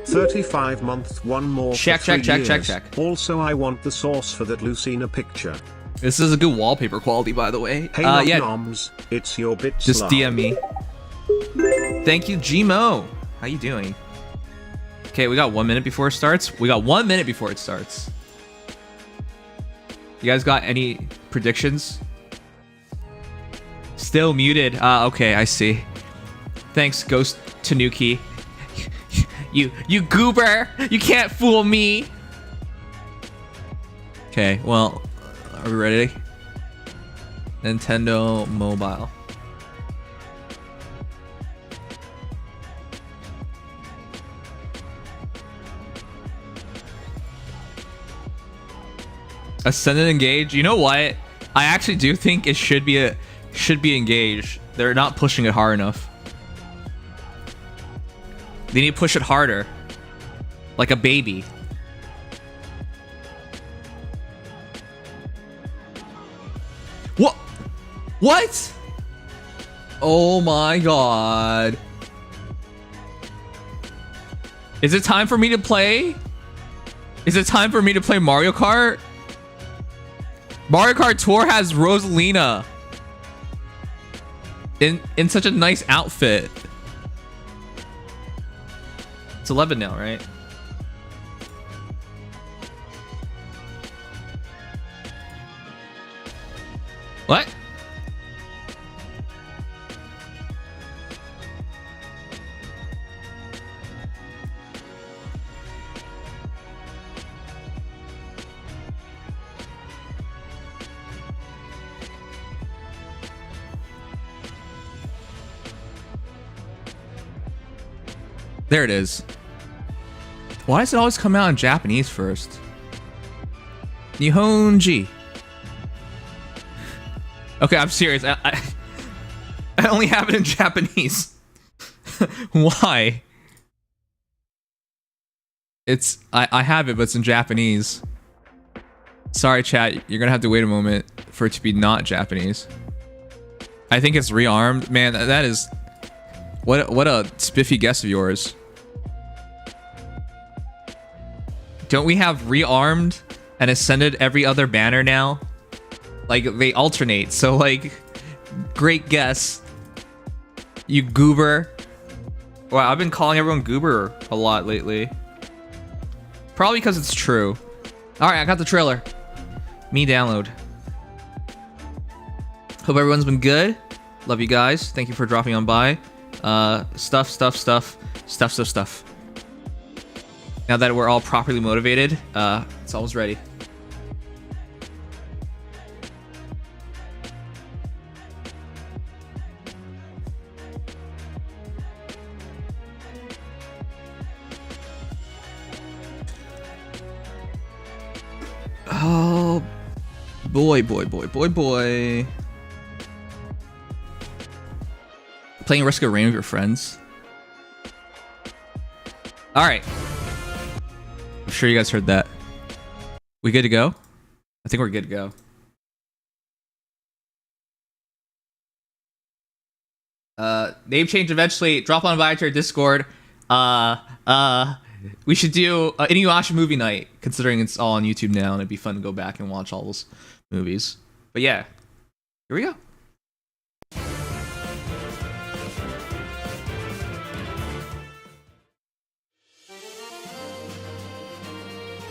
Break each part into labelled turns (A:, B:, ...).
A: 35 months, one more.
B: Check.
A: Also, I want the source for that Lucina picture.
B: This is a good wallpaper quality, by the way.
A: Hey,
B: yeah.
A: Noms, it's your bit.
B: Just DM me. Thank you, Gmo. How you doing? Okay, we got 1 minute before it starts. You guys got any predictions? Still muted. Okay, I see. Thanks, Ghost Tanuki. You goober! You can't fool me! Okay, well, are we ready? Nintendo Mobile. Ascendant engage. You know what? I actually do think it should be engaged. They're not pushing it hard enough. They need to push it harder. Like a baby. What? What? Oh my god. Is it time for me to play? Is it time for me to play Mario Kart? Mario Kart Tour has Rosalina in such a nice outfit. It's 11 now, right? What? There it is. Why does it always come out in Japanese first? Nihonji. Okay, I'm serious. I only have it in Japanese. Why? I have it, but it's in Japanese. Sorry, chat. You're gonna have to wait a moment for it to be not Japanese. I think it's rearmed. Man, that is... What a spiffy guess of yours. Don't we have rearmed and ascended every other banner now? Like, they alternate, so like, great guess. You goober. Wow, I've been calling everyone goober a lot lately. Probably because it's true. Alright, I got the trailer. Me download. Hope everyone's been good. Love you guys. Thank you for dropping on by. Stuff. Now that we're all properly motivated, it's almost ready. Oh, boy. Playing Risk of Rain with your friends. All right. I'm sure you guys heard that. We good to go? I think we're good to go. Name change eventually. Drop on by to our Discord. We should do an Inuyasha movie night, considering it's all on YouTube now, and it'd be fun to go back and watch all those movies. But yeah, here we go.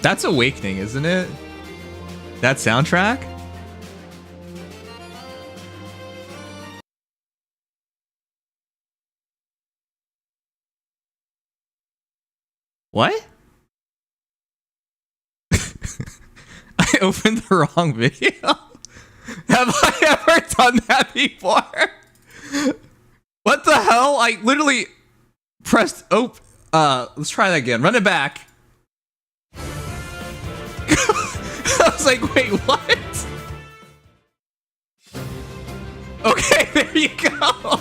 B: That's Awakening, isn't it? That soundtrack? What? I opened the wrong video. Have I ever done that before? What the hell? I literally pressed open. Let's try that again. Run it back. I was like, wait, what? Okay, there you go.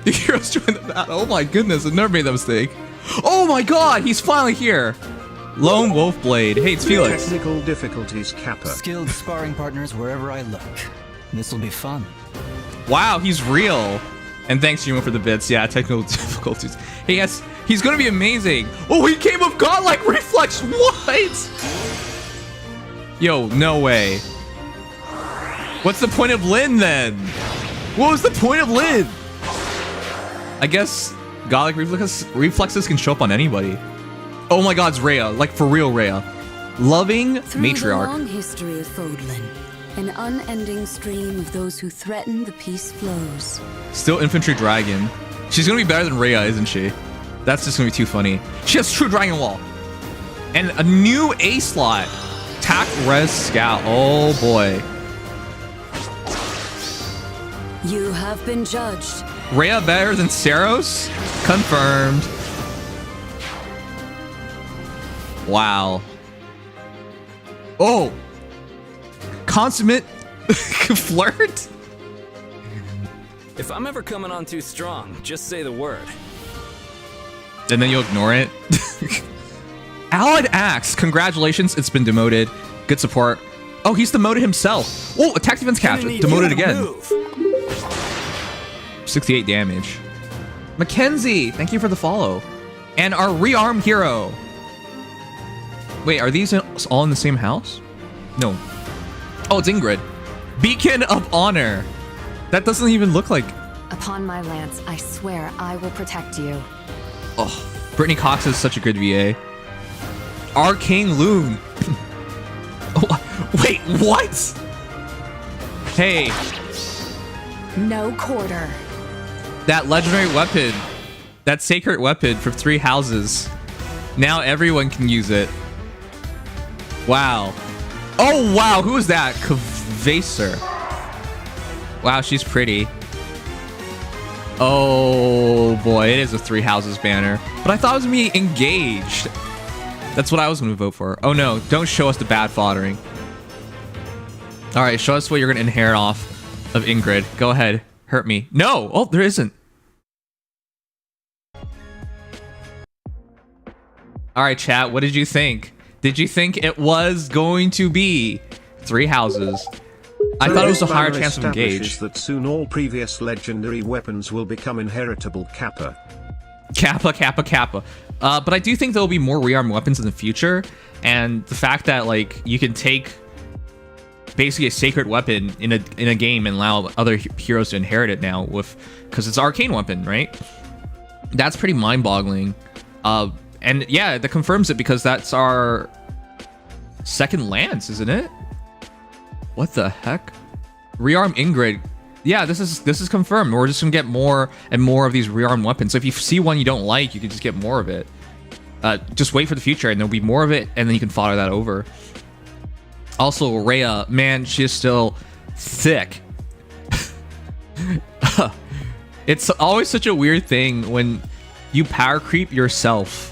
B: The heroes joined the battle. Oh my goodness, I've never made that mistake. Oh my god, he's finally here. Lone Wolf Blade. Hey, it's Felix.
A: Technical difficulties, Kappa.
C: Skilled sparring partners wherever I look. This'll be fun.
B: Wow, he's real. And thanks, Juma, for the bits. Yeah, technical difficulties. Hey, yes, he's gonna be amazing. Oh, he came with godlike reflex. What? Yo, no way. What's the point of Lin then? What was the point of Lin? I guess godlike reflexes can show up on anybody. Oh my God, it's Rhea. Like for real, Rhea. Loving
C: Through
B: matriarch.
C: the long history of Fodlan, an unending stream of those who threaten the peace flows.
B: Still infantry dragon. She's gonna be better than Rhea, isn't she? That's just gonna be too funny. She has true dragon wall. And a new A slot. Tac res scout. Oh boy.
C: You have been judged.
B: Rhea better than Saros? Confirmed. Wow. Oh. Consummate flirt?
D: If I'm ever coming on too strong, just say the word.
B: And then you'll ignore it. Allied Axe, congratulations, it's been demoted. Good support. Oh, he's demoted himself. Oh, attack defense capture, demoted again.
D: Move.
B: 68 damage. Mackenzie, thank you for the follow. And our rearmed hero. Wait, are these all in the same house? No. Oh, it's Ingrid. Beacon of Honor. That doesn't even look like...
E: Upon my lance, I swear I will protect you.
B: Oh, Brittany Cox is such a good VA. Arcane Loon. Wait, what? Hey.
E: No quarter.
B: That legendary weapon. That sacred weapon from 3 houses. Now everyone can use it. Wow. Oh, wow. Who is that? Kvaser. Wow, she's pretty. Oh, boy. It is a 3 houses banner. But I thought it was going to be engaged. That's what I was going to vote for. Oh, no. Don't show us the bad foddering. All right. Show us what you're going to inherit off of Ingrid. Go ahead. Hurt me. No. Oh, there isn't. All right, chat. What did you think? Did you think it was going to be 3 houses? I thought it was a higher chance of engage.
A: That soon all previous legendary weapons will become inheritable Kappa.
B: Kappa. But I do think there'll be more rearm weapons in the future, and the fact that like you can take basically a sacred weapon in a game and allow other heroes to inherit it now with because it's an arcane weapon, right? That's pretty mind-boggling. And yeah, that confirms it because that's our second lance, isn't it? What the heck? Rearm Ingrid. Yeah, this is confirmed. We're just gonna get more and more of these rearm weapons. So if you see one you don't like, you can just get more of it. Just wait for the future and there'll be more of it and then you can fodder that over. Also, Rhea, man, she is still thick. It's always such a weird thing when you power creep yourself.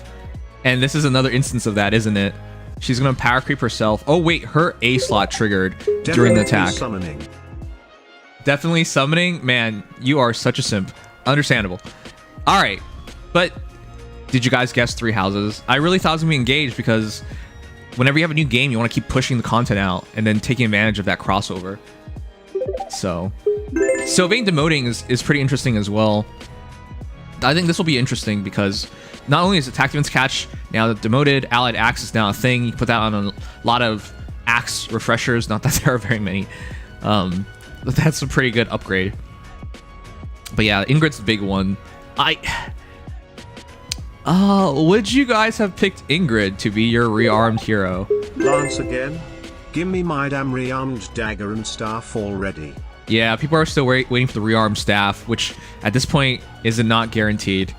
B: And this is another instance of that, isn't it? She's gonna power creep herself. Oh wait, her A slot triggered during the attack.
A: Summoning.
B: Definitely summoning. Man, you are such a simp. Understandable. All right, but did you guys guess 3 houses? I really thought it was gonna be engaged because whenever you have a new game, you want to keep pushing the content out and then taking advantage of that crossover. So Sylvain demoting is pretty interesting as well. I think this will be interesting because not only is attack defense catch now demoted, allied axe is now a thing. You can put that on a lot of axe refreshers. Not that there are very many. But that's a pretty good upgrade. But yeah, Ingrid's the big one. Would you guys have picked Ingrid to be your rearmed hero?
A: Lance again? Give me my damn rearmed dagger and staff already.
B: Yeah, people are still waiting for the rearmed staff, which at this point is not guaranteed.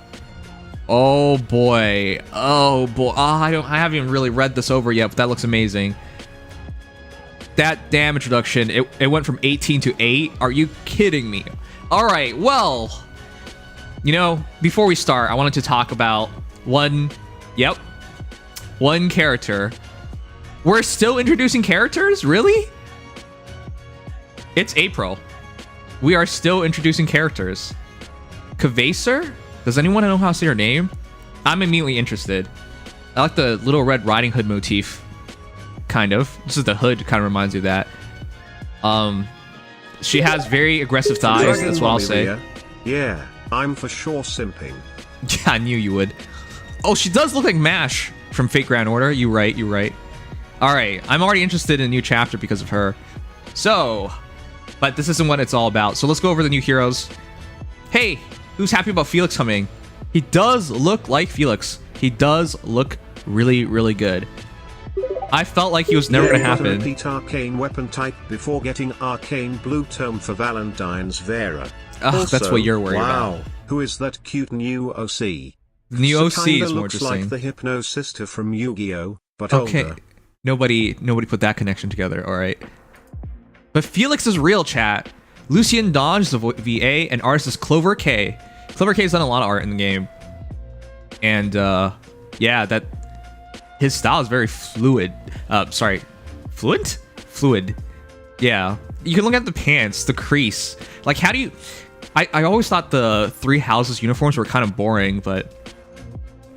B: Oh boy. Oh boy. I haven't even really read this over yet, but that looks amazing. That damage reduction, it went from 18 to 8. Are you kidding me? All right, well, you know, before we start, I wanted to talk about one character. We're still introducing characters? Really? It's April. We are still introducing characters. Kvaser? Does anyone know how to say her name? I'm immediately interested. I like the Little Red Riding Hood motif. Kind of. This is the hood, kind of reminds you of that. She has very aggressive thighs, that's what I'll say.
A: Yeah, I'm for sure simping.
B: Yeah, I knew you would. Oh, she does look like Mash from Fate Grand Order. You right. All right, I'm already interested in a new chapter because of her. So, but this isn't what it's all about. So let's go over the new heroes. Hey, who's happy about Felix coming? He does look like Felix. He does look really, really good. I felt like he was never going to happen.
A: Repeat arcane weapon type before getting arcane blue tome for Valentine's Vera.
B: Ugh, that's what you're worried
A: wow,
B: about.
A: Who is that cute new OC?
B: New OC is more
A: looks
B: interesting.
A: like the Hypno sister from Yu-Gi-Oh, but
B: okay,
A: older.
B: nobody put that connection together. All right, but Felix is real, chat. Lucian Dodge is the VA, and artist is Clover K. Clover K has done a lot of art in the game, and yeah, that his style is very fluid. Fluid. Yeah, you can look at the pants, the crease. Like, how do you? I always thought the Three Houses uniforms were kind of boring, but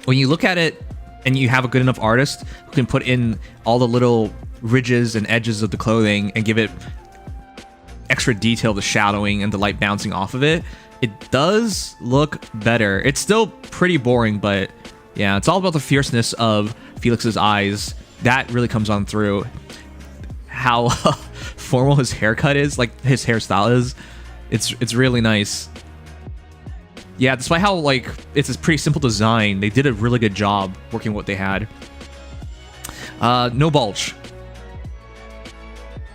B: when you look at it and you have a good enough artist who can put in all the little ridges and edges of the clothing and give it extra detail, the shadowing and the light bouncing off of it, it does look better. It's still pretty boring, but yeah, it's all about the fierceness of Felix's eyes. That really comes on through. How formal his haircut is, like his hairstyle is. It's really nice. Yeah, despite how, like, it's a pretty simple design, they did a really good job working with what they had. No bulge.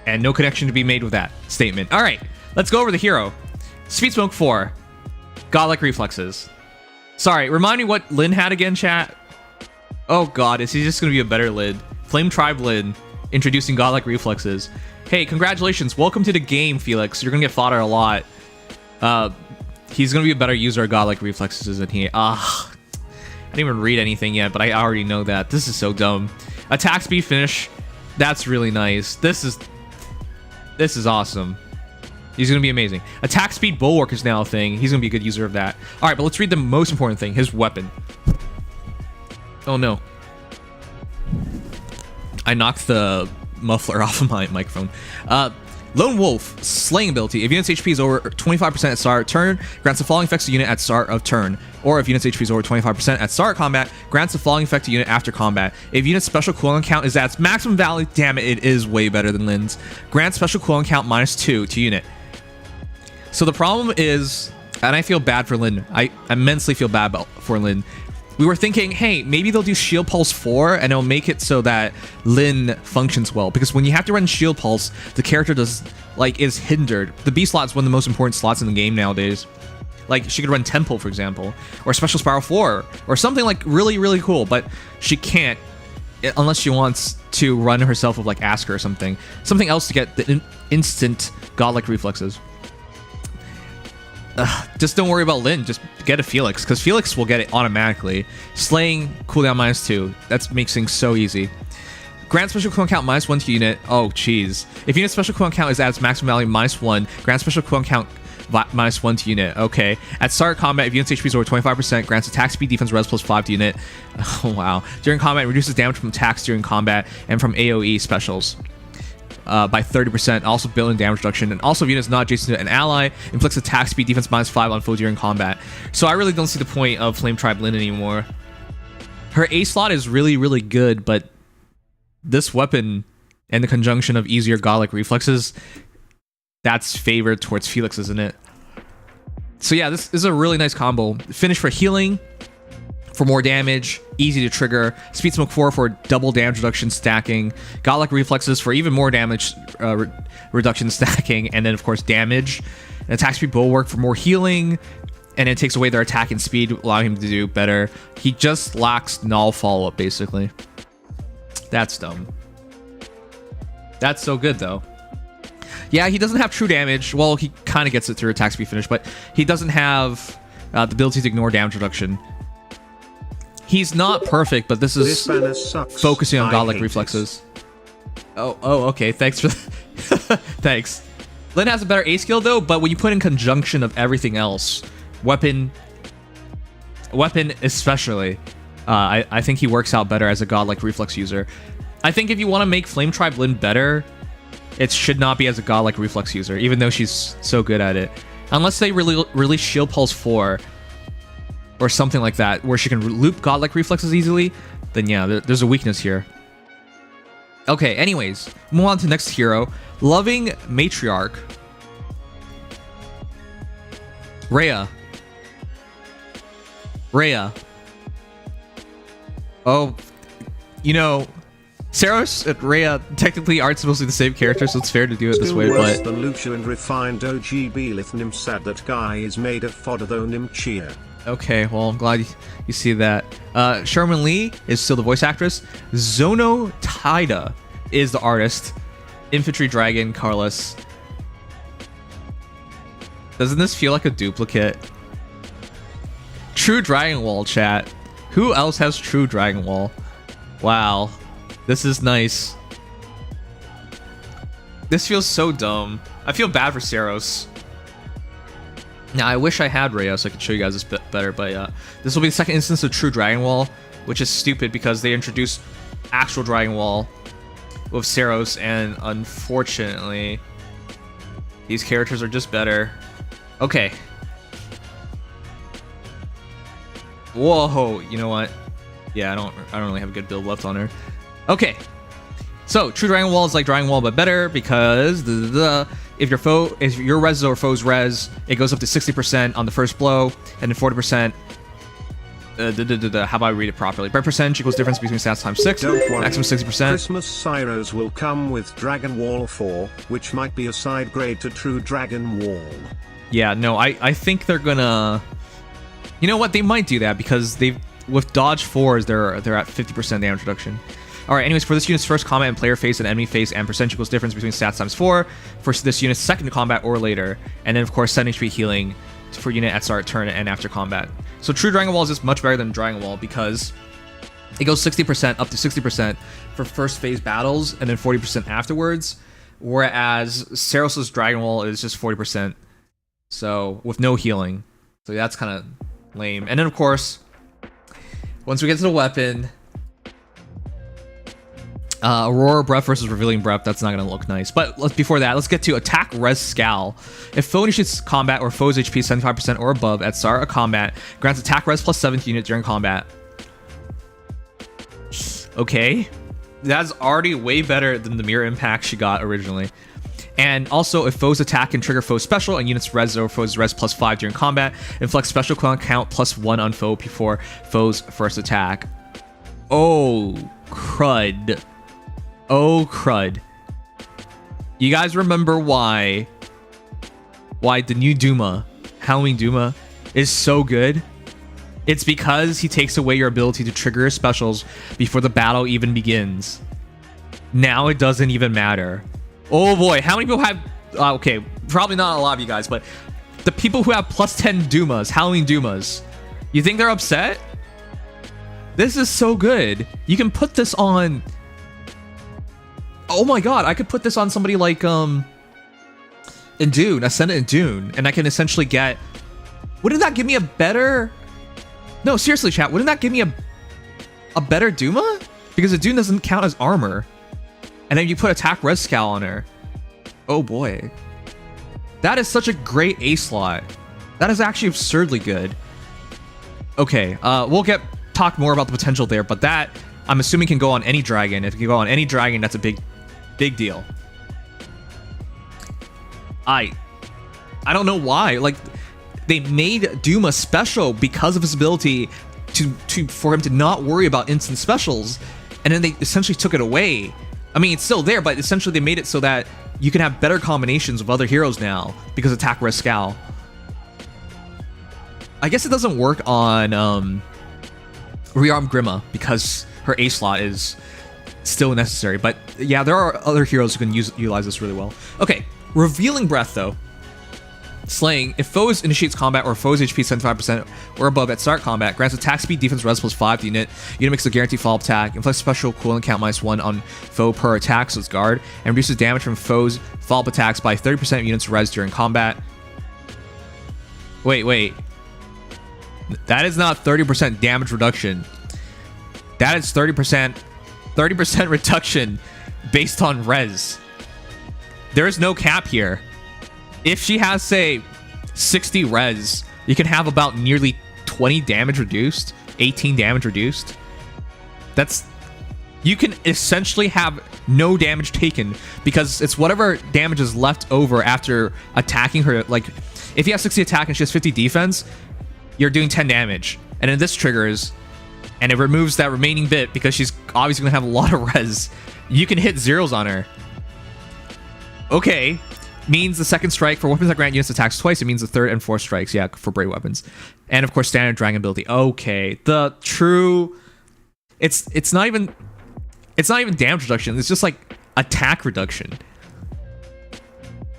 B: And no connection to be made with that statement. All right, let's go over the hero. Speed Smoke 4. Godlike reflexes. Sorry, remind me what Lyn had again, chat? Oh god, is he just going to be a better Lyn? Flame Tribe Lyn, introducing godlike reflexes. Hey, congratulations. Welcome to the game, Felix. You're going to get fodder a lot. He's going to be a better user of godlike reflexes, isn't he? I didn't even read anything yet, but I already know that. This is so dumb. Attack speed finish. That's really nice. This is awesome. He's going to be amazing. Attack speed bulwark is now a thing. He's going to be a good user of that. All right, but let's read the most important thing. His weapon. Oh, no. I knocked the muffler off of my microphone. Lone Wolf, slaying ability. If unit's HP is over 25% at start of turn, grants the following effects to unit at start of turn. Or if unit's HP is over 25% at start of combat, grants the following effect to unit after combat. If unit's special cooldown count is at its maximum value, damn it, it is way better than Lyn's. Grants special cooldown count -2 to unit. So the problem is, and I feel bad for Lyn. I immensely feel bad for Lyn. We were thinking, hey, maybe they'll do Shield Pulse 4 and it'll make it so that Lyn functions well. Because when you have to run Shield Pulse, the character is hindered. The B slot is one of the most important slots in the game nowadays. Like, she could run Temple, for example, or Special Spiral 4, or something like really, really cool, but she can't unless she wants to run herself with like Asker or something. Something else to get the instant godlike reflexes. Just don't worry about Lyn, just get a Felix, because Felix will get it automatically. Slaying, cooldown -2. That makes things so easy. Grant special cooldown count -1 to unit. Oh, jeez. If unit special cooldown count is at its maximum value -1, grant special cooldown count -1 to unit. Okay. At start combat, if unit's HP is over 25%, grants attack speed defense res +5 to unit. Oh, wow. During combat, reduces damage from attacks during combat and from AoE specials. By 30%, also built-in damage reduction, and also if units not adjacent to an ally, inflicts attack speed defense -5 on foe during combat. So I really don't see the point of Flame Tribe Lyn anymore. Her A slot is really, really good, but this weapon and the conjunction of easier godlike reflexes, that's favored towards Felix, isn't it? So yeah, this is a really nice combo. Finish for healing, for more damage, easy to trigger. Speed Smoke 4 for double damage reduction stacking. Godlike reflexes for even more damage reduction stacking. And then, of course, damage. And attack speed bulwark for more healing. And it takes away their attack and speed, allowing him to do better. He just lacks null follow-up, basically. That's dumb. That's so good, though. Yeah, he doesn't have true damage. Well, he kind of gets it through attack speed finish, but he doesn't have the ability to ignore damage reduction. He's not perfect, but this is focusing on godlike reflexes. Oh, okay. Thanks for thanks. Lyn has a better A skill though, but when you put in conjunction of everything else, weapon especially, I think he works out better as a godlike reflex user. I think if you want to make Flame Tribe Lyn better, it should not be as a godlike reflex user, even though she's so good at it. Unless they release Shield Pulse 4 or something like that, where she can loop Godlike Reflexes easily, then yeah, there's a weakness here. Okay, anyways, move on to the next hero. Loving Matriarch. Rhea. Oh, you know, Saros and Rhea technically aren't supposed to be the same character, so it's fair to do it this way,
A: Worse
B: but...
A: than Lucia and refined OG Belith Nim sad that guy is made of fodder though Nim cheer.
B: Okay, well, I'm glad you see that. Sherman Lee is still the voice actress. Zono Taida is the artist. Infantry Dragon Carlos. Doesn't this feel like a duplicate? True Dragon Wall, chat. Who else has True Dragon Wall? Wow. This is nice. This feels so dumb. I feel bad for Saros. Now, I wish I had Rhea so I could show you guys this bit better, but this will be the second instance of True Dragon Wall, which is stupid because they introduced actual Dragon Wall with Saros, and unfortunately, these characters are just better. Okay. Whoa, you know what? Yeah, I don't really have a good build left on her. Okay. So, True Dragon Wall is like Dragon Wall, but better because if your res or foe's res, it goes up to 60% on the first blow, and then 40%. How about I read it properly? Per percentage equals difference between stats times 6, maximum 60%.
A: Christmas Cyros will come with Dragon Wall 4, which might be a side grade to True Dragon Wall.
B: Yeah, no, I think they're gonna... You know what? They might do that because with dodge 4s, they're at 50% damage reduction. Alright, anyways, for this unit's first combat and player face and enemy face and percentage equals difference between stats times 4 for this unit's second combat or later. And then, of course, 7 HP healing for unit at start, turn, and after combat. So True Dragon Wall is just much better than Dragon Wall because it goes 60% up to 60% for first phase battles and then 40% afterwards. Whereas Saros' Dragon Wall is just 40%. So, with no healing. So that's kind of lame. And then, of course, once we get to the weapon... Aurora Breath versus Revealing Breath, that's not going to look nice. But before that, let's get to Attack Res Scowl. If foe initiates combat or foe's HP 75% or above at start of combat, grants attack res plus 7 unit during combat. Okay. That's already way better than the mirror impact she got originally. And also, if foes attack can trigger foe's special and units res or foe's res plus 5 during combat, inflict special count plus 1 on foe before foe's first attack. Oh, crud. Oh, crud. You guys remember why the new Duma, Howling Duma, is so good? It's because he takes away your ability to trigger your specials before the battle even begins. Now it doesn't even matter. Oh boy, how many people have... okay, probably not a lot of you guys, but the people who have plus 10 Dumas, Howling Dumas, you think they're upset? This is so good. You can put this on... Oh my god, I could put this on somebody like, in Dune, Ascendant in Dune, and I can essentially get... Wouldn't that give me a better... No, seriously, chat, wouldn't that give me a better Duma? Because the Dune doesn't count as armor. And then you put Attack Res Scowl on her. Oh boy. That is such a great A slot. That is actually absurdly good. Okay, we'll talk more about the potential there, but that, I'm assuming, can go on any dragon. If it can go on any dragon, that's a big deal. I don't know why. Like, they made Duma special because of his ability for him to not worry about instant specials, and then they essentially took it away. I mean, it's still there, but essentially they made it so that you can have better combinations with other heroes now because of Attack Res Scowl. I guess it doesn't work on Rearm Grima because her A slot is still necessary, but yeah, there are other heroes who can utilize this really well. Okay, Revealing Breath though. Slaying. If foes initiates combat or foes HP 75% or above at start combat, grants attack speed, defense, res plus 5 to unit. Unit makes a guaranteed follow-up attack, inflicts special cooldown count -1 on foe per attack, so it's guard, and reduces damage from foes' follow-up attacks by 30% of units res during combat. Wait. That is not 30% damage reduction. That is 30% reduction based on res. There is no cap here. If she has, say, 60 res, you can have about nearly 20 damage reduced, 18 damage reduced. You can essentially have no damage taken because it's whatever damage is left over after attacking her. Like, if you have 60 attack and she has 50 defense, you're doing 10 damage. And then this triggers, and it removes that remaining bit because she's obviously going to have a lot of res. You can hit zeros on her. Okay. Means the second strike for weapons that grant units attacks twice. It means the third and fourth strikes, yeah, for brave weapons. And of course, standard dragon ability. Okay. The true... It's not even damage reduction. It's just like attack reduction.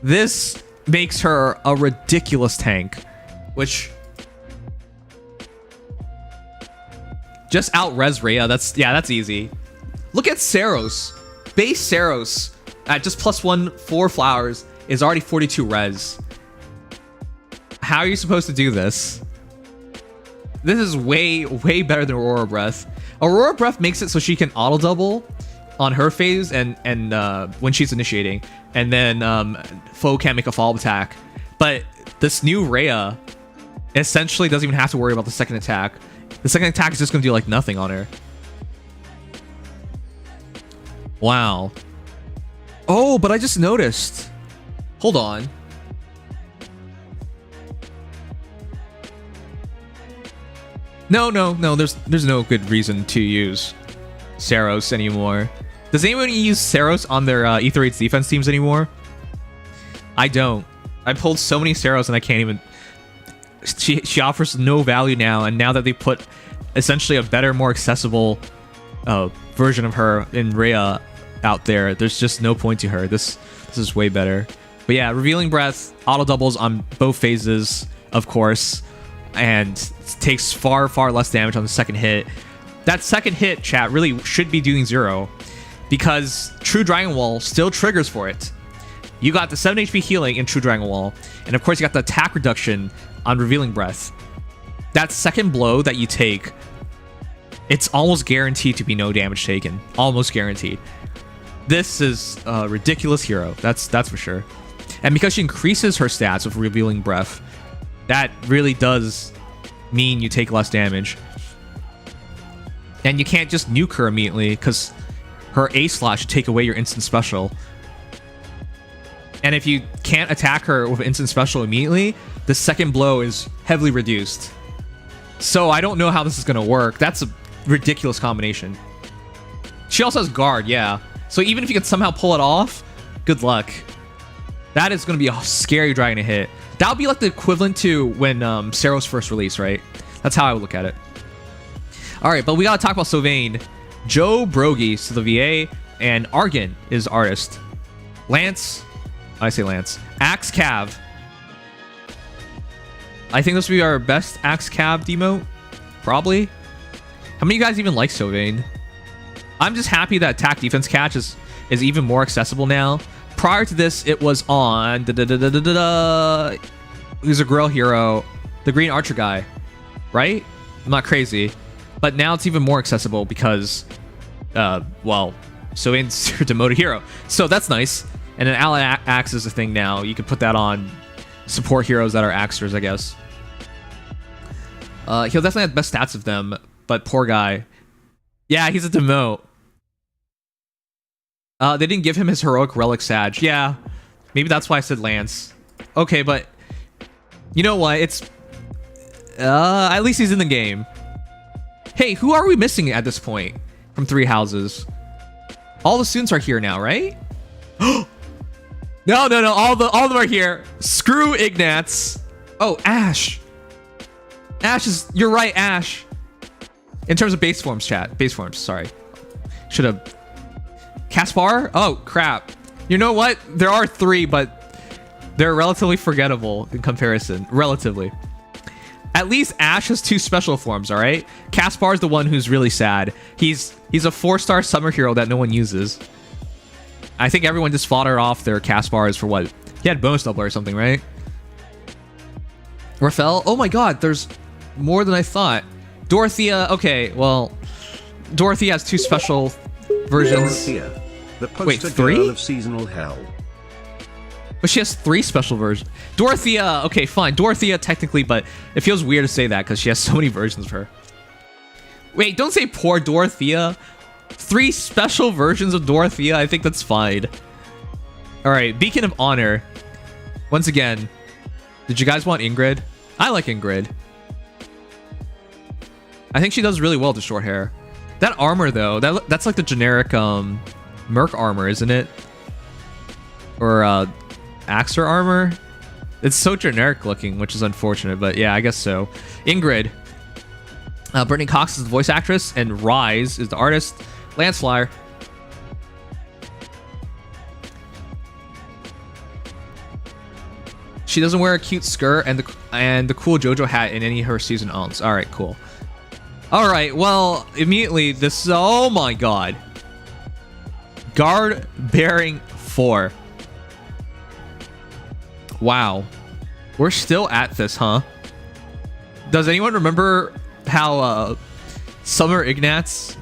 B: This makes her a ridiculous tank, which just out-res Rhea. That's easy. Look at Saros. Base Saros at just +1 4 flowers is already 42 res. How are you supposed to do this? This is way better than Aurora Breath. Aurora Breath makes it so she can auto double on her phase and when she's initiating, and then foe can't make a follow-up attack. But this new Rhea essentially doesn't even have to worry about the second attack. The second attack is just gonna do like nothing on her. Wow. Oh, but I just noticed. Hold on. No. There's no good reason to use Saros anymore. Does anyone use Saros on their Ether 8's defense teams anymore? I don't. I pulled so many Saros and I can't even... She offers no value now, and now that they put essentially a better, more accessible version of her in Rhea out there, there's just no point to her. This is way better. But yeah, Revealing Breath, auto doubles on both phases, of course, and takes far less damage on the second hit. That second hit, chat, really should be doing 0 because True Dragon Wall still triggers for it. You got the 7 HP healing in True Dragon Wall, and of course you got the attack reduction on Revealing Breath. That second blow that you take, it's almost guaranteed to be no damage taken. Almost guaranteed. This is a ridiculous hero. That's for sure. And because she increases her stats with Revealing Breath, that really does mean you take less damage. And you can't just nuke her immediately because her A slot should take away your instant special. And if you can't attack her with instant special immediately, the second blow is heavily reduced. So I don't know how this is going to work. That's a ridiculous combination. She also has guard, yeah. So even if you can somehow pull it off, good luck. That is going to be a scary dragon to hit. That would be like the equivalent to when Saros first released, right? That's how I would look at it. All right, but we got to talk about Sylvain. Joe Brogy's to the VA, and Argon is artist. Lance, I say Lance. Axe Cav. I think this will be our best Axe Cav demote, probably. How many of you guys even like Sylvain? I'm just happy that attack defense catch is even more accessible now. Prior to this, it was on who's a girl hero, the Green Archer guy, right? I'm not crazy, but now it's even more accessible because, well, Sylvain's your demoted hero, so that's nice. And then ally axe is a thing now. You can put that on support heroes that are axers, I guess. He'll definitely have the best stats of them, but poor guy. Yeah, he's a demote. They didn't give him his heroic relic Sag. Yeah, maybe that's why I said Lance. Okay, but you know what? It's at least he's in the game. Hey, who are we missing at this point from Three Houses? All the students are here now, right? No. All of them are here. Screw Ignatz. Oh, Ash. Ash is... You're right, Ash. In terms of base forms, chat. Base forms, sorry. Should have... Caspar? Oh, crap. You know what? There are 3, but they're relatively forgettable in comparison. Relatively. At least Ash has 2 special forms, alright? Caspar is the one who's really sad. He's a 4-star summer hero that no one uses. I think everyone just foddered off their Caspars for what? He had bonus double or something, right? Rafael? Oh my god, there's more than I thought. Dorothea, okay, well... Dorothea has 2 special versions.
A: Dorothea, the poster
B: Wait, 3?
A: girl of seasonal hell.
B: But she has 3 special versions. Dorothea, okay, fine. Dorothea technically, but it feels weird to say that because she has so many versions of her. Wait, don't say poor Dorothea. 3 special versions of Dorothea. I think that's fine. All right, Beacon of Honor. Once again, did you guys want Ingrid? I like Ingrid. I think she does really well with the short hair. That armor though, that's like the generic Merc armor, isn't it? Or Axer armor? It's so generic looking, which is unfortunate, but yeah, I guess so. Ingrid. Brittany Cox is the voice actress, and Rise is the artist. Lance Flyer. She doesn't wear a cute skirt and the cool JoJo hat in any of her season owns. All right, cool. All right, well, immediately this. Oh my god. Guard bearing 4. Wow, we're still at this, huh? Does anyone remember how Summer Ignatz,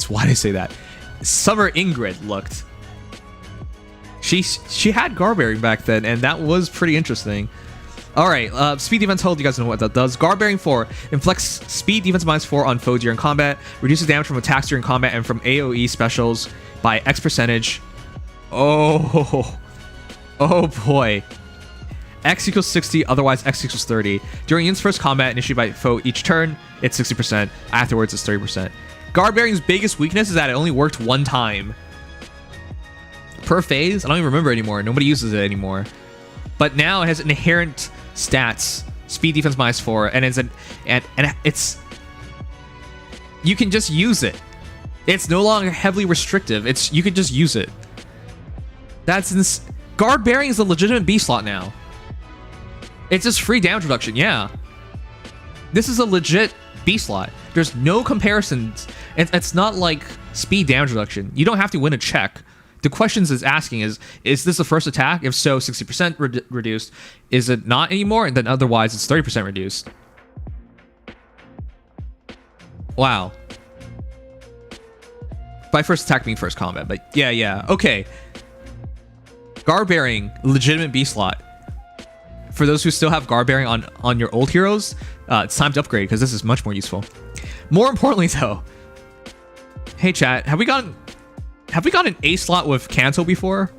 B: why did I say that? Summer Ingrid looked. She had guard bearing back then, and that was pretty interesting. All right, speed defense hold. You guys know what that does. Guard bearing 4 inflicts speed defense -4 on foe during combat, reduces damage from attacks during combat and from AoE specials by X percentage. Oh boy. X equals 60, otherwise X equals 30. During unit's first combat initiated by foe each turn, it's 60%. Afterwards, it's 30%. Guard bearing's biggest weakness is that it only worked 1 time per phase. I don't even remember anymore. Nobody uses it anymore. But now it has inherent stats, speed defense -4, and it's you can just use it. It's no longer heavily restrictive. You can just use it. Guard bearing is a legitimate B slot now. It's just free damage reduction, yeah. This is a legit B slot. There's no comparisons. It's not like speed damage reduction. You don't have to win a check. The questions is asking is this the first attack? If so, 60% reduced. Is it not anymore? And then otherwise, it's 30% reduced. Wow. By first attack being first combat, but yeah, okay. Guard bearing, legitimate B slot. For those who still have guard bearing on your old heroes, it's time to upgrade because this is much more useful. More importantly though, hey chat, have we gotten an A slot with Kanto before?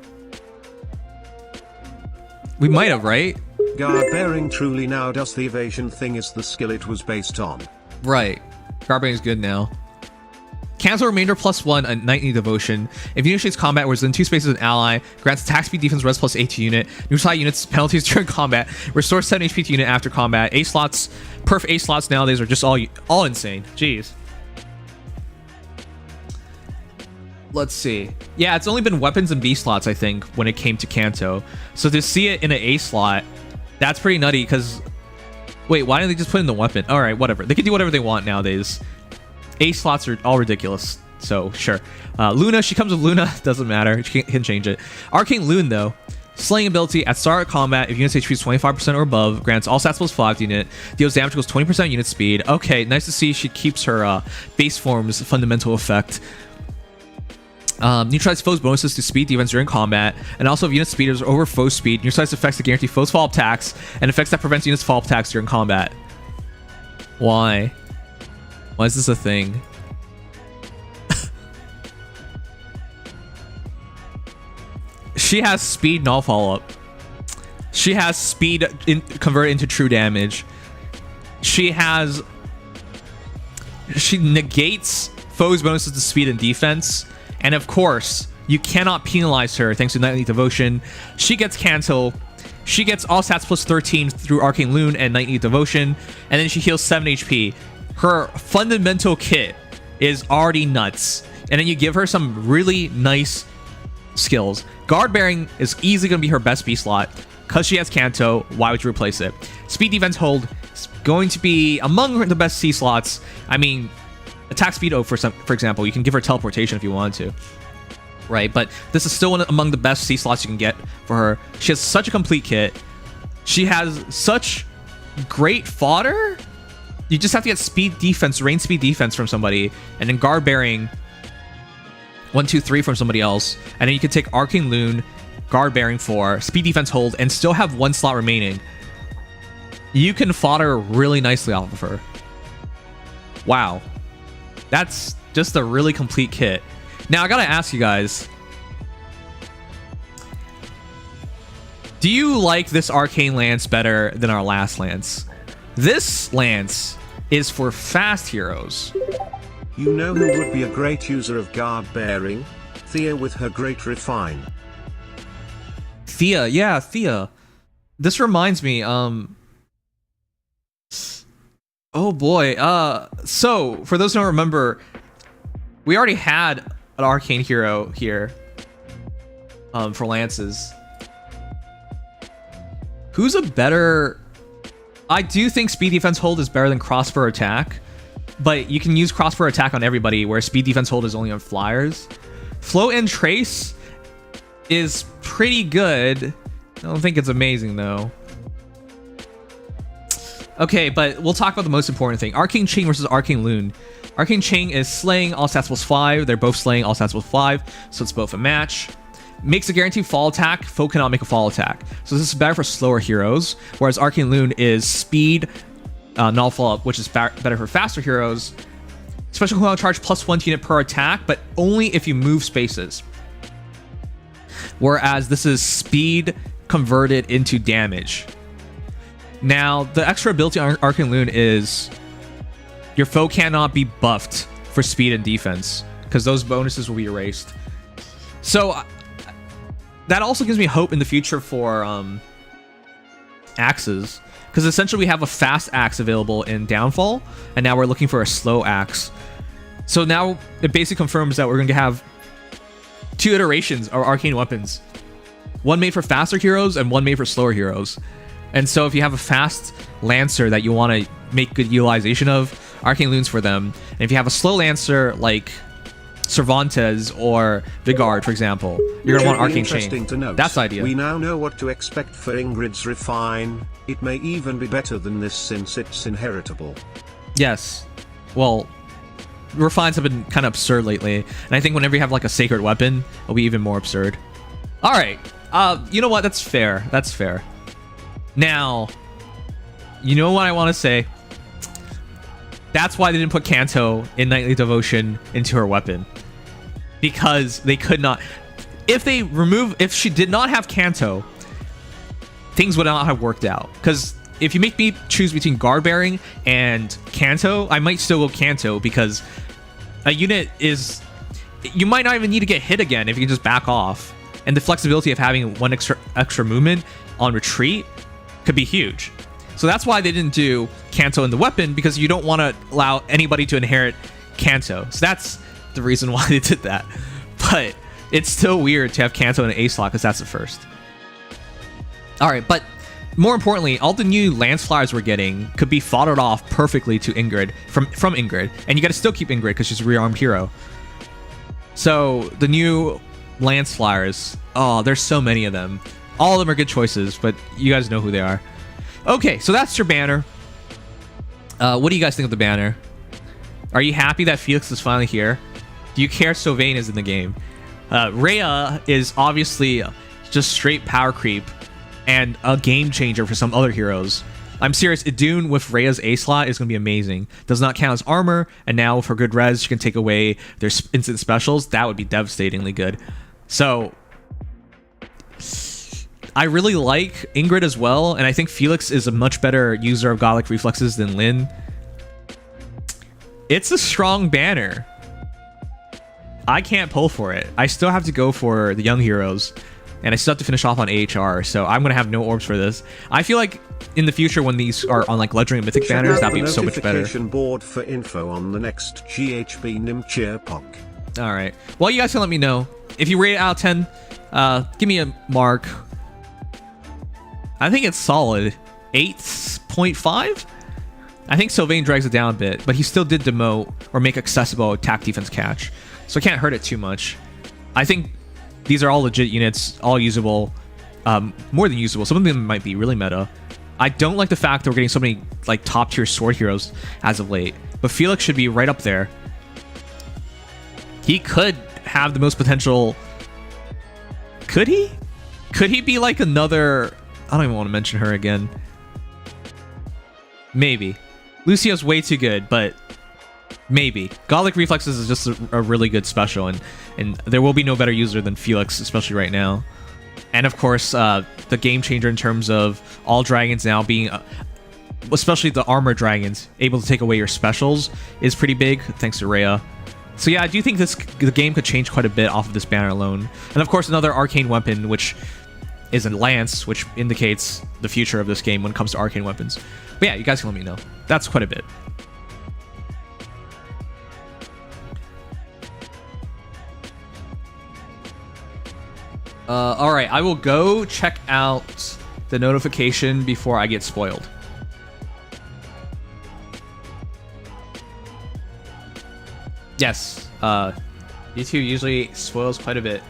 B: We might have, right?
A: Guard bearing truly now does the evasion thing is the skill it was based on.
B: Right. Guard bearing is good now. Cancel remainder +1 at Knightly Devotion. If you initiates combat within 2 spaces of an ally, grants attack speed defense res +8 to unit, neutralize units penalties during combat, restores 7 HP to unit after combat. A slots, perf A slots nowadays are just all insane. Jeez. Let's see. Yeah, it's only been weapons and B slots, I think, when it came to Kanto. So to see it in an A slot, that's pretty nutty because... Wait, why didn't they just put in the weapon? Alright, whatever. They can do whatever they want nowadays. A slots are all ridiculous, so sure. Luna, she comes with Luna, doesn't matter, she can change it. Arcane Loon though, slaying ability at start of combat, if unit's HP is 25% or above, grants all stats +5 to unit, deals damage equals 20% unit speed. Okay, nice to see she keeps her base form's fundamental effect. Neutralize foes bonuses to speed defense during combat, and also if unit speed is over foe speed, neutralize effects that guarantee foes fall attacks, and effects that prevents units fall attacks during combat. Why? Why is this a thing? She has speed null follow-up. She has speed converted into true damage. She negates foes bonuses to speed and defense. And of course, you cannot penalize her thanks to Knightly Devotion. She gets Kanto. She gets all stats +13 through Arcane Loon and Knightly Devotion. And then she heals 7 HP. Her fundamental kit is already nuts. And then you give her some really nice skills. Guard bearing is easily going to be her best B slot. Because she has Kanto, why would you replace it? Speed defense hold is going to be among the best C slots. I mean, attack speed O for example, you can give her teleportation if you wanted to. Right, but this is still one among the best C slots you can get for her. She has such a complete kit. She has such great fodder. You just have to get speed defense, range speed defense from somebody, and then guard bearing 1, 2, 3 from somebody else, and then you can take Arcane Loon guard bearing 4, speed defense hold, and still have 1 slot remaining, you can fodder really nicely off of her. Wow. That's just a really complete kit. Now, I gotta ask you guys, do you like this arcane lance better than our last lance? This lance is for fast heroes.
A: You know who would be a great user of guard bearing? Thea with her great refine.
B: Thea, yeah, Thea. This reminds me, oh boy, so for those who don't remember, we already had an arcane hero here, for lances. Who's a better... I do think speed defense hold is better than crossbow attack, but you can use crossbow attack on everybody, where speed defense hold is only on flyers. Float and trace is pretty good. I don't think it's amazing though. Okay, but we'll talk about the most important thing. Arcane Chain versus Arcane Loon. Arcane Chain is slaying, all stats plus 5. They're both slaying, all stats plus 5, so it's both a match. Makes a guaranteed fall attack. Foe cannot make a fall attack. So this is better for slower heroes, whereas Arcane Loon is speed, null fall up, which is better for faster heroes. Special cooldown charge plus 1 unit per attack, but only if you move spaces. Whereas this is speed converted into damage. Now, the extra ability on Arcane Loon is your foe cannot be buffed for speed and defense, because those bonuses will be erased. So that also gives me hope in the future for axes, because essentially we have a fast axe available in Downfall, and now we're looking for a slow axe. So now it basically confirms that we're going to have 2 iterations of arcane weapons, one made for faster heroes and one made for slower heroes. And so if you have a fast lancer that you want to make good utilization of, Arcane Loon's for them. And if you have a slow lancer like Cervantes or Vigard, for example, you're going to want Arcane Chain. That's the idea.
A: We now know what to expect for Ingrid's refine. It may even be better than this since it's inheritable.
B: Yes. Well, refines have been kind of absurd lately. And I think whenever you have like a sacred weapon, it'll be even more absurd. All right. You know what? That's fair. That's fair. Now, you know what I want to say? That's why they didn't put Kanto in Knightly Devotion into her weapon. Because they could not... If she did not have Kanto, things would not have worked out. Because if you make me choose between Guard Bearing and Kanto, I might still go Kanto, because a unit is... You might not even need to get hit again if you can just back off. And the flexibility of having one extra movement on retreat could be huge. So that's why they didn't do Kanto in the weapon, because you don't want to allow anybody to inherit Kanto. So that's the reason why they did that. But it's still weird to have Kanto in an A slot, because that's the first. Alright, but more importantly, all the new Lance Flyers we're getting could be foddered off perfectly to Ingrid, from Ingrid. And you gotta still keep Ingrid, because she's a rearmed hero. So, the new Lance Flyers, oh, there's so many of them. All of them are good choices, but you guys know who they are. Okay, so that's your banner. What do you guys think of the banner? Are you happy that Felix is finally here? Do you care Sylvain is in the game? Rhea is obviously just straight power creep and a game changer for some other heroes. I'm serious, Idun with Rhea's A slot is going to be amazing. Does not count as armor, and now for good res, she can take away their instant specials. That would be devastatingly good. So... I really like Ingrid as well, and I think Felix is a much better user of Godlike Reflexes than Lyn. It's a strong banner. I can't pull for it. I still have to go for the young heroes, and I still have to finish off on AHR, so I'm going to have no orbs for this. I feel like in the future when these are on like Legendary and Mythic banners, that'd be so much better.
A: Notification board for info on the next GHB Nim Cheerpock.
B: Alright. Well, you guys can let me know. If you rate it out of 10, give me a mark. I think it's solid. 8.5? I think Sylvain drags it down a bit, but he still did demote or make accessible attack defense catch. So it can't hurt it too much. I think these are all legit units, all usable. More than usable. Some of them might be really meta. I don't like the fact that we're getting so many like top tier sword heroes as of late. But Felix should be right up there. He could have the most potential. Could he? Could he be like another... I don't even want to mention her again. Maybe. Lucio's way too good, but maybe. Godlike Reflexes is just a really good special, and there will be no better user than Felix, especially right now. And of course, the game changer in terms of all dragons now being... especially the armored dragons, able to take away your specials is pretty big, thanks to Rhea. So yeah, I do think the game could change quite a bit off of this banner alone. And of course, another arcane weapon, which is a lance, which indicates the future of this game when it comes to arcane weapons. But yeah, you guys can let me know. That's quite a bit. All right, I will go check out the notification before I get spoiled. Yes, YouTube usually spoils quite a bit.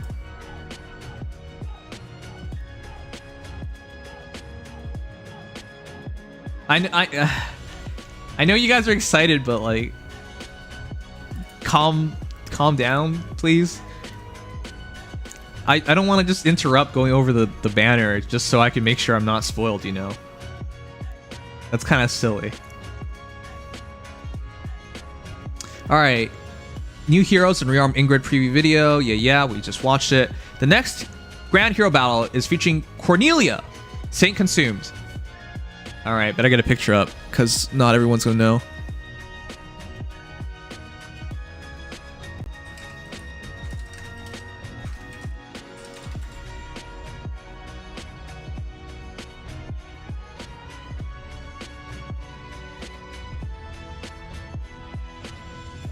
B: I know you guys are excited, but like, calm down, please. I don't want to just interrupt going over the banner just so I can make sure I'm not spoiled, you know. That's kind of silly. All right. New Heroes and Rhea and Ingrid preview video. Yeah, we just watched it. The next Grand Hero Battle is featuring Cornelia, Saint Consumed. All right, better get a picture up because not everyone's gonna know.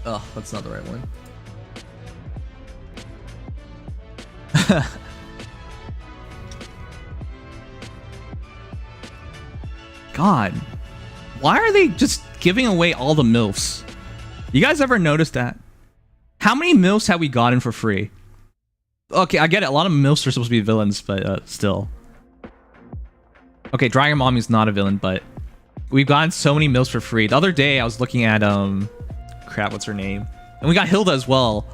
B: Oh, that's not the right one. God, why are they just giving away all the MILFs? You guys ever noticed that? How many MILFs have we gotten for free? Okay, I get it. A lot of MILFs are supposed to be villains, but still. Okay, Dragon Mommy's not a villain, but we've gotten so many MILFs for free. The other day, I was looking at, crap, what's her name? And we got Hilda as well.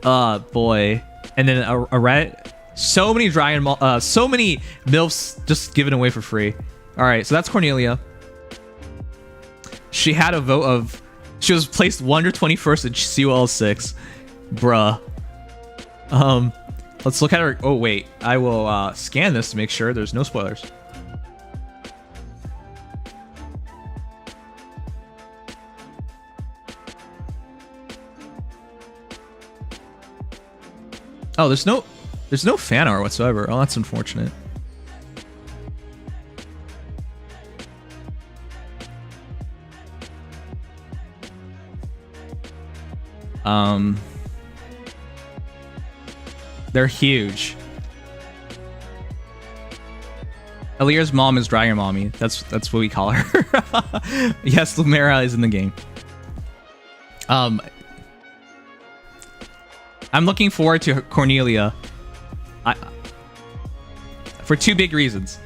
B: Boy. And then a red. So many so many MILFs just given away for free. All right, so that's Cornelia. She had a vote of... She was placed 121st in COL 6. Bruh. Let's look at her... Oh, wait. I will scan this to make sure there's no spoilers. Oh, there's no fan art whatsoever. Oh, that's unfortunate. They're huge. Alira's mom is Dragon Mommy. That's what we call her. Yes, Lumera is in the game. I'm looking forward to Cornelia. For two big reasons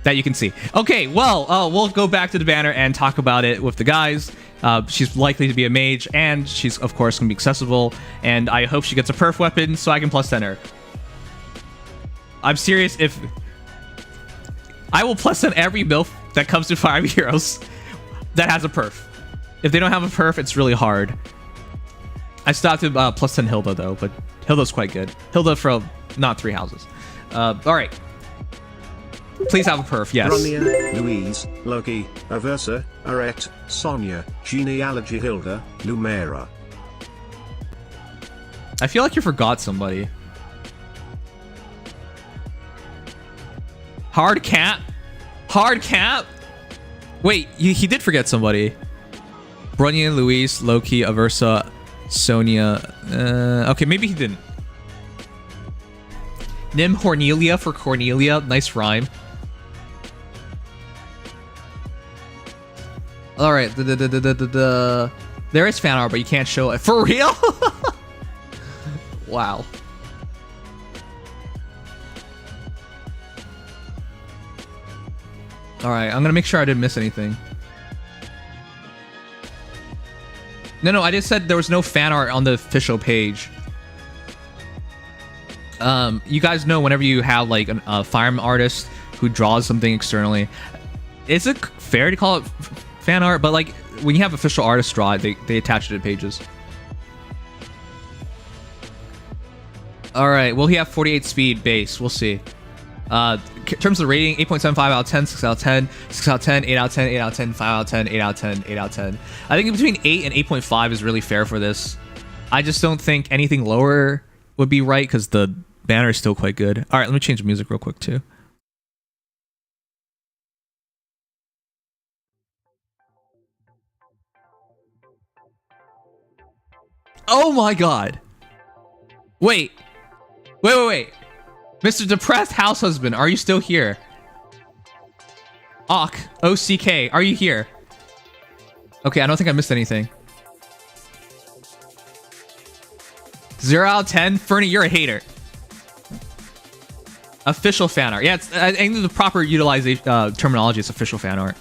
B: that you can see. Okay, well, we'll go back to the banner and talk about it with the guys. She's likely to be a mage, and she's, of course, going to be accessible. And I hope she gets a perf weapon so I can plus 10 her. I'm serious. If I will plus 10 every MILF that comes to Fire Heroes that has a perf. If they don't have a perf, it's really hard. I stopped at plus 10 Hilda, though, but Hilda's quite good. Hilda from not 3 houses. All right. Please have a perf, yes.
A: Bronia, Louise, Loki, Aversa, Arette, Sonia, Genealogy Hilda, Lumera.
B: I feel like you forgot somebody. Hard cap? Hard cap? Wait, he did forget somebody. Bronia, Louise, Loki, Aversa, Sonia. Okay, maybe he didn't. Nim Hornelia for Cornelia. Nice rhyme. All right. There is fan art, but you can't show it. For real? Wow. All right. I'm going to make sure I didn't miss anything. No, I just said there was no fan art on the official page. You guys know whenever you have like a firearm artist who draws something externally, is it fair to call it fan art? But like when you have official artists draw it, they attach it to pages. All right, will he have 48 speed base? We'll see. In terms of rating, 8.75 out of 10, 6 out of 10, 6 out of 10, 8 out of 10, 8 out of 10, 5 out of 10, 8 out of 10, 8 out of 10. I think between 8 and 8.5 is really fair for this. I just don't think anything lower would be right because the banner is still quite good. All right, let me change the music real quick too. Oh my god. Wait. Mr. Depressed House Husband, are you still here? OCK, are you here? Okay, I don't think I missed anything. 0 out of 10? Fernie, you're a hater. Official fan art. Yeah, I think the proper utilization terminology is official fan art.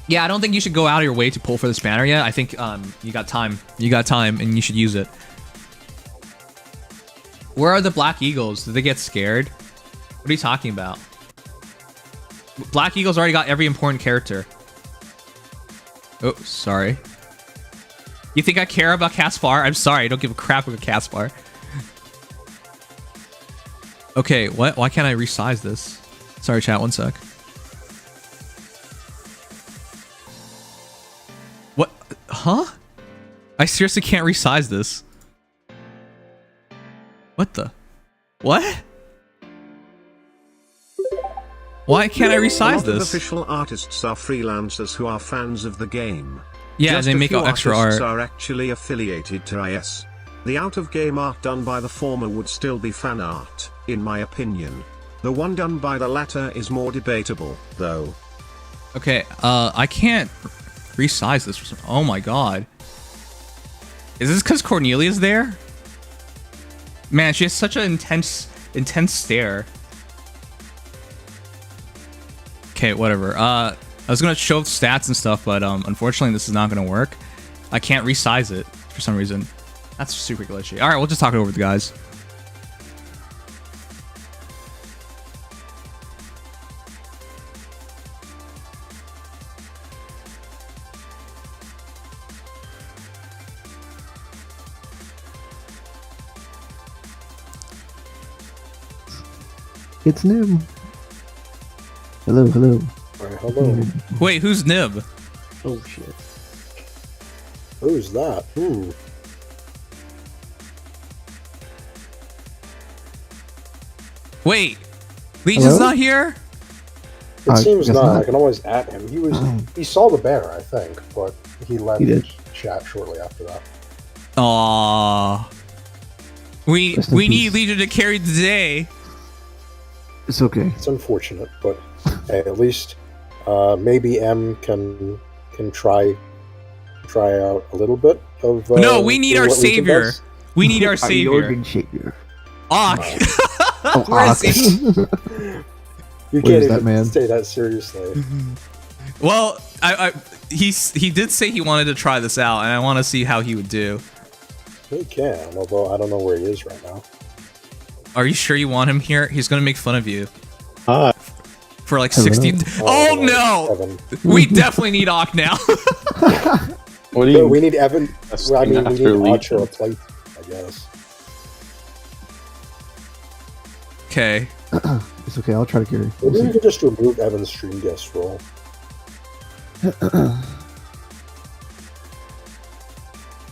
B: Yeah, I don't think you should go out of your way to pull for this banner yet. I think you got time. You got time, and you should use it. Where are the Black Eagles? Did they get scared? What are you talking about? Black Eagles already got every important character. Oh, sorry. You think I care about Caspar? I'm sorry, I don't give a crap about Caspar. Okay, what? Why can't I resize this? Sorry, chat, one sec. What? Huh? I seriously can't resize this. What the? What? Why can't I resize this?
A: Official artists are freelancers who are fans of the game.
B: Yeah,
A: Just
B: they make extra art.
A: Are actually affiliated to IS. The out-of-game art done by the former would still be fan art, in my opinion. The one done by the latter is more debatable, though.
B: Okay, I can't resize this. Oh my god. Is this because Cornelia's there? Man, she has such an intense stare. Okay, whatever. I was gonna show stats and stuff, but unfortunately this is not gonna work. I can't resize it for some reason. That's super glitchy. Alright, we'll just talk it over with the guys.
F: It's Nim. Hello, hello.
G: Alright, hello.
B: Wait, who's Nib?
F: Oh shit.
G: Who's that?
B: Wait, Legion's not here?
G: It seems
F: guess
G: not.
F: not.
G: I can always at him. He saw the banner, I think, but he left
F: He did.
G: chat shortly after that.
B: Aww. We
F: Rest in
B: need
F: peace.
B: Legion to carry the day.
F: It's okay.
G: It's unfortunate, but hey, at least maybe M can try out a little bit of.
B: No, we need our
G: what Legion
B: savior.
G: does.
B: We need our
F: Our
B: savior.
F: Jorgen Savior.
B: Ak.
F: Oh,
B: Where is
F: Ak.
B: he?
G: You
F: Where's
G: can't
F: that
G: even
F: man?
G: say that seriously.
B: Well, he did say he wanted to try this out, and I want to see how he would do.
G: He can, although I don't know where he is right now.
B: Are you sure you want him here? He's gonna make fun of you. For like
F: Hello?
B: 60. Oh no!
G: Evan.
B: We definitely need Ak now.
H: What do
G: No,
H: you?
G: we need Evan. Well, I mean, we
H: after
G: need Archer
H: Legion?
G: a plate, I guess.
B: Okay.
F: It's okay. I'll try to carry.
G: Maybe we could just remove Evan's stream guest role.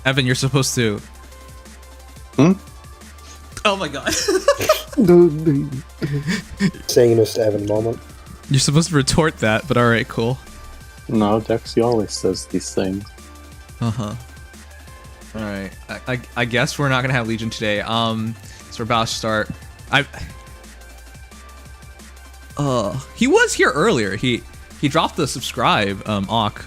B: Evan, you're supposed to.
H: Hmm?
B: Oh my god.
G: Sanest Evan moment.
B: You're supposed to retort that, but alright, cool.
H: No, Dexy always says these things.
B: Uh-huh. Alright. I guess we're not gonna have Legion today. So we're about to start. He was here earlier. He dropped the subscribe, Ak.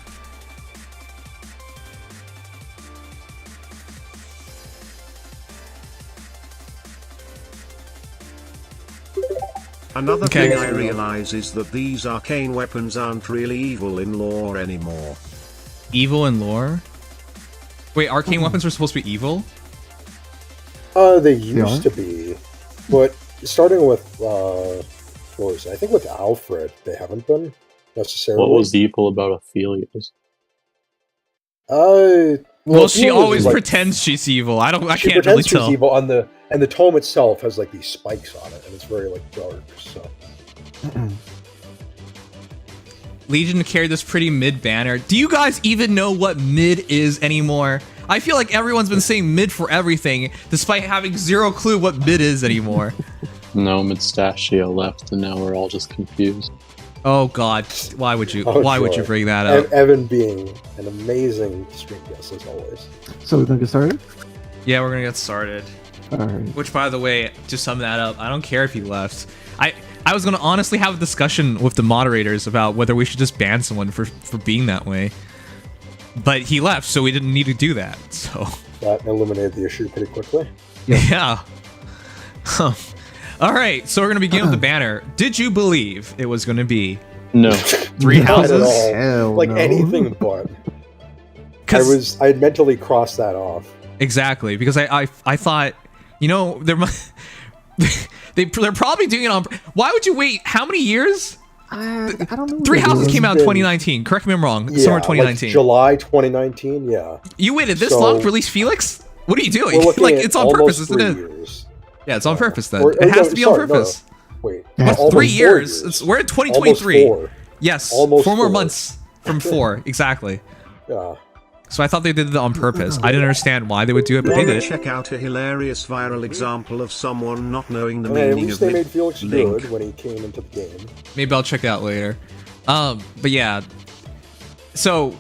A: Another
B: Okay.
A: thing I realize is that these arcane weapons aren't really evil in lore anymore.
B: Evil in lore? Wait, arcane weapons are supposed to be evil?
G: They used to be, but starting with what was it? I think with Alfred, they haven't been necessarily.
H: What was evil about Ophelia's?
B: Well, she
G: Ophelia's
B: always
G: like,
B: pretends she's evil. I
G: she
B: can't really
G: pretends
B: tell.
G: she's evil on the, and the tome itself has like these spikes on it, and it's very like dark. So
B: Legion carried this pretty mid banner. Do you guys even know what mid is anymore? I feel like everyone's been saying mid for everything, despite having zero clue what mid is anymore.
H: No, Mustachio left, and now we're all just confused.
B: Oh God, why would you?
G: Oh,
B: why would
G: joy.
B: you bring that up?
G: And Evan being an amazing stream guest as always.
F: So we're gonna get started?
B: Yeah, we're gonna get started.
F: Alright.
B: Which, by the way, to sum that up, I don't care if he left. I was gonna honestly have a discussion with the moderators about whether we should just ban someone for being that way. But he left, so we didn't need to do that. So
G: That eliminated the issue pretty quickly.
B: yeah. All right, so we're gonna begin with the banner. Did you believe it was gonna be
H: No.
B: 3
G: Not
B: houses?
G: at all.
F: Hell
G: Like
F: no.
G: anything but. I had mentally crossed that off.
B: Exactly, because I thought, you know, they're probably doing it on. Why would you wait? How many years?
F: I don't know.
B: 3 houses came out in
G: been-
B: 2019. Correct me if I'm wrong.
G: Yeah,
B: Summer
G: like
B: 2019.
G: July 2019. Yeah.
B: You waited this
G: So-
B: long to release Felix? What are you doing?
G: We're looking
B: Like,
G: at
B: it's on
G: almost
B: purpose, isn't
G: 3
B: it?
G: years.
B: Yeah, it's on purpose then.
G: Or-
B: It has
G: no,
B: to be
G: sorry,
B: on
G: no,
B: purpose.
G: Wait.
F: What's
G: almost
B: 3
G: 4
B: years. We're in 2023.
G: Almost 4.
B: Yes,
G: Almost
B: 4 more
G: 4.
B: months from 4. Exactly.
G: Yeah.
B: So I thought they did it on purpose. I didn't understand why they would do it, but they
A: Wanna
B: did it.
A: check out a hilarious viral example of someone not knowing the
G: I mean, at
A: meaning
G: least
A: of
G: they made Felix
A: link.
G: good when he came into the game.
B: Maybe I'll check it out later. But yeah. So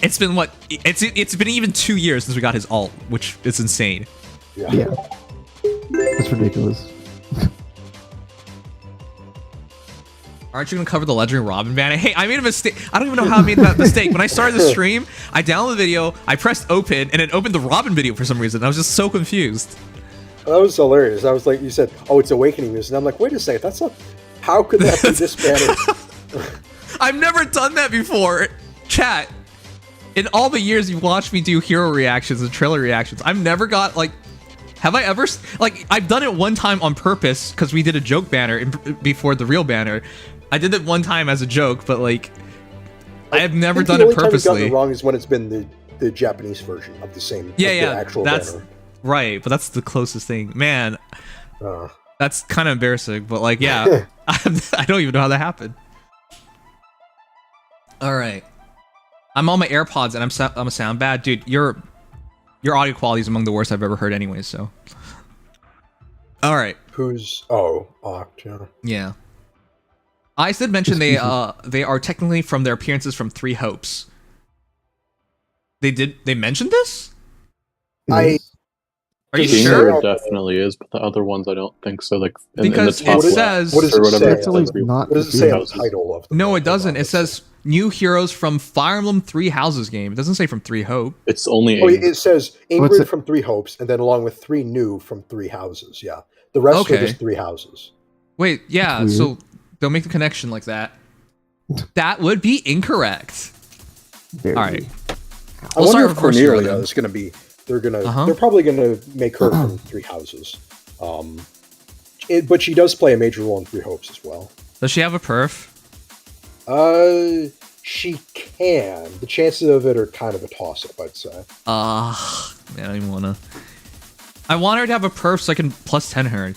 B: it's been what? It's been even 2 years since we got his alt, which is insane.
G: Yeah.
F: Yeah. That's ridiculous.
B: Aren't you gonna cover the Legendary Robin banner? Hey, I made a mistake. I don't even know how I made that mistake. When I started the stream, I downloaded the video, I pressed open, and it opened the Robin video for some reason. I was just so confused.
G: That was hilarious. I was like, you said, "Oh, it's Awakening News," and I'm like, "Wait a second, that's not. How could that be this bad?"
B: I've never done that before. Chat. In all the years you've watched me do hero reactions and trailer reactions, I've never got like. Have I ever like? I've done it one time on purpose because we did a joke banner before the real banner. I did it one time as a joke, but like, I have never done it
G: The only time
B: purposely.
G: you've gotten it wrong is when it's been the Japanese version of the same.
B: Yeah,
G: of
B: yeah,
G: the actual
B: that's
G: banner.
B: right. But that's the closest thing, man.
G: Uh,
B: That's kind of embarrassing, but like, yeah, I don't even know how that happened. All right, I'm on my AirPods and I'm a sound bad, dude. Your audio quality is among the worst I've ever heard, anyway. So, all right,
G: who's Oct? Yeah.
B: yeah. I did mention they are technically from their appearances from Three Hopes. They mentioned this?
G: I
B: Are you
G: Sure.
B: sure?
H: It definitely is, but the other ones I don't think so. Like
B: Because
H: in the top
B: it
H: left,
B: says-
G: What does
H: or
G: it
H: whatever,
G: say?
H: it
F: That's always
H: says
F: not
G: what does it
F: the
G: say on
H: houses.
G: the title of the
B: No,
G: banner?
B: it doesn't. It says new heroes from Fire Emblem Three Houses game. It doesn't say from Three Hope.
H: It's only
G: Oh,
H: 8.
G: it says
F: What's
G: Ingrid
F: it-
G: from 3 Hopes, and then along with 3 new from 3 Houses. Yeah, the rest
B: Okay.
G: are just 3 Houses.
B: Wait, yeah.
F: That's
B: So
F: weird.
B: don't make the connection like that. That would be incorrect.
F: Very
B: All right.
G: I
B: We'll start
G: wonder if
B: with Cornelia
G: Cornelia
B: then.
G: is going to be. They're gonna.
B: Uh-huh.
G: They're probably going to make her from 3 Houses. But she does play a major role in 3 Hopes as well.
B: Does she have a perf?
G: She can. The chances of it are kind of a toss-up, I'd say.
B: Man, I don't even wanna. I want her to have a perf so I can plus 10 her.
G: I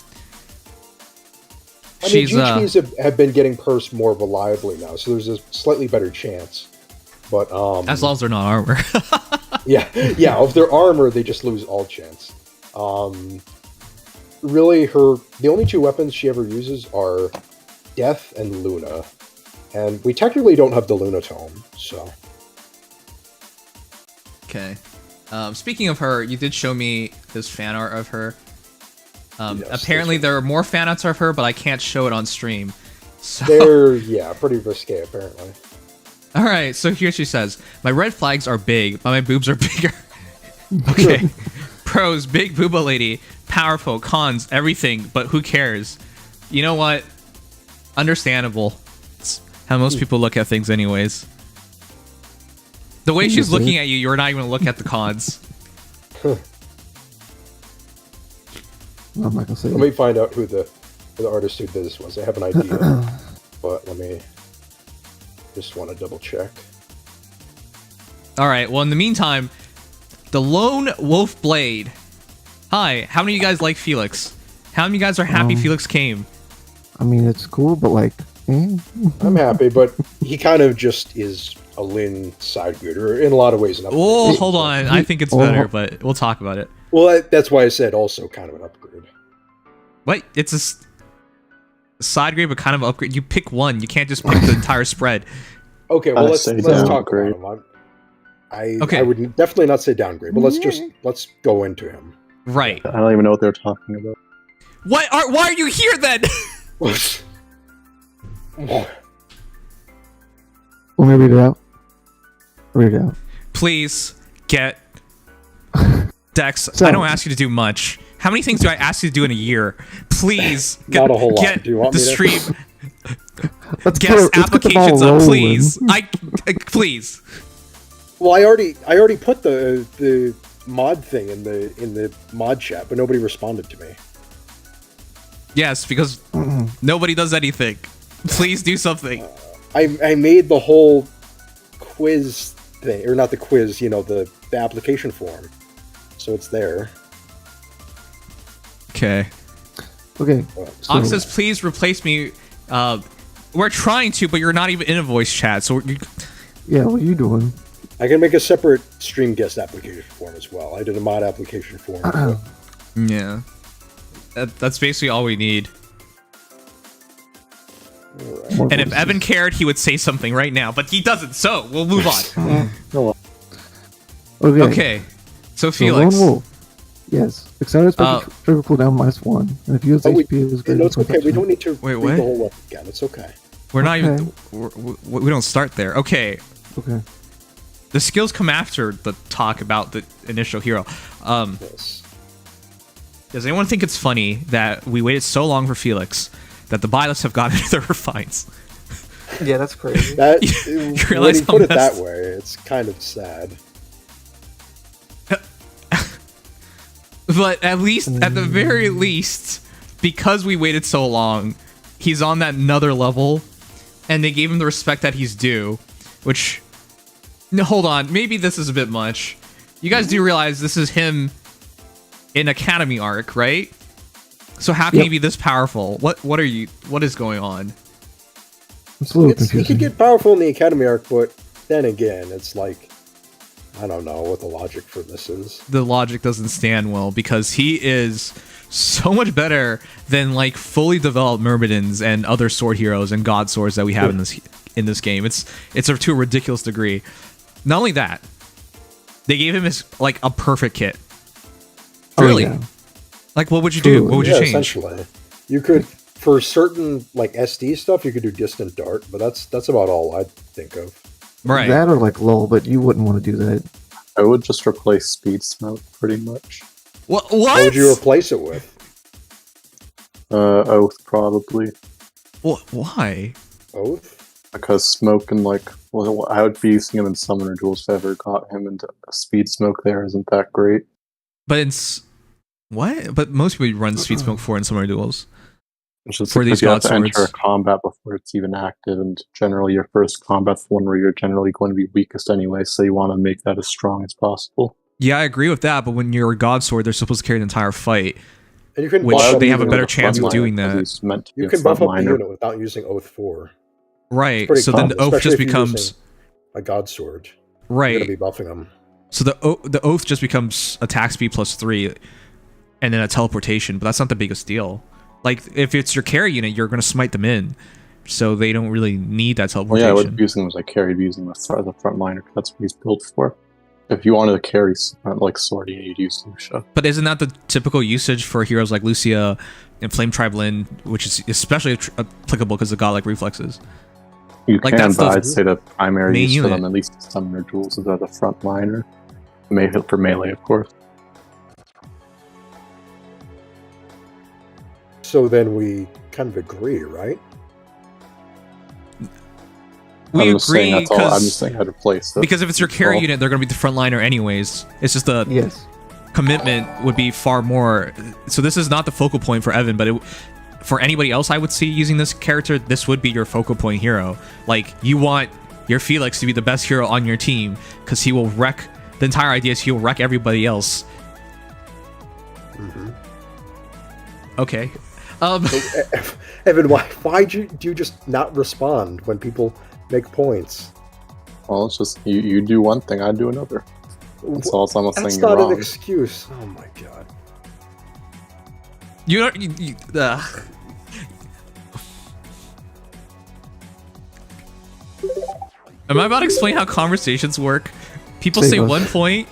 G: mean,
B: She's
G: GGs have been getting purse more reliably now, so there's a slightly better chance. But
B: as long as they're not armor.
G: yeah, if they're armor, they just lose all chance. Really, the only 2 weapons she ever uses are Death and Luna, and we technically don't have the Luna tome, so.
B: Okay. Speaking of her, you did show me this fan art of her.
G: Yes,
B: Apparently there are more fan arts of her, but I can't show it on stream. So
G: They're pretty risque apparently.
B: all right, so here she says, "My red flags are big, but my boobs are bigger." Okay. Pros: big booba lady, powerful. Cons: everything, but who cares? You know what? Understandable. It's how most people look at things, anyways. The way she's looking at you, you're not even gonna look at the cons.
F: I'm not gonna say.
G: Let me find out who the artist who did this was. I have an idea, but let me just want to double check.
B: All right. Well, in the meantime, the Lone Wolf Blade. Hi. How many of you guys like Felix? How many of you guys are happy Felix came?
F: I mean, it's cool, but like,
G: I'm happy, but he kind of just is a Lin side grader in a lot of ways.
B: Oh, hold on. I think it's better, but we'll talk about it.
G: Well, that's why I said also kind of an upgrade.
B: What? It's a side grade, but kind of upgrade. You pick one. You can't just pick the entire spread.
G: Okay, well, let's talk about him.
B: Okay.
G: I would definitely not say downgrade, but let's go into him.
B: Right.
H: I don't even know what they're talking about.
B: Why are you here then?
F: Let me read it out. Read it out.
B: Please get Dex. I don't ask you to do much. How many things do I ask you to do in a year? Please
G: not a whole lot.
B: Get
G: do you want
B: the
G: me
B: stream.
F: Let's
B: Get applications up, please. Please.
G: Well, I already put the mod thing in the mod chat, but nobody responded to me.
B: Yes, because nobody does anything. Please do something.
G: I made the whole quiz thing, or not the quiz, the application form. So it's there.
B: Okay.
F: Okay.
B: Ox says, please replace me. We're trying to, but you're not even in a voice chat. So
F: yeah, what are you doing?
G: I can make a separate stream guest application form as well. I did a mod application form.
B: Yeah. That's basically all we need.
G: Right.
B: And if Evan cared, he would say something right now, but he doesn't, so we'll move on. Okay. So Felix.
F: Lone Wolf. Yes. Accelerates trigger cooldown -1. And if you use HP, it's greater.
G: No, it's okay. We don't need to read
B: what?
G: the whole weapon again. It's okay.
B: We're not even... We don't start there. Okay.
F: Okay.
B: The skills come after the talk about the initial hero.
G: Yes.
B: Does anyone think it's funny that we waited so long for Felix that the buy lists have gotten into their refines?
I: Yeah, that's crazy.
G: That,
B: you
G: when
B: realize
G: you put it
B: messed-
G: that way, it's kind of sad.
B: But at least, at the very least, because we waited so long, he's on that another level, and they gave him the respect that he's due, which... No, hold on. Maybe this is a bit much. You guys do realize this is him in Academy arc, right? So how can he be this powerful? What is going on?
F: It's a little
G: He
F: confusing.
G: could get powerful in the Academy arc, but then again, it's like, I don't know what the logic for this is.
B: The logic doesn't stand well because he is so much better than like fully developed Myrmidons and other sword heroes and god swords that we have in this game. It's to a ridiculous degree. Not only that, they gave him his like a perfect kit. Really?
F: Oh, yeah.
B: Like, what would you do? What would you change?
G: Essentially, you could for certain like SD stuff, you could do distant dart, but that's about all I'd think of.
B: Right.
F: That or like lull, but you wouldn't want to do that.
H: I would just replace speed smoke pretty much.
B: What?
G: What would you replace it with?
H: Oath probably.
B: Why?
G: Oath?
H: Because smoke and like, well, I would be using him in summoner duels if I ever got him into speed smoke. There isn't that great.
B: But it's what? But most people run speed smoke for in summoner duels.
H: It's just
B: for these
H: you have
B: god
H: to enter a
B: swords.
H: combat before it's even active, and generally your first combat's the one where you're generally going to be weakest anyway, so you want to make that as strong as possible.
B: Yeah, I agree with that, but when you're a god sword, they're supposed to carry the entire fight,
G: And you can
B: which
G: buff
B: they
G: up
B: have a
G: the
B: better
G: unit.
B: chance of
H: Frontliner,
B: doing
H: 'cause
B: that.
H: he's meant to be
G: You
H: a
G: can buff up the
H: frontliner.
G: unit without using Oath 4.
B: Right,
G: Pretty
B: so then the
G: common,
B: oath
G: especially
B: just
G: if you're
B: becomes...
G: using a god sword.
B: Right.
G: You're going to be buffing them.
B: So the oath just becomes attack speed +3, and then a teleportation, but that's not the biggest deal. Like, if it's your carry unit, you're going to smite them in, so they don't really need that
H: Well,
B: teleportation.
H: yeah, I would be using him as I carried, using him as a frontliner, 'cause that's what he's built for. If you wanted to carry like sword, you'd use Lucia.
B: But isn't that the typical usage for heroes like Lucia and Flame Tribe Lyn, which is especially applicable because of godlike reflexes?
H: You
B: Like,
H: can,
B: that's
H: but
B: the
H: I'd say the primary
B: main
H: use for
B: unit.
H: them, at least in summoner duels, is as a frontliner. For melee, of course.
G: So then we kind of agree, right?
B: We
H: I'm just saying
B: agree
H: that's all. I'm just saying I'd replace it.
B: because if it's your carry
H: Well,
B: unit, they're going to be the frontliner anyways. It's just a
F: Yes.
B: commitment would be far more. So this is not the focal point for Evan, but for anybody else I would see using this character, this would be your focal point hero. Like, you want your Felix to be the best hero on your team because he will wreck. The entire idea is he will wreck everybody else.
G: Mm-hmm.
B: Okay.
G: Evan, why do you just not respond when people make points?
H: Well, it's just you do one thing, I do another. That's all. It's almost
G: That's
H: saying you're
G: not
H: wrong.
G: an excuse. Oh my god.
B: You don't. Am I about to explain how conversations work? People say one point,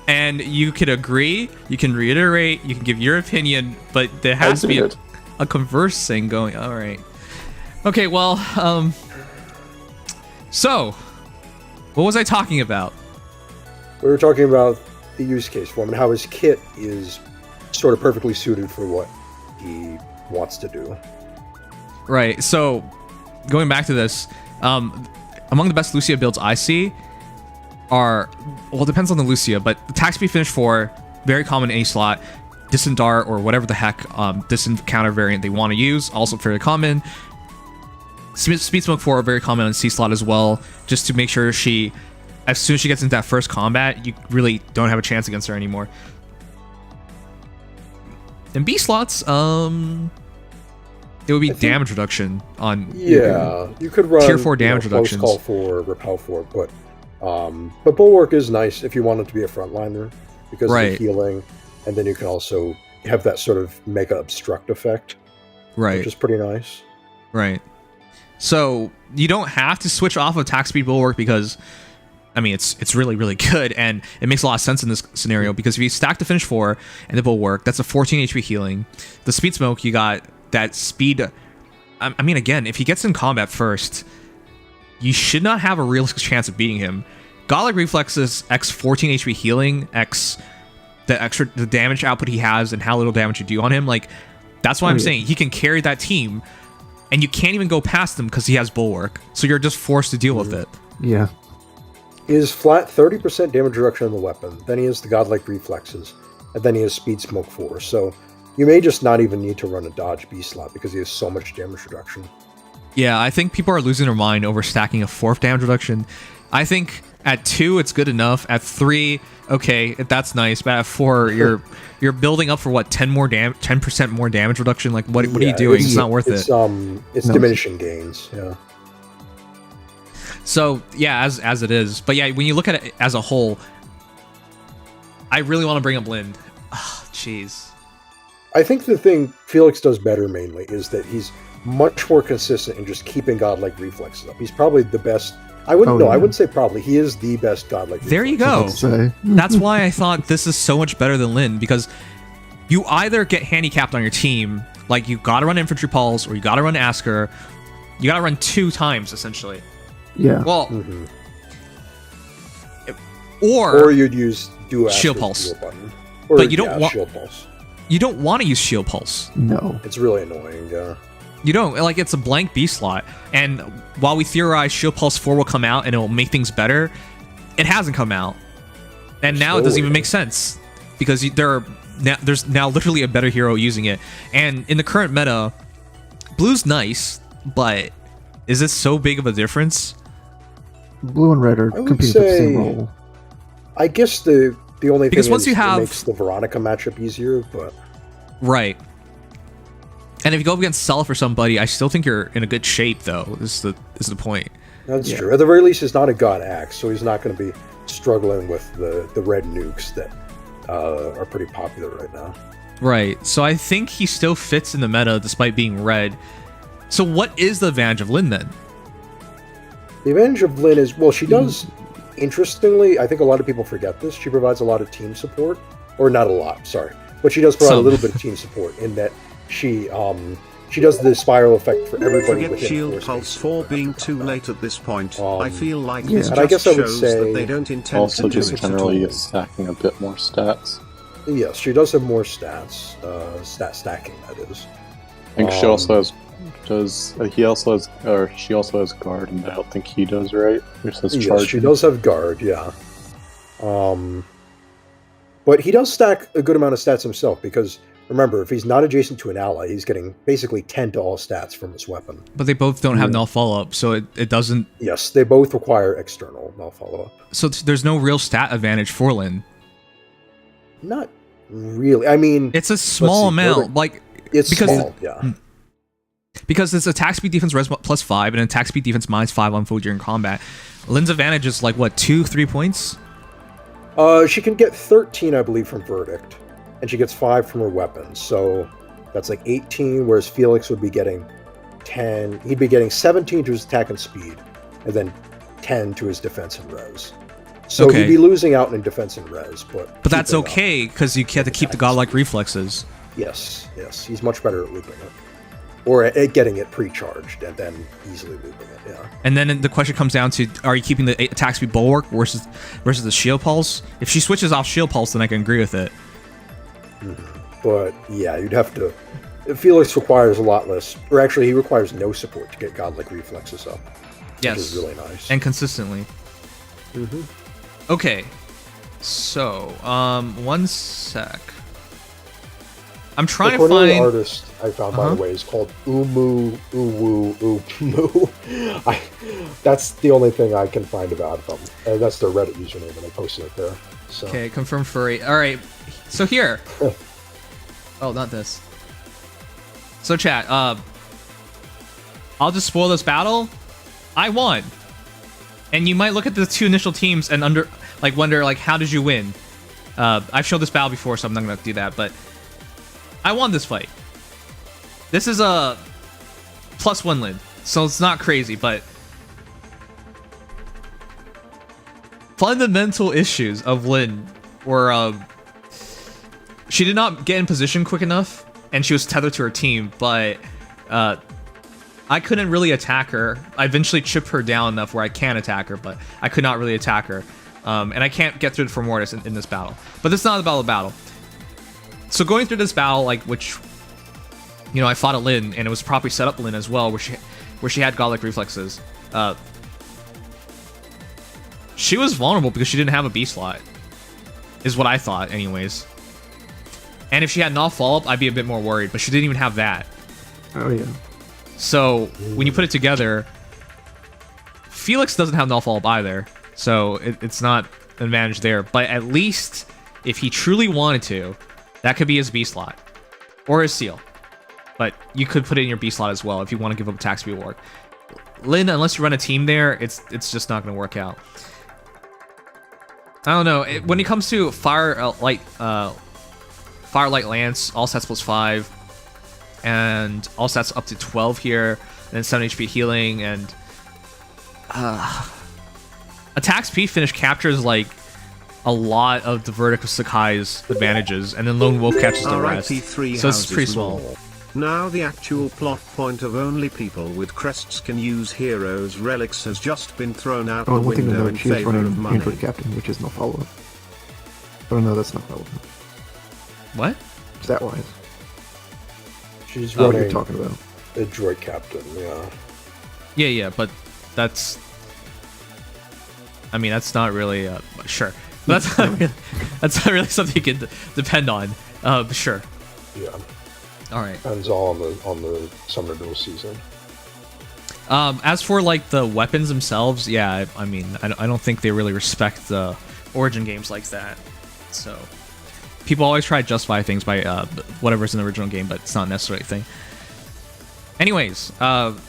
B: and you can agree, you can reiterate, you can give your opinion, but there has to be a conversing going. All right. Okay. Well. So, what was I talking about?
G: We were talking about the use case for him and how his kit is sort of perfectly suited for what he wants to do.
B: Right. So, going back to this, among the best Lucia builds I see are, well, it depends on the Lucia, but the attack speed finish 4, very common A slot, distant dart or whatever the heck distant counter variant they want to use, also very common. Speed smoke 4 are very common on C slot as well, just to make sure she, as soon as she gets into that first combat, you really don't have a chance against her anymore. And B slots, it would be damage reduction on.
G: Yeah, you could run
B: tier 4 damage reductions.
G: Close call 4, repel 4, but bulwark is nice if you want it to be a frontliner because of the healing, and then you can also have that sort of mega obstruct effect, which is pretty nice.
B: Right. So you don't have to switch off of attack speed bulwark because, I mean, it's really, really good, and it makes a lot of sense in this scenario because if you stack the finish 4 and the bulwark, that's a 14 HP healing. The speed smoke, you got that speed. I mean, again, if he gets in combat first, you should not have a realistic chance of beating him. Godlike reflexes x 14 HP healing x the damage output he has and how little damage you do on him. Like, that's why I'm saying he can carry that team, and you can't even go past him because he has bulwark. So you're just forced to deal with it.
F: Yeah.
G: He has flat 30% damage reduction on the weapon, then he has the godlike reflexes, and then he has speed smoke 4. So you may just not even need to run a dodge B slot because he has so much damage reduction.
B: Yeah, I think people are losing their mind over stacking a 4th damage reduction. I think at 2 it's good enough. At 3, okay, that's nice. But at 4, you're building up for what, 10% more damage reduction? Like, what are you doing? It's not worth it.
G: It's diminishing gains. Yeah.
B: So yeah, as it is. But yeah, when you look at it as a whole, I really want to bring up Lind. Jeez.
G: I think the thing Felix does better mainly is that he's much more consistent in just keeping godlike reflexes up. He's probably the best. I wouldn't say probably. He is the best godlike reflexes.
B: There you go. That's why I thought this is so much better than Lind, because you either get handicapped on your team, like you gotta run Infantry Pulse, or you gotta run Asker. You gotta run 2 times, essentially.
F: Yeah.
B: Well,
G: or you'd use do
B: Shield Pulse.
G: Or,
B: but you don't want
G: Shield Pulse.
B: You don't want to use Shield Pulse.
F: No.
G: It's really annoying.
B: You don't. Like, it's a blank B slot. And while we theorize Shield Pulse 4 will come out and it will make things better, it hasn't come out. And now it doesn't even make sense. Because there's now literally a better hero using it. And in the current meta, Blue's nice, but is it so big of a difference?
F: Blue and red are competing for the same role.
G: I guess the only thing
B: once
G: is
B: you have,
G: it makes the Veronica matchup easier, but
B: right. And if you go up against Self or somebody, I still think you're in a good shape, though. Is the point?
G: That's true. At the very least, he's not a God Axe, so he's not going to be struggling with the red nukes that are pretty popular right now.
B: Right. So I think he still fits in the meta despite being red. So what is the advantage of Lyn then?
G: The advantage of Lyn is, well, she does, interestingly, I think a lot of people forget this, she provides a lot of team support. Or not a lot, sorry. But she does provide a little bit of team support in that she does the spiral effect for everybody
A: Forget
G: within
A: Shield Pulse 4 being too late at this point. I feel like
G: yeah.
A: this
G: And I
A: just
G: guess I would
A: shows
G: say
A: that they don't intend
H: also
A: to do
H: just
A: it
H: generally
A: at all.
H: stacking a bit more stats.
G: Yes, she does have more stats. Stat stacking, that is.
H: I think she also has she also has guard, and I don't think he does, right? Or says
G: Yes,
H: charge.
G: she does have guard, yeah. But he does stack a good amount of stats himself because, remember, if he's not adjacent to an ally, he's getting basically 10 to all stats from his weapon.
B: But they both don't have null follow-up, so it doesn't...
G: Yes, they both require external null follow-up.
B: So there's no real stat advantage for Lyn.
G: Not really. I mean...
B: It's a small amount. Like,
G: it's
B: because
G: small, yeah.
B: Because it's attack speed defense res +5 and attack speed defense -5 on foe during combat. Lyn's advantage is like, what, 2-3 points?
G: She can get 13, I believe, from Verdict. And she gets 5 from her weapons. So that's like 18, whereas Felix would be getting 10. He'd be getting 17 to his attack and speed, and then 10 to his defense and res. So he'd be losing out in defense and res, but
B: that's okay, because you have to keep the godlike reflexes.
G: Yes, yes. He's much better at looping it. Or at getting it pre-charged and then easily looping it, yeah.
B: And then the question comes down to, are you keeping the attack speed bulwark versus the shield pulse? If she switches off shield pulse, then I can agree with it.
G: But yeah, you'd have to... Felix requires a lot less, or actually he requires no support to get godlike reflexes up.
B: Yes.
G: Which is really nice.
B: And consistently. Okay. So, one sec. I'm trying to find...
G: The artist I found, by the way, is called Umu Uwu Umu. That's the only thing I can find about them. And that's their Reddit username, and I posted it there. So.
B: Okay, confirm furry. Alright, so here. Oh, not this. So chat, I'll just spoil this battle. I won. And you might look at the two initial teams and wonder, like, how did you win? I've showed this battle before, so I'm not gonna do that, but I won this fight. This is a +1 Lyn, so it's not crazy, but fundamental issues of Lyn were she did not get in position quick enough, and she was tethered to her team, but I couldn't really attack her. I eventually chipped her down enough where I can attack her, but I could not really attack her. And I can't get through the Mortis in this battle. But it's not about the battle. So going through this battle, like, which, you know, I fought a Lyn, and it was properly set up Lyn as well, where she had godlike reflexes. She was vulnerable because she didn't have a B slot, is what I thought, anyways. And if she had null follow-up, I'd be a bit more worried, but she didn't even have that.
F: Oh, yeah.
B: So when you put it together, Felix doesn't have null follow-up either, so it's not an advantage there. But at least if he truly wanted to, that could be his B slot or his seal. But you could put it in your B slot as well if you want to give up attack speed work. Lyn, unless you run a team there, it's just not going to work out. I don't know. When it comes to Firelight Lance, all stats +5, and all stats up to 12 here, and then 7 HP healing, and attack speed finish captures like a lot of the Vertical Sakai's advantages, and then Lone Wolf catches the rest. So it's pretty small.
A: Now the actual plot point of only people with crests can use heroes' relics has just been thrown out the window in favor of money.
F: Android Captain, which is no follow-up. Oh no, that's not follow-up.
B: What?
F: Stat-wise.
G: She's
F: what
G: running
F: you're talking about.
G: the droid captain, yeah.
B: Yeah, but that's... I mean, that's not really... sure. That's not really something you can depend on. Sure.
G: Yeah.
B: Alright.
G: Depends all on the Summer Duel season.
B: As for, like, the weapons themselves, yeah, I mean, I don't think they really respect the Origin games like that. So... People always try to justify things by whatever's in the original game, but it's not necessarily a thing. Anyways,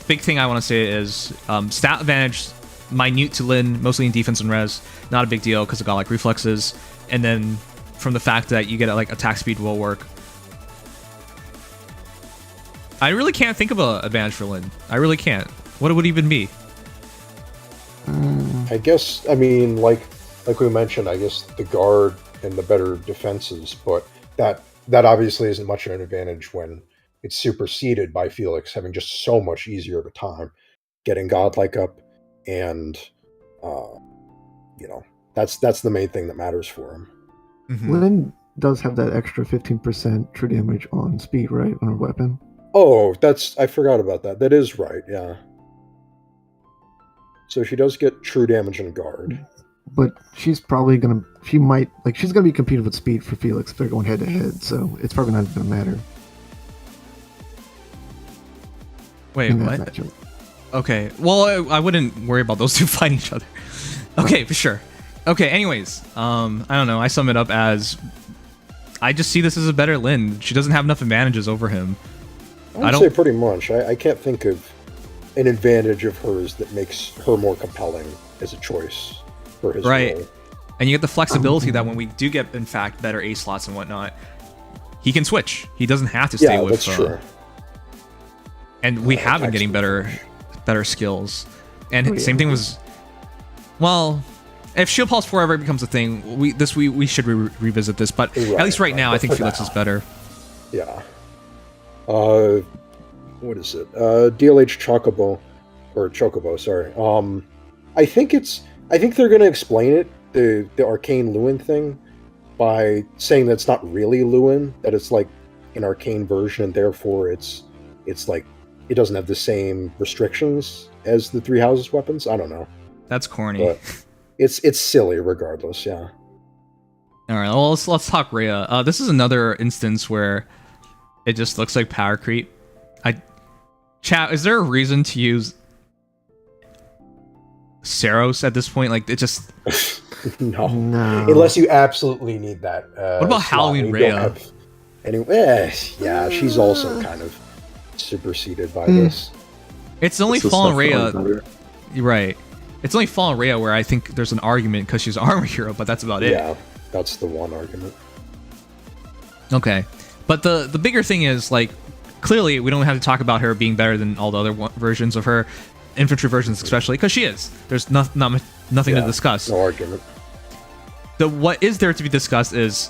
B: big thing I want to say is stat advantage, minute to Lyn, mostly in defense and res, not a big deal because of godlike reflexes, and then from the fact that you get like attack speed will work. I really can't think of an advantage for Lyn. I really can't. What would it even be?
G: I guess, I mean, like we mentioned, I guess the guard and the better defenses, but that obviously isn't much of an advantage when it's superseded by Felix having just so much easier of a time getting godlike up, and you know, that's the main thing that matters for him.
F: Lyn does have that extra 15% true damage on speed, right, on her weapon?
G: Oh, I forgot about that. That is right, yeah. So she does get true damage and guard.
F: but she's probably gonna. She might she's gonna be competing with speed for Felix if they're going head to head. So it's probably not gonna matter.
B: Wait, what?
F: Matchup.
B: Okay. Well, I wouldn't worry about those two fighting each other. Okay, for sure. Okay. Anyways, I don't know. I sum it up as I just see this as a better Lyn. She doesn't have enough advantages over him.
G: I would say pretty much. I can't think of an advantage of hers that makes her more compelling as a choice for his role.
B: And you get the flexibility that when we do get, in fact, better A slots and whatnot, he can switch. He doesn't have to stay with.
G: That's true.
B: And we have been getting better skills. And same thing was, well, if Shield Pulse forever becomes a thing, we should revisit this. But at least right now, I think Felix is better.
G: Yeah. What is it? DLH Chocobo, sorry. I think they're gonna explain it, the arcane Lewin thing, by saying that it's not really Lewin, that it's like an arcane version, and therefore it's like it doesn't have the same restrictions as the Three Houses weapons. I don't know.
B: That's corny.
G: But it's silly regardless, yeah.
B: Alright, well let's talk Rhea. This is another instance where it just looks like power creep. Chat, is there a reason to use Saros at this point? Like, it just...
G: no. Unless you absolutely need that.
B: What about Halloween Rhea?
G: Anyway, yeah, she's also kind of superseded by this.
B: It's only Fallen Rhea... Right. It's only Fallen Rhea where I think there's an argument because she's an armor hero, but that's about it.
G: Yeah, that's the one argument.
B: Okay. But the bigger thing is, like, clearly we don't have to talk about her being better than all the other versions of her, infantry versions especially, because she is. There's nothing to discuss.
G: No argument.
B: What is there to be discussed is,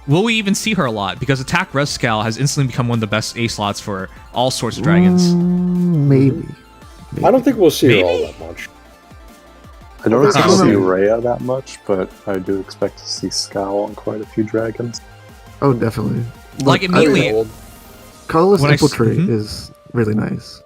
B: will we even see her a lot? Because Attack Res Scowl has instantly become one of the best A slots for all sorts of dragons.
F: Maybe.
G: I don't think we'll see her all that much.
H: I don't expect to see Rhea that much, but I do expect to see Scowl on quite a few dragons.
F: Oh, definitely.
B: Like immediately.
F: Colorless Infiltrate is really nice.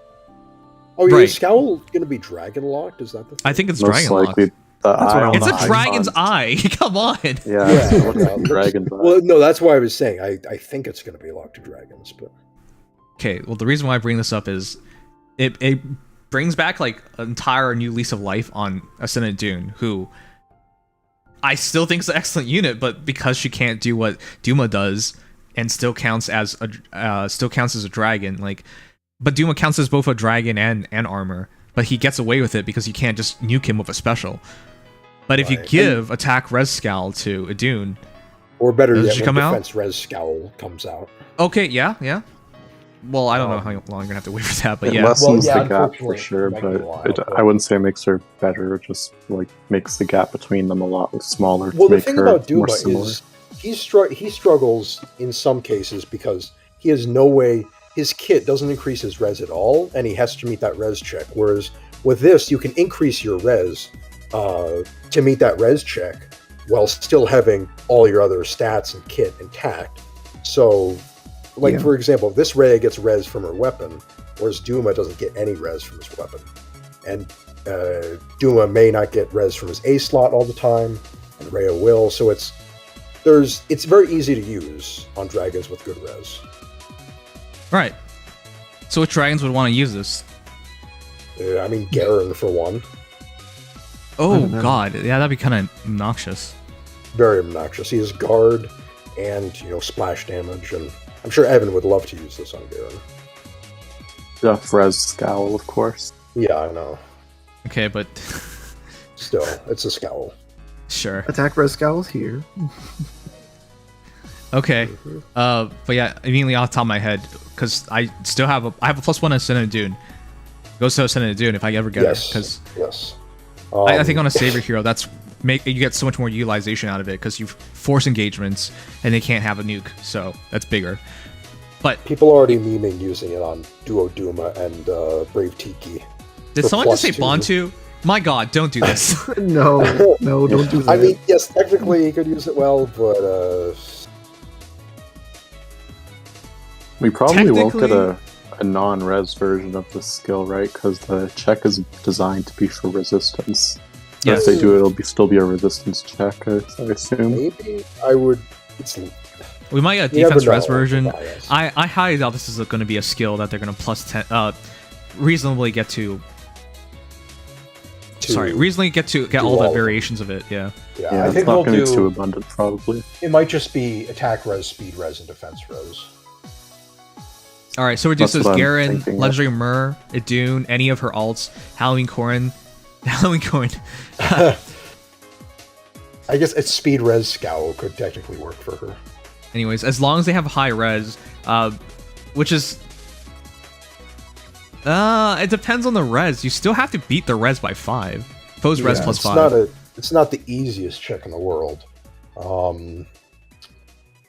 G: Oh, yeah, is Scowl going to be dragon locked? Is that the thing?
B: I think it's dragon locked. It's a dragon's eye. Come on.
H: Yeah. Dragon's eye.
G: Well, no, that's why I was saying I think it's going to be locked to dragons. But
B: okay, well, the reason why I bring this up is it brings back like an entire new lease of life on Ascendant Dune, who I still think is an excellent unit, but because she can't do what Duma does and still counts as a dragon, like, but Duma counts as both a dragon and armor, but he gets away with it because you can't just nuke him with a special. But if you give Attack Res Scowl to Idune,
G: or better yet,
B: when
G: Defense Res Scowl comes out.
B: Okay, yeah. Well, I don't know how long you're gonna have to wait for that, but
H: it lessens the gap for sure, but I wouldn't say it makes her better. It just like makes the gap between them a lot smaller.
G: Well, the thing about Duma is he struggles in some cases because he has no way. His kit doesn't increase his res at all, and he has to meet that res check. Whereas with this, you can increase your res to meet that res check while still having all your other stats and kit intact. So, for example, this Rhea gets res from her weapon, whereas Duma doesn't get any res from his weapon. And Duma may not get res from his A slot all the time, and Rhea will. So it's very easy to use on dragons with good res.
B: Right. So which dragons would want to use this?
G: I mean, Garen for one.
B: Oh god, yeah, that'd be kind of obnoxious.
G: Very obnoxious. He has guard and splash damage, and I'm sure Evan would love to use this on Garen.
H: Yeah, Res Scowl, of course.
G: Yeah, I know.
B: Okay, but
G: still, it's a Scowl.
B: Sure.
F: Attack Res Scowl's here.
B: Okay, but yeah, immediately off the top of my head, because I have a +1 Ascendant Dune. Goes to Ascendant Dune if I ever get it, because I think on a Saber hero, you get so much more utilization out of it because you force engagements and they can't have a nuke, so that's bigger. But
G: people are already memeing using it on Duo Duma and Brave Tiki.
B: Did someone just say Bantu? My god, don't do this.
F: No, don't do that.
G: I mean, yes, technically you could use it well, but
H: we probably won't get a non-res version of this skill, right? Because the check is designed to be for resistance.
B: Yes.
H: If they do it, it'll still be a resistance check, I assume.
G: Maybe I would. It's
B: We might get a
G: You never
B: defense res
G: know.
B: version.
G: Bias.
B: I highly doubt this is going to be a skill that they're going to plus 10, reasonably get to. Reasonably get all the variations of it. Yeah.
G: Yeah,
H: Yeah,
G: I
H: it's
G: think
H: not
G: they'll
H: going to be too
G: do.
H: abundant, probably.
G: It might just be attack res, speed res, and defense res.
B: All right. So reduces
H: That's what I'm
B: Garen,
H: thinking, yeah.
B: Legendary Myrrh, Idun, any of her alts, Halloween Corn, Halloween Corn.
G: I guess a speed res scowl could technically work for her.
B: Anyways, as long as they have high res, which is. It depends on the res. You still have to beat the res by 5. Foes res plus 5.
G: It's not the easiest check in the world. You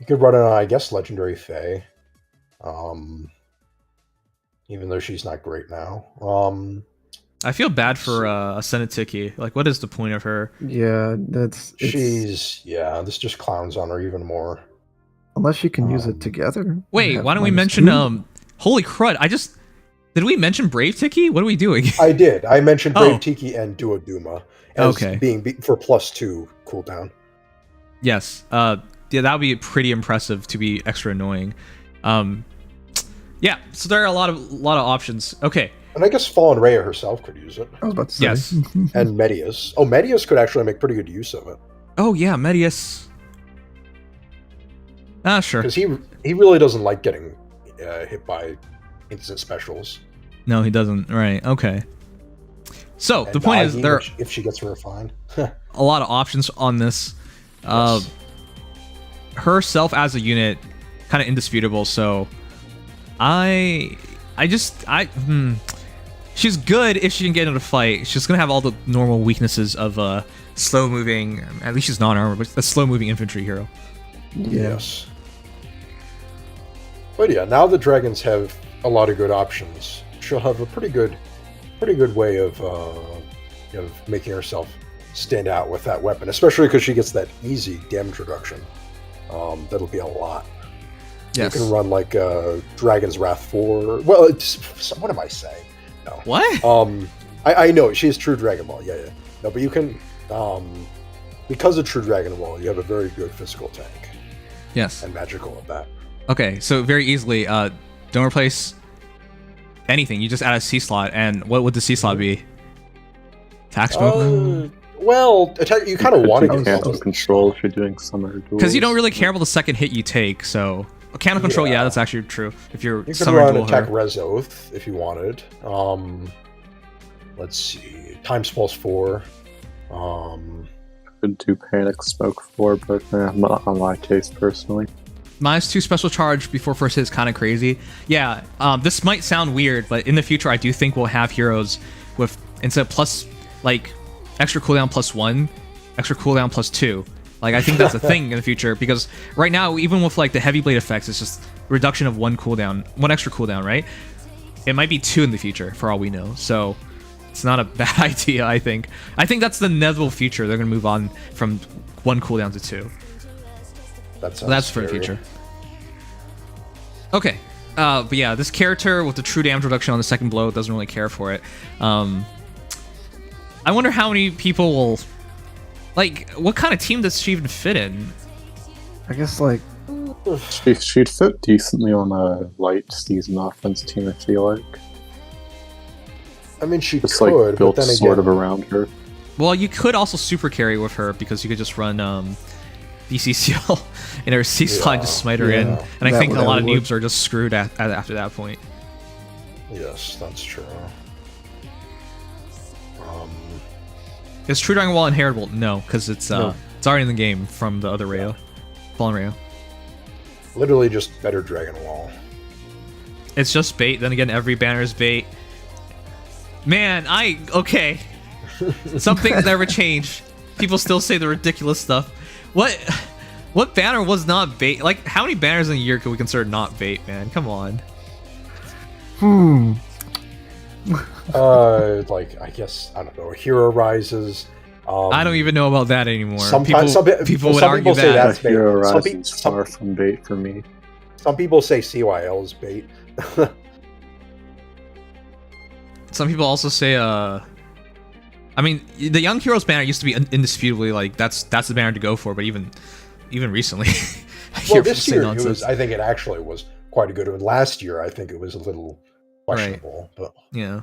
G: could run it on, I guess, Legendary Fae. Even though she's not great now.
B: I feel bad for Ascended Tiki. Like, what is the point of her?
F: Yeah,
G: This just clowns on her even more.
F: Unless you can use it together.
B: Wait, why don't we mention holy crud, did we mention Brave Tiki? What are we doing?
G: I did. I mentioned Brave
B: Oh.
G: Tiki and Duoduma as being for +2 cooldown.
B: Yes. Yeah, that would be pretty impressive to be extra annoying. Yeah, so there are a lot of options. Okay.
G: And I guess Fallen Rhea herself could use it.
F: I was about to say.
B: Yes.
G: And Medius. Oh, Medius could actually make pretty good use of it.
B: Oh yeah, Medius. Sure.
G: Because he really doesn't like getting hit by instant specials.
B: No, he doesn't. Right. Okay. So
G: And
B: the point is,
G: Ivy,
B: there are
G: if she gets refined.
B: a lot of options on this.
G: Yes.
B: Herself as a unit, kind of indisputable. So, she's good if she can get into a fight. She's gonna have all the normal weaknesses of a slow moving. At least she's non-armored, but a slow moving infantry hero.
G: Yes. But yeah, now the dragons have a lot of good options. She'll have a pretty good way of making herself stand out with that weapon, especially because she gets that easy damage reduction. That'll be a lot.
B: Yes.
G: You can run like Dragon's Wrath 4. Well, what am I saying? No.
B: What?
G: I know she is True Dragon Ball. Yeah. No, but you can because of True Dragon Ball, you have a very good physical tank.
B: Yes.
G: And magical at that.
B: Okay, so very easily, don't replace anything. You just add a C slot, and what would the C slot be? Attack smoke?
G: Well, attack. You kind of want to get
H: Cancel control if you're doing summer duels.
B: Because you don't really care about the second hit you take. So cancel control, yeah, that's actually true. If you're
G: You can
B: summer
G: run
B: duel
G: attack
B: her.
G: res oath if you wanted. Let's see, times +4.
H: Could do panic smoke 4, but not on my taste personally.
B: -2 special charge before first hit is kind of crazy. Yeah, this might sound weird, but in the future, I do think we'll have heroes with instead of plus like extra cooldown +1, extra cooldown +2. Like I think that's a thing in the future because right now, even with like the heavy blade effects, it's just reduction of one extra cooldown, right? It might be 2 in the future for all we know. So it's not a bad idea. I think that's the inevitable future. They're gonna move on from 1 cooldown to 2. That's for the future. Okay. But yeah, this character with the true damage reduction on the second blow doesn't really care for it. I wonder how many people will... Like, what kind of team does she even fit in?
F: I guess, like...
H: She'd fit decently on a light season offense team, I feel like.
G: I mean, she
H: Just
G: could,
H: like built
G: but then
H: sort
G: again,
H: of around her.
B: Well, you could also super carry with her because you could just run BCCL in her C slot and just smite her in. And I think a lot of noobs are just screwed after that point.
G: Yes, that's true.
B: Is True Dragon Wall inheritable? No, because it's already in the game from the other Rayo, Fallen Rayo.
G: Literally just better Dragon Wall.
B: It's just bait. Then again, every banner is bait. Man, okay. Some things never change. People still say the ridiculous stuff. What banner was not bait? Like, how many banners in a year could we consider not bait, man? Come on.
G: Like, I guess, I don't know, Hero Rises.
B: I don't even know about that anymore.
G: Sometimes
B: people would argue
G: say
B: that.
G: that's bait.
H: Hero Rising's far from bait for me.
G: Some people say CYL is bait.
B: Some people also say, I I mean, the Young Heroes banner used to be indisputably like that's the banner to go for, but even recently,
G: well, this year I think it actually was quite a good one. Last year, I think it was a little questionable, but
B: yeah.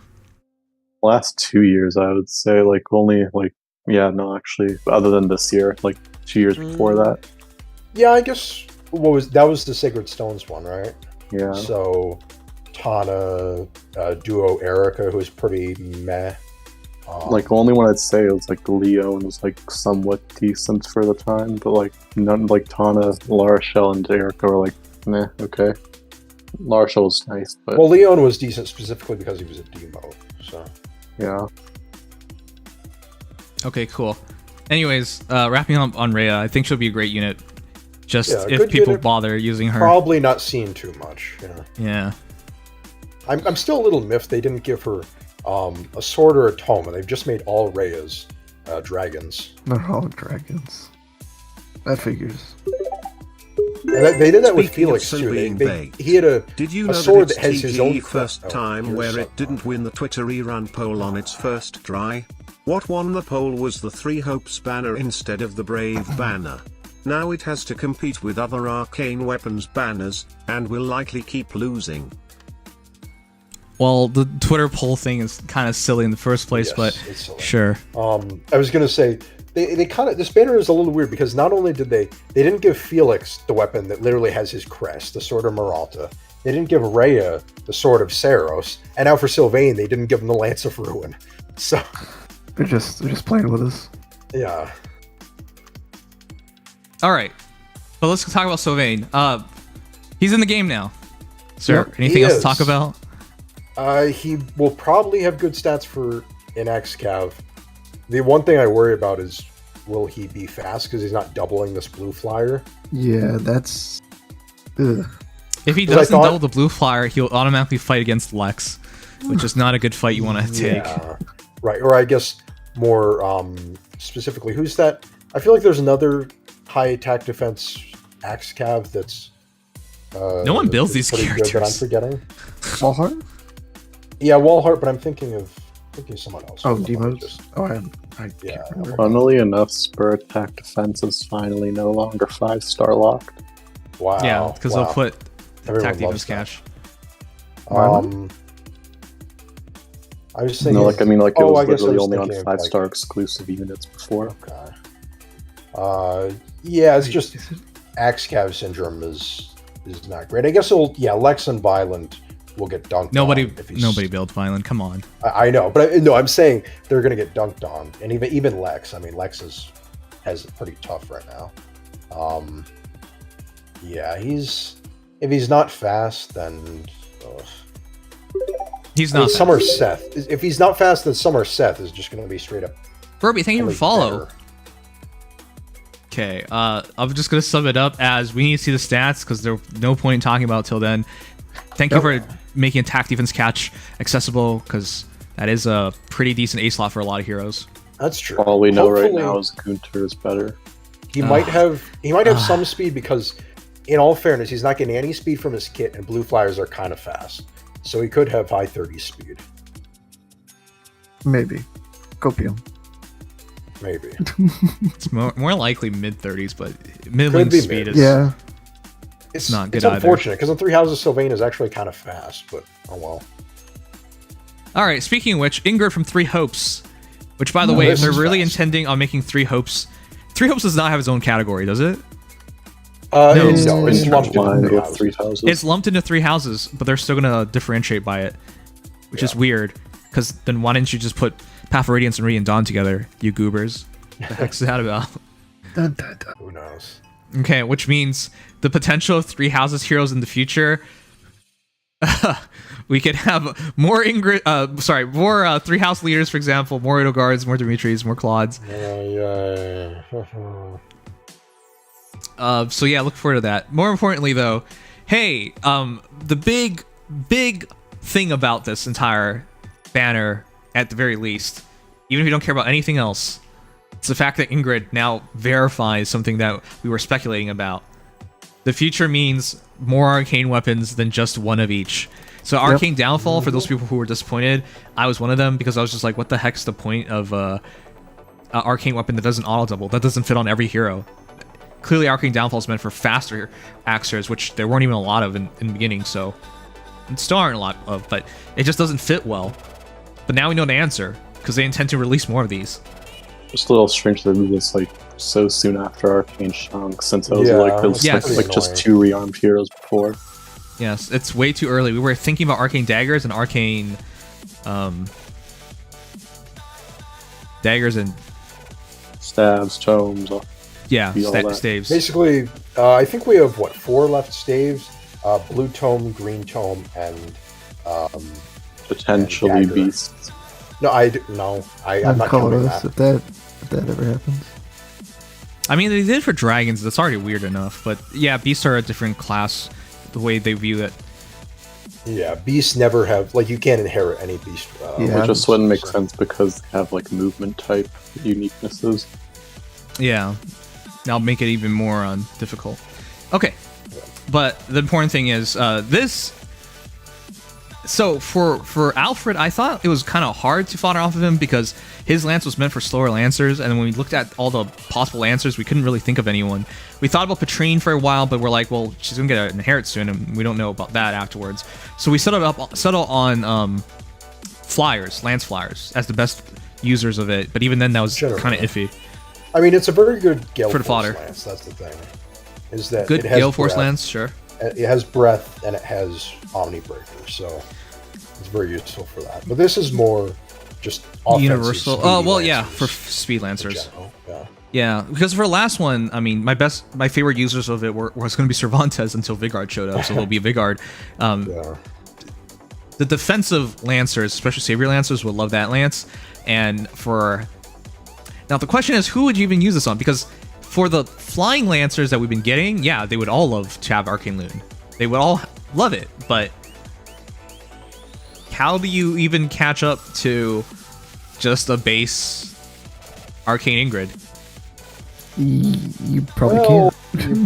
H: Last 2 years, I would say, like only like actually, other than this year, like 2 years before that.
G: Yeah, I guess that was the Sacred Stones one, right?
H: Yeah.
G: So Tana, duo Erica, who's pretty meh.
H: Like the only one I'd say was like Leon was like somewhat decent for the time, but like none like Tana, Lara Shell, and Erica were like meh, okay. Lara Shell was nice, but
G: Leon was decent specifically because he was a demo. So
H: yeah.
B: Okay, cool. Anyways, wrapping up on Rhea, I think she'll be a great unit. Just if people
G: unit,
B: bother using her.
G: Probably not seen too much.
B: Yeah.
G: I'm still a little miffed they didn't give her a sword or a tome, and they've just made all Rhea's dragons.
F: Not all dragons. That figures.
G: And they did that with
A: Speaking
G: Felix
A: of
G: too.
A: being baked,
G: He had a
A: did you
G: a
A: know
G: sword
A: that
G: that
A: it's
G: has his own
A: first time where it didn't win the Twitter rerun poll on its first try? What won the poll was the Three Hopes banner instead of the Brave banner. Now it has to compete with other arcane weapons banners, and will likely keep losing.
B: Well, the Twitter poll thing is kind of silly in the first place, but sure.
G: I was gonna say they kind of, this banner is a little weird because not only did they didn't give Felix the weapon that literally has his crest, the Sword of Maralta. They didn't give Rhea the Sword of Saros, and now for Sylvain they didn't give him the Lance of Ruin. So
F: they're just playing with us.
G: Yeah.
B: All right, but let's talk about Sylvain. He's in the game now. Sir, anything else to talk about?
G: He will probably have good stats for an XCav. The one thing I worry about is, will he be fast because he's not doubling this blue flyer?
F: Yeah, that's... Ugh.
B: If he doesn't double the blue flyer, he'll automatically fight against Lex, which is not a good fight you want to take.
G: Yeah, right. Or I guess more specifically, who's that? I feel like there's another high attack defense XCav that's...
B: no one builds these characters.
G: Good that I'm forgetting.
F: Walhart?
G: Yeah, Walhart, but I'm thinking of someone else.
F: Oh, Emotes. I can't remember.
H: Funnily enough, Spur Attack Defense is finally no longer 5-star locked.
G: Wow.
B: Yeah, because they'll put attack defense cache.
G: I was thinking.
H: No, it was literally only on
G: thinking
H: 5-star exclusive units before.
G: Okay. Yeah, it's just XCav syndrome is not great. I guess Lex and Violent will get dunked on.
B: Nobody builds Violent, come on.
G: I know, but I'm saying they're going to get dunked on. And even Lex, I mean, Lex has it pretty tough right now. Yeah, if he's not fast, then...
B: He's not fast.
G: Summer Seth. If he's not fast, then Summer Seth is just going to be straight up...
B: Furby, thank you for follow. Okay, I'm just going to sum it up as we need to see the stats because there's no point in talking about it till then. Thank you for making attack defense catch accessible because that is a pretty decent A slot for a lot of heroes.
G: That's true.
H: All we know right now is Gunter is better.
G: He might have some speed because, in all fairness, he's not getting any speed from his kit, and blue flyers are kind of fast, so he could have high 30s speed.
F: Maybe. Copium.
G: Maybe.
B: It's more likely mid 30s, but middling speed is
G: it's
B: not good.
G: It's unfortunate because in Three Houses Sylvain is actually kind of fast, but oh well.
B: All right. Speaking of which, Ingrid from Three Hopes, which by the way, if they're really intending on making Three Hopes does not have its own category, does it?
G: No, it's lumped into
H: Three Houses.
B: It's lumped into Three Houses, but they're still gonna differentiate by it, which is weird. Because then why didn't you just put Path of Radiance and Rhea and Dawn together, you goobers? What the heck's that about?
G: Who knows?
B: Okay, which means the potential of Three Houses heroes in the future. We could have more more Three House leaders, for example, more Edelgards, more Dimitris, more Claudes. So yeah, look forward to that. More importantly, though, hey, the big thing about this entire banner, at the very least, even if you don't care about anything else, it's the fact that Ingrid now verifies something that we were speculating about. The future means more arcane weapons than just one of each. So Arcane Downfall, for those people who were disappointed, I was one of them because I was just like, what the heck's the point of arcane weapon that doesn't auto double? That doesn't fit on every hero. Clearly, Arcane Downfall is meant for faster axers, which there weren't even a lot of in the beginning, so and still aren't a lot of, but it just doesn't fit well. But now we know the answer because they intend to release more of these.
H: Just a little strange that they moved this like so soon after Arcane Shang, since it was like just 2 rearmed heroes before.
B: Yes, it's way too early. We were thinking about Arcane Daggers and Arcane Daggers and
H: Stabs, tomes.
B: Staves.
G: Basically, I think we have 4 left staves: blue tome, green tome, and
H: potentially
G: and
H: beasts.
G: No, I'm not counting that.
F: If that ever happens.
B: I mean, they did it for dragons. That's already weird enough, but yeah, beasts are a different class. The way they view it.
G: Yeah, beasts never have you can't inherit any beast.
H: It just wouldn't make sense because they have like movement type uniquenesses.
B: Yeah. That'll make it even more difficult. Okay. But the important thing is this. So for Alfred, I thought it was kind of hard to fodder off of him because his lance was meant for slower lancers, and when we looked at all the possible lancers, we couldn't really think of anyone. We thought about Patrine for a while, but we're like, well, she's gonna get an inherit soon, and we don't know about that afterwards. So we settle on flyers, lance flyers, as the best users of it. But even then, that was kind of iffy.
G: I mean, it's a very good Gale
B: for the
G: Force
B: fodder.
G: lance. That's the thing. Is that
B: good
G: it has
B: Gale Force
G: breath.
B: lance? Sure.
G: It has breath and it has Omnibreaker, so it's very useful for that. But this is more just
B: universal. Oh well, yeah, for speed lancers. Yeah, because for the last one, I mean, my favorite users of it was going to be Cervantes until Vigard showed up, so it'll be Vigard. The defensive lancers, especially Savior lancers, would love that lance. And now the question is, who would you even use this on? Because for the flying lancers that we've been getting, yeah, they would all love to have Arcane Loon. They would all love it, but how do you even catch up to just a base Arcane Ingrid?
F: You probably can't.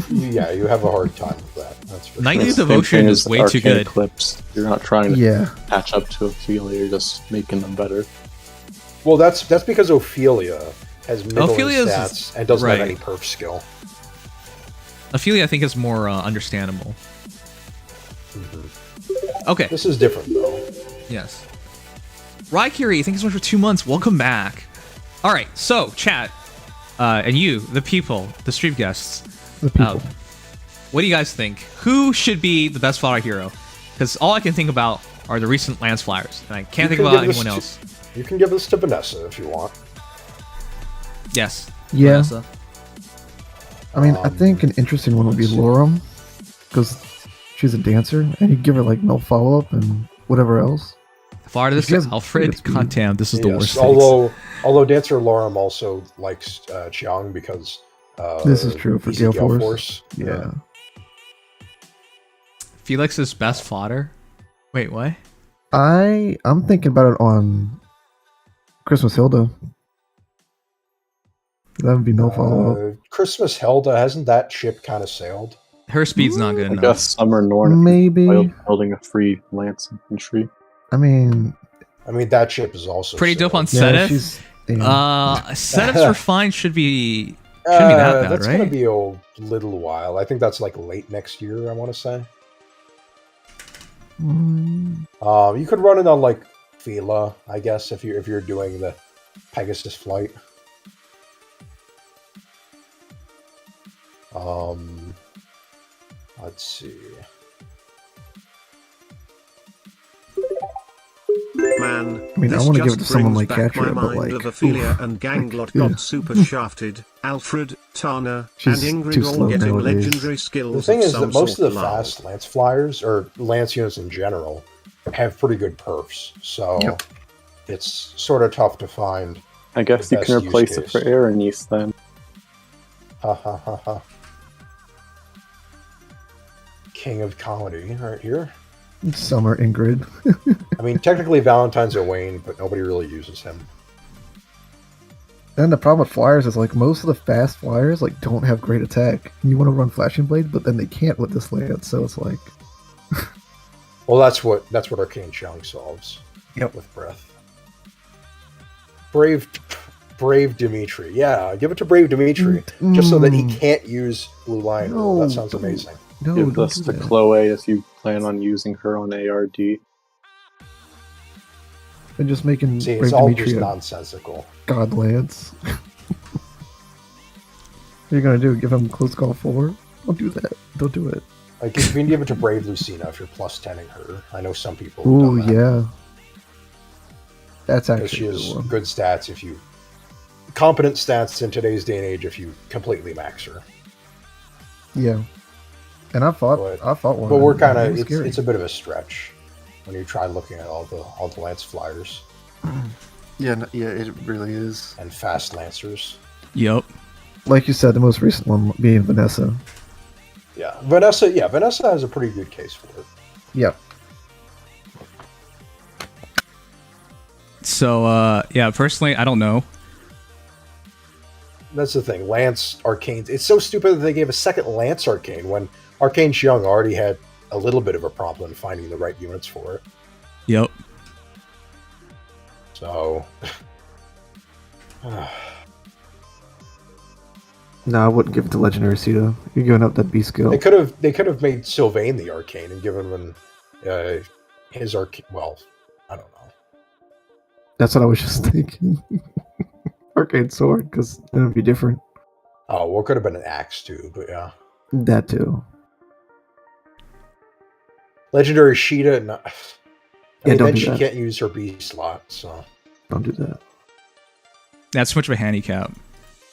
G: You have a hard time with that. That's for
B: Knightly
G: sure.
B: Devotion is way too good.
H: Eclipse. You're not trying to catch up to Ophelia, you're just making them better.
G: Well, that's because Ophelia has middling stats and doesn't have any perf skill.
B: Ophelia, I think, is more understandable. Okay.
G: This is different, though.
B: Yes. Raikiri, thank you so much for 2 months. Welcome back. All right, so, chat, and you, the people, the stream guests, what do you guys think? Who should be the best fodder hero? Because all I can think about are the recent Lance Flyers, and I can't think about anyone else.
G: You can give this to Vanessa if you want.
B: Yes.
F: Yeah.
B: Vanessa.
F: I mean, I think an interesting one would be Lorem, because she's a dancer, and you give her like no follow up and whatever else.
B: Far to this is Alfred. God damn, this is the worst.
G: Although dancer Lorem also likes Chiang because
F: this is true for Gale Force.
G: Yeah.
B: Felix's best fodder. Wait, what?
F: I'm thinking about it on Christmas Hilda. That would be no follow up.
G: Christmas Hilda, hasn't that ship kind of sailed?
B: Her speed's not good enough.
H: I guess Summer Norn
F: maybe
H: building a free lance infantry.
F: I mean
G: that ship is also
B: pretty dope on
F: yeah,
B: Sedef. Sedef's refined shouldn't be that bad,
G: that's
B: right?
G: Gonna be a little while. I think that's like late next year. I want to say. You could run it on like Fila, I guess, if you're doing the Pegasus flight. Let's see.
A: Man,
F: I mean, I
A: this
F: want to give
A: just
F: it to someone
A: brings
F: like
A: back
F: Catcher,
A: my
F: but
A: mind
F: like
A: of Ophelia and Ganglot got super shafted. Alfred, Tana,
F: She's
A: and
F: too
A: Ingrid all
F: slow
A: getting
F: nowadays.
A: legendary skills.
G: The thing is that most of the
A: lol.
G: fast Lance Flyers, or Lance units in general, have pretty good perfs. So it's sort of tough to find.
H: I guess you can replace it for Aranis then.
G: Ha ha ha ha. King of comedy, right here.
F: Summer Ingrid.
G: I mean, technically Valentine's a Wayne, but nobody really uses him.
F: And the problem with flyers is like most of the fast flyers like don't have great attack. You want to run Flashing Blade, but then they can't with this lance, so it's like.
G: Well, that's what Arcane Chung solves.
F: Yep.
G: With breath. Brave Dimitri. Yeah, give it to Brave Dimitri. Just so that he can't use Blue Lion.
F: No,
G: That sounds amazing.
F: No,
H: Give
F: don't
H: this
F: do
H: to
F: that.
H: Chloe if you plan on using her on ARD.
F: And just making
G: See, it's
F: Brave
G: all
F: Dimitri
G: just
F: a
G: nonsensical.
F: God Lance. What are you gonna do? Give him close call 4? Don't do that. Don't do it.
G: Like, you can give it to Brave Lucina if you're plus 10ing her. I know some people have
F: Ooh,
G: done that.
F: yeah. That's
G: Because she
F: actually a
G: has
F: good one.
G: good stats if you... Competent stats in today's day and age if you completely max her.
F: Yeah. And I fought one.
G: But we're kind
F: It
G: of...
F: was scary.
G: It's a bit of a stretch when you try looking at all the Lance Flyers
I: Yeah, it really is.
G: and Fast Lancers.
B: Yep.
F: Like you said, the most recent one being Vanessa.
G: Yeah, Vanessa has a pretty good case for it.
F: Yep.
B: So, yeah, personally, I don't know.
G: That's the thing. Lance Arcanes. It's so stupid that they gave a second Lance Arcane when Arcane Young already had a little bit of a problem finding the right units for it.
B: Yep.
G: So,
F: No, I wouldn't give it to Legendary Sita. You're giving up that B skill.
G: they could have made Sylvain the Arcane and given him his Arcane. Well, I don't know.
F: That's what I was just thinking. Arcane Sword, because it would be different.
G: Oh, well, it could have been an Axe too, but yeah.
F: That too.
G: Legendary Sheeta. No, I
F: Yeah,
G: mean,
F: don't
G: then
F: do
G: she
F: that.
G: can't use her B slot. So
F: Don't do that.
B: That's too much of a handicap.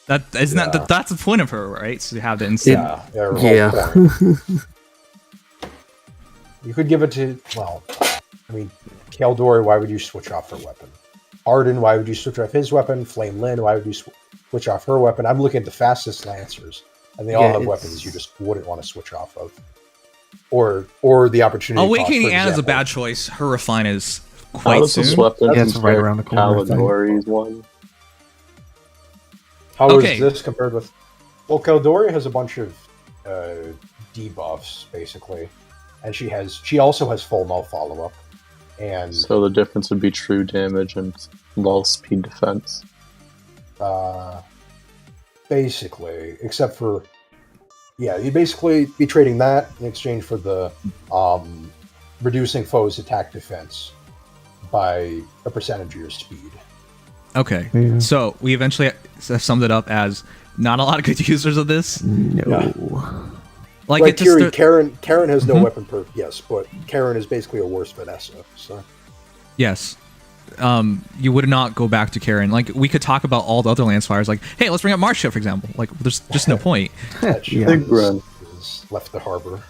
B: That's the point of her, right? So you have the instant.
G: yeah, her whole
F: Yeah.
G: point. You could give it to, well, I mean, Kaldori, why would you switch off her weapon? Arden, why would you switch off his weapon? Flame Lynn, why would you switch off her weapon? I'm looking at the fastest Lancers, and they all have weapons you just wouldn't want to switch off of. Or the opportunity cost,
B: Awakening
G: for
B: Anne is a
G: example.
B: bad choice. Her Refine is
H: How
B: quite
H: does this
B: soon.
H: weapon
F: Yeah, it's right
H: compare
F: around the
H: to
F: corner, I think.
H: Kaldori's one?
G: How is
B: Okay.
G: this compared with... Well, Kaldori has a bunch of debuffs, basically. And she also has full null follow-up. And
H: So the difference would be true damage and lull speed defense.
G: basically, except for... Yeah, you'd basically be trading that in exchange for the reducing foes' attack defense by a percentage of your speed.
B: Okay,
F: Yeah.
B: so we eventually summed it up as not a lot of good users of this.
F: No.
B: Like
G: Like
B: it just
G: Karen has no weapon perk, yes, but Karen is basically a worse Vanessa. So
B: yes. You would not go back to Karen. Like we could talk about all the other Lancefires. Like, hey, let's bring up Marcia, for example. Like, there's just no point.
G: that she
F: Yeah.
H: Big run.
G: is left the harbor.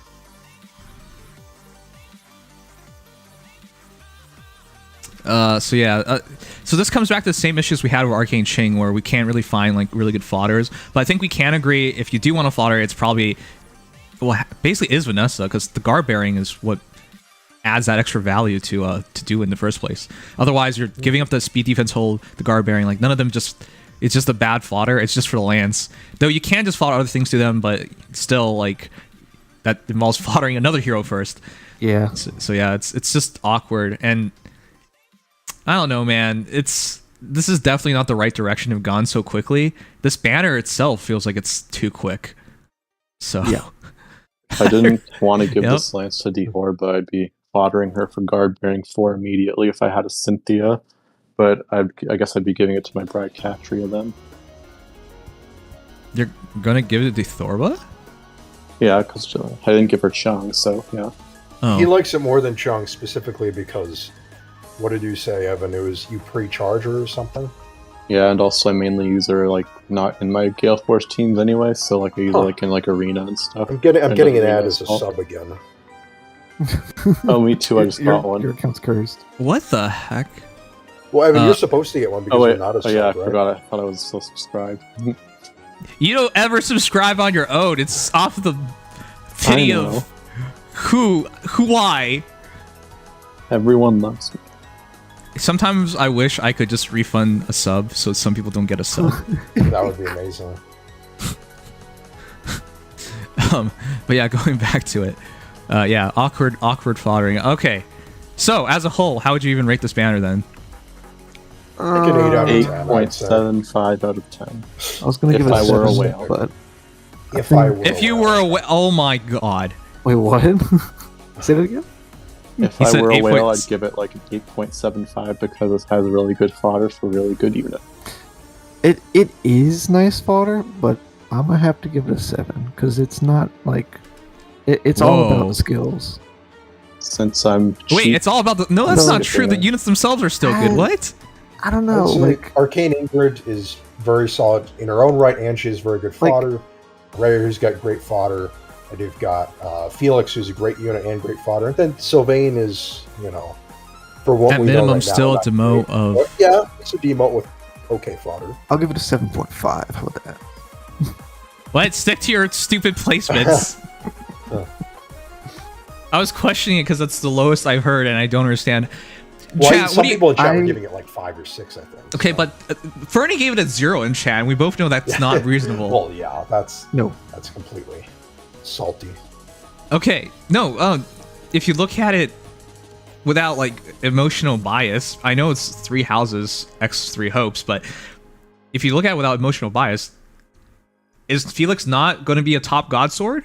B: So this comes back to the same issues we had with Arcane Ching, where we can't really find like really good fodders. But I think we can agree if you do want a fodder, it's probably basically is Vanessa, because the guard bearing is what adds that extra value to do in the first place. Otherwise, you're giving up the speed defense hold, the guard bearing. Like none of them it's just a bad fodder. It's just for the lance. Though you can just fodder other things to them, but still like that involves foddering another hero first.
F: Yeah.
B: So yeah, it's just awkward, and I don't know, man. This is definitely not the right direction to have gone so quickly. This banner itself feels like it's too quick. So
F: Yeah.
H: If I didn't want to give
B: Yep.
H: this lance to Dehorba, I'd be foddering her for guard bearing 4 immediately if I had a Cynthia. But I guess I'd be giving it to my Bride Catria then.
B: you're gonna give it to Thorba?
H: Yeah, because I didn't give her Chung, so yeah.
B: Oh,
G: He likes it more than Chung specifically because, what did you say, Evan? It was you pre-charge her or something?
H: Yeah, and also I mainly use her like not in my Gale Force teams anyway, so like I use her like in like arena and stuff.
G: I'm getting an
H: Arena
G: ad as a
H: well.
G: sub again.
H: Oh, me too. I just
F: your,
H: got one.
F: Your account's cursed.
B: what the heck?
G: Well, Evan,
B: Uh,
G: you're supposed to get one because
H: Oh wait,
G: you're not a
H: oh
G: sub,
H: yeah, I
G: right?
H: forgot. I thought I was still subscribed.
B: You don't ever subscribe on your own. It's off the pity
H: know.
B: of why.
H: Everyone loves me.
B: Sometimes I wish I could just refund a sub so some people don't get a sub.
G: That would be amazing.
B: But yeah, going back to it. Yeah, awkward foddering. Okay, so as a whole, how would you even rate this banner then?
G: I think an 8 out of 10.
H: 8.75 out of 10.
F: I was gonna give it a
H: I were a
F: 7,
H: whale.
F: but
B: If you were a oh my god.
F: wait, what? Say that again.
H: If
B: He
H: I
B: said
H: were a
B: 8
H: whale,
B: points.
H: I'd give it like an 8.75 because it has really good fodder for really good unit.
F: It is nice fodder, but I'm gonna have to give it a 7 because it's not like it's all
B: Whoa.
F: about skills.
H: Since I'm
B: Wait,
H: cheap,
B: it's all about the. No, that's
F: No,
B: not true. The units themselves are still good. What?
F: I don't know, like
G: Arcane Ingrid is very solid in her own right, and she has very good fodder. Rhea, who's got great fodder, and you've got Felix, who's a great unit and great fodder, and then Sylvain is, for what
B: At
G: we
B: minimum,
G: know right
B: still
G: now,
B: a demote
G: great.
B: of.
G: But yeah, it's a demote with okay fodder.
F: I'll give it a 7.5. How about that?
B: What? Stick to your stupid placements. I was questioning it because that's the lowest I've heard, and I don't understand.
G: Well,
B: Chat,
G: some
B: what do you?
G: people in chat were giving it like 5 or 6, I think.
B: Okay, but Fernie gave it a 0 in chat, and we both know that's not reasonable.
G: Well, yeah, that's
F: No.
G: completely salty.
B: Okay, no, if you look at it without like emotional bias, I know it's 3 houses x 3 hopes, but if you look at it without emotional bias, is Felix not going to be a top god sword?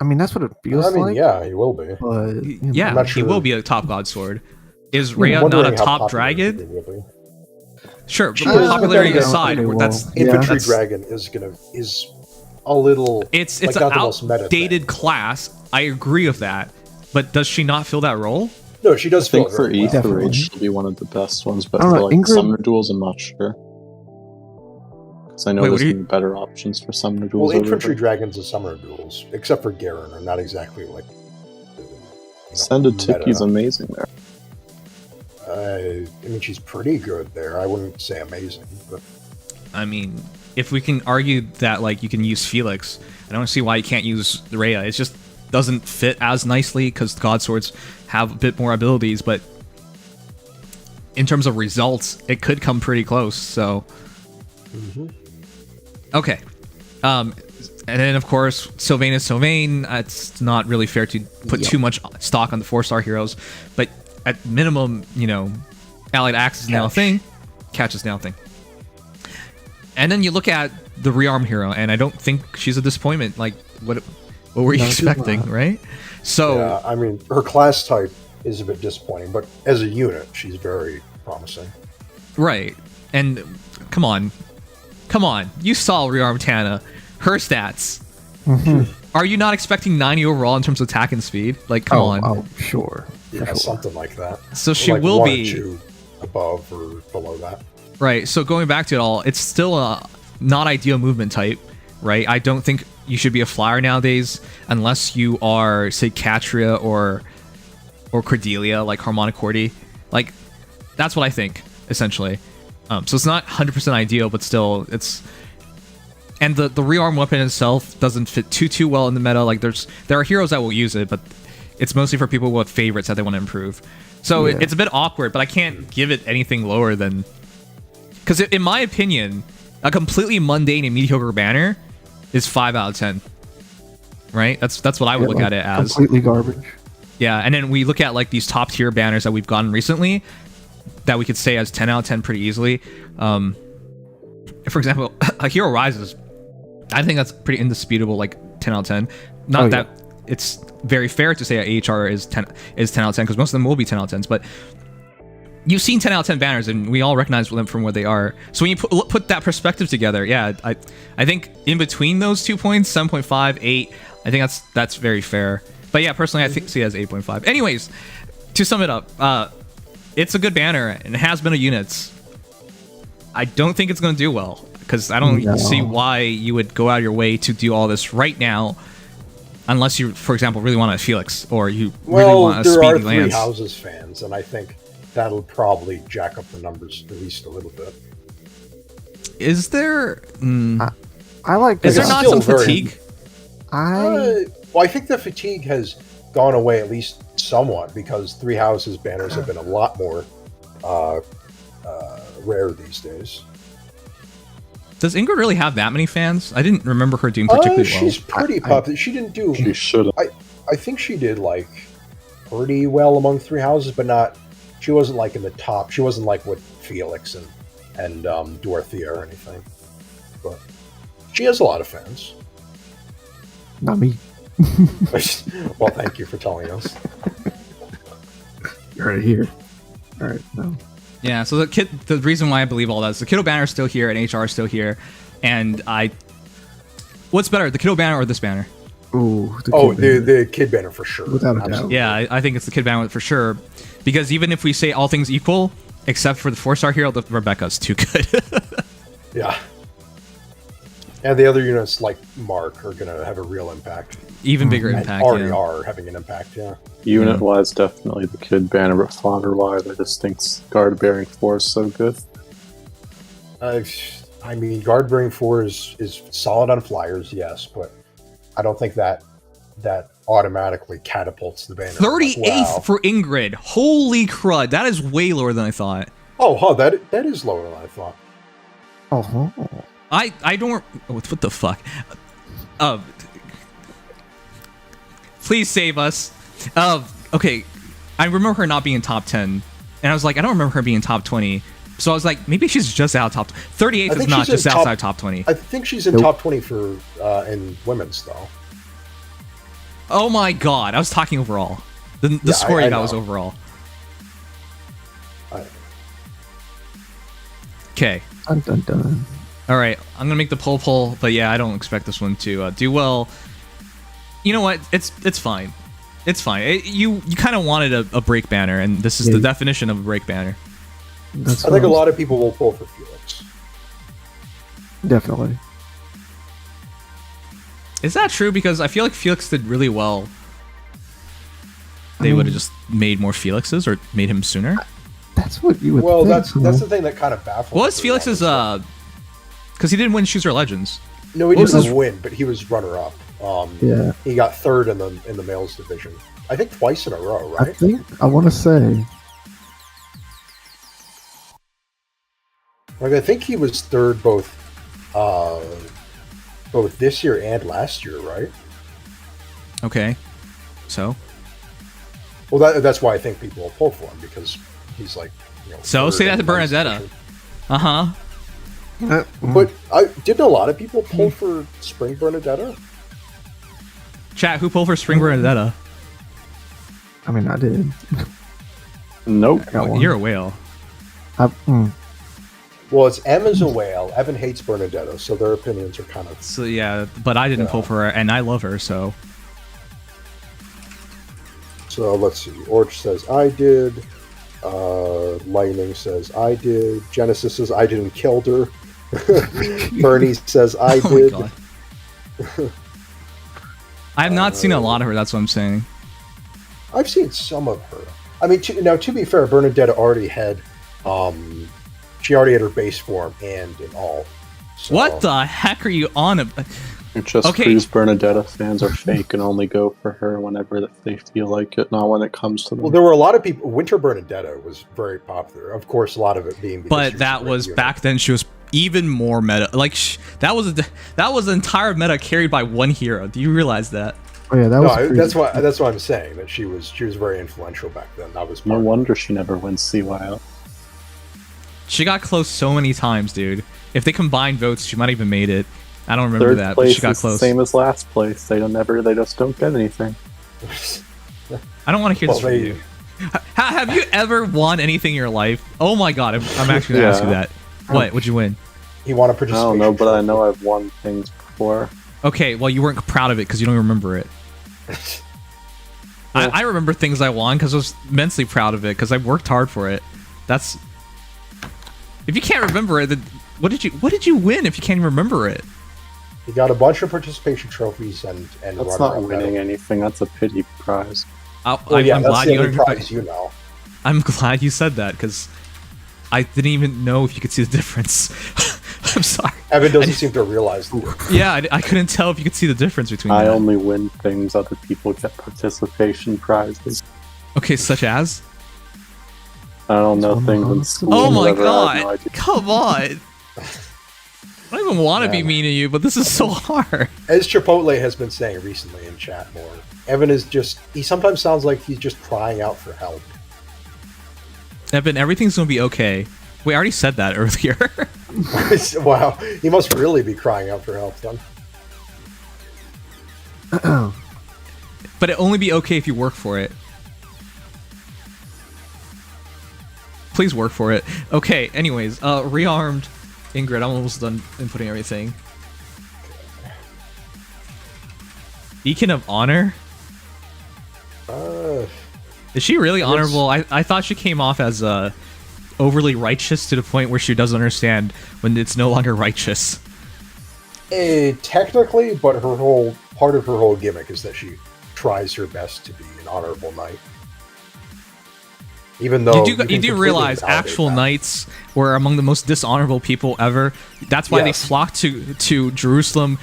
F: I mean, that's what it feels like.
G: Yeah, he will be.
F: But
B: Yeah,
G: I'm not
B: he
G: sure.
B: will be a top god sword. Is
G: I'm
B: Rhea not
G: wondering
B: a
G: how
B: top
G: popular he
B: dragon?
G: will be.
B: Sure,
G: She
B: but
G: is, but
B: popularity
G: then,
B: aside,
F: okay, well,
B: that's
G: Infantry
B: that's-
G: Dragon is a little.
B: It's
G: like,
B: an
G: not the most meta
B: outdated
G: thing.
B: class. I agree with that, but does she not fill that role?
G: No, she does
H: I think
G: feel
H: for
G: very well.
H: Ether
F: Definitely.
H: Age, she'll be one of the best ones, but
F: I don't
H: for
F: know,
H: like
F: Ingrid-
H: Summoner Duels, I'm not sure. Because I know
B: Wait, what
H: there's
B: do you-
H: gonna be better options for Summoner
G: Well,
H: Duels. over
G: Infantry
H: there.
G: Dragons and Summoner Duels, except for Garen, are not exactly like.
H: Ascended
G: meta.
H: Tiki's amazing there.
G: I mean, she's pretty good there. I wouldn't say amazing, but
B: I mean, if we can argue that like you can use Felix, I don't see why you can't use Rhea. It just doesn't fit as nicely because god swords have a bit more abilities, but in terms of results, it could come pretty close. So, okay. And then of course, Sylvain is Sylvain. It's not really fair to put too much stock on the 4-star heroes, but at minimum, Allied Axe is now a thing. Catch is now a thing. And then you look at the rearm hero, and I don't think she's a disappointment. Like, what were you expecting, right? So,
G: yeah, I mean, her class type is a bit disappointing, but as a unit, she's very promising.
B: right. And come on. You saw rearm Tana. Her stats. Are you not expecting 90 overall in terms of attack and speed? Like, come on.
F: Oh, sure.
G: Yeah,
F: sure.
G: something like that.
B: So she
G: like
B: will
G: 1 or
B: be
G: 2 above or below that.
B: Right, so going back to it all, it's still a not ideal movement type, right? I don't think you should be a flyer nowadays unless you are, say, Catria or Cordelia, like Harmonic Cordy. Like, that's what I think, essentially. So it's not 100% ideal, but still, it's... And the rearm weapon itself doesn't fit too well in the meta. Like, there are heroes that will use it, but it's mostly for people with favorites that they want to improve. So
F: Yeah.
B: it's a bit awkward, but I can't give it anything lower than... Because in my opinion, a completely mundane and mediocre banner is 5 out of 10. Right? That's what I would look at it as.
F: Completely garbage.
B: Yeah, and then we look at like these top tier banners that we've gotten recently that we could say as 10 out of 10 pretty easily. For example, a Hero Rises. I think that's pretty indisputable, like 10 out of 10. Not that it's very fair to say a AHR is 10 out of 10 because most of them will be 10 out of 10s, but you've seen 10 out of 10 banners and we all recognize them from where they are. So when you put that perspective together, yeah, I think in between those 2 points, 7.5, 8, I think that's very fair. But yeah, personally, I think see it as 8.5. Anyways, to sum it up, it's a good banner and it has been a units. I don't think it's going to do well because I don't see why you would go out of your way to do all this right now unless you, for example, really want a Felix or you really want a
G: there are
B: speedy
G: 3
B: Lance.
G: houses fans, and I think that'll probably jack up the numbers at least a little bit.
B: Is there...
F: I like.
B: Is there
G: it's
B: not
G: still
B: some
G: very-
B: fatigue?
G: Well, I think the fatigue has gone away at least somewhat because 3 houses banners have been a lot more rare these days.
B: Does Ingrid really have that many fans? I didn't remember her doing particularly well.
G: She's pretty popular. She didn't do.
H: She should have.
G: I think she did like pretty well among 3 houses, but not. She wasn't like in the top. She wasn't like with Felix and Dorothea or anything. But she has a lot of fans.
F: Not me.
G: Well, thank you for telling us.
F: You're right here. All right, no.
B: Yeah, so the reason why I believe all that is the Kiddo banner is still here and HR is still here, and what's better, the Kiddo banner or this banner?
F: Ooh,
G: the kid banner for sure.
F: Without a doubt.
B: Yeah, I think it's the kid banner for sure, because even if we say all things equal, except for the 4-star hero, the Rebecca's too good.
G: Yeah. And the other units like Mark are going to have a real impact.
B: Even bigger impact.
G: Already are having an impact, yeah.
H: Unit-wise, definitely the kid banner, but fodder-wise, I just think guard-bearing 4 is so good.
G: I mean, guard-bearing 4 is solid on flyers, yes, but I don't think that automatically catapults the banner.
B: 38th for Ingrid. Holy crud, that is way lower than I thought.
G: Oh, that is lower than I thought.
F: Oh.
B: I don't. What the fuck? Please save us. Okay, I remember her not being in top 10, and I was like, I don't remember her being in top 20. So I was like, maybe she's just out top. 38th is not just outside top 20.
G: I think she's in top 20 for in women's though.
B: Oh my god, I was talking overall. The score you got was overall. Okay.
F: Dun, dun, dun.
B: All right, I'm gonna make the poll, but yeah, I don't expect this one to do well. You know what? It's fine. It's fine. You kind of wanted a break banner, and this is the definition of a break banner.
G: I think a lot of people will pull for Felix.
F: Definitely.
B: Is that true? Because I feel like Felix did really well. They would have just made more Felixes or made him sooner.
F: That's what you would
G: Well,
F: think.
G: that's the thing that kind of baffles.
B: What was Felix's? Because he didn't win Chooser Legends.
G: No, he didn't win, but he was runner-up.
F: Yeah.
G: He got third in the males division. I think twice in a row, right?
F: I want to say.
G: Like I think he was third both this year and last year, right?
B: Okay, so.
G: Well, that's why I think people will pull for him because he's like.
B: So say that to Bernadetta.
G: But didn't a lot of people pull for Spring Bernadetta?
B: Chat, who pulled for Spring Bernadetta?
F: I mean, I did.
H: Nope.
B: You're a whale.
G: Well, it's Emma's a whale. Evan hates Bernadetta, so their opinions are kind of...
B: So yeah, but I didn't pull for her, and I love her, so...
G: So let's see. Orch says, I did. Lightning says, I did. Genesis says, I didn't kill her. Bernie says, I did.
B: My God. I have not seen a lot of her, that's what I'm saying.
G: I've seen some of her. I mean, to be fair, Bernadetta already had... she already had her base form and in all. So.
B: What the heck are you on about?
H: It just proves Bernadetta fans are fake and only go for her whenever they feel like it, not when it comes to them.
G: Well, there were a lot of people. Winter Bernadetta was very popular. Of course, a lot of it being.
B: But that was back then. She was even more meta. Like that was the entire meta carried by one hero. Do you realize that?
F: Oh yeah, that was.
G: That's why I'm saying that she was very influential back then. That was
H: no wonder she never wins CYL.
B: She got close so many times, dude. If they combined votes, she might have even made it. I don't remember that, but she got close.
H: Same as last place. They just don't get anything.
B: I don't want to hear this from you. Have you ever won anything in your life? Oh my god, I'm actually gonna ask you that. What? What'd you win?
G: He won a participation.
H: I don't know, but I know I've won things before.
B: Okay, well you weren't proud of it because you don't remember it. I remember things I won because I was immensely proud of it because I worked hard for it. That's. If you can't remember it, then what did you win if you can't even remember it?
G: He got a bunch of participation trophies and
H: that's not winning anything. That's a pity prize.
B: I'm glad
G: you know.
B: I'm glad you said that because I didn't even know if you could see the difference. I'm sorry.
G: Evan doesn't seem to realize that.
B: Yeah, I couldn't tell if you could see the difference between.
H: I only win things. Other people get participation prizes.
B: Okay, such as.
H: I don't know things in school.
B: Oh my god! Come on! I don't even want to be
G: Yeah.
B: mean to you, but this is so hard.
G: As Chipotle has been saying recently in chat more, Evan is just, he sometimes sounds like he's just crying out for help.
B: Evan, everything's gonna be okay. We already said that earlier.
G: Wow, he must really be crying out for help then.
B: But it'll only be okay if you work for it. Please work for it. Okay, anyways, rearmed Ingrid. I'm almost done inputting everything. Beacon of Honor? Is she really honorable? I thought she came off as overly righteous to the point where she doesn't understand when it's no longer righteous.
G: Technically, but her whole part of her whole gimmick is that she tries her best to be an honorable knight. Even though
B: you do realize actual knights were among the most dishonorable people ever. That's why they flocked to Jerusalem,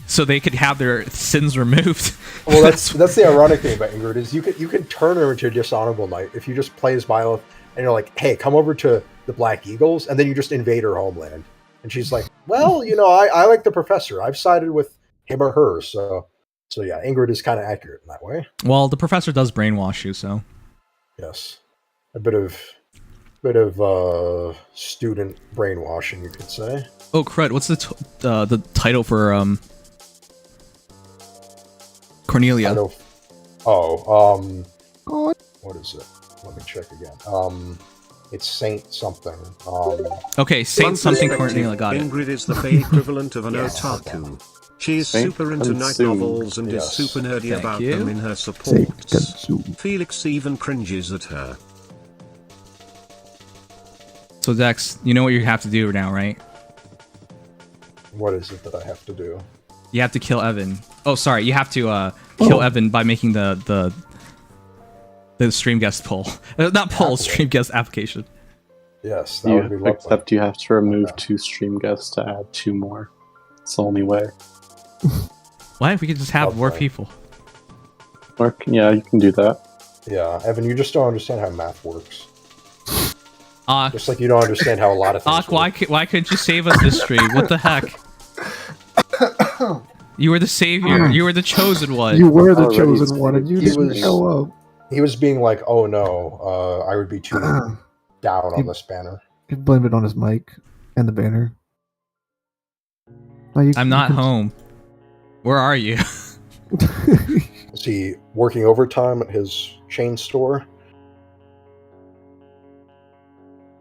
B: so they could have their sins removed.
G: Well, that's the ironic thing about Ingrid is you can turn her into a dishonorable knight if you just play as Byleth and you're like, hey, come over to the Black Eagles, and then you just invade her homeland. And she's like, well, I like the professor. I've sided with him or her. So yeah, Ingrid is kind of accurate in that way.
B: Well, the professor does brainwash you, so.
G: Yes. A bit of student brainwashing, you could say.
B: Oh, crud. What's the title for Cornelia?
G: What is it? Let me check again. It's Saint something.
B: Okay, Saint something Cornelia, got it.
A: Ingrid is the Fae equivalent of an otaku. She is super into night novels and is super nerdy about them in her supports. Felix even cringes at her.
B: So Dex, you know what you have to do now, right?
G: What is it that I have to do?
B: You have to kill Evan. Oh, sorry, you have to kill Evan by making the stream guest poll. Not poll, stream guest application.
G: Yes, that would be lovely.
H: Except you have to remove 2 stream guests to add 2 more. It's the only way.
B: Why if we could just have more people?
H: Yeah, you can do that.
G: Yeah, Evan, you just don't understand how math works.
B: Ak,
G: just like you don't understand how a lot of things
B: Ak, why couldn't you save us this stream? What the heck? You were the savior. You were the chosen one.
F: You were the chosen one, and you didn't show up.
G: He was being like, oh no, I would be too down on this banner.
F: He blamed it on his mic and the banner.
B: I'm not home. Where are you?
G: Is he working overtime at his chain store?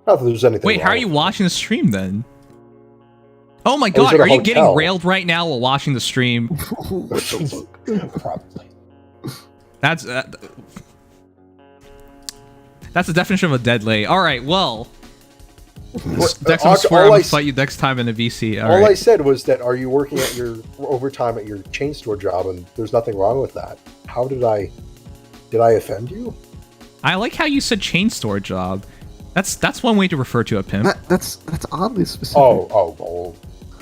G: Not that there's anything
B: Wait, how
G: wrong
B: are you
G: with
B: watching the stream then? Oh my
G: I was
B: god,
G: at a
B: are you
G: hotel.
B: getting railed right now while watching the stream?
G: Probably.
B: That's the definition of a dead lay. All right, well, Dex, I'm swear I'm gonna fight you next time in a VC.
G: All I said was that, are you working at your overtime at your chain store job, and there's nothing wrong with that. How did I offend you?
B: I like how you said chain store job. That's one way to refer to a pimp.
F: That's oddly specific.
G: Oh,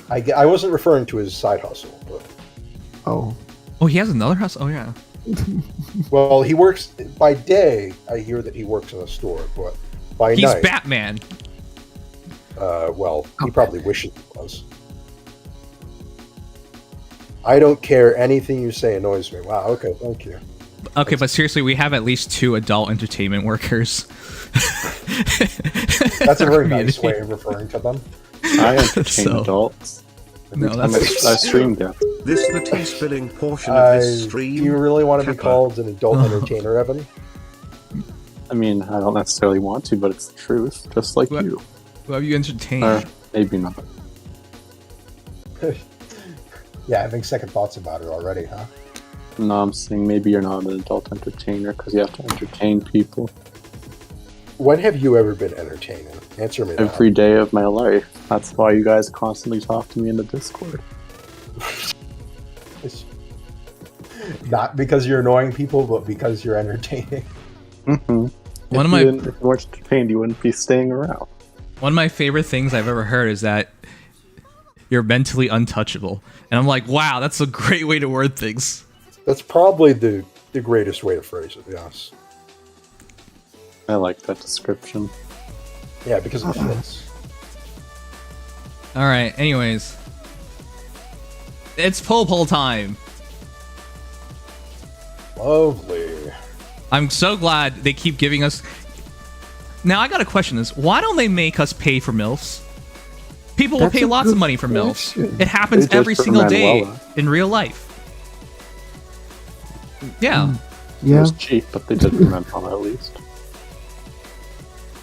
G: I wasn't referring to his side hustle. But...
B: Oh, he has another hustle? Oh, yeah.
G: Well, he works by day. I hear that he works in a store, but by night...
B: He's Batman.
G: Well, he probably wishes he was. I don't care. Anything you say annoys me. Wow, okay, thank you.
B: Okay, but seriously, we have at least 2 adult entertainment workers.
G: That's a very nice way of referring to them.
H: I entertain adults.
B: No, that's...
H: I stream them.
A: This the tea spilling portion of this stream.
G: Do you really want to be called an adult entertainer, Evan?
H: I mean, I don't necessarily want to, but it's the truth. Just like you.
B: Who have you entertained?
H: Maybe not.
G: Yeah, having second thoughts about it already, huh?
H: No, I'm saying maybe you're not an adult entertainer because you have to entertain people.
G: When have you ever been entertaining? Answer me that.
H: Every day of my life. That's why you guys constantly talk to me in the Discord.
G: Not because you're annoying people, but because you're entertaining.
H: Mm-hmm. If you weren't entertained, you wouldn't be staying around.
B: One of my favorite things I've ever heard is that you're mentally untouchable. And I'm like, wow, that's a great way to word things.
G: That's probably the greatest way to phrase it, yes.
H: I like that description.
G: Yeah, because it fits.
B: Alright, anyways. It's pull time.
G: Lovely.
B: I'm so glad they keep giving us... Now, I gotta question this. Why don't they make us pay for MILFs? People will
F: That's
B: pay
F: a
B: lots of
F: good
B: money for MILFs.
F: question.
B: It happens
H: They did
B: every
H: for
B: single day
H: Manuela.
B: in real life. Yeah.
H: It
F: Yeah.
H: was cheap, but they did comment on it at least.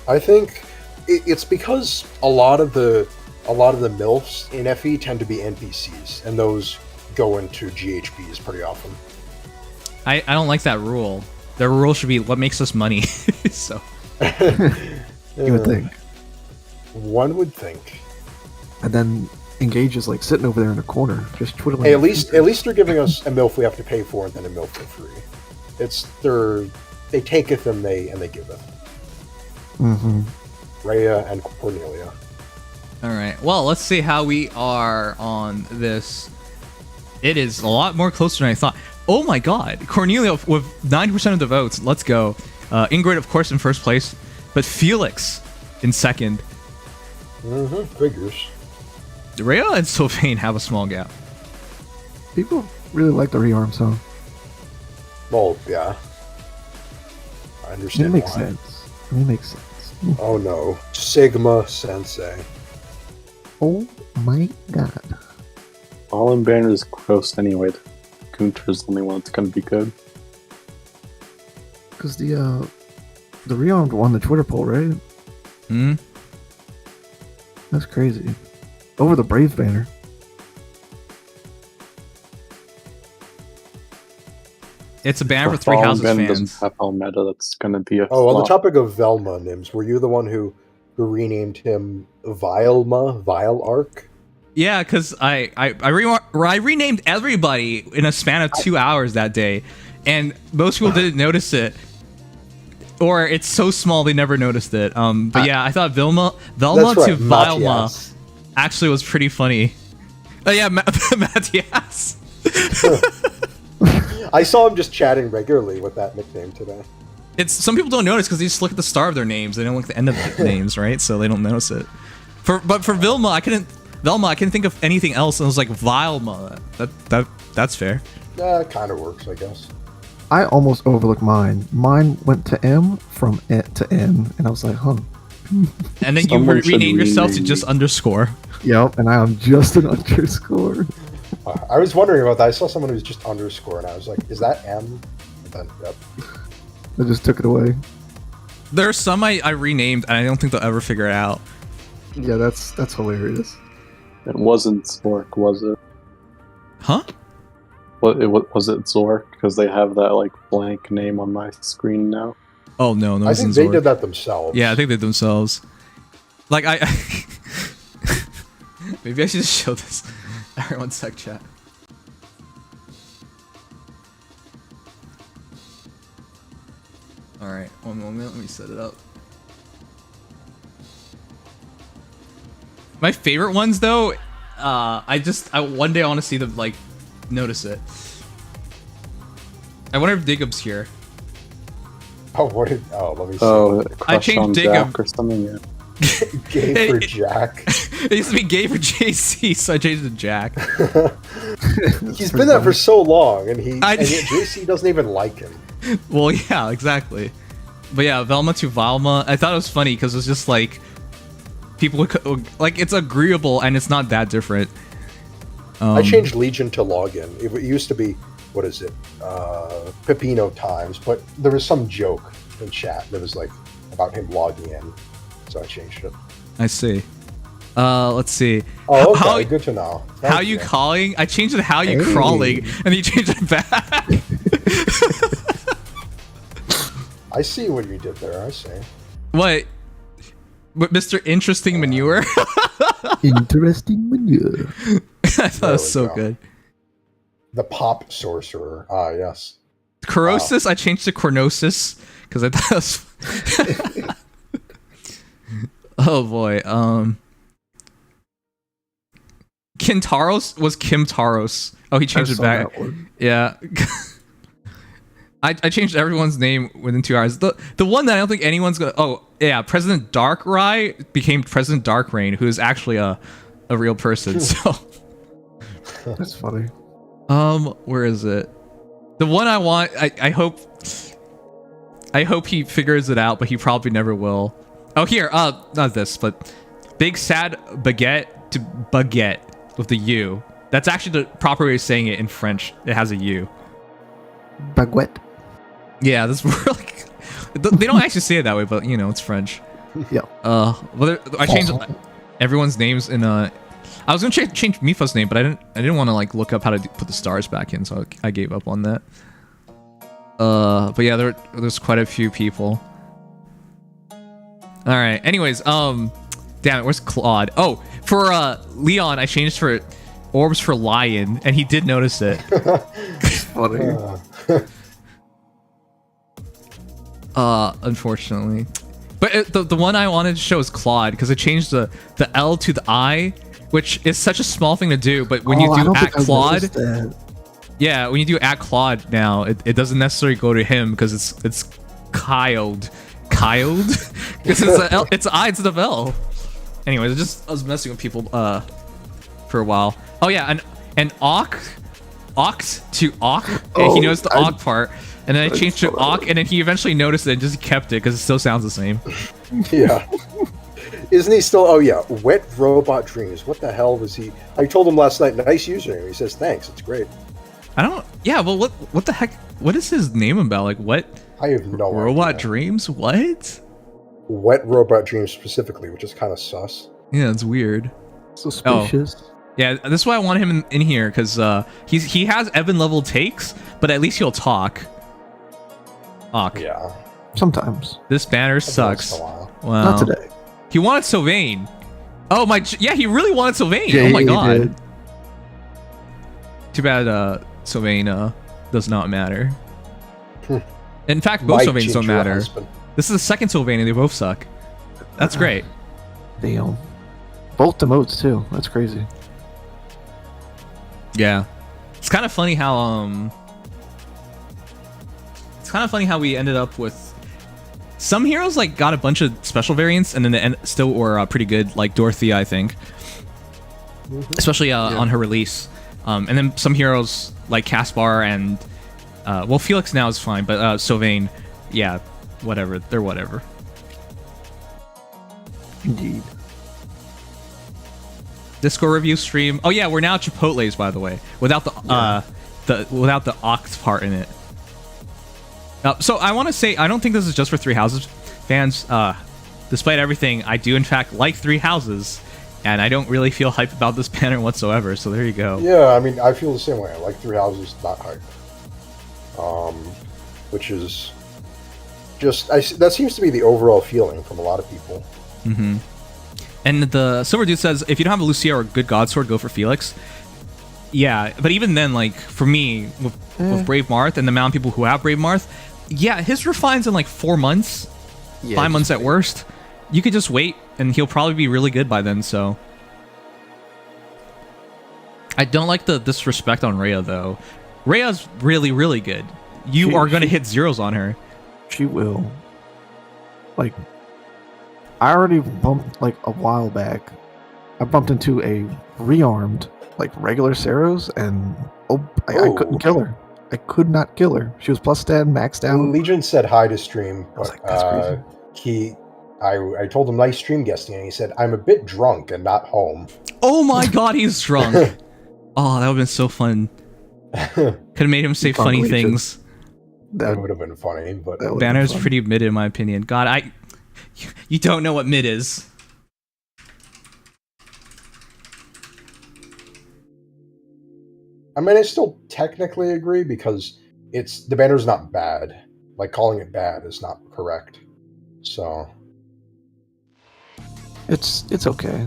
G: I think it's because a lot of the MILFs in FE tend to be NPCs, and those go into GHBs pretty often.
B: I don't like that rule. The rule should be what makes us money. So
F: You would think.
G: One would think.
F: And then Engage is like sitting over there in the corner, just twiddling.
G: Hey,
F: his
G: at least they're giving us a MILF we have to pay for, and then a MILF for free. They taketh and they giveth.
F: Mm-hmm.
G: Rhea and Cornelia.
B: all right. Well, let's see how we are on this. It is a lot more closer than I thought. Oh my God, Cornelia with 90% of the votes. Let's go. Ingrid, of course, in first place, but Felix in second.
G: Figures.
B: Rhea and Sylvain have a small gap.
F: People really like the rearm song.
G: Well, yeah. I
F: It
G: understand
F: makes
G: why.
F: sense. It makes sense.
G: Oh no. Sigma Sensei.
F: Oh my god.
H: All in banner is gross anyway. Gunter's the only one that's gonna be good.
F: Because the rearmed won the Twitter poll, right?
B: Hmm.
F: That's crazy. Over the Brave banner.
B: It's a banner for
H: If
B: Three
H: Fallen
B: Houses
H: Banner
B: fans.
H: doesn't have Almeda, that's gonna be a
G: Oh, on the
H: flop.
G: topic of Velma, Nims, were you the one who renamed him Vile Arc?
B: Yeah, because I renamed everybody in a span of 2 hours that day, and most people didn't notice it, or it's so small they never noticed it. But yeah, I thought Velma
G: That's right,
B: to Vilma
G: Matthias.
B: actually was pretty funny. Oh yeah, Matthias.
G: I saw him just chatting regularly with that nickname today.
B: It's some people don't notice because they just look at the start of their names. They don't look at the end of the names, right? So they don't notice it. But for Velma, I couldn't think of anything else, and I was like Vilma. That's fair.
G: Kind of works, I guess.
F: I almost overlooked mine. Mine went to M from it to N, and I was like, huh.
B: And then
H: Someone
B: you
H: should
B: renamed yourself to
H: rename
B: just
H: me.
B: underscore.
F: Yep, and I am just an underscore.
G: I was wondering about that. I saw someone who was just underscore, and I was like, is that M? And then, yep.
F: I just took it away.
B: There are some I renamed, and I don't think they'll ever figure it out.
F: Yeah, that's hilarious.
H: It wasn't Zork, was it?
B: Huh?
H: Was it Zork? Because they have that like blank name on my screen now.
B: Oh no,
G: I think they did that themselves.
B: Yeah, I think they did themselves. Like I maybe I should just show this. Everyone sec chat. Alright, one moment, let me set it up. My favorite ones though, one day I want to see them like notice it. I wonder if Digub's here.
G: Oh, what did? Oh, let me see.
H: Oh,
B: I
H: crush
B: changed
H: on
B: Jacob.
H: Jack or something. Yeah.
G: Gay for Jack.
B: It used to be gay for JC, so I changed it to Jack.
G: He's been that for so long, and and
B: I-
G: yet JC doesn't even like him.
B: Well, yeah, exactly. But yeah, Velma to Vilma, I thought it was funny because it's just like people would, like it's agreeable and it's not that different.
G: I changed Legion to login. It used to be, what is it? Pepino times, but there was some joke in chat that was like about him logging in, so I changed it.
B: I see. Let's see.
G: Oh, okay,
B: How,
G: good to know.
B: how
G: Thank
B: you calling? I changed it to how you
F: Hey.
B: crawling, and you changed it back.
G: I see what you did there. I see.
B: What, Mr. Interesting Manure?
F: Interesting manure.
B: I thought it was so
G: go.
B: good.
G: The pop sorcerer. Ah, yes.
B: Corrosis, I changed to Cornosis because I thought it was. Oh boy. Kintaros was Kim Taros. Oh, he changed
F: I
B: it
F: saw
B: back.
F: that one.
B: Yeah. I changed everyone's name within 2 hours. The one that I don't think anyone's gonna. Oh yeah, President Darkrai became President Darkrain, who is actually a real person. So
F: That's funny.
B: Where is it? The one I want. I hope he figures it out, but he probably never will. Oh, here. Not this, but big sad baguette to baguette with the U. That's actually the proper way of saying it in French. It has a U.
F: Baguette.
B: Yeah, that's like they don't actually say it that way, but you know it's French.
F: Yeah.
B: Well, I changed everyone's names in I was gonna change Mifa's name, but I didn't want to like look up how to put the stars back in, so I gave up on that. But yeah, there's quite a few people. All right. Anyways, damn it, where's Claude? Oh, for Leon, I changed for orbs for lion, and he did notice it.
F: Funny.
B: Unfortunately. But the one I wanted to show is Claude, because it changed the L to the I, which is such a small thing to do, but when you do at Claude, yeah, when you do at Claude now, it doesn't necessarily go to him because it's Kyled. Because it's a L, it's I instead of L. Anyways, I was messing with people for a while. Oh yeah, and oct to awk. He knows the awk part. And then I changed to awk, and then he eventually noticed it and just kept it because it still sounds the same.
G: Yeah. Isn't he still? Oh yeah, Wet Robot Dreams. What the hell was he? I told him last night. Nice username. He says thanks. It's great.
B: I don't. Yeah. Well, what the heck? What is his name about? Like what?
G: I have no idea.
B: Robot Dreams? What?
G: Wet Robot Dreams specifically, which is kind of sus.
B: Yeah, it's weird.
F: Suspicious.
B: Oh. Yeah, this is why I want him in here because he has Evan level takes, but at least he'll talk. Awk.
G: Yeah.
F: Sometimes.
B: This banner sucks.
G: Wow.
F: Not today.
B: He wanted Sylvain. Oh my. Yeah, he really wanted Sylvain.
F: Yeah,
B: oh my
F: he
B: god.
F: did.
B: Too bad Sylvain does not matter. In fact, both
G: Might
B: Sylvains
G: change
B: don't
G: your
B: matter.
G: husband.
B: This is the second Sylvain and they both suck. That's great.
F: Damn. Both emotes too. That's crazy.
B: Yeah. It's kind of funny how we ended up with some heroes like got a bunch of special variants and then the still were pretty good, like Dorothea, I think. Especially on her release. And then some heroes like Caspar and well, Felix now is fine, but Sylvain, yeah, whatever. They're whatever.
F: Indeed.
B: Disco review stream. Oh yeah, we're now at Chipotle's, by the way, without without the oct part in it. So I want to say I don't think this is just for Three Houses fans. Despite everything, I do in fact like Three Houses, and I don't really feel hype about this banner whatsoever. So there you go.
G: Yeah, I mean, I feel the same way. I like Three Houses, not hype. Which is just that seems to be the overall feeling from a lot of people.
B: Mm-hmm. And the Silver Dude says, if you don't have a Lucia or a good Godsword, go for Felix. Yeah, but even then, like, for me, with Brave Marth and the amount of people who have Brave Marth, yeah, his refines in like 4 months, 5 months at worst. You could just wait, and he'll probably be really good by then, so. I don't like the disrespect on Rhea, though. Rhea's really, really good. You are going to hit zeros on her.
F: She will. Like, I already bumped, like, a while back. I bumped into a rearmed, like, regular Saros, and I couldn't kill her. I could not kill her. She was plus stat, maxed out.
G: Legion said hi to stream.
F: I was like, that's crazy.
G: I told him nice stream guesting, and he said, I'm a bit drunk and not home.
B: Oh my god, he's drunk. Oh, that would have been so fun. Could have made him say funny things.
G: That would have been funny, but
B: Banner's pretty mid in my opinion. God, you don't know what mid is.
G: I mean, I still technically agree because the banner's not bad. Like, calling it bad is not correct. So
F: it's okay.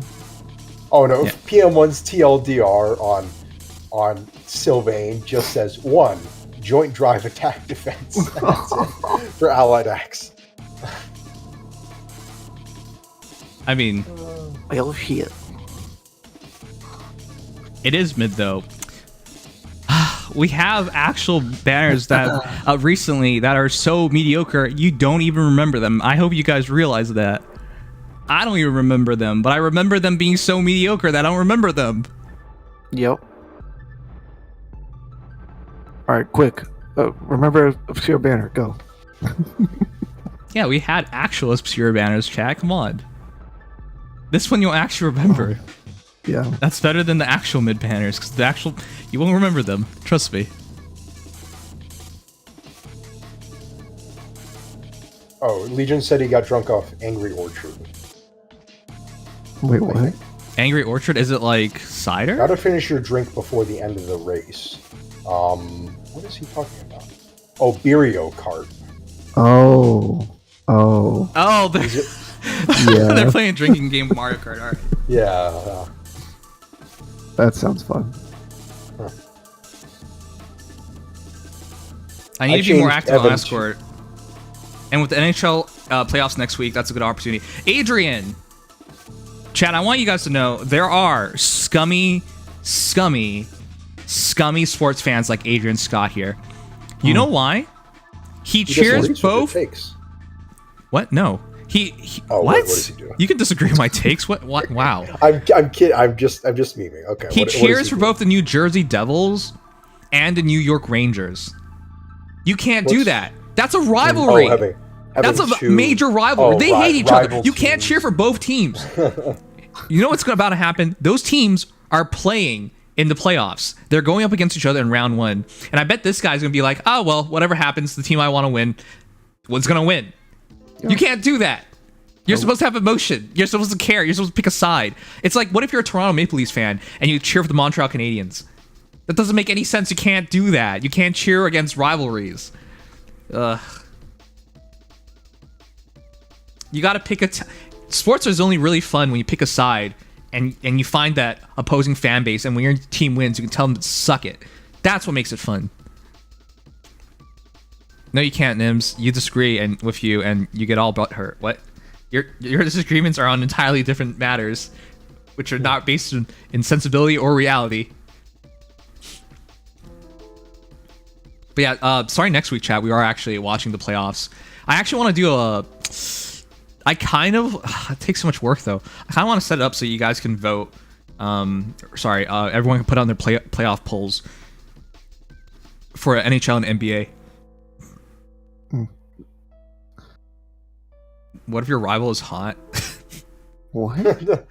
G: Oh no, PM1's TLDR on Sylvain just says 1 joint drive attack defense. That's it for allied axe.
B: I mean,
F: well, shit.
B: It is mid though. We have actual banners that recently that are so mediocre you don't even remember them. I hope you guys realize that. I don't even remember them, but I remember them being so mediocre that I don't remember them.
F: Yep. All right, quick. Remember Obscure Banner. Go.
B: Yeah, we had actual obscure banners, chat. Come on. This one you'll actually remember.
F: Yeah.
B: That's better than the actual mid banners, because the actual you won't remember them. Trust me.
G: Oh, Legion said he got drunk off Angry Orchard.
F: Wait, what?
B: Angry Orchard? Is it like cider?
G: Gotta finish your drink before the end of the race. What is he talking about? Oh, Birio Kart.
F: Oh.
B: Oh, they're,
F: Yeah.
B: they're playing a drinking game of Mario Kart. All right.
G: Yeah.
F: That sounds fun.
B: I need to be more
G: changed
B: active on
G: Evan
B: Escort. And with the NHL playoffs next week, that's a good opportunity. Adrian! Chad, I want you guys to know there are scummy sports fans like Adrian Scott here. You know why? He cheers both. What? No. He
G: Oh,
B: what?
G: what does he do?
B: You can disagree with my takes. What? Wow.
G: I'm kidding. I'm just memeing. Okay.
B: He
G: what
B: cheers
G: does
B: for
G: do?
B: both the New Jersey Devils and the New York Rangers. You can't do that. That's a rivalry.
G: Oh, having
B: That's a
G: two-
B: major rivalry.
G: oh,
B: They hate each other.
G: rival
B: You can't
G: teams.
B: cheer for both teams. You know what's about to happen? Those teams are playing in the playoffs. They're going up against each other in round one. And I bet this guy's going to be like, oh, well, whatever happens, the team I want to win was going to win. Yeah. You can't do that. You're supposed to have emotion. You're supposed to care. You're supposed to pick a side. It's like, what if you're a Toronto Maple Leafs fan and you cheer for the Montreal Canadiens? That doesn't make any sense. You can't do that. You can't cheer against rivalries. Ugh. You got to pick a... Sports is only really fun when you pick a side and you find that opposing fan base, and when your team wins, you can tell them to suck it. That's what makes it fun. No, you can't, Nims. You disagree and with you, and you get all butthurt. What? Your disagreements are on entirely different matters, which are not based in sensibility or reality. But yeah, starting next week, chat, we are actually watching the playoffs. I actually want to do a... it takes so much work though. I kind of want to set it up so you guys can vote. Everyone can put on their playoff polls for NHL and NBA. What if your rival is hot?
F: What?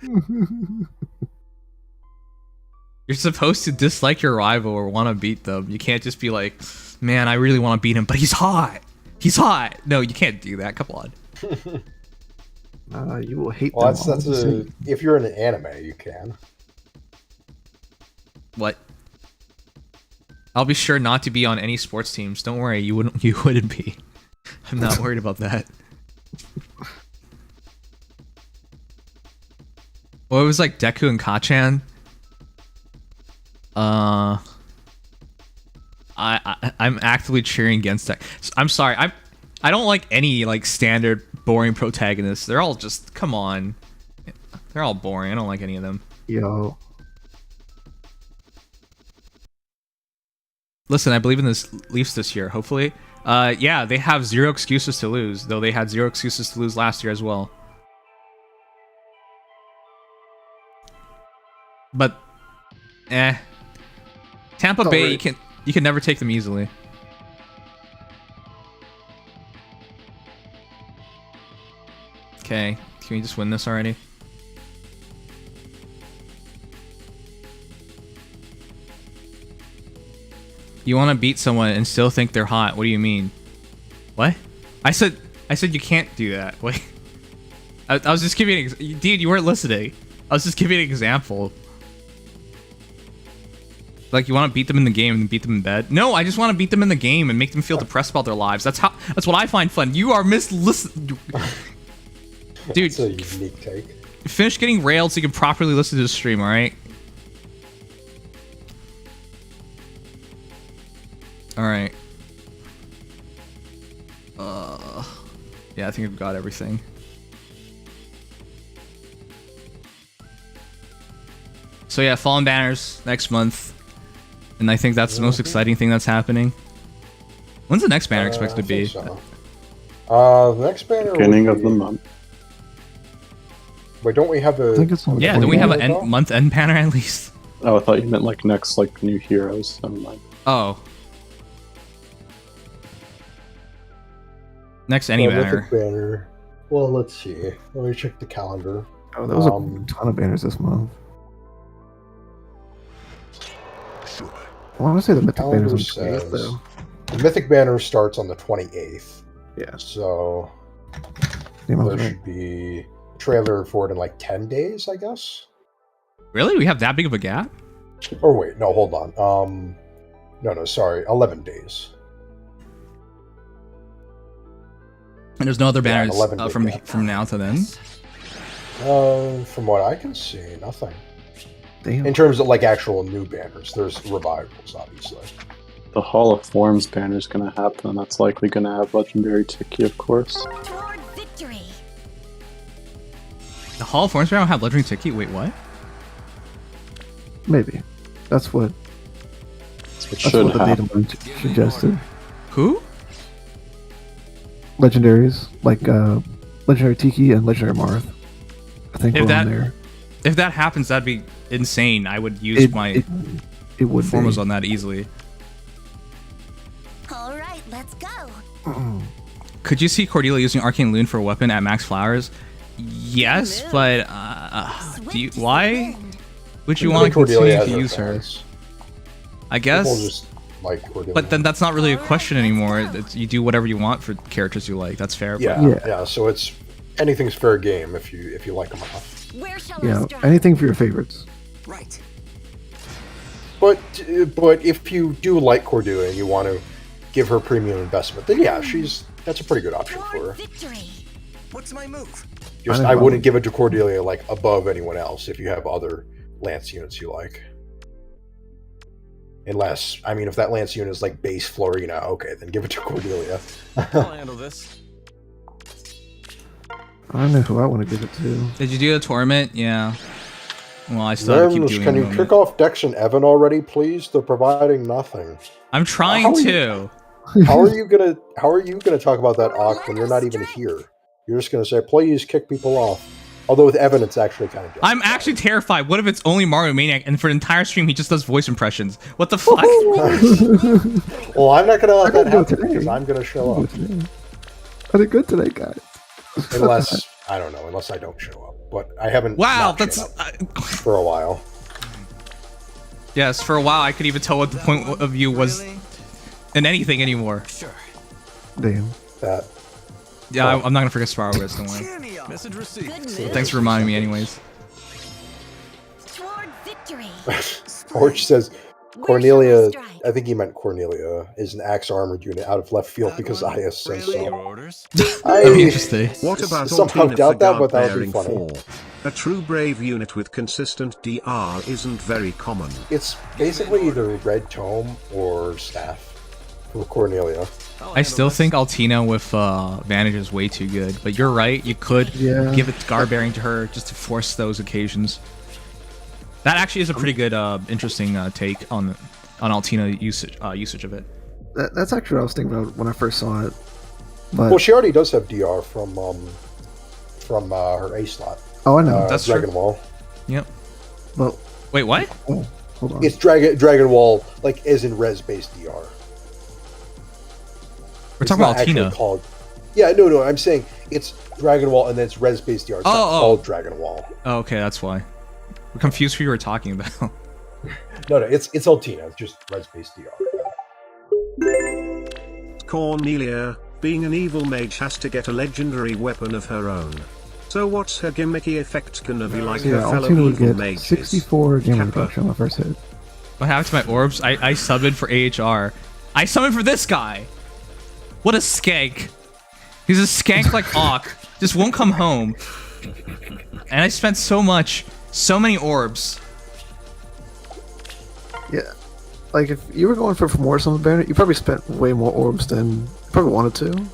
B: You're supposed to dislike your rival or want to beat them. You can't just be like, man, I really want to beat him, but he's hot. He's hot. No, you can't do that. Come on.
F: You will hate
G: Well,
F: them.
G: that's if you're in an anime, you can.
B: What? I'll be sure not to be on any sports teams. Don't worry, you wouldn't be. I'm not worried about that. Well, it was like Deku and Kachan. I'm actively cheering against that. I'm sorry. I don't like any like standard boring protagonists. They're all just, come on. They're all boring. I don't like any of them.
F: Yo.
B: Listen, I believe in this Leafs this year, hopefully. Yeah, they have zero excuses to lose, though they had zero excuses to lose last year as well. But Tampa Bay,
F: right.
B: you can never take them easily. Okay, can we just win this already? You want to beat someone and still think they're hot. What do you mean? What? I said you can't do that. Wait. I was just giving dude, you weren't listening. I was just giving an example. Like, you want to beat them in the game and beat them in bed? No, I just want to beat them in the game and make them feel depressed about their lives. That's what I find fun. You are Dude,
G: That's a unique take.
B: Finish getting railed so you can properly listen to the stream, alright? Alright. Yeah, I think I've got everything. So yeah, Fallen Banners next month. And I think that's the most exciting thing that's happening. When's the next banner expected to be?
G: So. The next banner
H: Beginning of the month.
G: Wait, don't we have a...
F: I think it's on
B: Yeah, don't we have a month end banner at least?
H: Oh, I thought you meant like next like new heroes. Never mind.
B: Oh. Next any banner.
G: Mythic banner. Well, let's see. Let me check the calendar.
F: Oh, there was a ton of banners this month. I want to say the mythic
G: Calendar
F: banners on the 28th,
G: says
F: though.
G: the mythic banner starts on the 28th.
F: Yeah.
G: So
F: Damn, I was
G: there
F: right.
G: should be a trailer for it in like 10 days, I guess.
B: Really? We have that big of a gap?
G: Or wait, no, hold on. No, sorry, 11 days.
B: And there's no other
G: Yeah,
B: banners
G: 11 big
B: from now to then?
G: From what I can see, nothing.
F: Damn.
G: In terms of like actual new banners, there's revivals, obviously.
H: The Hall of Forms banner is going to happen, and that's likely going to have Legendary Tiki, of course.
E: Toward victory.
B: The Hall of Forms banner will have Legendary Tiki? Wait, what?
F: Maybe. That's what
H: That's what should
F: the
H: happen.
F: beta one suggested.
B: Who?
F: Legendaries, like Legendary Tiki and Legendary Marth. I think
B: If
F: we're
B: that-
F: on there.
B: If that happens, that'd be insane. I would use my
F: It would
B: formals
F: be.
B: on that easily.
E: All right, let's go.
B: Could you see Cordelia using Arcane Loon for a weapon at max flowers? Yes, but why would you want to
G: Cordelia
B: continue
G: has
B: to
G: her
B: use her?
G: fans.
B: I
G: People
B: guess.
G: just like Cordelia.
B: But then that's not really a question anymore. You do whatever you want for characters you like. That's fair.
G: yeah,
F: Yeah.
G: yeah. So it's anything's fair game if you like them enough.
E: Where shall
F: Yeah,
E: I strike?
F: anything for your favorites.
D: Right.
G: But if you do like Cordelia and you want to give her premium investment, then yeah, that's a pretty good option for
E: Toward
G: her.
E: victory.
D: What's my move?
G: Just
F: I
G: I
F: know.
G: wouldn't give it to Cordelia like above anyone else if you have other Lance units you like. Unless, I mean, if that Lance unit is like base Florina, okay, then give it to Cordelia.
D: I'll handle this.
F: I don't know who I want to give it to.
B: Did you do a tournament? Yeah. Well, I still have to keep
G: Nerms,
B: doing
G: can
B: it.
G: you kick off Dex and Evan already, please? They're providing nothing.
B: I'm trying
G: How are
B: to.
G: How are you gonna talk about that Oct when you're not even here? You're just gonna say, please kick people off. Although with Evan, it's actually kind of.
B: I'm actually terrified. What if it's only Mario Maniac and for the entire stream he just does voice impressions? What the fuck?
G: Well, I'm not gonna let that
F: I didn't do it
G: happen
F: today.
G: because I'm gonna show up.
F: I did good today, guys.
G: Unless I don't know. Unless I don't show up, but I haven't.
B: Wow,
G: not
B: that's
G: shown up for a while.
B: yes. For a while, I couldn't even tell what the point of view was in anything anymore.
D: Sure.
F: Damn.
G: That
B: Yeah, I'm not gonna forget Sparrow Wrist. Don't worry.
D: Message received.
E: Good move.
B: Thanks for reminding me, anyways.
E: Toward victory.
G: Porch says
E: Where
G: Cornelia.
E: shall I strike?
G: I think he meant Cornelia is an axe armored unit out of left field because Ias says
D: Your
G: so.
D: orders?
B: That'd be interesting.
A: What about
G: Somehow
A: Altina
G: doubt
A: for
G: that, but
A: guard
G: that would
A: bearing
G: be funny.
A: 4? A true brave unit with consistent DR isn't very common.
G: It's basically either Red Tome or Staff for Cornelia.
B: I still think Altina with Vantage is way too good, but you're right. You could
F: Yeah.
B: give it guard bearing to her just to force those occasions. That actually is a pretty good, interesting take on Altina usage of it.
F: That's actually what I was thinking about when I first saw it. But
G: Well, she already does have DR from her A slot.
F: oh, I know.
B: That's
G: Dragon
B: true.
G: Wall.
B: Yep.
F: But
B: Wait, what?
F: oh, hold on.
G: It's Dragon Wall, like as in res based DR.
B: We're talking about Altina.
G: Called. Yeah, no. I'm saying it's Dragon Wall and then it's res based DR. It's not
B: Oh.
G: called Dragon Wall.
B: Oh, okay, that's why. We're confused who you were talking about.
G: No, it's Altina. It's just res based DR.
A: Cornelia, being an evil mage, has to get a legendary weapon of her own. So what's her gimmicky effect gonna be like
F: yeah,
A: her fellow
F: Altina would
A: evil
F: get
A: mages?
F: 64 damage
A: Kappa.
F: reduction on my first hit.
B: What happened to my orbs? I summoned for AHR. I summoned for this guy. What a skank. He's a skank like Auk. Just won't come home. And I spent so many orbs.
F: Yeah. Like, if you were going for more Summon Baronet, you probably spent way more orbs than you probably wanted to.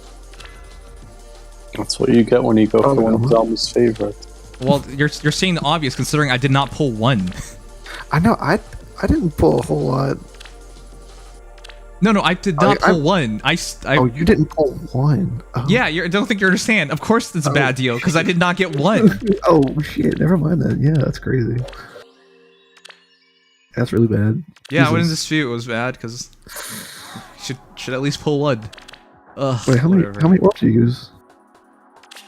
H: That's what you get when you go
F: Oh,
H: for one of
F: no.
H: Zelma's favorites.
B: Well, you're seeing the obvious considering I did not pull one.
F: I know, I didn't pull a whole lot.
B: No, I did not pull one. I
F: Oh, you didn't pull one. Oh.
B: yeah, I don't think you understand. Of course it's a bad deal because I did not get one.
F: Oh, shit. Never mind that. Yeah, that's crazy. That's really bad.
B: Yeah, I wouldn't
F: Jesus.
B: dispute it was bad because should at least pull one. Ugh,
F: Wait, how many
B: whatever.
F: orbs do you use?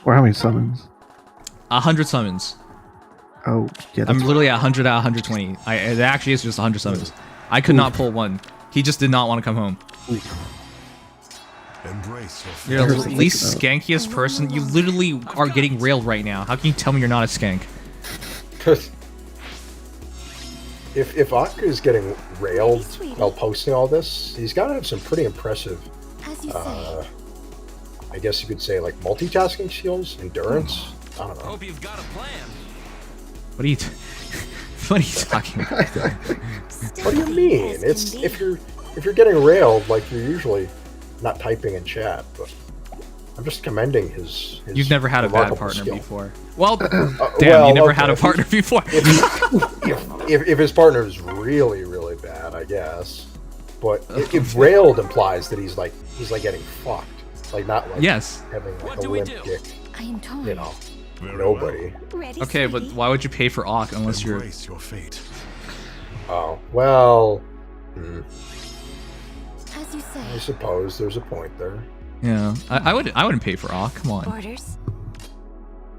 F: Or how many summons?
B: 100 summons.
F: Oh, yeah.
B: I'm
F: That's
B: literally at 100 out of 120. It actually is just 100 summons. I could not pull one. He just did not want to come home.
J: Embrace
B: You're
F: Here's
B: the
F: the
B: least
F: thing
B: skankiest person. You literally are getting railed right now. How can you tell me you're not a skank?
G: If Ak is getting railed while posting all this, he's got to have some pretty impressive, I guess you could say, like multitasking skills, endurance. I don't know.
D: Hope you've got a plan.
B: What are you? What are you talking about?
G: What do you mean? It's if you're getting railed, like you're usually not typing in chat, but I'm just commending his
B: You've never had a bad
G: remarkable
B: partner
G: skill.
B: before. Well, damn,
G: well,
B: you never
G: okay,
B: had a
G: if
B: partner before.
G: if his partner is really really bad, I guess. But if railed implies that he's like getting fucked, like not like
B: Yes.
G: having like
D: What
G: a
D: do we
G: limp
D: do?
G: dick,
E: I am torn.
G: you know, nobody.
E: Ready,
B: Okay, but
E: sweetie?
B: why would you pay for Auk unless you're?
J: Embrace your fate.
G: Oh well,
E: As you
G: I
E: say.
G: suppose there's a point there.
B: Yeah, I wouldn't pay for Auk. Come on.
E: Orders.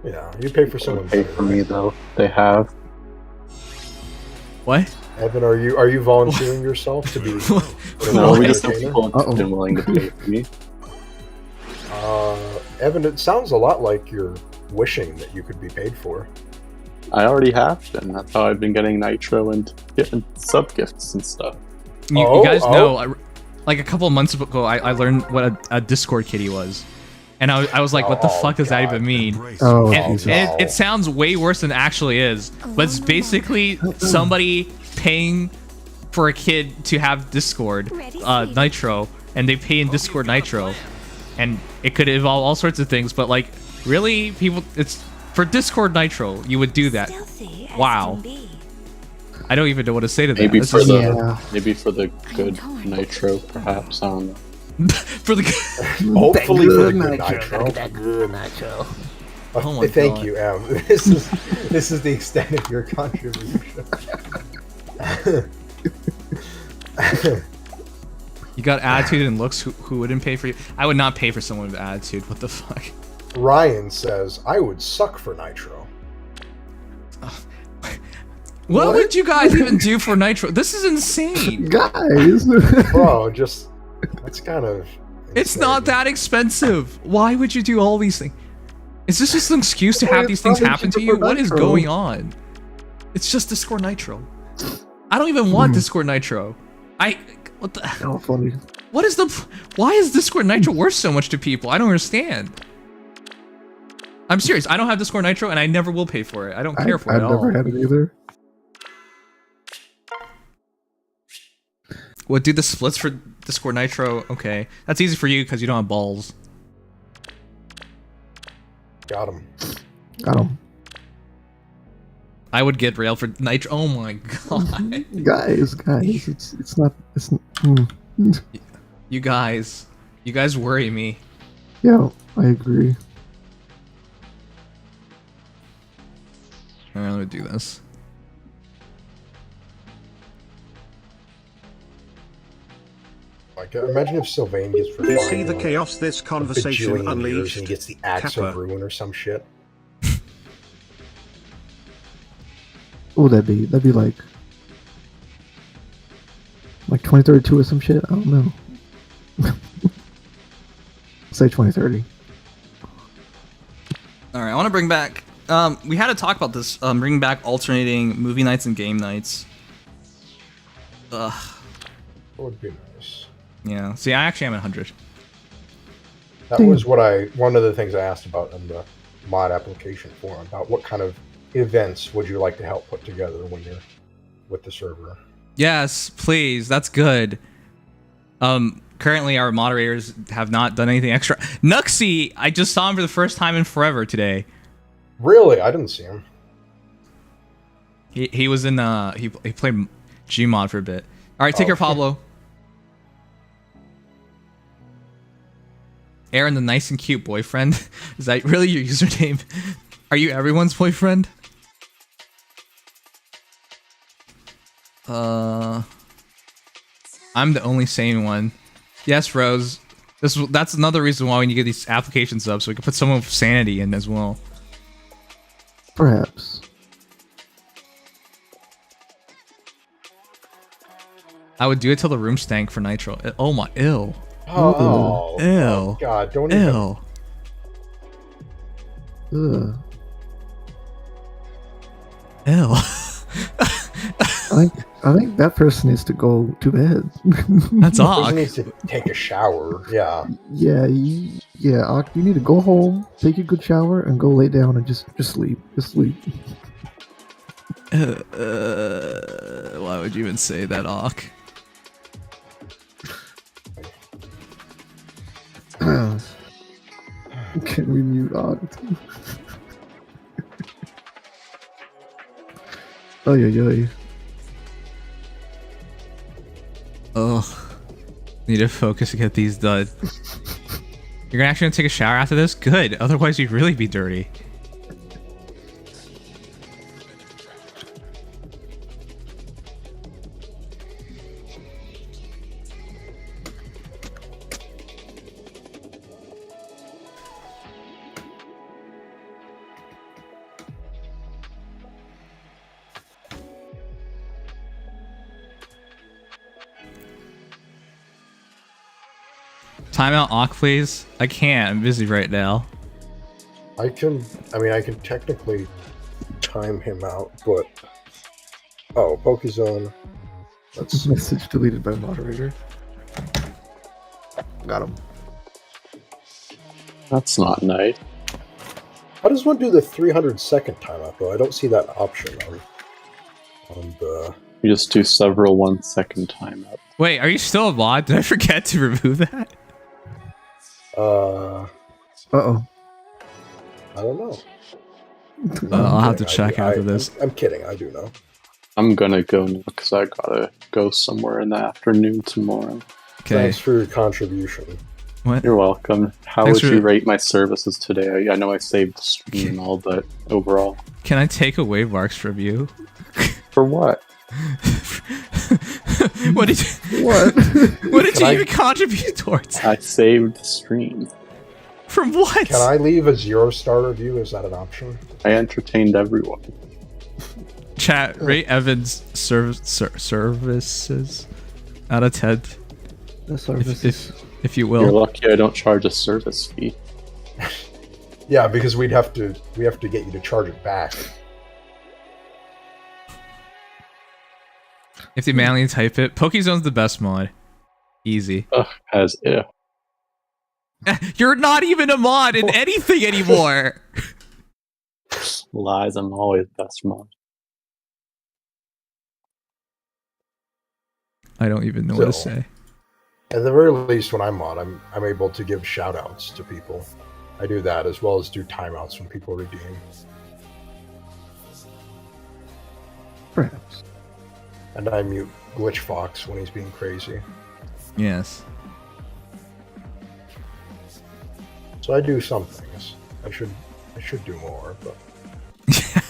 G: Yeah, you pay for someone
H: Pay
G: better,
H: for me
G: right?
H: though. They have.
B: What?
G: Evan, are you volunteering yourself to be
H: No,
G: an
H: we just have
G: entertainer?
H: people
F: Uh-oh.
H: interested and willing to pay for me.
G: Evan, it sounds a lot like you're wishing that you could be paid for.
H: I already have been. That's how I've been getting Nitro and getting sub gifts and stuff.
B: You guys know, like a couple of months ago, I learned what a Discord kitty was, and I was like, what the fuck does that
G: God.
B: even mean?
J: Embrace
F: Oh,
J: your
B: And,
F: Jesus.
B: and it sounds way worse than it actually is, but it's basically somebody paying for a kid to have Discord Nitro, and they pay in Discord Nitro, and it could involve all sorts of things. But like, really, people, it's for Discord Nitro, you would do that.
E: Stealthy as
B: Wow.
E: can be.
B: I don't even know what to say to that.
H: Maybe
B: This
H: for
B: is-
H: the
F: Yeah.
H: maybe for the good Nitro, perhaps. I don't know.
B: for the.
G: Hopefully for the good Nitro.
I: good nitro.
B: Oh my
G: Thank
B: God.
G: you, Em. This is the extent of your contribution.
B: You got attitude and looks. Who wouldn't pay for you? I would not pay for someone with attitude. What the fuck?
G: Ryan says, I would suck for Nitro.
B: What would you guys even do for Nitro? This is insane.
F: Guys.
G: Bro, just, that's kind of...
B: It's
G: insane.
B: not that expensive. Why would you do all these things? Is this just an excuse to have these things happen to you? What is going on? It's just Discord Nitro. I don't even want Discord Nitro. What the?
F: Oh, funny.
B: What is the? Why is Discord Nitro worth so much to people? I don't understand. I'm serious. I don't have Discord Nitro, and I never will pay for it. I don't care for it
F: I've
B: at all.
F: never had it either.
B: What, do the splits for Discord Nitro? Okay, that's easy for you because you don't have balls.
G: Got him.
F: Got 'em.
B: I would get railed for Nitro. Oh my god.
F: Guys, it's not.
B: You guys worry me.
F: Yeah, I agree.
B: Alright, let me do this.
G: Like, imagine if Sylvain gets
A: You see
G: refined
A: the
G: in,
A: chaos this
G: a
A: conversation
G: bajillion years
A: unleashed?
G: and he gets the Axe of
A: Kappa.
G: Ruin or some shit.
F: What would that be? That'd be like 2032 or some shit. I don't know. Say 2030.
B: All right, I want to bring back. We had to talk about this. Bringing back alternating movie nights and game nights. Ugh.
G: That would be nice.
B: Yeah. See, I actually am at 100.
G: That was one of the things I asked about in the mod application forum, about what kind of events would you like to help put together when you're with the server.
B: Yes, please. That's good. Currently, our moderators have not done anything extra. Nuxie, I just saw him for the first time in forever today.
G: Really? I didn't see him.
B: He was in he played Gmod for a bit. All right, take care, Pablo. Aaron, the nice and cute boyfriend. Is that really your username? Are you everyone's boyfriend? I'm the only sane one. Yes, Rose. That's another reason why we need to get these applications up, so we can put some of sanity in as well.
F: Perhaps.
B: I would do it till the room stank for nitro. Oh my, ew.
G: Oh,
B: Ew.
G: God, don't even.
B: Ew.
F: Ugh.
B: Ew.
F: I think that person needs to go to bed.
B: That's
G: Person
B: Ak.
G: needs to take a shower. Yeah.
F: Yeah, Ak, you need to go home, take a good shower, and go lay down and just sleep. Just sleep.
B: Why would you even say that, Ak?
F: Can we mute Ak? Oh yeah.
B: Ugh. Need to focus to get these done. You're actually gonna take a shower after this? Good. Otherwise, you'd really be dirty. Timeout, Ak, please. I can't. I'm busy right now.
G: I can technically time him out, but. Oh, Pokezone. Let's.
F: Message deleted by moderator. Got him.
H: That's not nice.
G: How does one do the 300-second timeout, though? I don't see that option on the.
H: You just do several 1 second timeouts.
B: Wait, are you still a mod? Did I forget to remove that?
F: Uh-oh.
G: I don't know.
B: I'll have to check after this.
G: I'm kidding. I do know.
H: I'm gonna go now because I gotta go somewhere in the afternoon tomorrow.
B: Okay.
G: Thanks for your contribution.
B: What?
H: You're welcome. How
B: Thanks
H: would
B: for-
H: you rate my services today? I know I saved the stream and all, but overall.
B: Can I take away marks from you?
H: For what?
B: What did you?
F: What?
B: What did you even contribute towards?
H: I saved the stream.
B: From what?
G: Can I leave a 0-star review? Is that an option?
H: I entertained everyone.
B: Chat, rate Evan's services out of 10,
F: The services.
B: if you
H: You're
B: will.
H: lucky I don't charge a service fee.
G: Yeah, because we have to get you to charge it back.
B: If you manually type it, Pokezone's the best mod. Easy.
H: Ugh, as if.
B: You're not even a mod in anything anymore.
H: Lies, I'm always best mod.
B: I don't even know what to
G: So-
B: say.
G: At the very least, when I'm on, I'm able to give shout-outs to people. I do that as well as do timeouts when people redeem.
F: Perhaps.
G: And I mute Glitch Fox when he's being crazy.
B: Yes.
G: So I do some things. I should do more, but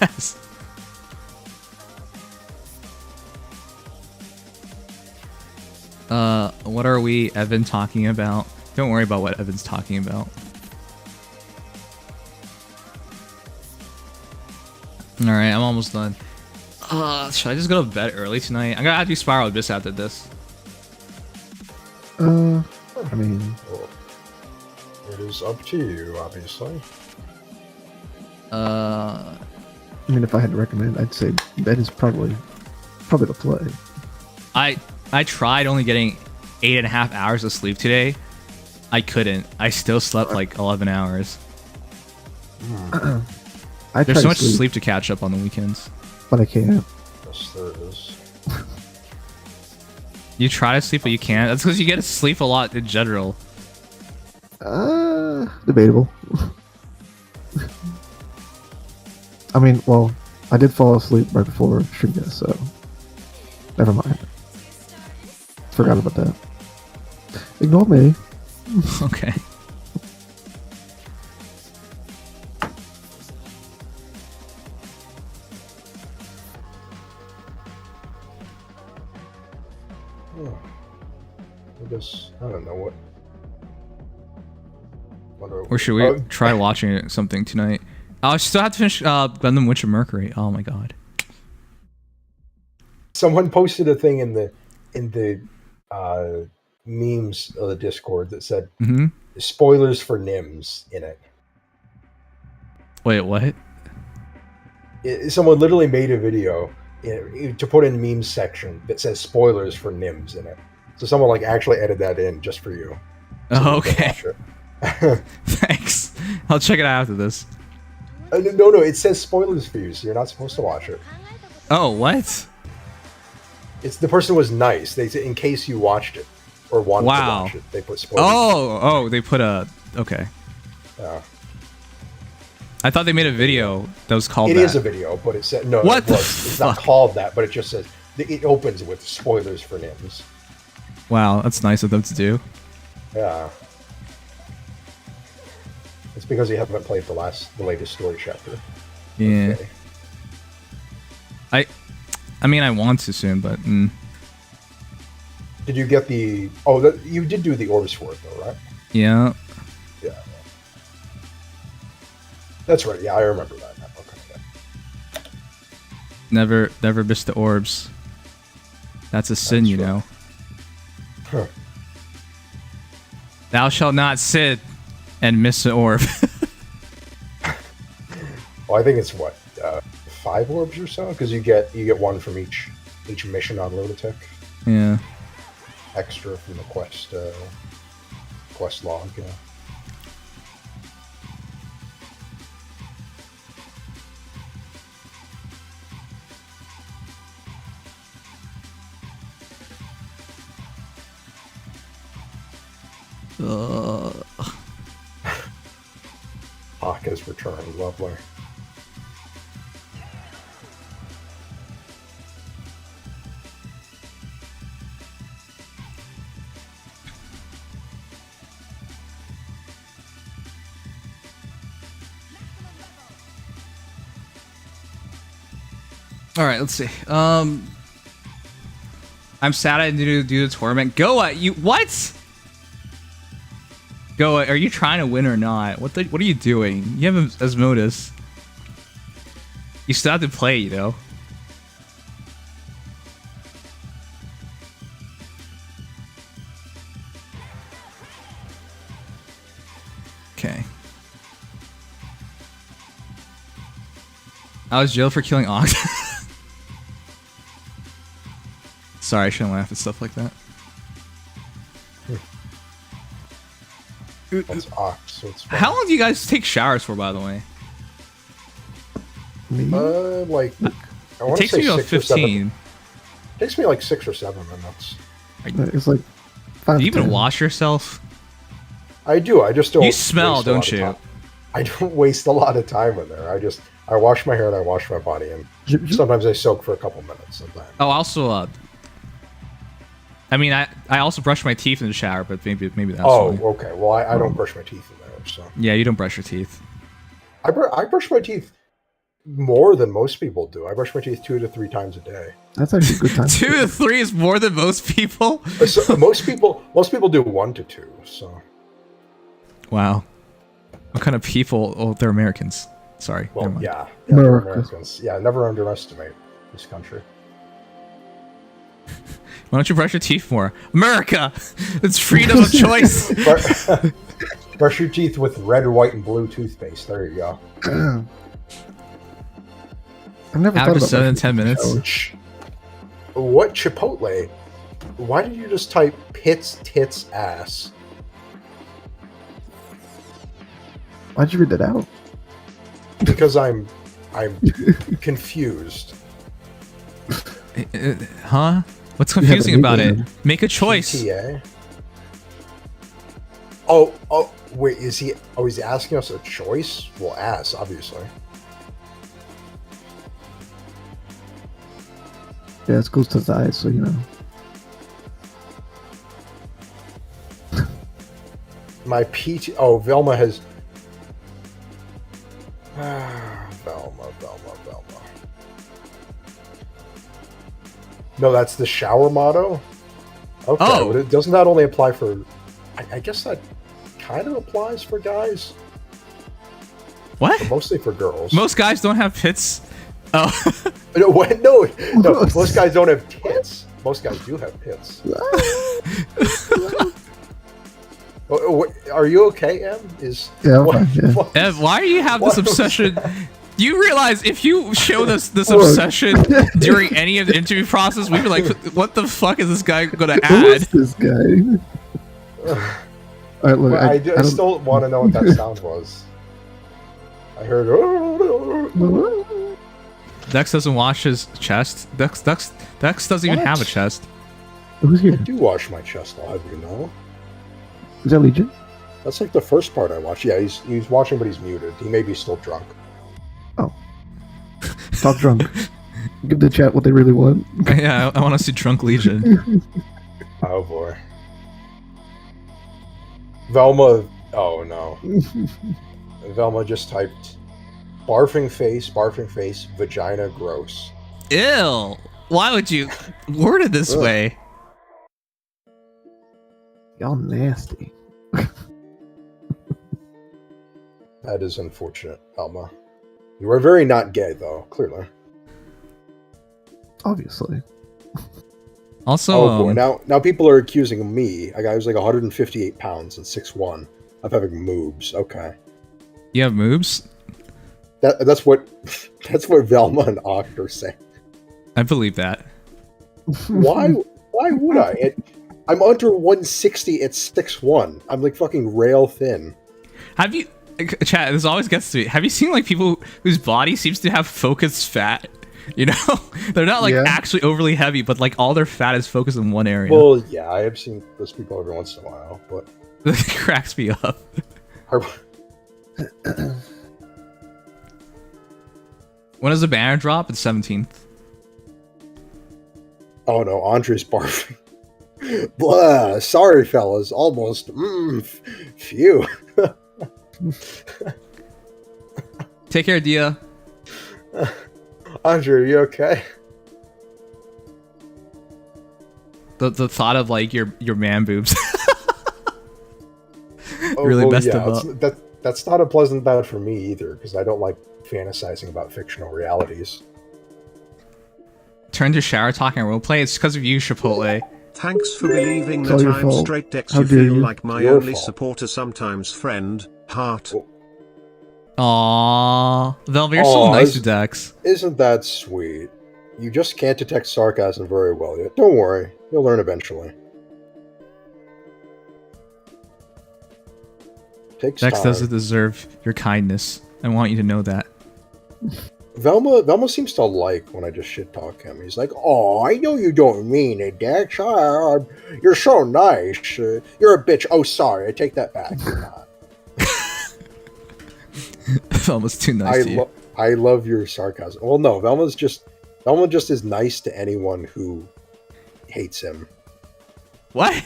B: Yes. What are we, Evan, talking about? Don't worry about what Evan's talking about. Alright, I'm almost done. Should I just go to bed early tonight? I'm gonna have to do Spiral Abyss after this.
F: I mean,
G: well, it is up to you, obviously.
F: if I had to recommend, I'd say bed is probably the play.
B: I tried only getting 8.5 hours of sleep today. I couldn't. I still slept like 11 hours. There's so much sleep to catch up on the weekends.
F: But I can't.
G: Yes, there is.
B: You try to sleep, but you can't. That's because you get to sleep a lot in general.
F: Debatable. I mean, well, I did fall asleep right before Shringa, so never mind. Forgot about that. Ignore me.
B: Okay.
G: I guess I don't know what.
B: Or should we try watching something tonight? I still have to finish Gundam Witch of Mercury. Oh my god.
G: Someone posted a thing in the memes of the Discord that said spoilers for Nims in it.
B: Wait, what?
G: Someone literally made a video to put in memes section that says spoilers for Nims in it. So someone like actually edited that in just for you. So
B: oh, okay. Thanks. I'll check it out after this.
G: No, it says spoilers for you, so you're not supposed to watch it.
B: Oh, what?
G: It's the person was nice. They said in case you watched it or wanted to watch it, they put spoilers.
B: Oh, they put a okay.
G: Yeah.
B: I thought they made a video that was called
G: It
B: that.
G: is a video, but it said no.
B: What
G: it's not called that, but it just says it opens with spoilers for Nims.
B: Wow, that's nice of them to do.
G: Yeah. It's because you haven't played the latest story chapter.
B: Yeah.
G: Okay.
B: I mean, I want to soon, but.
G: Did you get the? You did do the orbs for it, though, right?
B: Yeah.
G: Yeah. That's right. Yeah, I remember that. Okay.
B: Never miss the orbs. That's a sin, you know.
G: Huh.
B: Thou shalt not sit and miss an orb.
G: Well, I think it's what 5 orbs or so, because you get one from each mission on Lunatic.
B: Yeah.
G: Extra from the quest log. Yeah. Hawk has returned. Lovely.
B: All right, let's see. I'm sad I didn't do the tournament. Goa, you what? Goa, are you trying to win or not? What are you doing? You have Emotes. You still have to play, you know. Okay. I was jailed for killing Ox. Sorry, I shouldn't laugh at stuff like that.
G: That's Ox, so it's fun.
B: How long do you guys take showers for, by the way?
G: Like I
B: It
G: want to
B: takes
G: say
B: me about
G: 6 or 7.
B: 15.
G: It takes me like 6 or 7 minutes.
F: It's like 5
B: Do you even
F: 10.
B: wash yourself?
G: I do. I just don't.
B: You smell,
G: waste a lot
B: don't
G: of
B: you?
G: time. I don't waste a lot of time in there. I wash my hair and I wash my body, and sometimes I soak for a couple minutes. And then.
B: Oh, also, I mean, I also brush my teeth in the shower, but maybe that's why.
G: Okay. Well, I don't brush my teeth in there, so.
B: Yeah, you don't brush your teeth.
G: I brush my teeth more than most people do. I brush my teeth 2 to 3 times a day.
F: That's actually a good time.
B: 2 to 3 is more than most people.
G: So most people do 1 to 2. So.
B: Wow. What kind of people? Oh, they're Americans. Sorry.
G: Well,
B: never mind.
G: yeah, they're Americans. Yeah, never underestimate this country.
B: Why don't you brush your teeth more? America! It's freedom of choice!
G: Brush your teeth with red, white, and blue toothpaste. There you go.
F: I've never
B: After
F: thought
B: 7
F: about
B: to 10 minutes.
G: What Chipotle? Why did you just type pits, tits, ass?
F: Why'd you read that out?
G: Because I'm confused.
B: Huh? What's confusing about it? Make a choice.
G: PTA? Oh, wait, is he? Oh, he's asking us a choice? Well, ass, obviously.
F: Yeah, it's close to his eyes, so you know.
G: My PT. Oh, Velma has. Velma. No, that's the shower motto. Okay,
B: Oh.
G: but doesn't that only apply for? I guess that kind of applies for guys,
B: What?
G: but mostly for girls.
B: Most guys don't have pits. Oh.
G: No, what? No, most guys don't have tits. Most guys do have pits. Are you okay, Em?
F: Yeah, I'm fine, yeah.
B: Ev, why do you have this obsession? Do you realize if you showed us this obsession during any of the interview process, we'd be like, what the fuck is this guy gonna
F: Who is
B: add?
F: this guy? Alright, look,
G: Well, I
F: don't-
G: still want to know what that sound was. I heard.
B: Dex doesn't wash his chest. Dex doesn't even have a chest.
F: Who's
G: I
F: here?
G: do wash my chest, I'll have you know.
F: Is that Legion?
G: That's like the first part I watched. Yeah, he's watching, but he's muted. He may be still drunk.
F: Talk drunk. Give the chat what they really want.
B: Yeah, I want to see Drunk Legion.
G: Oh boy. Velma. Oh no. Velma just typed barfing face, vagina gross.
B: Ew. Why would you word it this way?
F: Y'all nasty.
G: That is unfortunate, Velma. You are very not gay, though, clearly.
F: Obviously.
B: Also,
G: Oh boy, now people are accusing me, a guy who's like 158 pounds and 6'1", of having moobs. Okay.
B: you have moobs?
G: That's what Velma and Oct are saying.
B: I believe that.
G: Why would I? I'm under 160 at 6'1". I'm like fucking rail thin.
B: Have you, chat, this always gets to me. Have you seen like people whose body seems to have focused fat? You know? They're not like actually overly heavy, but like all their fat is focused in one area.
G: Well, yeah, I have seen those people every once in a while, but...
B: It cracks me up. When does the banner drop? It's 17th.
G: Oh no, Andre's barfing. Blah, sorry fellas, almost. Phew.
B: Take care, Dia.
G: Andre, are you okay?
B: The thought of like your man boobs really messed him up.
G: That's not a pleasant thought for me either, because I don't like fantasizing about fictional realities.
B: Turn to shower talking roleplay. It's because of you, Chipotle.
A: Thanks for believing
F: It's all
A: that
F: your
A: I'm
F: fault.
A: straight, Dex.
F: How
A: You
F: dare
A: feel
F: you.
A: like my
G: Your
A: only
G: fault.
A: supporter, sometimes friend, heart.
B: Aww, Velvet, you're so
G: Aw,
B: nice
G: is-
B: to Dex.
G: Isn't that sweet? You just can't detect sarcasm very well yet. Don't worry, you'll learn eventually. Takes
B: Dex
G: time.
B: doesn't deserve your kindness. I want you to know that.
G: Velma seems to like when I just shit talk him. He's like, "Oh, I know you don't mean it, Dex. You're so nice. You're a bitch. Oh, sorry. I take that back. You're not."
B: Velma's too nice to you.
G: I love your sarcasm. Well, no, Velma just is nice to anyone who hates him.
B: What?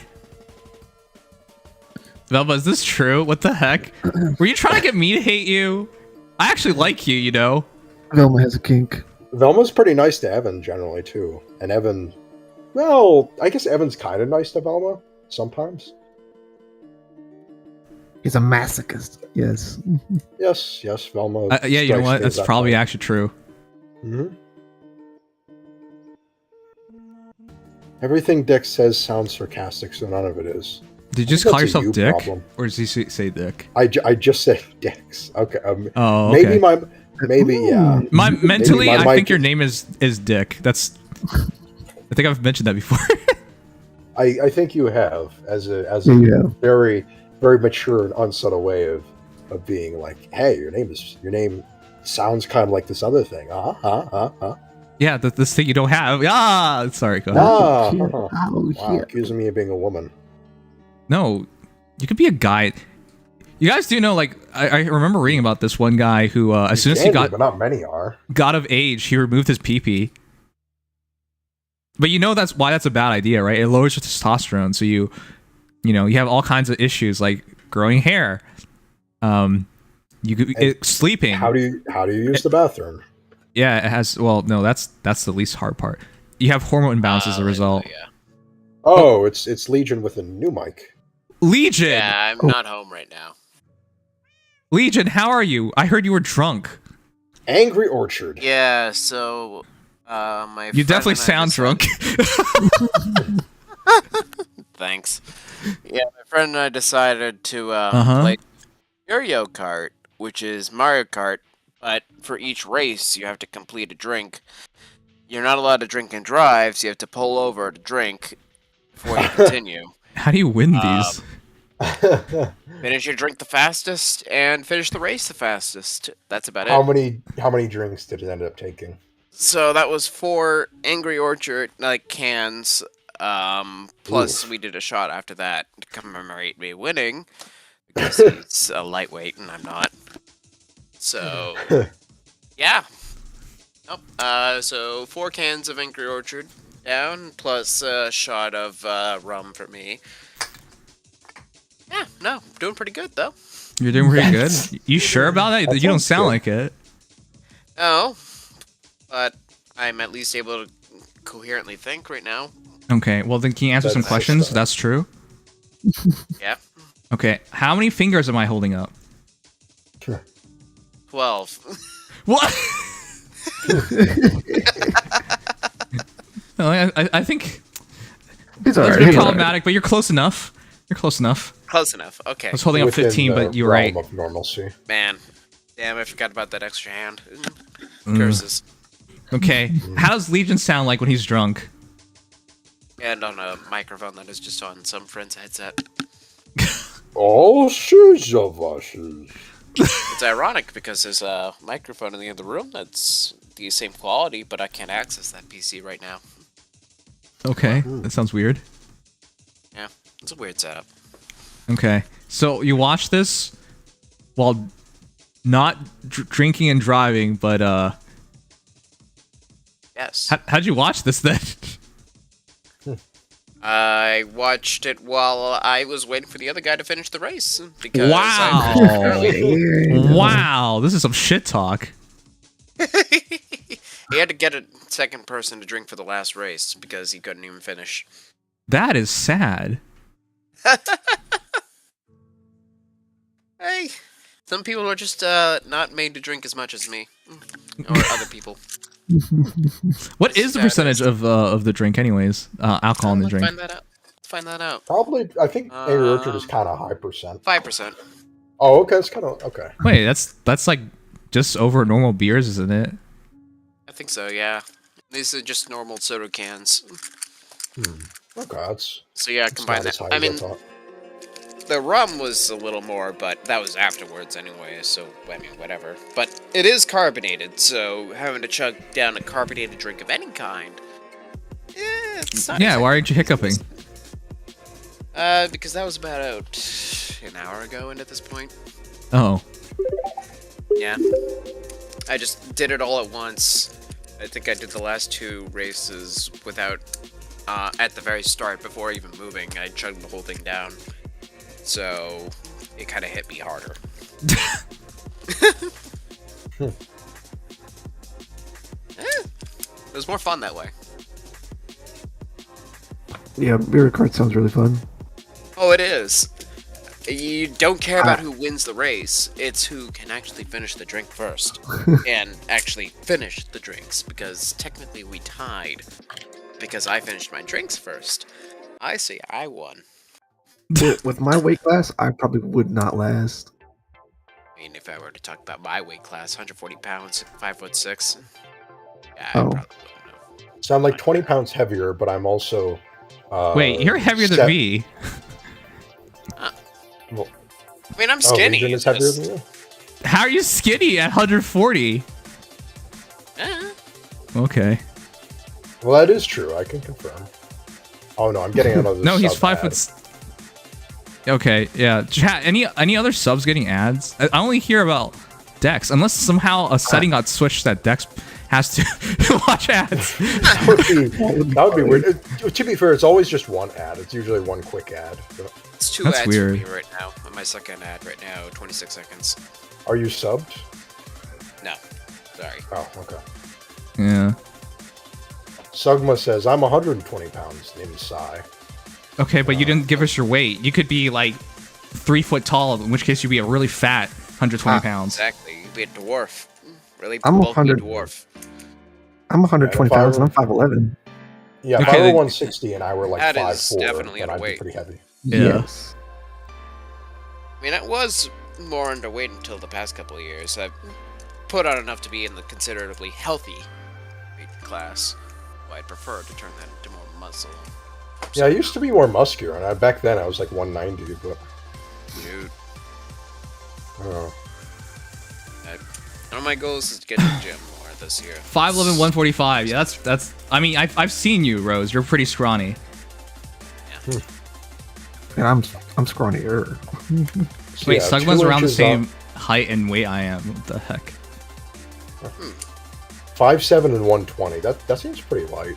B: Velma, is this true? What the heck? Were you trying to get me to hate you? I actually like you, you know?
F: Velma has a kink.
G: Velma's pretty nice to Evan generally too, and Evan. Well, I guess Evan's kind of nice to Velma sometimes.
F: He's a masochist. Yes.
G: Yes, Velma.
B: Yeah, you know
G: strikes
B: what?
G: me
B: That's
G: as that
B: probably
G: way.
B: actually true.
G: Mhm. Everything Dick says sounds sarcastic, so none of it is.
B: Did you just
G: think
B: call
G: that's a
B: yourself
G: you
B: Dick?
G: problem.
B: Or did you say Dick?
G: I just said Dix. Okay.
B: Oh, okay.
G: Maybe yeah.
B: Mentally,
G: Maybe
B: I think your name is Dick. That's... I think I've mentioned that before.
G: I think you have as a
F: Yeah.
G: very very mature and unsubtle way of being like, hey, your name sounds kind of like this other thing.
B: Yeah, this thing you don't have. Ah, sorry, go ahead.
G: Ah,
F: shit.
G: wow,
F: Oh, shit.
G: accusing me of being a woman.
B: No, you could be a guy. You guys do know, like, I remember reading about this one guy who, as soon as he
G: Can be,
B: got
G: but not many are.
B: of age, he removed his pee-pee. But you know that's why that's a bad idea, right? It lowers your testosterone, so you have all kinds of issues like growing hair, sleeping.
G: How do you use the bathroom?
B: Yeah, it has. Well, no, that's the least hard part. You have hormone imbalance as a result.
J: Yeah.
G: Oh, it's Legion with a new mic.
B: Legion.
J: Yeah, I'm not home right now.
B: Legion, how are you? I heard you were drunk.
G: Angry Orchard.
J: Yeah, so my
B: You
J: friend
B: definitely
J: and I
B: sound drunk.
J: Thanks. Yeah, my friend and I decided to play Mario Kart, which is Mario Kart, but for each race you have to complete a drink. You're not allowed to drink and drive, so you have to pull over to drink before you continue.
B: How do you win these?
J: Finish your drink the fastest and finish the race the fastest. That's about
G: How
J: it.
G: many drinks did it end up taking?
J: So that was 4 Angry Orchard cans. Plus we did a shot after that to commemorate me winning because he's a lightweight and I'm not. So yeah. Nope. So 4 cans of Angry Orchard down plus a shot of rum for me. Yeah, no, doing pretty good though.
B: You're doing pretty good. You sure about that? You don't sound like it.
J: No, but I'm at least able to coherently think right now.
B: Okay, well then can you answer some questions? That's true.
J: Yeah.
B: Okay, how many fingers am I holding up?
J: 12.
B: What? No, I think
F: It's
B: that's
F: alright.
B: problematic, but you're close enough. You're close enough.
J: Close enough. Okay.
B: I was holding up
G: Within
B: 15, but
G: the
B: you're right.
G: realm of normalcy.
J: Man. Damn, I forgot about that extra hand. Curses.
B: Okay, how does Legion sound like when he's drunk?
J: And on a microphone that is just on some friend's headset.
G: All shoes of us.
J: It's ironic because there's a microphone in the other room that's the same quality, but I can't access that PC right now.
B: Okay, that sounds weird.
J: Yeah, it's a weird setup.
B: Okay, so you watch this while not drinking and driving, but
J: Yes.
B: how'd you watch this then?
J: I watched it while I was waiting for the other guy to finish the race. Because
B: Wow! Wow, this is some shit talk.
J: He had to get a second person to drink for the last race because he couldn't even finish.
B: That is sad.
J: Hey, some people are just not made to drink as much as me. Or other people.
B: What is the percentage of the drink, anyways? Alcohol in the drink.
J: Let's find that out.
G: Probably, I think Angry Orchard is kind of high percent.
J: 5%.
G: Oh, okay, it's kind of okay.
B: Wait, that's like just over normal beers, isn't it?
J: I think so, yeah. These are just normal soda cans.
G: Okay, that's
J: So yeah, combine that. I mean, the rum was a little more, but that was afterwards anyway, so, I mean, whatever. But it is carbonated, so having to chug down a carbonated drink of any kind, it's not
B: Yeah, why aren't you hiccuping?
J: because that was about an hour ago, and at this point,
B: Oh.
J: yeah. I just did it all at once. I think I did the last 2 races without, at the very start, before even moving, I chugged the whole thing down. So, it kind of hit me harder. It was more fun that way.
F: Yeah, Mario Kart sounds really fun.
J: Oh, it is. You don't care about who wins the race. It's who can actually finish the drink first. And actually finish the drinks. Because technically we tied. Because I finished my drinks first. I say I won.
F: With my weight class, I probably would not last.
J: I mean, if I were to talk about my weight class, 140 pounds, 5'6". Yeah, I
F: Oh.
J: probably wouldn't have.
G: So I'm like 20 pounds heavier, but I'm also.
B: Wait, you're heavier than me.
G: Well,
J: I mean, I'm skinny.
G: Legion is heavier than you?
B: How are you skinny at 140? Okay.
G: Well, that is true. I can confirm. Oh no, I'm getting another.
B: No, he's
G: sub
B: 5
G: ad.
B: foot. Okay, yeah. Chat. Any other subs getting ads? I only hear about Dex, unless somehow a setting got switched that Dex has to watch ads.
G: That would be weird. To be fair, it's always just one ad. It's usually one quick ad.
J: It's 2
B: That's
J: ads
B: weird.
J: for me right now. On my second ad right now, 26 seconds.
G: Are you subbed?
J: No, sorry.
G: Oh, okay.
B: Yeah.
G: Sugma says, I'm 120 pounds, named Sai.
B: Okay, but you didn't give us your weight. You could be like 3 foot tall, in which case you'd be a really fat 120 pounds.
J: Exactly. You'd be a dwarf. Really
F: I'm
J: bulky
F: 100.
J: dwarf.
F: I'm 120
G: Yeah, if I
F: pounds and I'm
G: were-
F: 5'11".
G: Yeah, if
B: Okay,
G: I were
B: then-
G: 160 and I were like
J: That
G: 5'4",
J: is definitely
G: then I'd be
J: underweight.
G: pretty heavy.
B: Yeah.
F: Yes.
J: I mean, I was more underweight until the past couple of years. I've put on enough to be in the considerably healthy weight class. Well, I'd prefer to turn that into more muscle.
G: Yeah, I used to be more muscular, and back then I was like 190, but
J: Dude,
G: uh,
J: one of my goals is to get to the gym more this year.
B: 5'11", 145. Yeah, that's. I mean, I've seen you, Rose. You're pretty scrawny.
F: And I'm scrawnier.
G: so
B: Wait,
G: yeah,
B: Sugma's
G: 2
B: around the
G: inches
B: same
G: up,
B: height and weight I am. What the heck?
G: 5'7" and 120. That seems pretty light.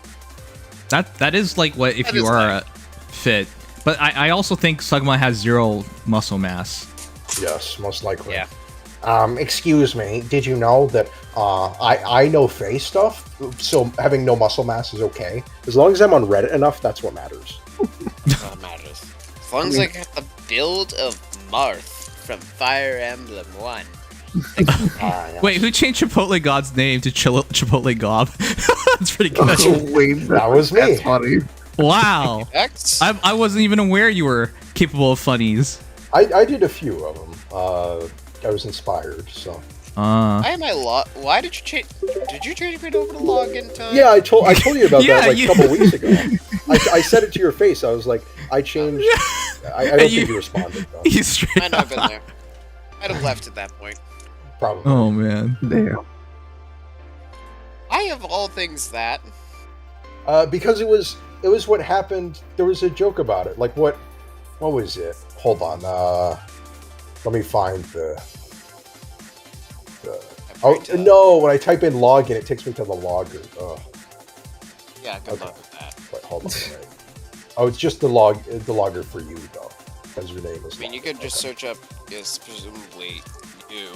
B: That is like what if
J: That
B: you
J: is
B: are
J: light.
B: fit. But I also think Sugma has 0 muscle mass.
G: Yes, most likely.
J: Yeah.
G: Excuse me, did you know that I know face stuff, so having no muscle mass is okay? As long as I'm on Reddit enough, that's what matters.
J: What matters? As long as I got the build of Marth from Fire Emblem 1.
B: Wait, who changed Chipotle God's name to Chipotle Gob? That's pretty good.
F: Oh, wait,
G: That was me.
F: That's funny.
B: Wow.
J: X?
B: I wasn't even aware you were capable of funnies.
G: I did a few of them. I was inspired, so.
J: Why am I Why did you change? Did you change me over to login time?
G: Yeah, I told you about
B: Yeah,
G: that like
B: you-
G: a couple weeks ago. I said it to your face. I was like, I changed. I don't think you responded though.
B: He's straight
J: Might not have been there. I'd have left at that point.
G: Probably.
B: Oh man.
F: Damn.
J: I have all things that.
G: Because it was what happened. There was a joke about it. Like what was it? Hold on. Let me find the. Oh no! When I type in login, it takes me to the logger. Ugh.
J: Yeah, good
G: Okay.
J: luck with that.
G: Wait, hold on. Wait. Oh, it's just the logger for you though, because your name is.
J: I mean, you
G: logger.
J: could just
G: Okay.
J: search up is presumably you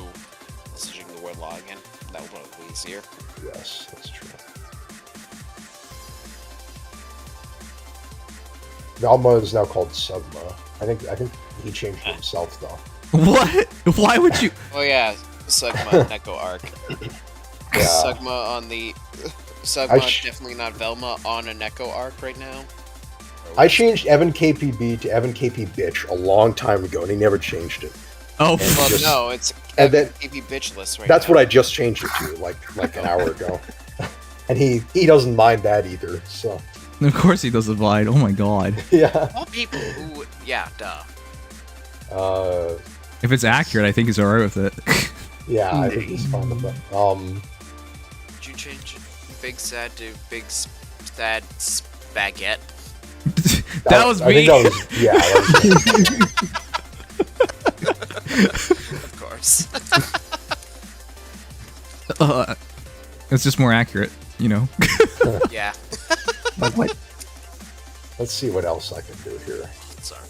J: messaging the word login. That would probably be easier.
G: Yes, that's true. Velma is now called Sugma. I think he changed it himself though.
B: What? Why would you?
J: Oh yeah, Sugma Neko Arc.
G: Yeah.
J: Sugma on the Sugma definitely not Velma on a Neko Arc right now.
G: I changed Evan KPB to Evan KP Bitch a long time ago, and he never changed it.
B: Oh,
J: Well,
G: just-
J: no, it's
G: and then-
J: KP bitch list right
G: That's
J: now.
G: what I just changed it to, like an hour ago. And he doesn't mind that either. So
B: of course he doesn't mind. Oh my god.
G: yeah.
J: All people who would, yeah, duh.
B: If it's accurate, I think he's alright with it.
G: Yeah, I think he's fine with that.
J: Did you change Big Sad to Big Sad Spaghetti?
B: That was
G: I
B: me.
G: think that was yeah. That was
J: Of course.
B: It's just more accurate, you know.
J: Yeah.
F: Like what?
G: Let's see what else I can do here.
J: Sorry.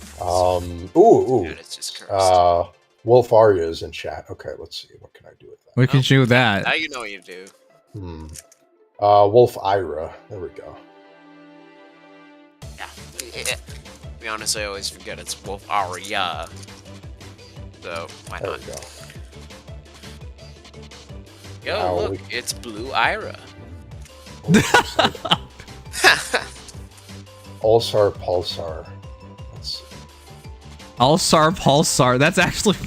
G: Ooh.
J: Dude, it's just cursed.
G: Wolf Arya is in chat. Okay, let's see. What can I do with that?
B: What can you do with that?
J: Now you know what you do.
G: Wolf Ira. There we go.
J: Yeah. To be honest, I always forget it's Wolf Arya. So, why
G: There
J: not?
G: we go.
J: Yo,
G: Now
J: look,
G: we-
J: it's Blue Ira.
G: Ulsar Pulsar. Let's see.
B: Alsar Pulsar. That's actually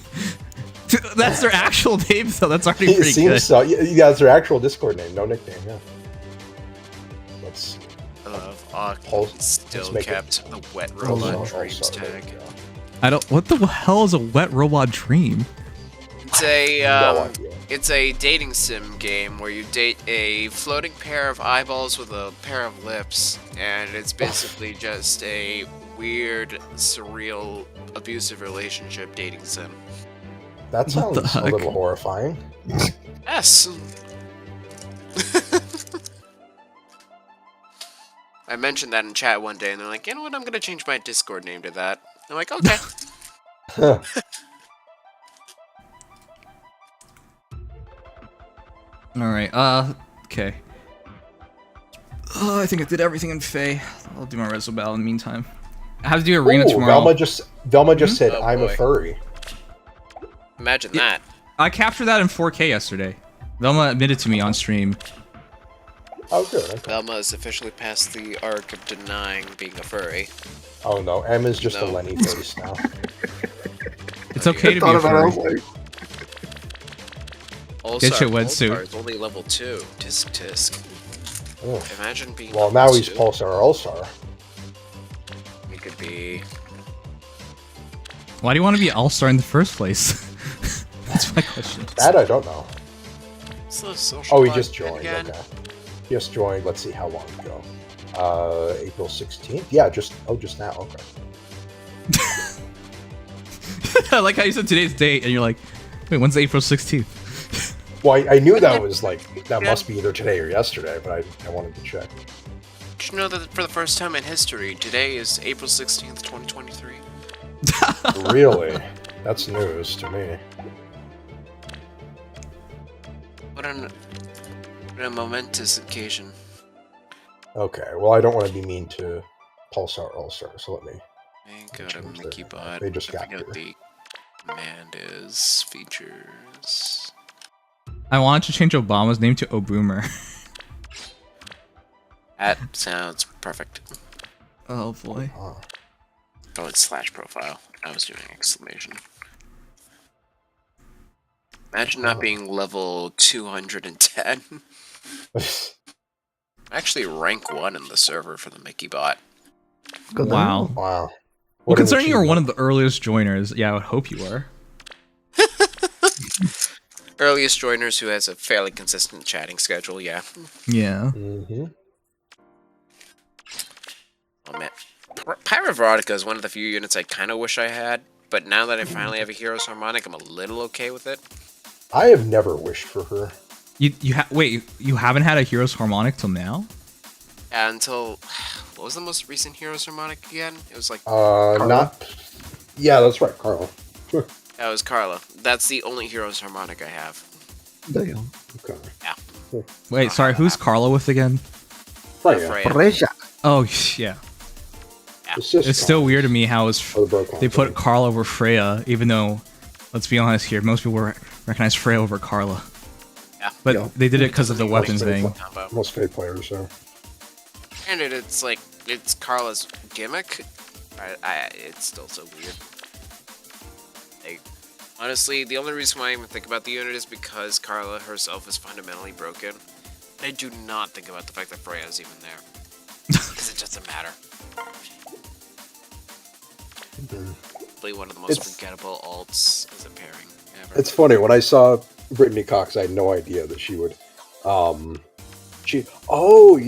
B: that's their actual name, though. That's already
G: It
B: pretty
G: seems
B: good.
G: so. Yeah, it's their actual Discord name, no nickname. Yeah. Let's see.
J: I love
G: Pulse-
J: still
G: let's make it-
J: kept the wet robot
G: Pulsar,
J: dreams
G: Pulsar, there
J: tag.
G: we go.
B: I don't. What the hell is a wet robot dream?
J: It's a
G: No idea.
J: it's a dating sim game where you date a floating pair of eyeballs with a pair of lips, and it's basically just a weird, surreal, abusive relationship dating sim.
G: That
B: the
G: sounds a
B: heck?
G: little horrifying.
J: Yes. I mentioned that in chat one day, and they're like, "You know what? I'm gonna change my Discord name to that." I'm like, "Okay."
B: All right. Okay. I think I did everything in Fae. I'll do my Rezo Battle in the meantime. I have to do arena
G: Ooh,
B: tomorrow.
G: Velma just said,
J: Oh,
G: "I'm a
J: boy.
G: furry."
J: Imagine that.
B: I captured that in 4K yesterday. Velma admitted to me on stream.
G: Oh, good. Okay.
J: Velma has officially passed the arc of denying being a furry.
G: Oh no, Emma's just a
J: No.
G: Lenny face now.
B: It's okay to be
F: Thought
B: a
F: about it, I was
B: furry.
F: like,
B: Get your wetsuit.
J: It's only level 2. Tisk tisk.
G: Oh.
J: Imagine being.
G: Well,
J: level
G: now he's
J: 2.
G: Pulsar All-Star.
J: He could be.
B: Why do you want to be All-Star in the first place? That's my question.
G: That I don't know.
J: What's the social
G: Oh, he
J: clock
G: just joined.
J: again?
G: Okay. Just joined. Let's see how long ago. April 16th. Yeah, just now. Okay.
B: I like how you said today's date, and you're like, wait, when's April 16th?
G: Well, I knew that was that must be either today or yesterday, but I wanted to check.
J: Did you know that for the first time in history, today is April 16th, 2023?
G: Really? That's news to me.
J: What a momentous occasion.
G: Okay, well, I don't want to be mean to Pulsar All-Star, so let me.
J: Thank God, a Mickey bot.
G: They just
J: I
G: got
J: forget what
G: here.
J: the command is. Features.
B: I wanted to change Obama's name to Oboomer.
J: That sounds perfect.
B: Oh boy.
G: Oh.
J: Oh, it's slash profile. I was doing exclamation. Imagine not being level 210. Actually, rank 1 in the server for the Mickey bot.
F: good
B: Wow.
G: Wow.
B: Well,
G: What an
B: considering you were one of
G: achievement.
B: the earliest joiners, yeah, I would hope you were.
J: Earliest joiners who has a fairly consistent chatting schedule, yeah.
B: Yeah.
G: Mhm.
J: Oh man. Pyroveronica is one of the few units I kind of wish I had, but now that I finally have a Hero's Harmonic, I'm a little okay with it.
G: I have never wished for her.
B: Wait, you haven't had a Hero's Harmonic till now?
J: Until, what was the most recent Hero's Harmonic again? It was like,
G: Not. Yeah, that's right, Carl.
J: that was Carla. That's the only Hero's Harmonic I have.
F: Damn.
G: Okay.
B: Wait, sorry, who's Carla with again?
G: Freya.
J: Freya.
F: Freya.
B: Oh, yeah.
G: It's just
B: It's still
G: Carl.
B: weird to me how
G: Oh, the bro
B: they put
G: company.
B: Carla over Freya, even though, let's be honest here, most people recognize Freya over Carla.
J: Yeah.
B: But
F: Yeah.
B: they did it because of the
J: Most
B: weapons
G: faithful.
B: thing.
J: Combo.
G: Most Fate players, so.
J: Granted, it's like, it's Carla's gimmick. It's still so weird. Like, honestly, the only reason why I even think about the unit is because Carla herself is fundamentally broken. I do not think about the fact that Freya is even there. Because it doesn't matter. Probably one of the most
G: It's-
J: forgettable alts as a pairing ever.
G: It's funny, when I saw Brittany Cox, I had no idea that she would, you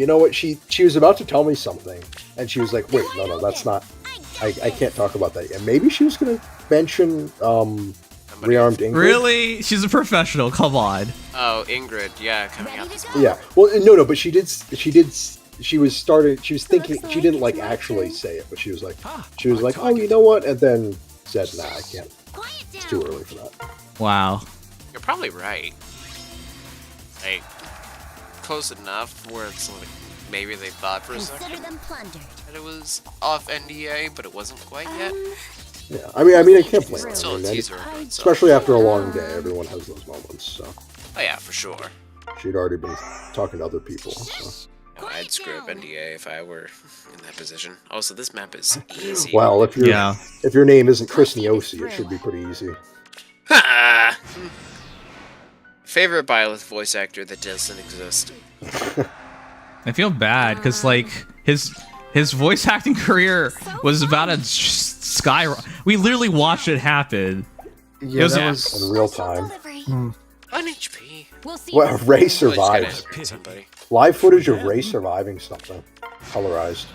G: know what, she was about to tell me something, and she was like, wait, no, that's not, I can't talk about that yet. Maybe she was going to mention, Rearmed Ingrid?
B: Really? She's a professional, come on.
J: Oh, Ingrid, yeah, coming out this month.
G: Yeah, well, no, but she was thinking, she didn't, like, actually say it, but she was like, oh, you know what, and then said, nah, I can't, it's too early for that.
B: Wow.
J: You're probably right. Like, close enough where it's like, maybe they thought for a second that it was off NDA, but it wasn't quite yet.
G: Yeah, I mean, I can't blame her.
J: It's still
G: I
J: a
G: mean,
J: teaser. So.
G: especially after a long day, everyone has those moments, so.
J: Oh yeah, for sure.
G: She'd already been talking to other people, so.
J: No, I'd screw up NDA if I were in that position. Also, this map is easy.
G: Well, if your name isn't Chris Niosi, it should be pretty easy.
J: Ha! Favorite Byleth voice actor that doesn't exist.
B: I feel bad because like his voice acting career was about to skyrocket. We literally watched it happen.
F: Yeah,
B: was-
F: that was
G: In real time.
J: 1 HP.
G: Well, Ray
J: Oh, he's gotta
G: survives.
J: integrate somebody.
G: Live footage of Ray surviving something. Colorized.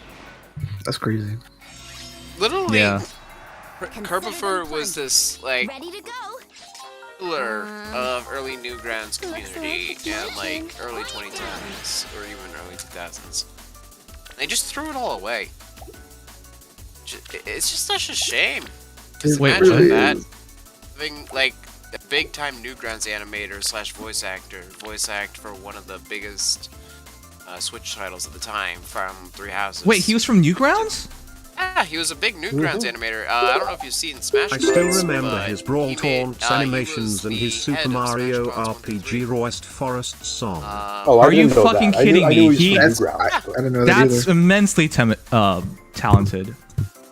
F: that's crazy.
J: Literally,
B: Yeah.
J: Kerbifer was this, like,
E: Ready to go.
J: pillar of early Newgrounds community in, like, early 2010s, or even early 2000s. They just threw it all away. It's just such a shame. Because
B: Wait,
J: imagine
F: really
J: that.
F: is.
J: Having, like, a big-time Newgrounds animator / voice actor voice act for one of the biggest Switch titles at the time from Three Houses.
B: Wait, he was from Newgrounds?
J: Yeah, he was a big Newgrounds animator. I don't know if you've seen Smash
A: I
J: Bros.
A: still remember
J: but
A: his Brawl
J: he made-
A: Taunts
J: he
A: animations
J: was
A: and his
J: the
A: Super
J: head of Smash
A: Mario
J: Bros. 1 to 3.
A: RPG West Forest song.
G: Oh, I
B: Are you
G: didn't know
B: fucking
G: that.
B: kidding
G: I
B: me?
G: knew he
B: He-
G: was from Newgrounds.
F: I didn't know that
B: That's
F: either.
B: immensely talented.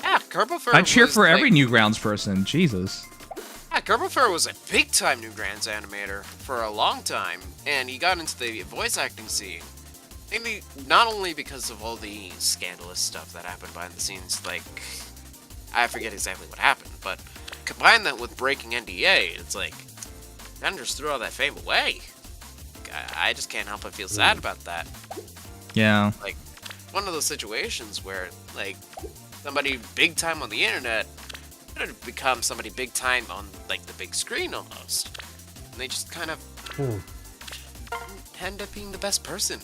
J: Yeah, Gerbofur
B: I cheer
J: was,
B: for every
J: like,
B: Newgrounds person. Jesus.
J: Yeah, Gerbofur was a big-time Newgrounds animator for a long time, and he got into the voice acting scene. Mainly, not only because of all the scandalous stuff that happened behind the scenes, like, I forget exactly what happened, but combine that with breaking NDA, it's like, then just threw all that fame away. I just can't help but feel sad about that.
B: Yeah.
J: Like, one of those situations where, like, somebody big time on the internet could have become somebody big time on, like, the big screen almost. And they just kind of end up being the best person.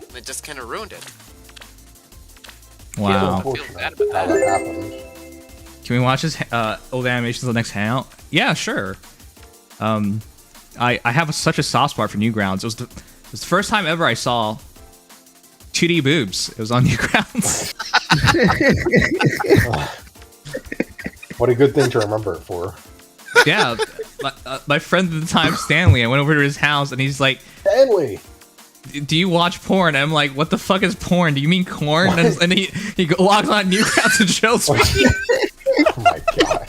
J: And it just kind of ruined it.
B: Wow.
J: I feel bad about
G: How
J: that.
G: that happened.
B: Can we watch his old animations on the next hangout? Yeah, sure. I have such a soft spot for Newgrounds. It was the first time ever I saw 2D boobs. It was on Newgrounds.
G: What a good thing to remember it for.
B: Yeah, my friend at the time, Stanley. I went over to his house and he's like,
G: Stanley!
B: "Do you watch porn?" And I'm like, "What the fuck is porn? Do you mean corn?" And he logs on Newgrounds and shows me.
G: Oh my god.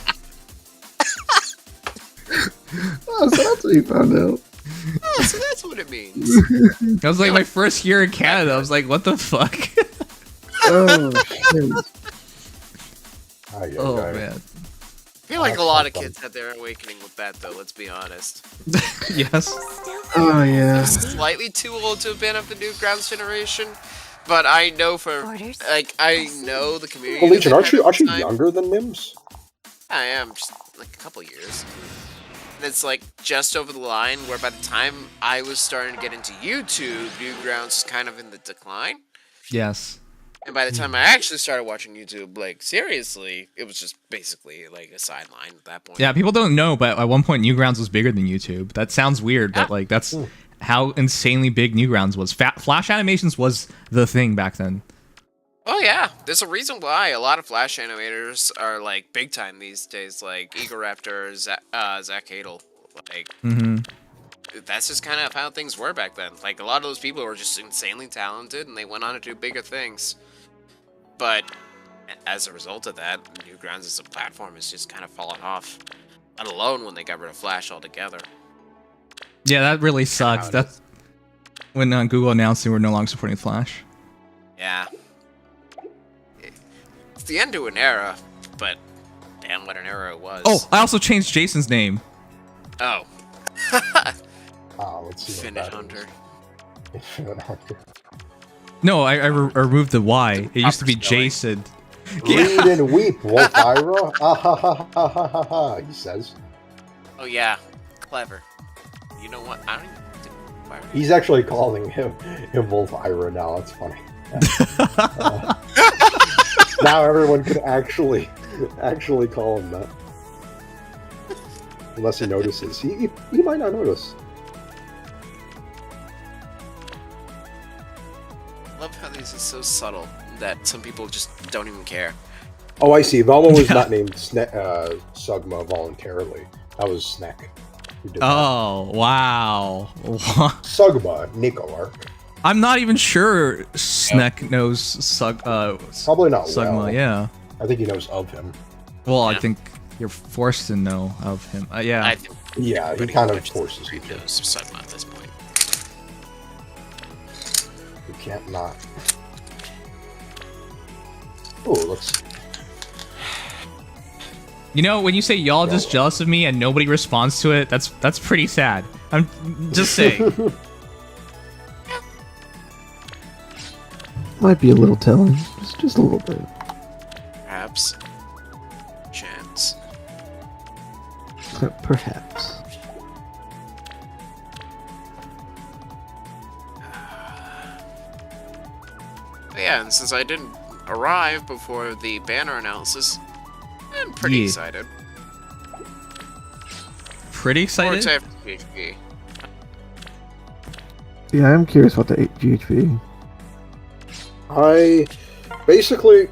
F: Oh, so that's what you found out.
J: Oh, so that's what it means.
B: That was like my first year in Canada. I was like, "What the fuck?"
F: Oh, shit.
B: Oh man.
J: I feel like a lot of kids had their awakening with that, though, let's be honest.
B: Yes.
F: Oh, yeah.
J: Slightly too old to have been of the Newgrounds generation, but I know for, like, I know the community.
G: Well, Legion,
J: that
G: aren't you
J: had time.
G: younger than Nims?
J: I am, just like a couple years. And it's like just over the line where by the time I was starting to get into YouTube, Newgrounds was kind of in the decline.
B: Yes.
J: And by the time I actually started watching YouTube, like, seriously, it was just basically, like, a sideline at that point.
B: Yeah, people don't know, but at one point Newgrounds was bigger than YouTube. That sounds weird, but like that's how insanely big Newgrounds was. Flash animations was the thing back then.
J: Oh, yeah. There's a reason why a lot of Flash animators are, like, big time these days, like Egoraptor, Zach Hadel. Like, that's just kind of how things were back then. Like, a lot of those people were just insanely talented, and they went on to do bigger things. But as a result of that, Newgrounds as a platform has just kind of fallen off. Let alone when they got rid of Flash altogether.
B: Yeah, that really sucks. That's when Google announced they were no longer supporting Flash.
J: Yeah. It's the end to an era, but damn what an era it was.
B: Oh, I also changed Jason's name.
J: Oh.
G: Let's see.
J: Infinite Hunter.
G: Infinite Hunter.
B: No, I removed the Y. It used to be Jason.
G: Read and weep, Wolfira. Ah ha ha ha ha ha ha, he says.
J: Oh yeah, clever. You know what? I don't even...
G: He's actually calling him Wolfira now. That's funny. Now everyone can actually call him that. Unless he notices. He might not notice.
J: I love how this is so subtle that some people just don't even care.
G: Oh, I see. Velma was not named Sugma voluntarily. That was Snek. Who did that.
B: Oh, wow.
G: Sugma, Nico Arc.
B: I'm not even sure Snek knows
G: Probably not
B: Sugma,
G: well.
B: yeah.
G: I think he knows of him.
B: Well, I think you're forced to know of him. Yeah.
J: I think
G: Yeah, he kind of forces you to.
J: knows Sugma at this point.
G: You can't not. Oh, looks.
B: You know, when you say y'all just jealous of me and nobody responds to it, that's pretty sad. I'm just saying.
F: Might be a little telling. Just a little bit.
J: Perhaps. Chance.
F: Perhaps.
J: But yeah, and since I didn't arrive before the banner analysis, I'm pretty excited.
B: Pretty
J: More
B: excited?
J: excited for PHP.
F: Yeah, I'm curious about the GHP.
G: I basically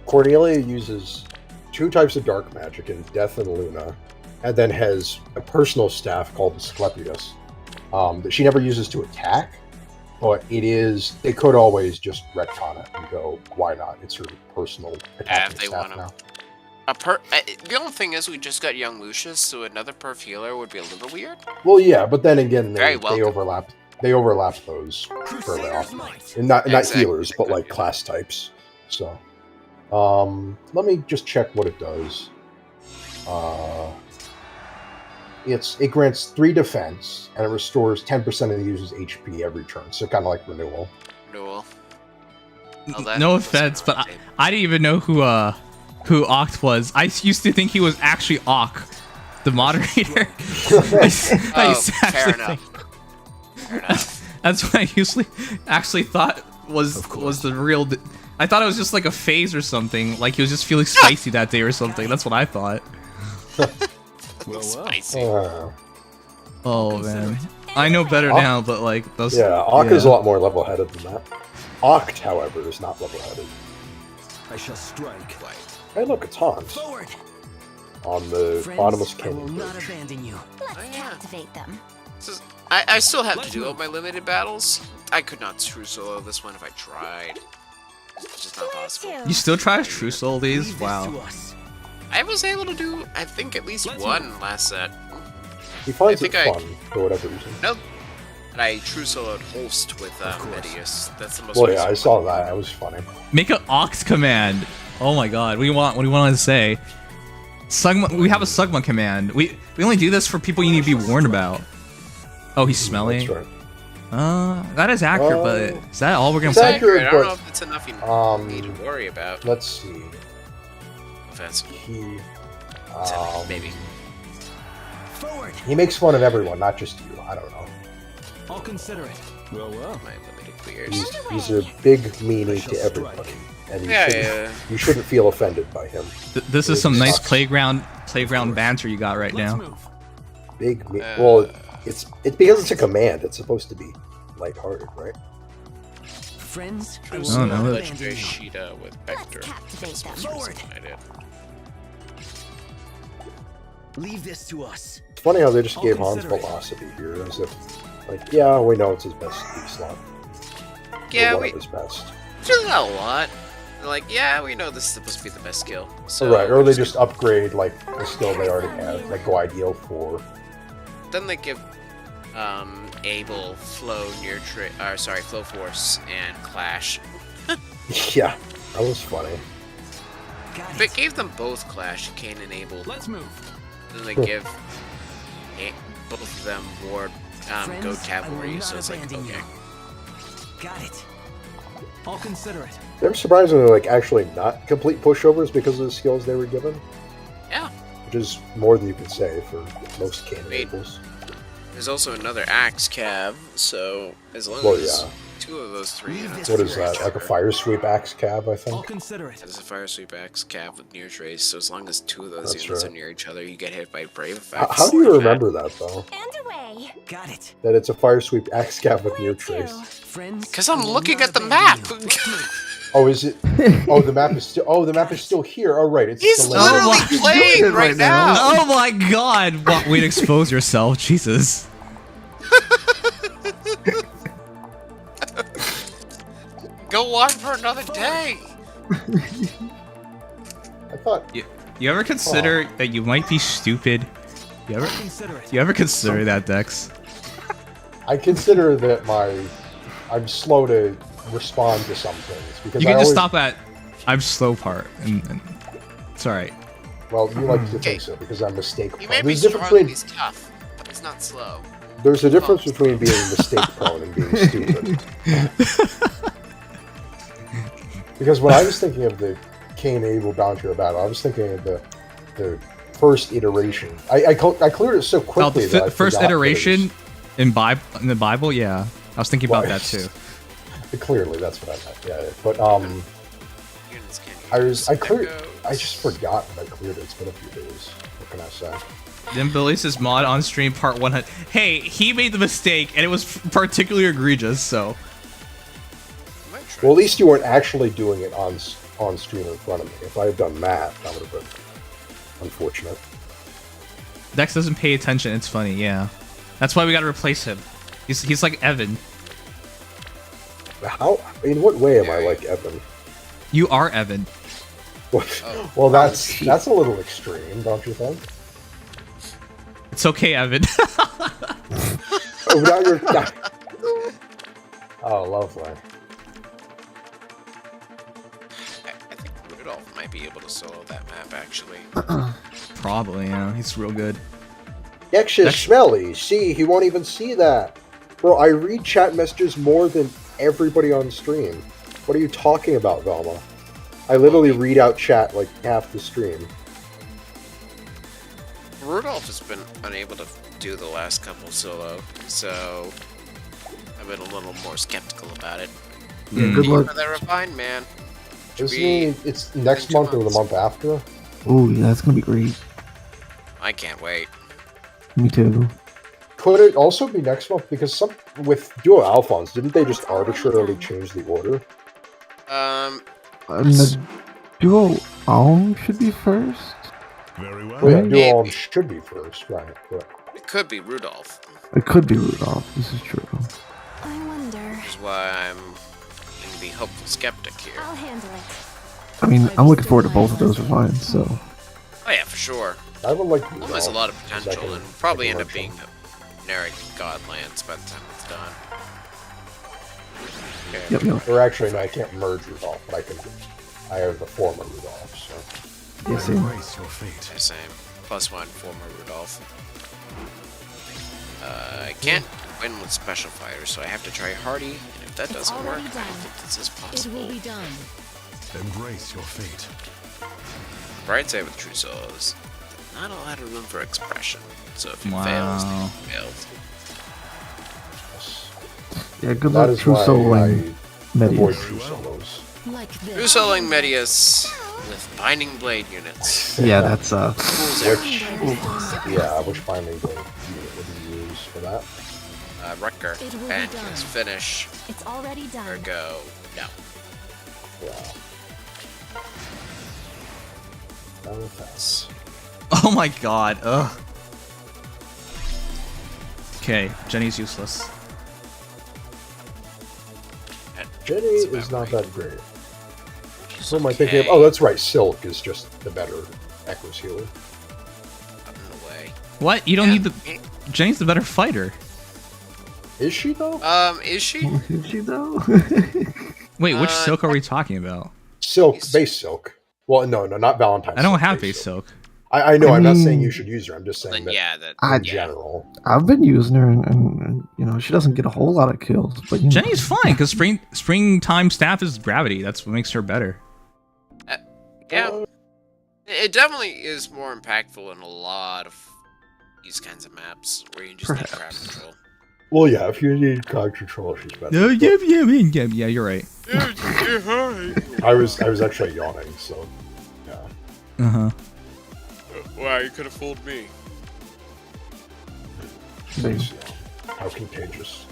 G: Cornelia uses 2 types of dark magic in Death and Luna, and then has a personal staff called the Sclepius that she never uses to attack, but they could always just retcon it and go, why not? It's her personal attacking
J: if they
G: staff
J: want
G: now.
J: The only thing is, we just got young Lucius, so another perf healer would be a little weird.
G: Well, yeah, but then again,
J: Very
G: they overlap. They overlap those fairly often, and not
J: Exactly.
G: healers, but like class types. So, let me just check what it does. It grants 3 defense, and it restores 10% of the user's HP every turn. So kind of like renewal.
J: Renewal.
B: No offense, but I didn't even know who Oct was. I used to think he was actually Ock, the moderator.
J: Fair enough. Fair enough.
B: That's what I usually actually thought was the real. I thought it was just like a phase or something. Like he was just feeling spicy that day or something. That's what I thought.
J: Spicy.
B: Oh man, I know better now, but like those.
G: Yeah, Oct is a lot more level-headed than that. Oct, however, is not level-headed.
D: I shall strike.
G: Hey, look, it's Hans. On the bottomless canyon.
E: abandon you. Let's captivate them.
J: I still have to do all my limited battles. I could not true solo this one if I tried. It's just not possible.
B: You still try to true soul these? Wow.
J: I was able to do, I think, at least one last set.
G: He finds it fun for whatever reason.
J: Nope. And I true soloed Holst with Nimious. That's the most.
G: Well, yeah, I saw that. That was funny.
B: Make an Ox command. Oh my god. What do you want to say? Sugma, we have a Sugma command. We only do this for people you need to be warned about. Oh, he's smelly.
G: That's right.
B: That is accurate, but is that all we're gonna
G: It's
B: play?
G: accurate,
J: I don't
G: but,
J: know if it's enough you need to worry about.
G: Let's see.
J: Offense.
G: Maybe. He makes fun of everyone, not just you. I don't know.
D: I'll consider it. Well.
J: My limited clears.
G: He's a big meanie to everybody, and you shouldn't feel offended by him.
B: This is some nice playground banter you got right now.
G: Big me. Well, it's because it's a command. It's supposed to be lighthearted, right?
E: Friends,
J: I
B: Oh, no.
J: legendary Sheeta with Vector.
E: captivate them.
J: I did.
E: Leave this to us.
G: It's funny how they just gave Hans velocity here, as if, like, yeah, we know it's his best deep slot.
J: Yeah,
G: one of his best.
J: Just not a lot. They're like, yeah, we know this is supposed to be the best skill. So
G: Right, or they just upgrade like the skill they already have, like go ideal for.
J: Then they give Able Flow Flow Force and Clash.
G: Yeah, that was funny.
J: But it gave them both Clash, Kane and Able.
D: Let's move.
J: Then they give both of them Ward Goat Cavalry, so it's like, okay.
E: Got it.
D: I'll consider it.
G: They're surprisingly like actually not complete pushovers because of the skills they were given.
J: Yeah.
G: Which is more than you can say for most Kane Ables.
J: There's also another Axe Cav, so as long
G: Well,
J: as
G: yeah.
J: 2 of those 3 units.
G: What is that? Like a fire sweep axe cab, I
D: I'll
G: think.
D: consider it.
J: There's a Fire Sweep Axe Cav with near trace, so as long as 2 of those
G: That's
J: units
G: right.
J: are near each other, you get hit by Brave Effects.
G: How do you remember that though?
E: And away. Got it.
G: That it's a fire sweep axe cab with near trace.
E: Friends.
J: Because I'm looking at the map!
G: Oh, is it? Oh, the map is still. Oh, the map is still here. Oh, right. It's
J: He's
G: delayed.
J: literally playing right now!
B: Oh my god! Way to expose yourself, Jesus.
J: Go on for another day!
G: I thought.
B: You ever consider that you might be stupid? You ever consider that, Dex?
G: I consider that I'm slow to respond to some things because
B: You can
G: I
B: just
G: always,
B: stop at I'm slow part, and it's alright.
G: Well, you like to think so because I'm mistake
J: He
G: prone.
J: may be
G: There's a difference
J: strong and
G: between
J: he's tough, but he's not slow.
G: there's a difference between being mistake prone and being stupid. Because when I was thinking of the Cain Abel Bounty battle, I was thinking of the first iteration. I cleared it so quickly.
B: the
G: that I
B: first
G: forgot
B: iteration in the Bible, yeah. I was thinking about that too.
G: Clearly, that's what I meant. Yeah, but
J: Units can't
G: I just forgot that I cleared it. It's been a few days. What can I say?
B: Then Billy's mod on stream part 100. Hey, he made the mistake, and it was particularly egregious. So
G: Well, at least you weren't actually doing it on on stream in front of me. If I had done that, that would have been unfortunate.
B: Dex doesn't pay attention. It's funny, yeah. That's why we gotta replace him. He's like Evan.
G: How? In what way am I like Evan?
B: You are Evan.
G: Well, that's a little extreme, don't you think?
B: It's okay, Evan.
G: Oh, now you're. Oh, lovely.
J: I think Rudolph might be able to solo that map, actually.
B: Probably, yeah. He's real good.
G: X is smelly. See, he won't even see that. Bro, I read chat messages more than everybody on stream. What are you talking about, Velma? I literally read out chat like half the stream.
J: Rudolph has been unable to do the last couple solo, so I've been a little more skeptical about it.
F: Yeah, good luck.
J: For the refined man.
G: It's next month or the month after?
F: Oh, yeah, that's gonna be great.
J: I can't wait.
F: Me too.
G: Could it also be next month? Because with Duo Alphons, didn't they just arbitrarily change the order?
F: The Duo Alm should be first.
A: Very well.
G: Well, yeah, Duo Alm should be first, right?
J: It could be Rudolph.
F: It could be Rudolph. This is true.
E: I wonder.
J: Which is why I'm going to be hopeful skeptic here.
E: I'll handle it.
F: I mean, I'm looking forward to both of those refines, so.
J: Oh yeah, for sure.
G: I would like
J: Alm has a lot of potential and probably end up being generic Godlands by the time it's done. Okay.
F: Yep.
G: Or actually, no, I can't merge Rudolph, but I have the former Rudolph, so.
F: Yeah, same.
A: Embrace your fate.
J: Yeah, same. +1 former Rudolph. I can't win with special fighters, so I have to try Hardy, and if that doesn't work, I don't think this is
E: It
J: possible.
E: will be done.
A: Embrace your fate.
J: Bright side with True Soul is not a lot of room for expression, so if it
B: Wow.
J: fails, then it fails.
F: Yeah, good
G: That
F: luck,
G: is
F: True
G: why
F: Soul
G: I
F: and
G: avoid
F: Medius.
G: True Solos.
E: Like
J: True
E: this.
J: Souling Medius with Binding Blade units.
F: Yeah, that's
J: Fool's
G: Which,
J: Errand.
G: yeah, which binding blade would you use for that?
J: Rutger.
E: It will be
J: And
E: done.
J: his finish.
E: It's already done.
J: Ergo. No.
G: Yeah.
J: Yes.
B: Oh my god. Ugh. Okay, Jenny's useless.
G: Jenny
J: That's
G: is
J: about
G: not
J: right.
G: that great. Who am I thinking of? Oh, that's right. Silk is just the better Echo's healer.
J: Up in the way.
B: What? You don't need the... Jenny's the better fighter.
G: Is she though?
J: Is she?
F: Is she though?
B: Wait, which silk are we talking about?
G: Silk, base Silk. Well, no, not Valentine's.
B: I don't
G: Silk,
B: have base silk.
G: I know. I'm not saying
F: mean-
G: you should use her. I'm just saying
J: Then
G: that
J: yeah, that.
G: in
J: yeah.
G: general.
F: I've been using her, and you know, she doesn't get a whole lot of kills, but you know.
B: Jenny's fine, because springtime staff is gravity. That's what makes her better.
J: Yeah. It definitely is more impactful in a lot of these kinds of maps where you just need crowd
F: Perhaps.
J: control.
G: Well, yeah, if you need crowd control, she's better.
B: Yeah, you're right.
G: I was actually yawning, so yeah.
B: Uh-huh.
J: Wow, you could have fooled me.
G: Base, yeah. How contagious.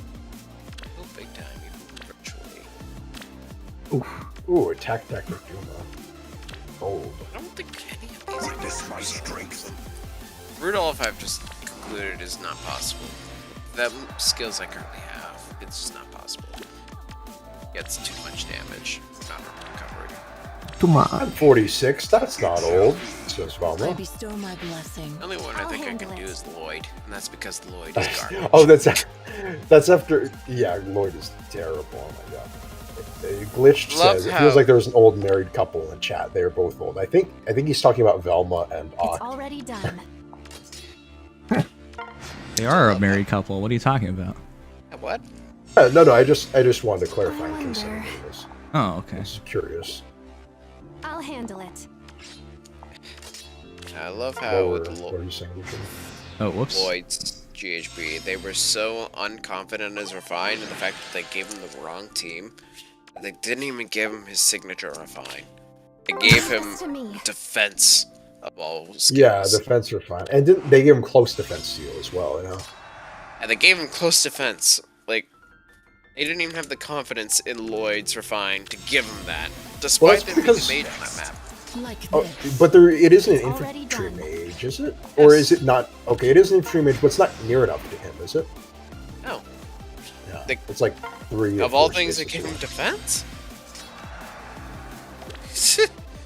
J: Oh, big time, even virtually.
G: Ooh, attack deck with Duma. Gold.
J: I don't think any of these are just my strength. Rudolph, I've just concluded, is not possible. The skills I currently have, it's just not possible. Gets too much damage. Not recovery.
F: Too much.
G: I'm 46. That's not old. Says
E: I
G: Valma.
E: bestow my blessing.
J: The only one I
E: I'll
J: think I
E: handle
J: can do
E: it.
J: is Lloyd, and that's because Lloyd is garbage.
G: Oh, that's after. Yeah, Lloyd is terrible. Oh my god. Glitched
J: Love
G: says it
J: how-
G: feels like there was an old married couple in chat. They are both old. I think he's talking about Velma and
E: It's already done.
B: They are a married couple. What are you talking about?
J: What?
G: No. I just wanted to clarify in case
E: wonder.
G: anybody was
B: Oh, okay.
G: curious.
E: I'll handle it.
J: I love
G: What
J: how
G: were,
J: with
G: what were you saying, Lucian?
B: Oh, whoops.
J: Lloyd's GHB, they were so unconfident as Refine, and the fact that they gave him the wrong team, they didn't even give him his signature Refine. They gave him
E: To me.
J: defense of all skills.
G: Yeah, defense are fine, and didn't they gave him close defense seal as well? You know.
J: And they gave him close defense. Like, they didn't even have the confidence in Lloyd's Refine to give him that. Despite
G: that's
J: them
G: because-
J: being made on that map.
C: Like
G: Oh,
C: this.
G: but it isn't an
C: Already
G: infantry
C: done.
G: mage, is it? Or is it not? Okay, it is an infantry mage, but it's not near enough to him, is it?
J: No.
G: Yeah.
J: The-
G: It's like 3 or
J: Of all
G: 4
J: things that
G: spaces
J: give him
G: away.
J: defense?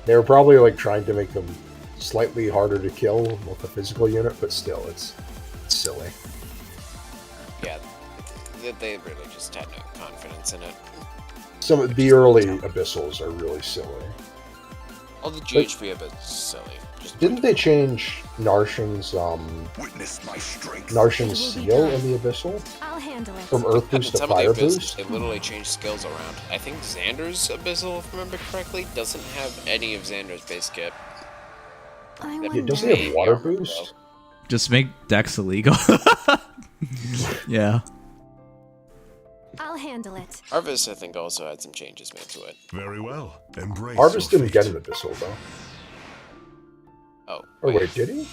G: They were probably like trying to make them slightly harder to kill with a physical unit, but still, it's silly.
J: Yeah, they really just had no confidence in it.
G: Some of the early abyssals are really silly.
J: All the GHP of it's silly. Just
G: Didn't they change Narshan's seal in the abyssal
E: I'll handle it.
G: from Earth
J: I mean,
G: Boost to
J: some of the
G: Fire
J: abyssals,
G: Boost?
J: they literally changed skills around. I think Xander's abyssal, if I remember correctly, doesn't have any of Xander's base kit.
E: I
J: That
G: Yeah,
E: wonder.
G: doesn't he have water
J: armor,
G: boost?
B: Just make Dex illegal. Yeah.
E: I'll handle it.
J: Harvest, I think, also had some changes made to it.
K: Very well. Embrace
G: Harvest
K: your
G: didn't
K: fate.
G: get an abyssal though.
J: Oh,
G: Oh wait, did he?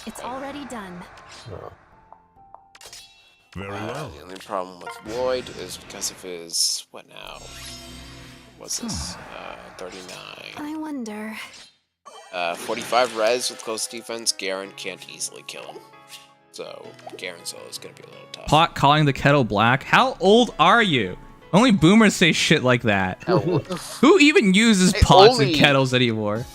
E: It's already done.
G: No.
K: Very well.
J: The only problem with Lloyd is because of his, what now? What's this? 39.
E: I wonder.
J: 45 res with close defense, Garen can't easily kill him. So, Garen solo is going to be a little tough.
B: Pot calling the kettle black. How old are you? Only boomers say shit like that. Who even uses
J: Hey,
B: pots
J: only-
B: and kettles anymore?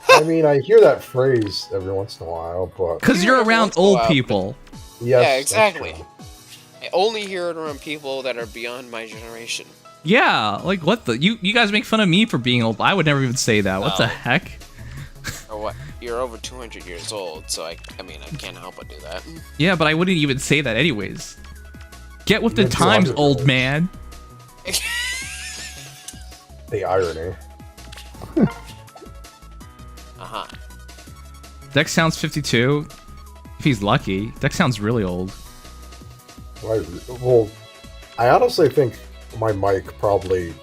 G: I mean, I hear that phrase every once in a while, but
B: Because you're
J: every
B: around
J: once in a
B: old
J: while,
B: people.
G: yes,
J: Yeah,
G: that's
J: exactly.
G: true.
J: I only hear it around people that are beyond my generation.
B: Yeah, like what the? You guys make fun of me for being old. I would never even say that. What the
J: No.
B: heck?
J: Or what? You're over 200 years old, so I mean, I can't help but do that.
B: Yeah, but I wouldn't even say that anyways. Get with the
G: You're
B: times,
G: 200
B: old
G: years.
B: man.
G: The irony.
J: Uh-huh.
B: Dex sounds 52. If he's lucky. Dex sounds really old.
G: Well, I honestly think my mic probably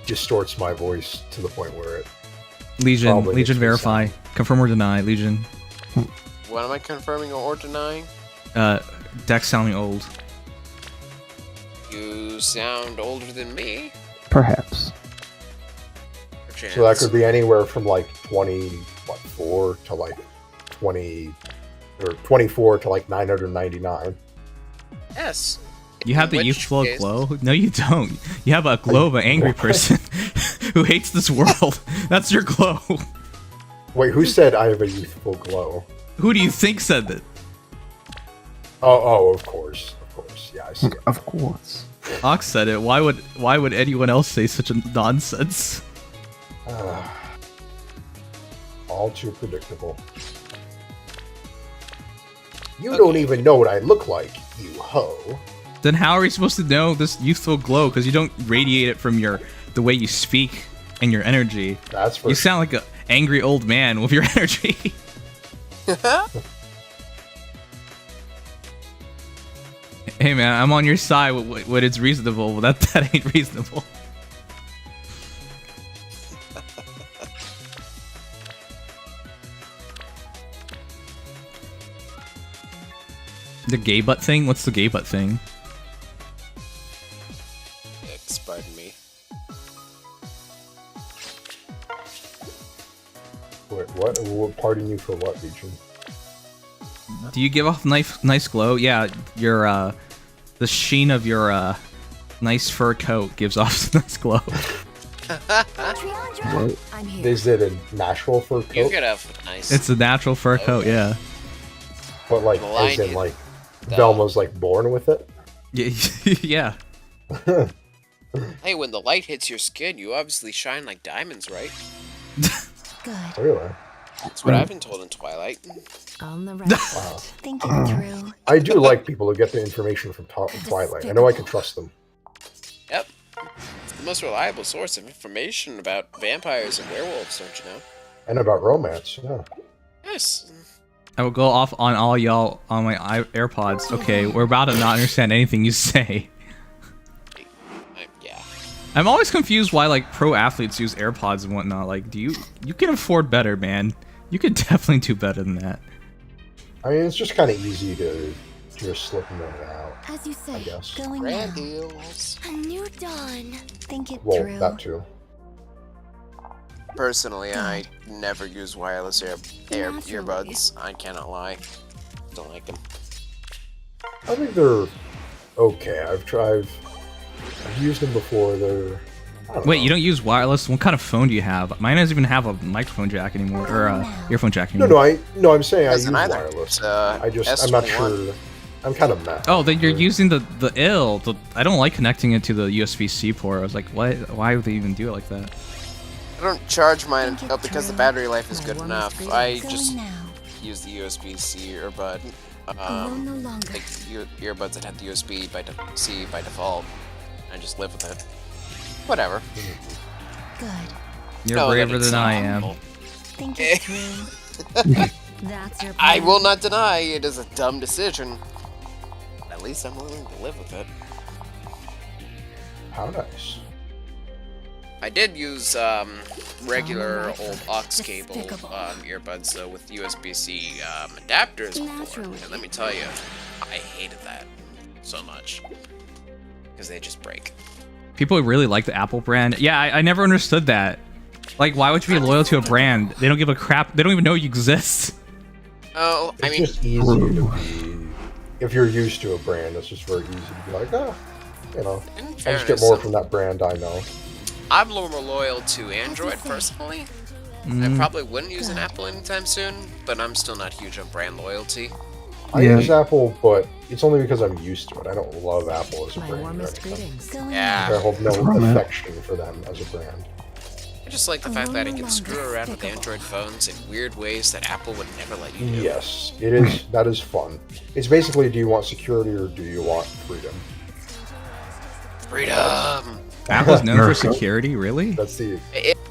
G: distorts my voice to the point where it.
B: Legion,
G: Probably
B: Legion
G: makes me
B: verify. Confirm or deny, Legion.
J: What am I confirming or denying?
B: Dex sounding old.
J: You sound older than me.
F: Perhaps.
J: Perchance.
G: So that could be anywhere from like 24 to like 20, or 24 to like 999.
J: Yes.
B: You have
J: In
B: the
J: which
B: youthful
J: case-
B: glow? No, you don't. You have a glow of an angry person who hates this world. That's your glow.
G: Wait, who said I have a youthful glow?
B: Who do you think said that?
G: Oh, of course, yeah, I see.
F: Of course.
B: Ox said it. Why would anyone else say such a nonsense?
G: All too predictable. You don't even know what I look like, you hoe.
B: Then how are we supposed to know this youthful glow? Because you don't radiate it from the way you speak and your energy.
G: That's for
B: You sound like an angry old man with your energy. Hey man, I'm on your side when it's reasonable. That ain't reasonable. The gay butt thing? What's the gay butt thing?
J: Pardon me.
G: Wait, what? Pardon you for what, Legion?
B: Do you give off nice glow? Yeah, your the sheen of your nice fur coat gives off nice glow.
E: Triandra, I'm here.
G: Is it a natural fur
J: You
G: coat?
J: could have nice.
B: It's a natural fur coat, yeah.
G: But like,
J: Blind
G: as in
J: it.
G: like, Velma's like born with it?
B: Yeah.
J: Hey, when the light hits your skin, you obviously shine like diamonds, right?
E: Good.
G: Really?
J: That's what I've been told in Twilight.
E: On the right. Think it through.
G: I do like people who get the information from Twilight. I know I can trust them.
J: Yep. It's the most reliable source of information about vampires and werewolves, don't you know?
G: And about romance, yeah.
J: Yes.
B: I will go off on all y'all on my AirPods. Okay, we're about to not understand anything you say.
J: Yeah.
B: I'm always confused why like pro athletes use AirPods and whatnot. Like, you can afford better, man. You could definitely do better than that.
G: I mean, it's just kind of easy to just slip them in and out.
E: As you say,
G: guess.
E: going
J: Brand
E: now.
J: deals.
E: A new dawn. Think it
G: Well,
E: through.
G: that too.
J: Personally, I never use wireless earbuds. I cannot lie. Don't like them.
G: I think they're okay. I've used them before.
B: Wait, you don't use wireless? What kind of phone do you have? Mine doesn't even have a microphone jack anymore, or a earphone jack anymore.
G: No, I'm saying I use
J: Doesn't either.
G: wireless.
J: It's,
G: I'm not
J: S21.
G: sure. I'm kind of mad.
B: Oh, then you're using the I don't like connecting it to the USB-C port. I was like, what? Why would they even do it like that?
J: I don't charge mine because the battery life is good enough. I just use the USB-C earbud. Like earbuds that have the USB-C by default. I just live with it. Whatever.
E: Good.
B: You're braver than I am.
E: Think it through. That's your plan.
J: I will not deny it is a dumb decision. At least I'm willing to live with it.
G: How nice.
J: I did use regular old aux cable earbuds though with USB-C adapters before, and let me tell you, I hated that so much because they just break.
B: People really like the Apple brand. Yeah, I never understood that. Like, why would you be loyal to a brand? They don't give a crap. They don't even know you exist.
J: Oh, I mean,
G: It's just easy to be. If you're used to a brand, it's just very easy to be like, you know, I just get more from that brand I know.
J: I'm a little more loyal to Android personally. I probably wouldn't use an Apple anytime soon, but I'm still not huge on brand loyalty.
G: I use Apple, but it's only because I'm used to it. I don't love Apple as a brand.
J: Yeah.
G: I hold no affection for them as a brand.
J: I just like the fact that I can screw around with Android phones in weird ways that Apple would never let you do.
G: Yes, it is. That is fun. It's basically, do you want security or do you want freedom?
J: Freedom!
B: Apple's known for security, really?
G: That's the.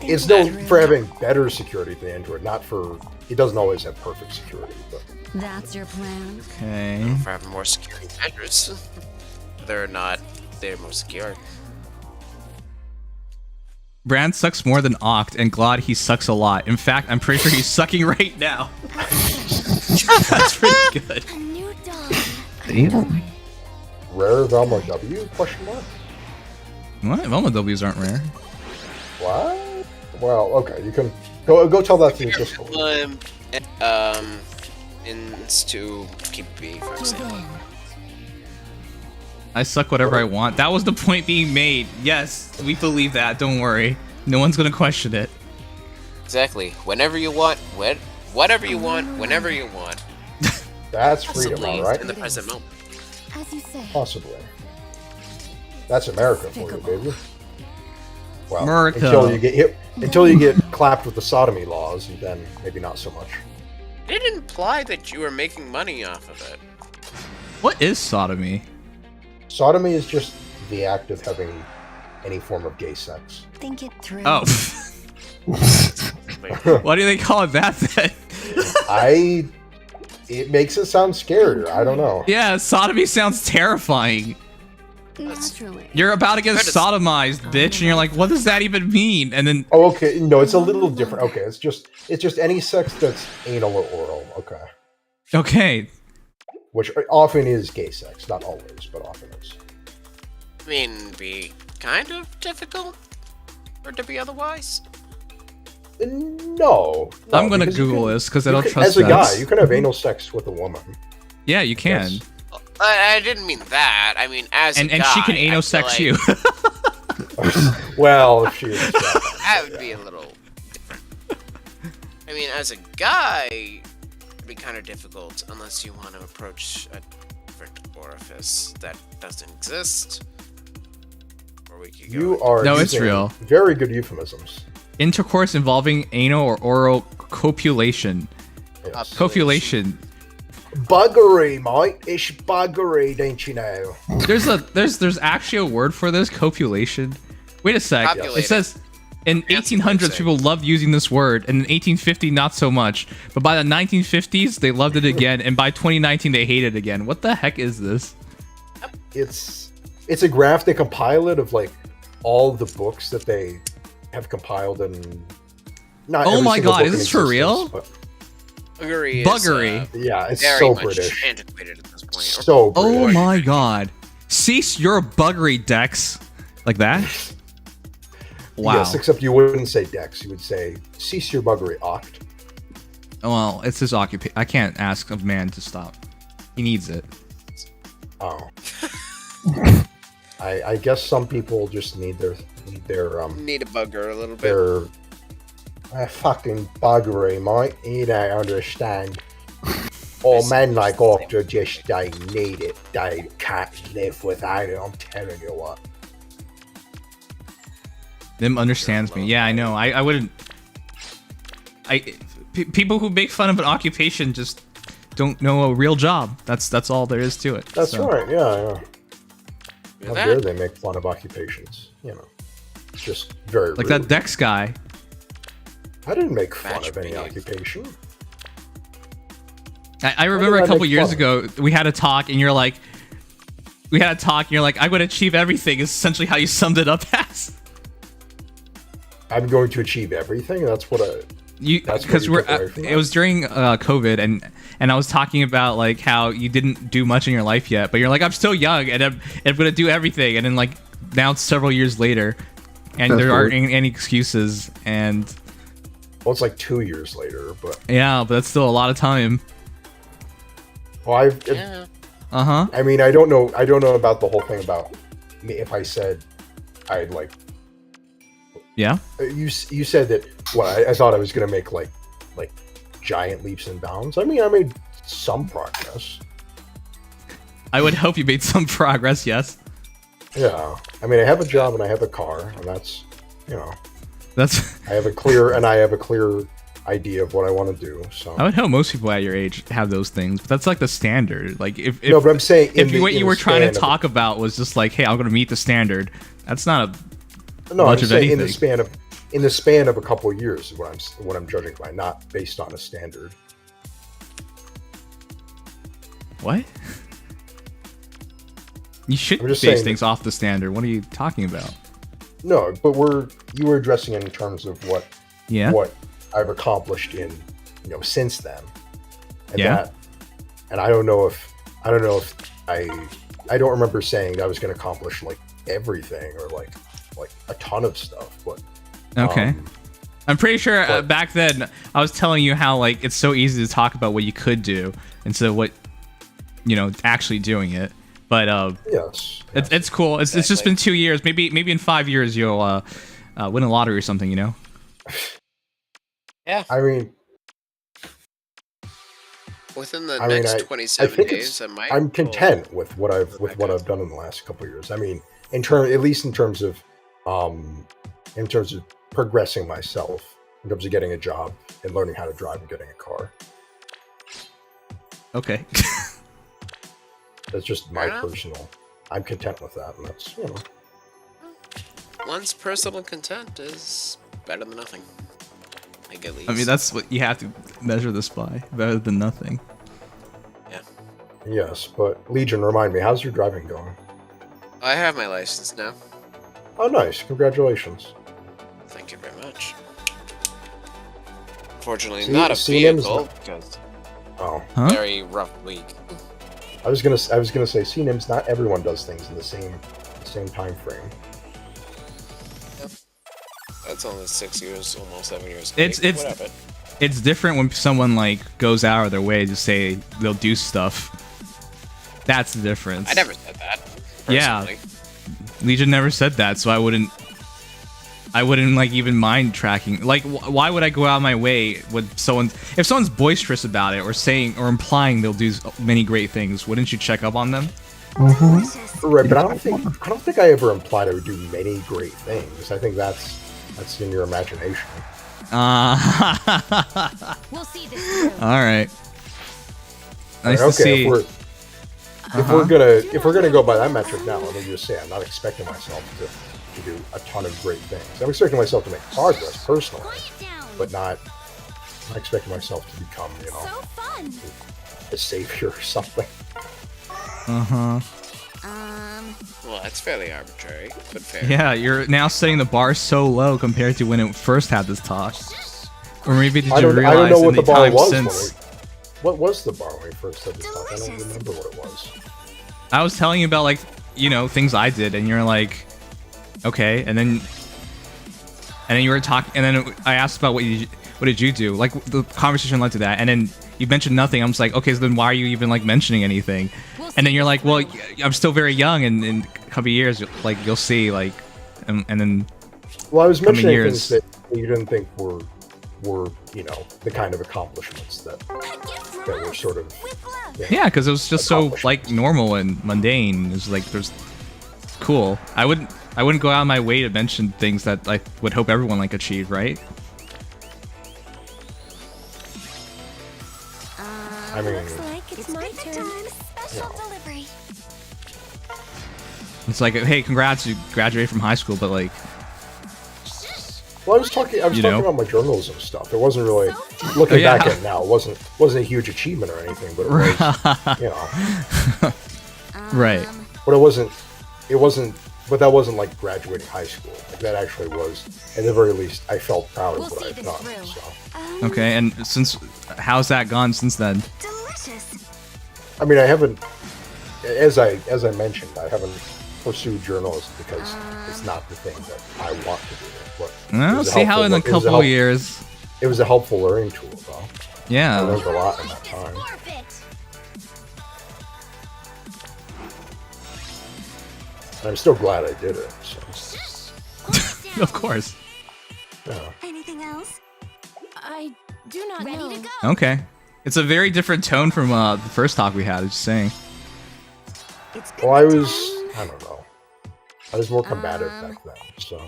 G: It's known for having better security than Android, not for. It doesn't always have perfect security, but.
C: That's your plan.
B: Okay.
J: For having more security measures. Whether or not they're more secure.
B: Brand sucks more than Oct, and Glad he sucks a lot. In fact, I'm pretty sure he's sucking right now. That's pretty good.
E: A new dawn.
F: Damn.
G: Rare Velma W? Question mark.
B: What? Velma W's aren't rare.
G: What? Well, okay. You can go tell that to your Discord.
J: To keep B, for example.
B: I suck whatever I want. That was the point being made. Yes, we believe that. Don't worry. No one's gonna question it.
J: Exactly. Whenever you want, whatever you want, whenever you want.
G: That's freedom, all right?
J: In the present moment.
E: As you say.
G: Possibly. That's America for you, baby. Well,
B: America.
G: until you get clapped with the sodomy laws, and then maybe not so much.
J: It didn't imply that you were making money off of it.
B: What is sodomy?
G: Sodomy is just the act of having any form of gay sex.
E: Think it through.
B: Oh. Why do they call it that then?
G: It makes it sound scarier. I don't know.
B: Yeah, sodomy sounds terrifying.
E: Naturally.
B: You're about to get sodomized, bitch, and you're like, what does that even mean? And then
G: Oh, okay. No, it's a little different. Okay, it's just any sex that's anal or oral. Okay.
B: Okay.
G: Which often is gay sex, not always, but often is.
J: I mean, be kind of difficult for it to be otherwise.
G: No.
B: I'm gonna Google this because I don't trust
G: As a
B: sex.
G: guy, you can have anal sex with a woman.
B: Yeah, you can.
G: Yes.
J: I didn't mean that. I mean, as a guy,
B: And she can anal sex
J: like
B: you.
G: Well, if she is.
J: That would be a little different. I mean, as a guy, it'd be kind of difficult unless you want to approach a different orifice that doesn't exist. Or we could go
G: You are.
B: No, it's
G: using
B: real.
G: Very good euphemisms.
B: Intercourse involving anal or oral copulation.
G: Yes.
B: Copulation.
G: Buggery, mate. It's buggery, don't you know?
B: There's actually a word for this, copulation. Wait a sec.
J: Copulating.
B: It says in 1800s people loved using this word, and in 1850 not so much. But by the 1950s they loved it again, and by 2019 they hate it again. What the heck is this?
G: It's a graph. They compile it of like all the books that they have compiled and. Not
B: Oh
G: every
B: my
G: single
B: god,
G: book
B: is
G: in
B: this for real?
G: existence, but-
J: Buggery.
B: Buggery.
G: Yeah, it's
J: very
G: so
J: much
G: British.
J: antiquated at this point.
G: So British.
B: Oh my god. Cease your buggery, Dex. Like that? Wow.
G: Yes, except you wouldn't say Dex. You would say, cease your buggery, Oct.
B: Well, it's his occupation. I can't ask a man to stop. He needs it.
G: Oh. I guess some people just need their
J: need a bugger a little bit.
G: Their fucking buggery, mate. You don't understand. Or men like Octa just they need it. They can't live without it. I'm telling you what.
B: Nim understands me. Yeah, I know. I wouldn't. People who make fun of an occupation just don't know a real job. That's all there is to it.
G: That's right. Yeah.
J: Hear
G: How
J: that?
G: dare they make fun of occupations? You know, it's just very
B: Like
G: rude.
B: that Dex guy.
G: I didn't make fun
J: Match
G: of any
J: making.
G: occupation.
B: I remember
G: did
B: a
G: I
B: couple
G: make
B: years
G: fun?
B: ago we had a talk, and you're like, I would achieve everything. Is essentially how you summed it up as.
G: I'm going to achieve everything. That's what That's what
B: Because
G: you took away from
B: it
G: that?
B: was during COVID, and I was talking about like how you didn't do much in your life yet, but you're like, I'm still young and I'm gonna do everything, and then like now it's several years later, and
F: That's
B: there aren't
F: weird.
B: any excuses, and
G: Well, it's like 2 years later, but
B: yeah, but that's still a lot of time.
G: well,
J: Yeah.
G: I mean, I don't know about the whole thing about me. If I said I'd like,
B: Yeah.
G: you said that. Well, I thought I was gonna make like giant leaps and bounds. I mean, I made some progress.
B: I would hope you made some progress. Yes.
G: Yeah, I mean, I have a job and I have a car, and that's
B: That's.
G: I have a clear idea of what I want to do. So
B: I would hope most people at your age have those things, but that's like the standard. Like if
G: no, but I'm saying
B: if what
G: in
B: you
G: the
B: were trying to
G: span of-
B: talk about was just like, hey, I'm going to meet the standard. That's not a
G: No,
B: much
G: I'm
B: of
G: saying
B: anything.
G: in the span of a couple of years is what I'm judging by, not based on a standard.
B: What? You should
G: I'm
B: base
G: just saying
B: things off the standard. What are you talking about?
G: No, but you were addressing it in terms of what I've accomplished in since then. And
B: Yeah.
G: and I don't know if I don't remember saying I was going to accomplish like everything or like a ton of stuff, but
B: Okay. I'm pretty sure
G: but-
B: back then I was telling you how like it's so easy to talk about what you could do instead of what actually doing it. But
G: yes,
B: it's cool. It's just been 2 years. Maybe in 5 years you'll win a lottery or something.
J: Yeah.
G: I mean,
J: Within the
G: I mean,
J: next
G: I
J: 27
G: think
J: days, I might.
G: I'm content with what I've done in the last couple of years. I mean, at least in terms of progressing myself, in terms of getting a job and learning how to drive and getting a car.
B: Okay.
G: That's just my
J: Fair enough.
G: personal. I'm content with that, and that's
J: One's personal content is better than nothing. Like at least.
B: I mean, that's what you have to measure this by. Better than nothing.
J: Yeah.
G: Yes, but Legion, remind me, how's your driving going?
J: I have my license now.
G: Oh, nice! Congratulations.
J: Thank you very much. Fortunately,
G: See-
J: not a
G: see, Nim's
J: vehicle
G: not-
J: because
G: Oh,
B: Huh?
J: very rough week.
G: I was gonna say, CNIMS. Not everyone does things in the same time frame.
J: That's only 6 years, almost 7 years.
B: It's-
J: Hey,
B: it's-
J: whatever.
B: It's different when someone like goes out of their way to say they'll do stuff. That's the difference.
J: I never said that.
B: Yeah.
J: Personally.
B: Legion never said that, so I wouldn't like even mind tracking. Like, why would I go out of my way if someone's boisterous about it or saying or implying they'll do many great things? Wouldn't you check up on them?
G: Right, but I don't think I ever implied I would do many great things. I think that's in your imagination.
E: We'll see this through.
B: All right. Nice to
G: Okay,
B: see.
G: if we're gonna go by that metric now, let me just say I'm not expecting myself to do a ton of great things. I'm expecting myself to make progress personally, but not expecting myself to become,
E: So fun.
G: a savior or something.
J: Well, that's fairly arbitrary, but fair.
B: Yeah, you're now setting the bar so low compared to when it first had this talk. Or maybe did
G: I
B: you
G: don't
B: realize
G: know
B: in
G: what
B: the
G: the bar
B: time
G: was.
B: since?
G: What was the bar when we first had this talk? I don't remember what it was.
B: I was telling you about like things I did, and you're like, okay, and then and then you were talking, and then I asked about what did you do? Like the conversation led to that, and then you mentioned nothing. I'm just like, okay, so then why are you even like mentioning anything? And then you're like, well, I'm still very young, and in a couple of years, like you'll see, like, and then.
G: Well, I was mentioning things that you didn't think were the kind of accomplishments that were sort of.
B: Yeah, because it was just so like normal and mundane. It was like there's cool. I wouldn't go out of my way to mention things that I would hope everyone like achieved, right?
G: I mean,
E: Looks like it's my turn. Special delivery.
B: It's like, hey, congrats, you graduated from high school, but like.
G: Well, I was talking about my journalism stuff. It wasn't really looking back at it now. It wasn't a huge achievement or anything, but it was,
B: right.
G: But it wasn't. But that wasn't like graduating high school. Like, that actually was, at the very least, I felt proud of what I've done. So.
B: Okay, and how's that gone since then?
E: Delicious.
G: I mean, I haven't, as I mentioned, I haven't pursued journalism because it's not the thing that I want to do. But
B: I'll see how in a couple of years.
G: It was a helpful learning tool, though.
B: Yeah.
G: I learned a lot in that time. And I'm still glad I did it. So.
B: Of course.
G: Yeah.
E: Anything else? I do not know. To go.
B: Okay. It's a very different tone from the first talk we had, just saying.
G: Well, I don't know. I was more combative back then, so.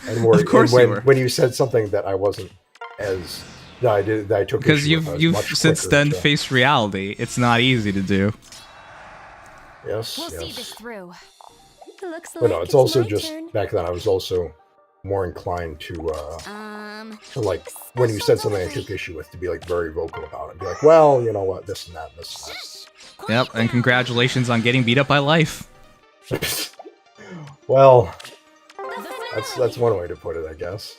G: And more,
B: of course you were.
G: When you said something that I wasn't as... that I took
B: because
G: issue with,
B: you've since then faced reality. It's not easy to do.
G: Yes,
E: we'll
G: yes.
E: see this through. Looks
G: but no, it's also just back then I was also more inclined to like when you said something I took issue with to be like very vocal about it. Be like, well, you know what, this and that, and this and that.
B: Yep, and congratulations on getting beat up by life.
G: Well, that's one way to put it, I guess.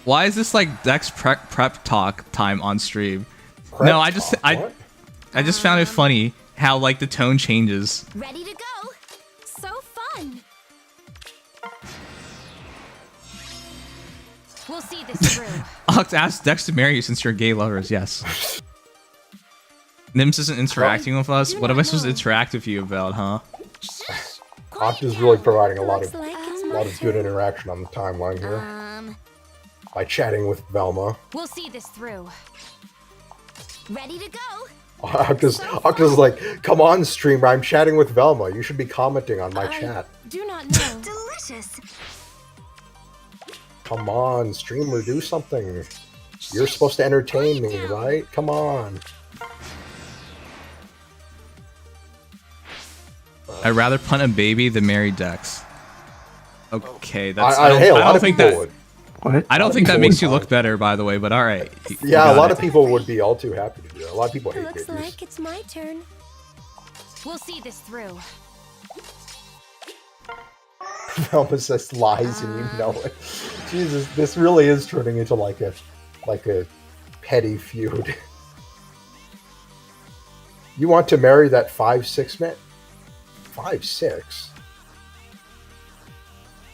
B: Why is this like Dex prep talk time on stream?
G: No,
B: I just found it funny how like the tone changes.
E: Ready to go. So fun. We'll see this through.
B: Ox asked Dex to marry you since you're gay lovers. Yes. Nims isn't interacting with us. What am I supposed to interact with you about, huh?
G: Ox is really providing a lot of good interaction on the timeline here. By chatting with Velma.
E: We'll see this through. Ready to go.
G: Ox is like, come on, streamer, I'm chatting with Velma. You should be commenting on my chat.
E: Do not know. Delicious.
G: Come on, streamer, do something. You're supposed to entertain me, right? Come on.
B: I'd rather punt a baby than marry Dex. Okay, that's.
G: I don't think that would.
F: What?
B: I don't think that makes you look better, by the way. But all right.
G: Yeah, a lot of people would be all too happy to do that. A lot of people hate babies.
E: Looks like it's my turn. We'll see this through.
G: Velma says lies and you know it. Jesus, this really is turning into like a petty feud. You want to marry that 5'6" man? 5'6"?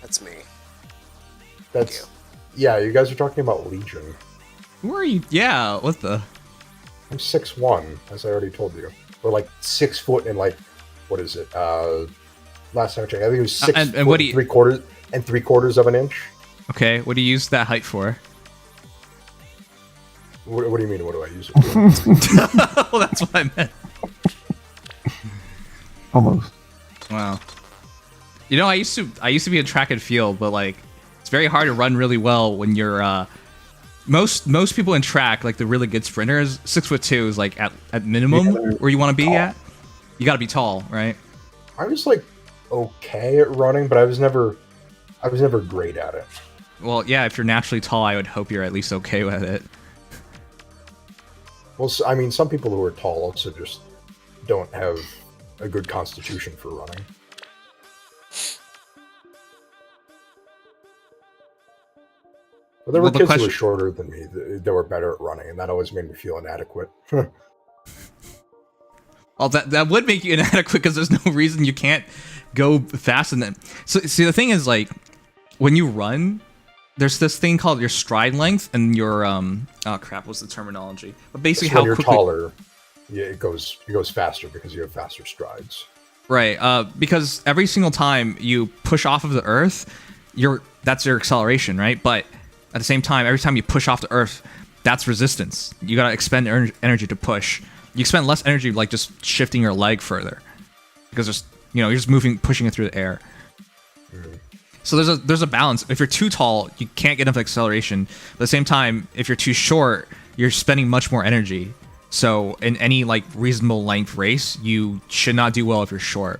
J: That's me.
G: That's yeah. You guys are talking about Legion.
B: Who are you? Yeah. What the?
G: I'm 6'1", as I already told you. Or like 6 foot and like, what is it? Last time I checked, I think it was 6
B: and
G: foot,
B: what do you,
G: 3/4 of an inch.
B: Okay, what do you use that height for?
G: What do you mean? What do I use it for?
B: Well, that's what I meant.
F: Almost.
B: Wow. You know, I used to be in track and field, but like, it's very hard to run really well when you're most people in track, like the really good sprinters, 6'2" is like at minimum where you want to be at. You got to be tall, right?
G: I was like okay at running, but I was never great at it.
B: Well, yeah, if you're naturally tall, I would hope you're at least okay with it.
G: Well, I mean, some people who are tall also just don't have a good constitution for running. But there were kids who were shorter than me that were better at running, and that always made me feel inadequate.
B: Well, that would make you inadequate because there's no reason you can't go fast and then. So see, the thing is like, when you run, there's this thing called your stride length and your oh crap, what's the terminology? But basically,
G: So
B: how
G: when you're
B: quickly,
G: taller, yeah, it goes faster because you have faster strides.
B: right? Because every single time you push off of the earth, that's your acceleration, right? But at the same time, every time you push off the earth, that's resistance. You gotta expend energy to push. You expend less energy like just shifting your leg further, because you're just pushing it through the air. So there's a balance. If you're too tall, you can't get enough acceleration. But at the same time, if you're too short, you're spending much more energy. So in any like reasonable length race, you should not do well if you're short.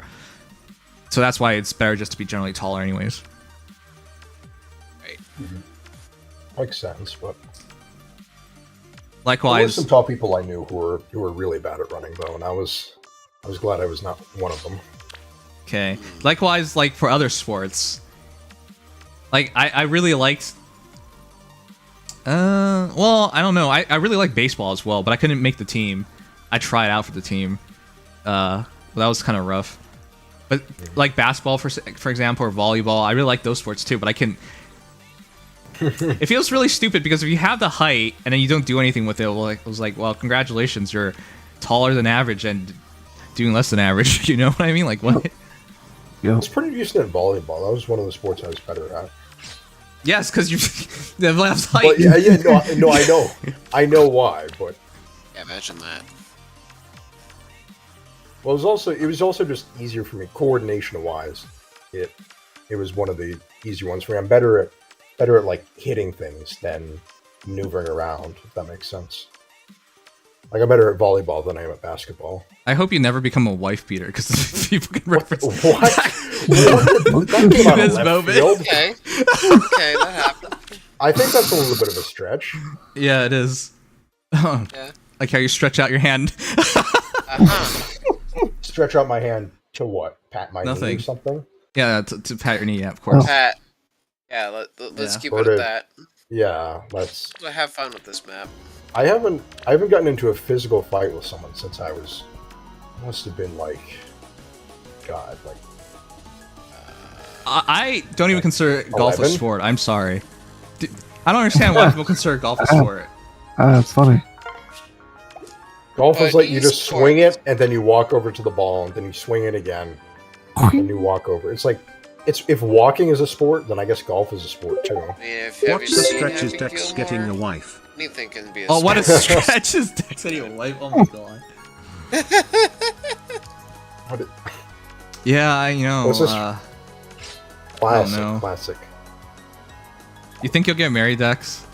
B: So that's why it's better just to be generally taller, anyways.
J: Right.
G: Makes sense, but there were
B: Likewise,
G: some tall people I knew who were really bad at running though, and I was glad I was not one of them.
B: okay. Likewise, like for other sports, like I really liked. Well, I don't know. I really like baseball as well, but I couldn't make the team. I tried out for the team. That was kind of rough. But like basketball, for example, or volleyball, I really like those sports too. But I can. It feels really stupid because if you have the height and then you don't do anything with it, well, it was like, well, congratulations, you're taller than average and doing less than average. You know what I mean? Like what?
G: I was pretty decent at volleyball. That was one of the sports I was better at.
B: Yes, because you have less height.
G: But no, I know why, but
J: Yeah, imagine that.
G: well, it was also just easier for me coordination wise. It was one of the easier ones for me. I'm better at like hitting things than maneuvering around, if that makes sense. Like I'm better at volleyball than I am at basketball.
B: I hope you never become a wife beater because people can reference
G: What? That came out of
B: this
G: left
B: moment.
G: field.
J: Okay. Okay, that happened.
G: I think that's a little bit of a stretch.
B: Yeah, it is.
J: Yeah.
B: Like how you stretch out your hand.
G: Stretch out my hand to what? Pat my knee
B: Nothing.
G: or something?
B: Yeah, to pat your knee, yeah, of course.
J: Pat. Yeah, let's
B: Yeah.
J: keep it at that.
G: Yeah, let's.
J: So have fun with this map.
G: I haven't gotten into a physical fight with someone since I must have been like, God, like.
B: I don't even consider golf a
G: 11?
B: sport. I'm sorry. I don't understand why people consider golf a sport.
F: It's funny.
G: Golf is
J: But
G: like you just swing it and then you walk over to the ball and then you swing it again and you walk over. It's like if walking is a sport, then I guess golf is a sport too.
J: I mean, have
A: What's
J: you
A: the
J: seen
A: stretch is
J: Happy
A: Dex
J: Gilmore?
A: getting a wife?
J: Anything can be a
B: Oh, what a
J: sport.
B: stretch is Dex getting a wife? Oh my god.
G: What
B: Yeah, I know.
G: What's this? Classic,
B: know.
G: classic.
B: You think you'll get married, Dex?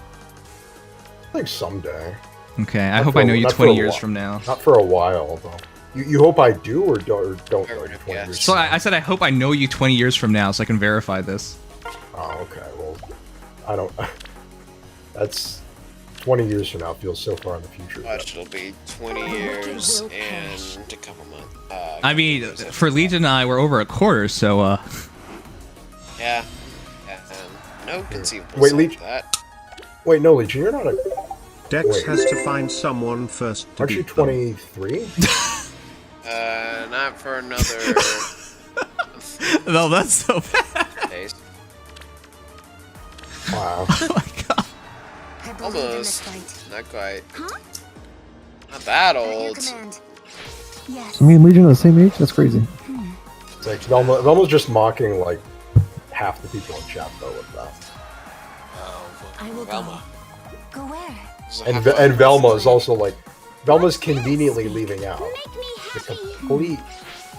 G: I think someday.
B: Okay, I
G: Not
B: hope
G: for
B: I
G: a-
B: know you
G: not for
B: 20
G: a
B: years
G: while.
B: from now.
G: Not for a while though. You hope I do or don't know you 20
J: Yeah.
G: years.
B: So
G: from now?
B: I said I hope I know you 20 years from now so I can verify this.
G: Oh, okay. Well, I don't. That's 20 years from now. Feels so far in the future.
J: Watch, it'll be 20 years and a couple months.
B: I mean, for Legion and I, we're over a quarter, so
J: Yeah. No conceivable
G: Wait,
J: sense
G: Leech-
J: of that.
G: Wait, no, Legion, you're not a.
A: Dex
G: Wait.
A: has to find someone first to
G: Aren't you
A: beat them.
G: 23?
J: Not for another
B: no, that's so bad.
J: days.
G: Wow.
B: Oh my god.
E: I believe in this
J: Almost.
E: fight.
J: Not quite.
E: Huh?
J: Not that
E: At your
J: old.
E: command. Yes.
F: I mean, Legion are the same age? That's crazy.
G: It's like Velma's just mocking like half the people in chat though with that.
E: I will
J: Velma.
E: go. Go where?
G: And Velma is also like Velma's conveniently leaving out the complete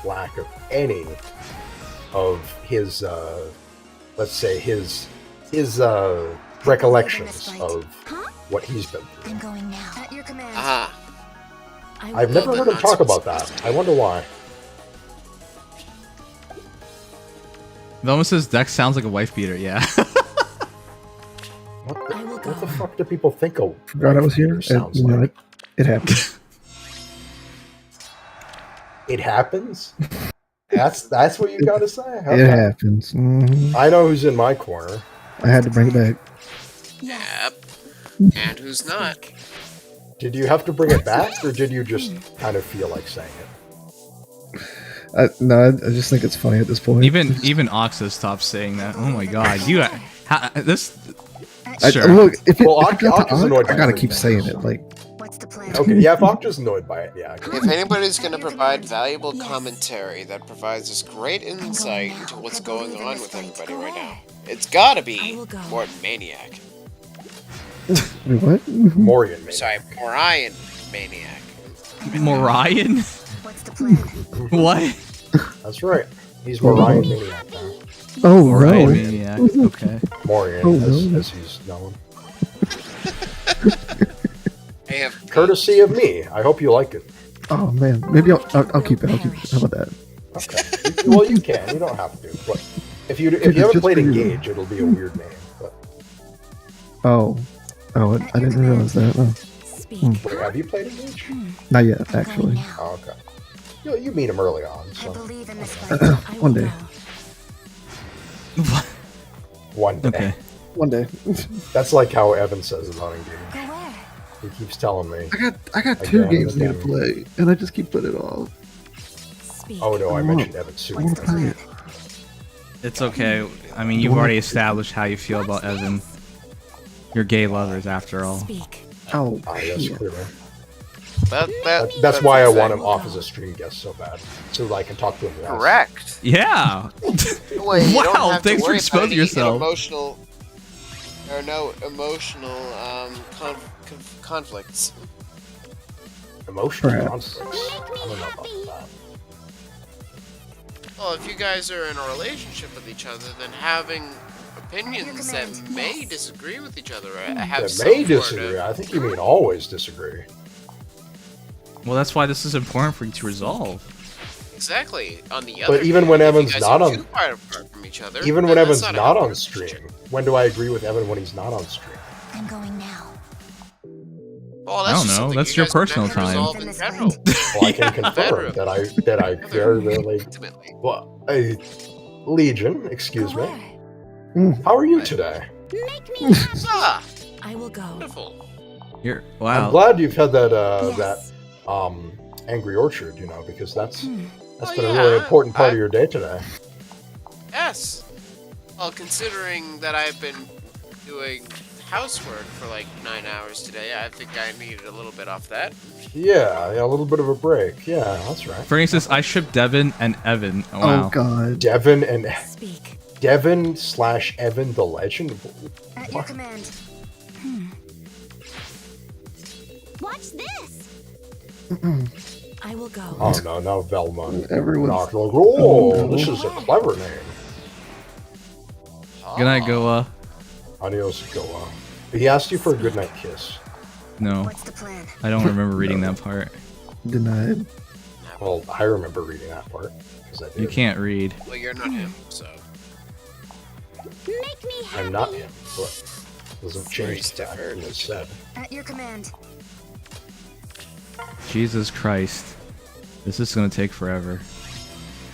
G: lack of any of his let's say his recollections of what he's been through.
E: I'm going now. At your command.
J: Aha.
E: I will
G: I've never
J: but
G: heard him
J: not
G: talk about that. I wonder why.
B: Velma says Dex sounds like a wife beater, yeah.
G: What the fuck do people think of?
F: Forgot I was here.
G: Sounds
F: You know,
G: like
F: it happened.
G: it happens. That's what you got to say. Okay.
F: It happens.
G: I know who's in my corner.
F: I had to bring it back.
J: Yep. And who's not?
G: Did you have to bring it back, or did you just kind of feel like saying it?
F: No, I just think it's funny at this point.
B: Even Oxa stopped saying that. Oh my god, this. Sure.
F: Look, if it,
G: Well,
F: if it got to
G: Okta's annoyed
F: Ock, I
G: by
F: gotta
G: everything.
F: keep saying it. Like,
G: Okay, yeah, if Okta's annoyed by it, yeah. I
J: If anybody's going to provide valuable commentary that provides us great insight into what's going on with everybody right now, it's gotta be Morton Maniac.
F: wait, what?
G: Morian, maybe.
J: Sorry, Morian Maniac.
B: Morian? What?
G: That's right. He's Morian Maniac now.
F: Oh,
B: Morian
F: no.
B: Maniac. Okay.
G: Morian,
F: Oh,
G: as,
F: no.
G: as he's known.
J: I have
G: Courtesy of me. I hope you like it.
F: Oh man, maybe I'll keep it. I'll keep it. How about that?
G: Okay. Well, you can. You don't have to. But if you haven't
F: just
G: played
F: for you.
G: Engage, it'll be a weird name. But
F: Oh, I didn't realize that. Oh.
G: wait, have you played Engage?
F: Not yet, actually.
G: Oh, okay. You meet him early on, so
F: One day.
G: one day.
B: Okay.
F: One day.
G: That's like how Evan says about Engage. He keeps telling me.
F: I got two
G: Again,
F: games need to
G: again.
F: play, and I just keep putting it off.
G: Oh no, I mentioned Evan
F: I
G: soon.
F: want to play it.
B: It's okay. I mean, you've already established how you feel about Evan. You're gay lovers, after all.
F: Oh,
G: Ah, yes,
F: shit.
G: clearly.
J: That's
G: Why I want him off as a stream guest so bad, so that I can talk to him. less.
J: Correct.
B: Yeah.
J: Well, you don't
B: Wow,
J: have to
B: thanks for
J: worry about
B: exposing
J: any
B: yourself.
J: Emotional, or no emotional conflicts.
G: Emotional
F: Perhaps.
G: conflicts. I don't know about that.
J: Well, if you guys are in a relationship with each other, then having opinions that may disagree with each other, or have
G: That
J: some
G: may
J: sort
G: disagree.
J: of-
G: I think you mean always disagree.
B: Well, that's why this is important for you to resolve.
J: Exactly. On the other,
G: But even
J: hand,
G: when
J: if you
G: Evan's
J: guys
G: not
J: are
G: on-
J: too far apart from each other,
G: Even
J: then
G: when
J: that's
G: Evan's
J: a
G: not on
J: healthy
G: stream.
J: relationship.
G: When do I agree with Evan when he's not on stream?
E: I'm going now.
J: Well,
B: I
J: that's
B: don't
J: just
B: know,
J: something
B: that's
J: you
B: your
J: guys can
B: personal
J: have to resolve
E: time.
J: in general.
G: Well, I can confirm
J: Bedroom.
G: that I very rarely.
J: Ultimately.
G: Well, Legion, excuse
E: Go
G: me.
E: where?
G: How are you today?
E: Make me happy.
J: Ah,
E: I will go.
J: beautiful.
B: You're
G: I'm
B: wow.
G: glad you've had that
E: Yes.
G: Angry Orchard, because that's
J: Oh,
G: been a really
J: yeah,
G: important part
J: I-
G: of your day today.
J: Yes. Well, considering that I've been doing housework for like 9 hours today, I think I needed a little bit off that.
G: Yeah, a little bit of a break. Yeah, that's right.
B: For instance, I shipped Devin and Evan. Oh, wow.
F: Oh god.
G: Devin and
E: Speak.
G: Devin/Evan the Legend.
E: At your command. Watch this. I will go.
G: Oh no, now Velma.
F: Everyone's-
G: Knocked like, oh,
F: no.
G: this is a clever name.
B: Good night, Goa.
G: Adios, Goa. He asked you for a goodnight kiss.
B: No,
E: What's the plan?
B: I don't remember reading that part.
F: Denied.
G: Well, I remember reading that part because I did.
B: You can't read.
J: Well, you're not him, so.
E: Make me happy.
G: I'm not him, but doesn't
J: Very
G: change that.
J: different.
G: It said.
E: At your command.
B: Jesus Christ. This is gonna take forever.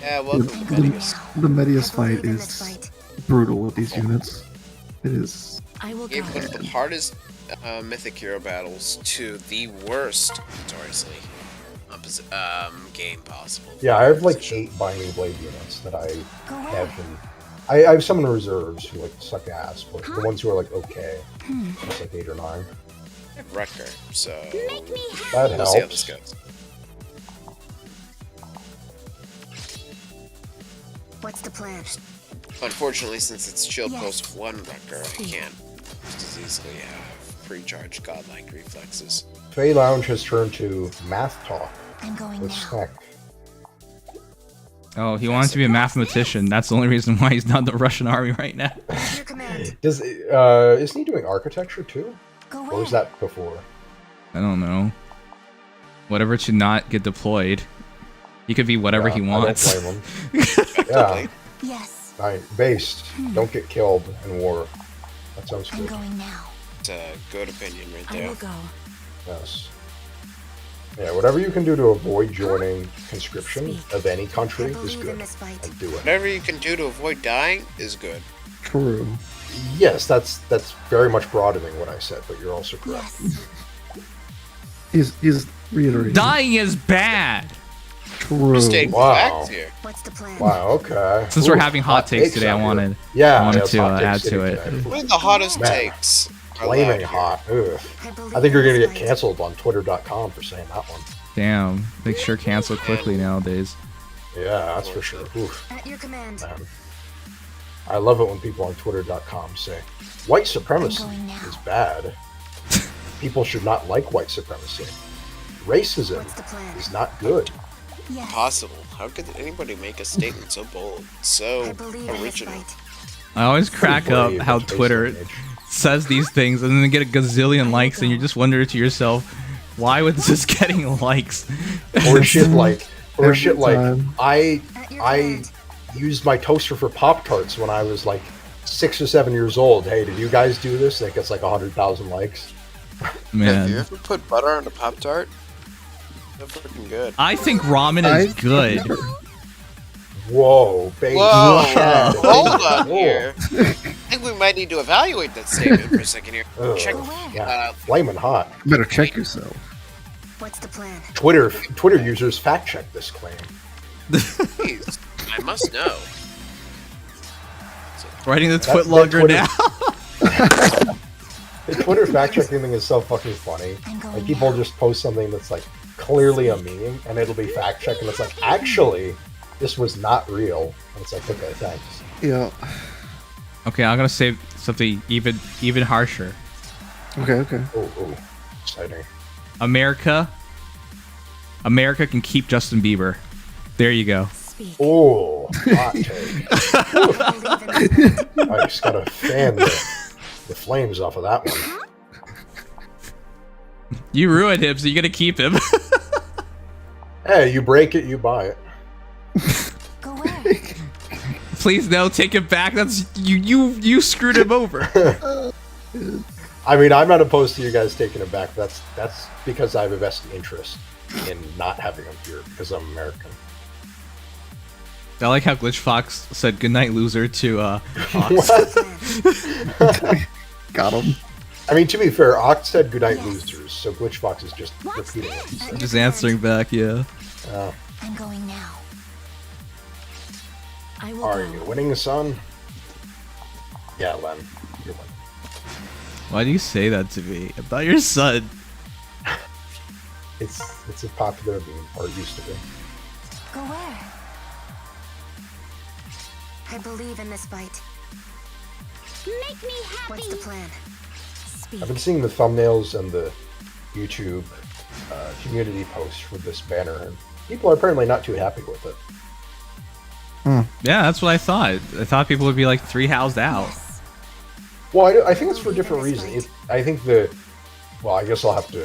J: Yeah, welcome to Nimious.
F: The Medius
E: I
F: fight
E: believe in this
F: is
E: fight.
F: brutal with these units. It is.
E: I will go.
J: Gave one of the hardest mythic hero battles to the worst, notoriously, game possible.
G: Yeah, I have like 8 Binding Blade units that I
E: Go
G: have
E: where?
G: in. I have some in reserves who like suck ass, but the ones who are like okay, it's like 8 or 9.
J: I have Wrecker, so
E: Make me
G: That
J: we'll see how
G: helps.
J: this goes.
E: What's the plan?
J: Unfortunately, since it's Shield
E: Yes.
J: Post 1 Wrecker, I can't just as easily have pre-charged godlike reflexes.
G: Fey Lounge has turned to Math Talk
E: I'm going
G: with
E: now.
G: Snack.
B: Oh, he wants to be a mathematician. That's the only reason why he's not in the Russian army right now.
E: At your command.
G: Isn't he doing architecture too?
E: Go
G: Or was
E: where?
G: that before?
B: I don't know. Whatever to not get deployed. He could be whatever
G: Yeah,
B: he wants.
G: I don't blame him. Yeah,
E: Yes.
G: right. Based. Don't get killed in war. That sounds
E: I'm
G: good.
E: going now.
J: It's a good opinion right
E: I
J: there.
E: will go.
G: Yes. Yeah, whatever you can do to avoid joining conscription of any
E: I
G: country is
E: believe in
G: good.
E: this fight.
G: And do it.
J: Whatever you can do to avoid dying is good.
F: True.
G: Yes, that's very much broadening what I said, but you're also correct.
E: Yes.
F: He's reiterating.
B: Dying is bad.
F: True.
J: Stating
G: Wow.
J: facts here.
E: What's the plan?
G: Wow. Okay.
B: Since we're having hot takes today, I
G: out here.
B: wanted
G: Yeah,
B: to
G: it's hot takes
B: add
G: city
B: to it.
G: today.
J: What are the hottest
G: Man.
J: takes? are
G: Flaming
J: allowed here?
G: hot. Ugh.
E: believe
G: I think you're
E: in
G: gonna
E: this
G: get
E: fight.
G: canceled on Twitter.com for saying that one.
B: Damn, make sure cancel quickly nowadays.
G: Yeah, that's for sure. Oof.
E: At your command.
G: Man. I love it when people on Twitter.com say white supremacy
E: I'm going now.
G: is bad. People should not like white supremacy. Racism
E: What's the plan?
G: is not good.
E: Yes.
J: Possible. How could anybody make a statement so bold, so
E: I believe in this
J: original?
E: fight.
B: I always crack up
G: Brave
B: how
G: in today's
B: Twitter
G: day and age.
B: says these things and then they get a gazillion likes, and you just wonder to yourself, why was this getting likes?
G: Or shit like,
F: Every
G: I
F: time.
E: At your
G: I
E: command.
G: used my toaster for Pop-Tarts when I was like 6 or 7 years old. Hey, did you guys do this? That gets like 100,000 likes.
J: Have you
B: Man,
J: ever put butter on a Pop-Tart? They're freaking good.
B: I think ramen is good.
G: Whoa, baby.
J: Whoa!
G: Chad.
J: Hold on
G: Whoa.
J: here. I think we might need to evaluate that statement for a second here.
G: Ugh.
J: Check.
G: Yeah, flaming hot.
I: You better check yourself.
E: What's the plan?
G: Twitter users fact check this claim.
J: Please, I must know.
B: Writing the
G: That
B: Twitlogger
G: Twitter-
B: now.
G: The Twitter fact checking thing is so fucking funny.
E: I'm going
G: Like people
E: now.
G: just post something that's like clearly a meme, and it'll be fact checked, and it's like actually this was not real. And it's like okay, thanks.
I: Yeah.
B: Okay, I'm gonna say something even harsher.
I: Okay.
G: Oh, exciting.
B: America can keep Justin Bieber. There you go.
E: Speak.
G: Oh, hot take.
E: I believe in this fight.
G: I just gotta fan the flames off of that one.
B: You ruined him, so you gotta keep him.
G: Hey, you break it, you buy it.
E: Go where?
B: Please no, take it back. That's you screwed him over.
G: I mean, I'm not opposed to you guys taking it back. That's because I have a vested interest in not having them here because I'm American.
B: I like how Glitch Fox said goodnight loser to Fox.
G: What?
I: Got him.
G: I mean, to be fair, Oct said goodnight losers, so Glitch Fox is just repeating what he said.
B: Just answering back, yeah.
E: I'm going now. I will
G: Are
E: go.
G: you winning, son? Yeah, Len, you're winning.
B: Why do you say that to me? I'm not your son.
G: It's a popular meme, or it used to be.
E: Go where? I believe in this fight.
C: Make me happy.
E: What's the plan? Speak.
G: I've been seeing the thumbnails and the YouTube community posts with this banner, and people are apparently not too happy with it.
B: Yeah, that's what I thought. I thought people would be like 3 housed out.
E: Yes.
G: Well, I think it's for a different reason. I think well, I guess I'll have to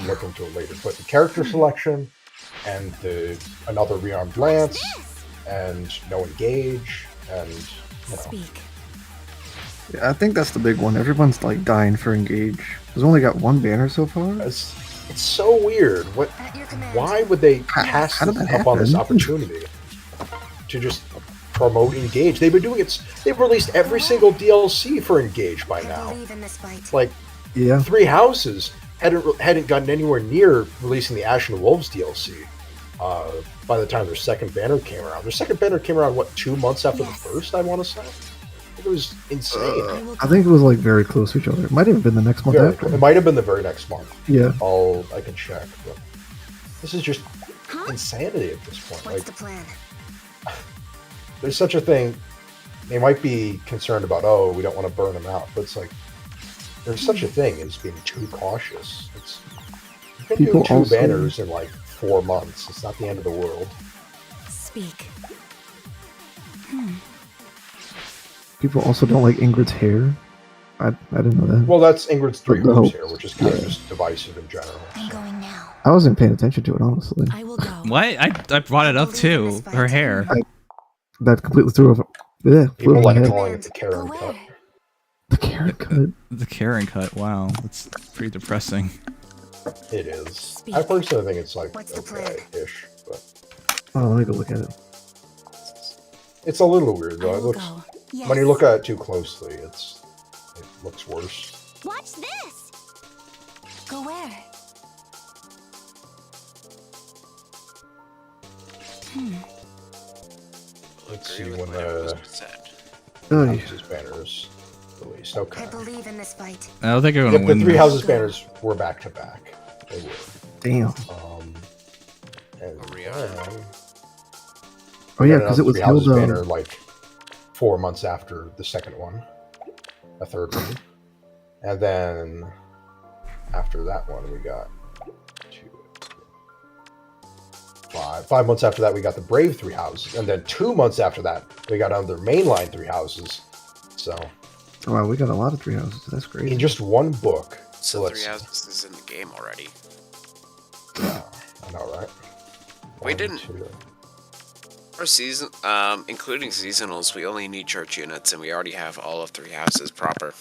G: look into it later. But the character selection and another rearmed lance and no engage and
E: Speak.
F: Yeah, I think that's the big one. Everyone's like dying for engage. There's only got one banner so far.
G: it's so weird. What?
E: At your command.
G: Why would they pass
F: how did that
G: up on this
F: happen?
G: opportunity to just promote engage? They've been doing it. They've released every single DLC for engage by
E: I
G: now.
E: believe in this fight.
G: Like
F: Yeah.
G: 3 Houses hadn't gotten anywhere near releasing the Ashen Wolves DLC by the time their second banner came around. Their second banner came around, what, 2 months after the first, I want to say? It was insane.
E: I will
F: I think it was like very close to each other. It might have been the next month
G: Very
F: after.
G: cool. It might have been the very next month.
F: Yeah.
G: I can check. But this is just insanity at this point.
E: What's
G: Like,
E: the plan?
G: there's such a thing. They might be concerned about, oh, we don't want to burn them out. But it's like, there's such a thing as being too cautious. You can
F: People
G: do 2
F: also-
G: banners in like 4 months. It's not the end of the world.
E: Speak.
F: People also don't like Ingrid's hair. I didn't know that.
G: Well, that's Ingrid's 3
F: The
G: hoops
F: hope.
G: here, which is kind of
F: Yeah.
G: just divisive in general.
E: I'm going now.
F: I wasn't paying attention to it honestly.
E: I will go.
B: What? I brought it up too. Her hair.
F: That completely threw off. Yeah, flew
G: People
F: over my
G: like
F: head.
G: calling it the Karen
E: Go
G: cut.
E: where?
F: The carrot cut.
B: The Karen cut. Wow, that's pretty depressing.
G: It is.
E: Speak.
G: I personally think it's like
E: What's the plan?
G: okay-ish, but
F: Oh, let me go look at it.
G: it's a little weird
E: I
G: though. It
E: will
G: looks
E: go. Yes.
G: when you look at it too closely, it looks worse.
C: Watch this.
E: Go where?
G: Let's see
J: Agree with
G: when
J: whatever was
G: the
J: said.
G: Houses banners released. Okay.
E: I believe in this fight.
B: I don't think I'm
G: Yep,
B: gonna
G: the
B: win
G: three
B: this.
G: houses banners were back to back. They were.
F: Damn.
G: And
J: Rhea.
G: then
F: Oh yeah, because it was
G: three houses
F: held.
G: banner like 4 months after the second one, a third one, and then after that one we got 5 months after that we got the Brave 3 houses, and then 2 months after that we got other mainline 3 houses. So
F: Wow, we got a lot of 3 houses. That's great.
G: in just one book. So
J: So
G: let's.
J: 3 houses is in the game already.
G: Yeah, I know, right?
J: We
G: 1,
J: didn't-
G: 2.
J: For season, including seasonals, we only need church units, and we already have all of 3 houses proper.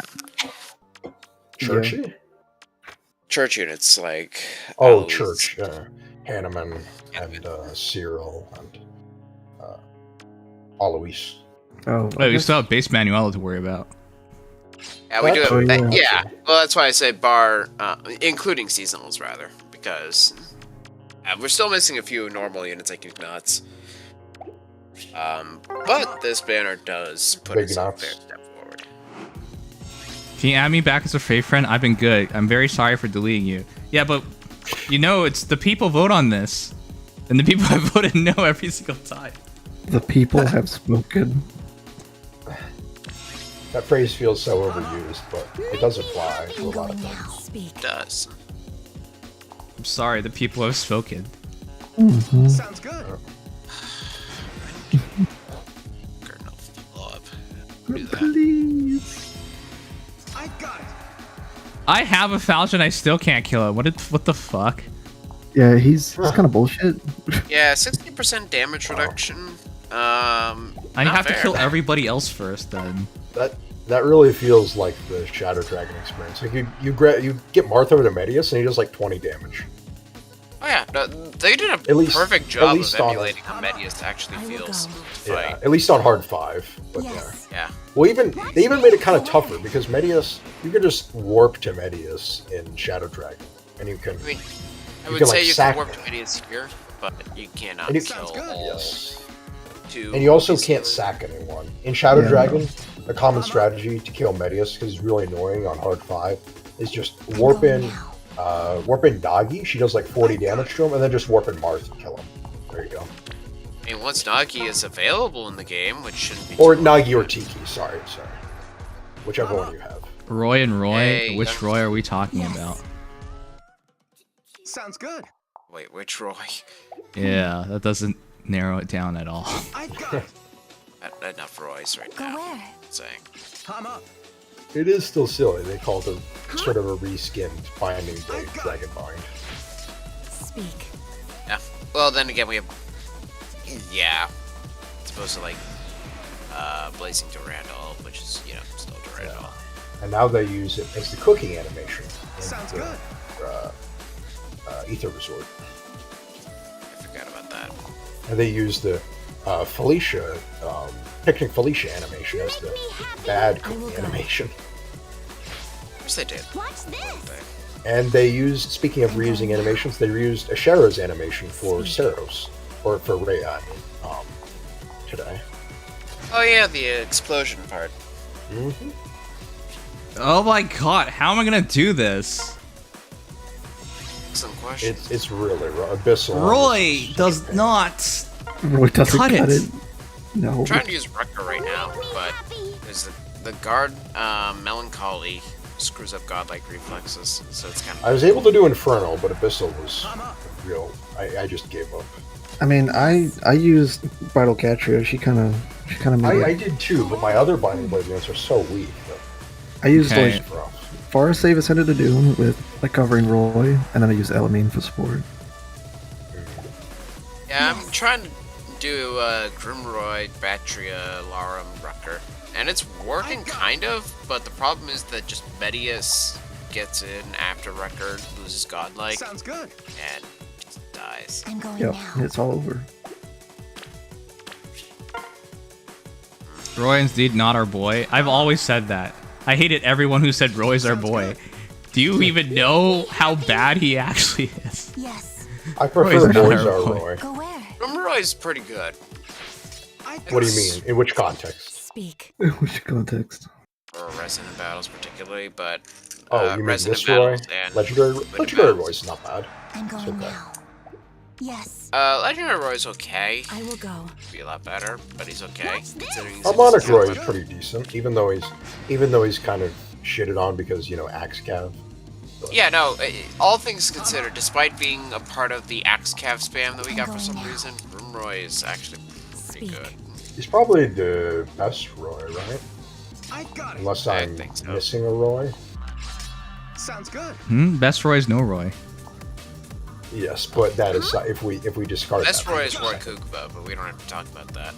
G: Churchy?
J: Church units like
G: Oh,
J: Aloys.
G: Church. Hanneman and Cyril and Alois.
F: Oh,
B: Wait, we still have base Manuela to worry about.
J: Yeah, we do
G: That's-
J: it.
F: Oh,
J: Yeah,
F: yeah.
J: well, that's why I say bar, including seasonals rather, because we're still missing a few normal units like Nuts. But this banner does put
G: Big
J: us a
G: nuts.
J: fair step forward.
B: Can you add me back as a fave friend? I've been good. I'm very sorry for deleting you. Yeah, but you know, it's the people vote on this, and the people have voted no every single time.
F: the people have spoken.
G: That phrase feels so overused, but it does apply to a lot of things.
E: Speak.
J: It does.
B: I'm sorry, the people have spoken.
K: Sounds good.
J: Colonel blow up. Do that.
F: Please.
K: I got it.
B: I have a Falchion, I still can't kill it. What the fuck?
F: Yeah, he's kind of bullshit.
J: Yeah, 60% damage reduction.
B: I
J: not
B: have to
J: fair.
B: kill everybody else first then.
G: That really feels like the Shadow Dragon experience. Like you get Marth over to Medius and he does like 20 damage.
J: Oh yeah, no, they did a
G: At least-
J: perfect
G: at
J: job of
G: least on
J: emulating how Medius actually
E: I will
J: feels
E: go.
J: to
G: Yeah,
J: fight.
G: at least on hard 5. But
E: Yes.
J: Yeah.
G: well, they even made it kind of tougher because Medius, you can just warp to Medius in Shadow Dragon, and you can.
J: I mean, I
G: You
J: would
G: can,
J: say
G: like,
J: you
G: sack
J: can warp
G: them.
J: to Medius here, but you cannot
G: And you-
J: kill
K: Sounds good.
J: all
G: Yes.
J: 2.
G: And you also
J: pieces.
G: can't sack anyone. In Shadow
F: Yeah,
G: Dragon, a common strategy to kill Medius, because he's really annoying on hard 5, is just warp in Nagi. She does like 40 damage to him, and then just warp in Marth and kill him. There you go.
J: I mean, once Nagi is available in the game, which shouldn't be
G: Or
J: too
G: Nagi or
J: hard.
G: Tiki, sorry. Whichever one you have.
B: Roy and Roy?
J: Hey,
B: Which
J: young-
B: Roy are we talking about?
K: Sounds good.
J: Wait, which Roy?
B: Yeah, that doesn't narrow it down at all.
K: I got it.
J: Not enough Roys right
E: Go
J: now.
E: where?
J: Saying.
K: I'm up.
G: It is still silly. They call it a sort of a reskinned Binding Blade Dragon Bind.
E: Speak.
J: Yeah. Well, then again, we have. Yeah. It's supposed to like. Blazing Durandal, which is, still Durandal.
G: And now they use it as the cooking animation. in
K: Sounds
G: the,
K: good.
G: Ether Resort.
J: I forgot about that.
G: And they use the Felicia, Picnic Felicia animation as the bad cooking animation.
J: Of course they did.
E: Watch this.
G: And they used, speaking of reusing animations, they reused Ashero's animation for Seros, or for Rhea, today.
J: Oh yeah, the explosion part.
G: Mm-hmm.
B: Oh my god, how am I gonna do this?
J: Excellent question.
G: It's really Abyssal.
B: Roy does not.
F: Roy doesn't
B: Cut
F: cut
B: it.
F: it. No.
J: I'm trying to use Wrecker right now, but there's the guard Melancholy screws up godlike reflexes, so it's kind
G: I was able to do Inferno, but Abyssal was real. I just gave up.
F: I mean, I used Bridal Catria. She kind of made
G: I
F: it.
G: did too, but my other Binding Blade units are so weak.
F: I used
B: Okay.
F: like Forest Save Ascended to Doom with like covering Roy, and then I used Elamine for support.
J: Yeah, I'm trying to do Grimroyd, Batria, Larum, Rucker, and it's working kind of, but the problem is that just Medius gets in after Rucker loses godlike
K: Sounds good.
J: and just dies.
E: I'm going
F: Yep,
E: now.
F: it's all over.
B: Roy is indeed not our boy. I've always said that. I hated everyone who said Roy's our boy. Do you even know how bad he actually is?
E: Yes.
G: I prefer
B: Roy's not
G: Borzar
B: our boy.
G: Roy.
E: Go where?
J: Roy's pretty good.
G: What do you mean? In which context?
E: Speak.
F: Which context?
J: Or Resonant Battles particularly, but
G: Oh, you mean
J: Resonant
G: this Roy?
J: Battles and
G: Legendary Roy's not bad.
E: I'm going
G: okay.
E: now. Yes.
J: Legendary Roy's okay.
E: I will go.
J: Be a lot better, but he's okay. Considering he's
G: Harmonic Roy is pretty decent, even though he's kind of shitted on because Axe Cav.
J: Yeah, no. All things considered, despite being a part of the Axe Cav spam that we got for some reason, Grim Roy is actually pretty good.
G: He's probably the best Roy, right?
K: I got it.
G: Unless I'm missing a Roy.
K: Sounds good.
B: Best Roy's no Roy.
G: Yes, but that is if we discard
J: Best
G: that.
J: Roy is Roy Koopa, but we don't have to talk about that.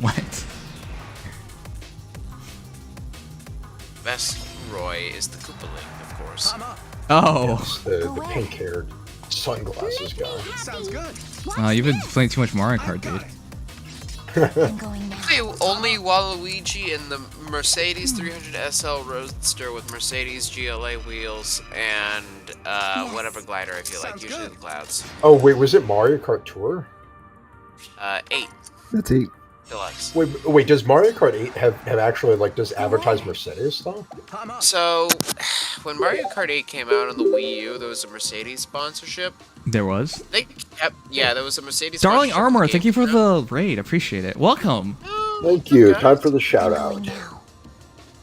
B: What?
J: Best Roy is the Koopaling, of course.
B: Oh.
G: Yes, the pink-haired sunglasses guy.
K: Sounds good.
B: You've been playing too much Mario Kart, dude.
J: Only Waluigi and the Mercedes 300 SL Roadster with Mercedes GLA wheels and whatever glider I feel like, usually the clouds.
G: Oh wait, was it Mario Kart Tour?
J: 8.
F: That's 8.
J: Deluxe.
G: Wait, does Mario Kart 8 have actually does advertise Mercedes stuff?
J: So, when Mario Kart 8 came out on the Wii U, there was a Mercedes sponsorship.
B: There was?
J: There was a Mercedes
B: Darling
J: sponsorship
B: Armor,
J: in the
B: thank you for
J: game.
B: the raid. Appreciate it. Welcome.
G: Thank you. Time for the shout out.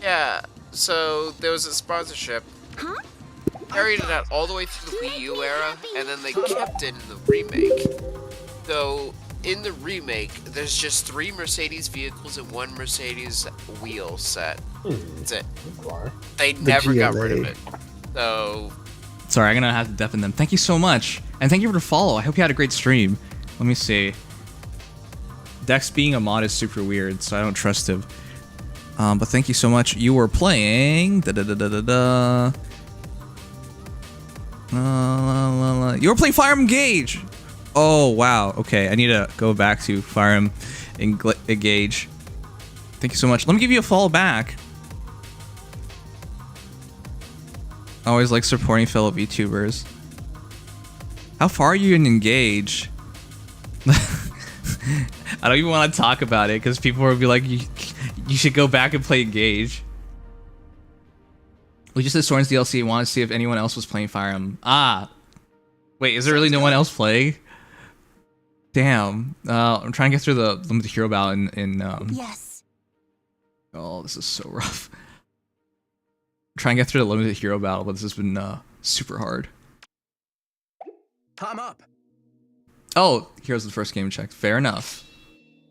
J: Yeah, so there was a sponsorship. Carried it out all the way through the Wii U era, and then they kept it in the remake. So, in the remake, there's just 3 Mercedes vehicles and 1 Mercedes wheel set. That's it. They never got rid of it. So...
B: Sorry, I'm gonna have to deafen them. Thank you so much. And thank you for the follow. I hope you had a great stream. Let me see. Dex being a mod is super weird, so I don't trust him. But thank you so much. You were playing... You were playing Fire Emblem Engage! Oh, wow. Okay, I need to go back to Fire Emblem Engage. Thank you so much. Let me give you a follow back. I always like supporting fellow VTubers. How far are you in Engage? I don't even want to talk about it because people will be like, you should go back and play Engage. We just did Soren's DLC. Wanted to see if anyone else was playing Fire Emblem. Wait, is there really no one else playing? Damn. I'm trying to get through the limited hero battle in
E: Yes.
B: Oh, this is so rough. I'm trying to get through the limited hero battle, but this has been super hard.
K: I'm up.
B: Oh, here's the first game check. Fair enough.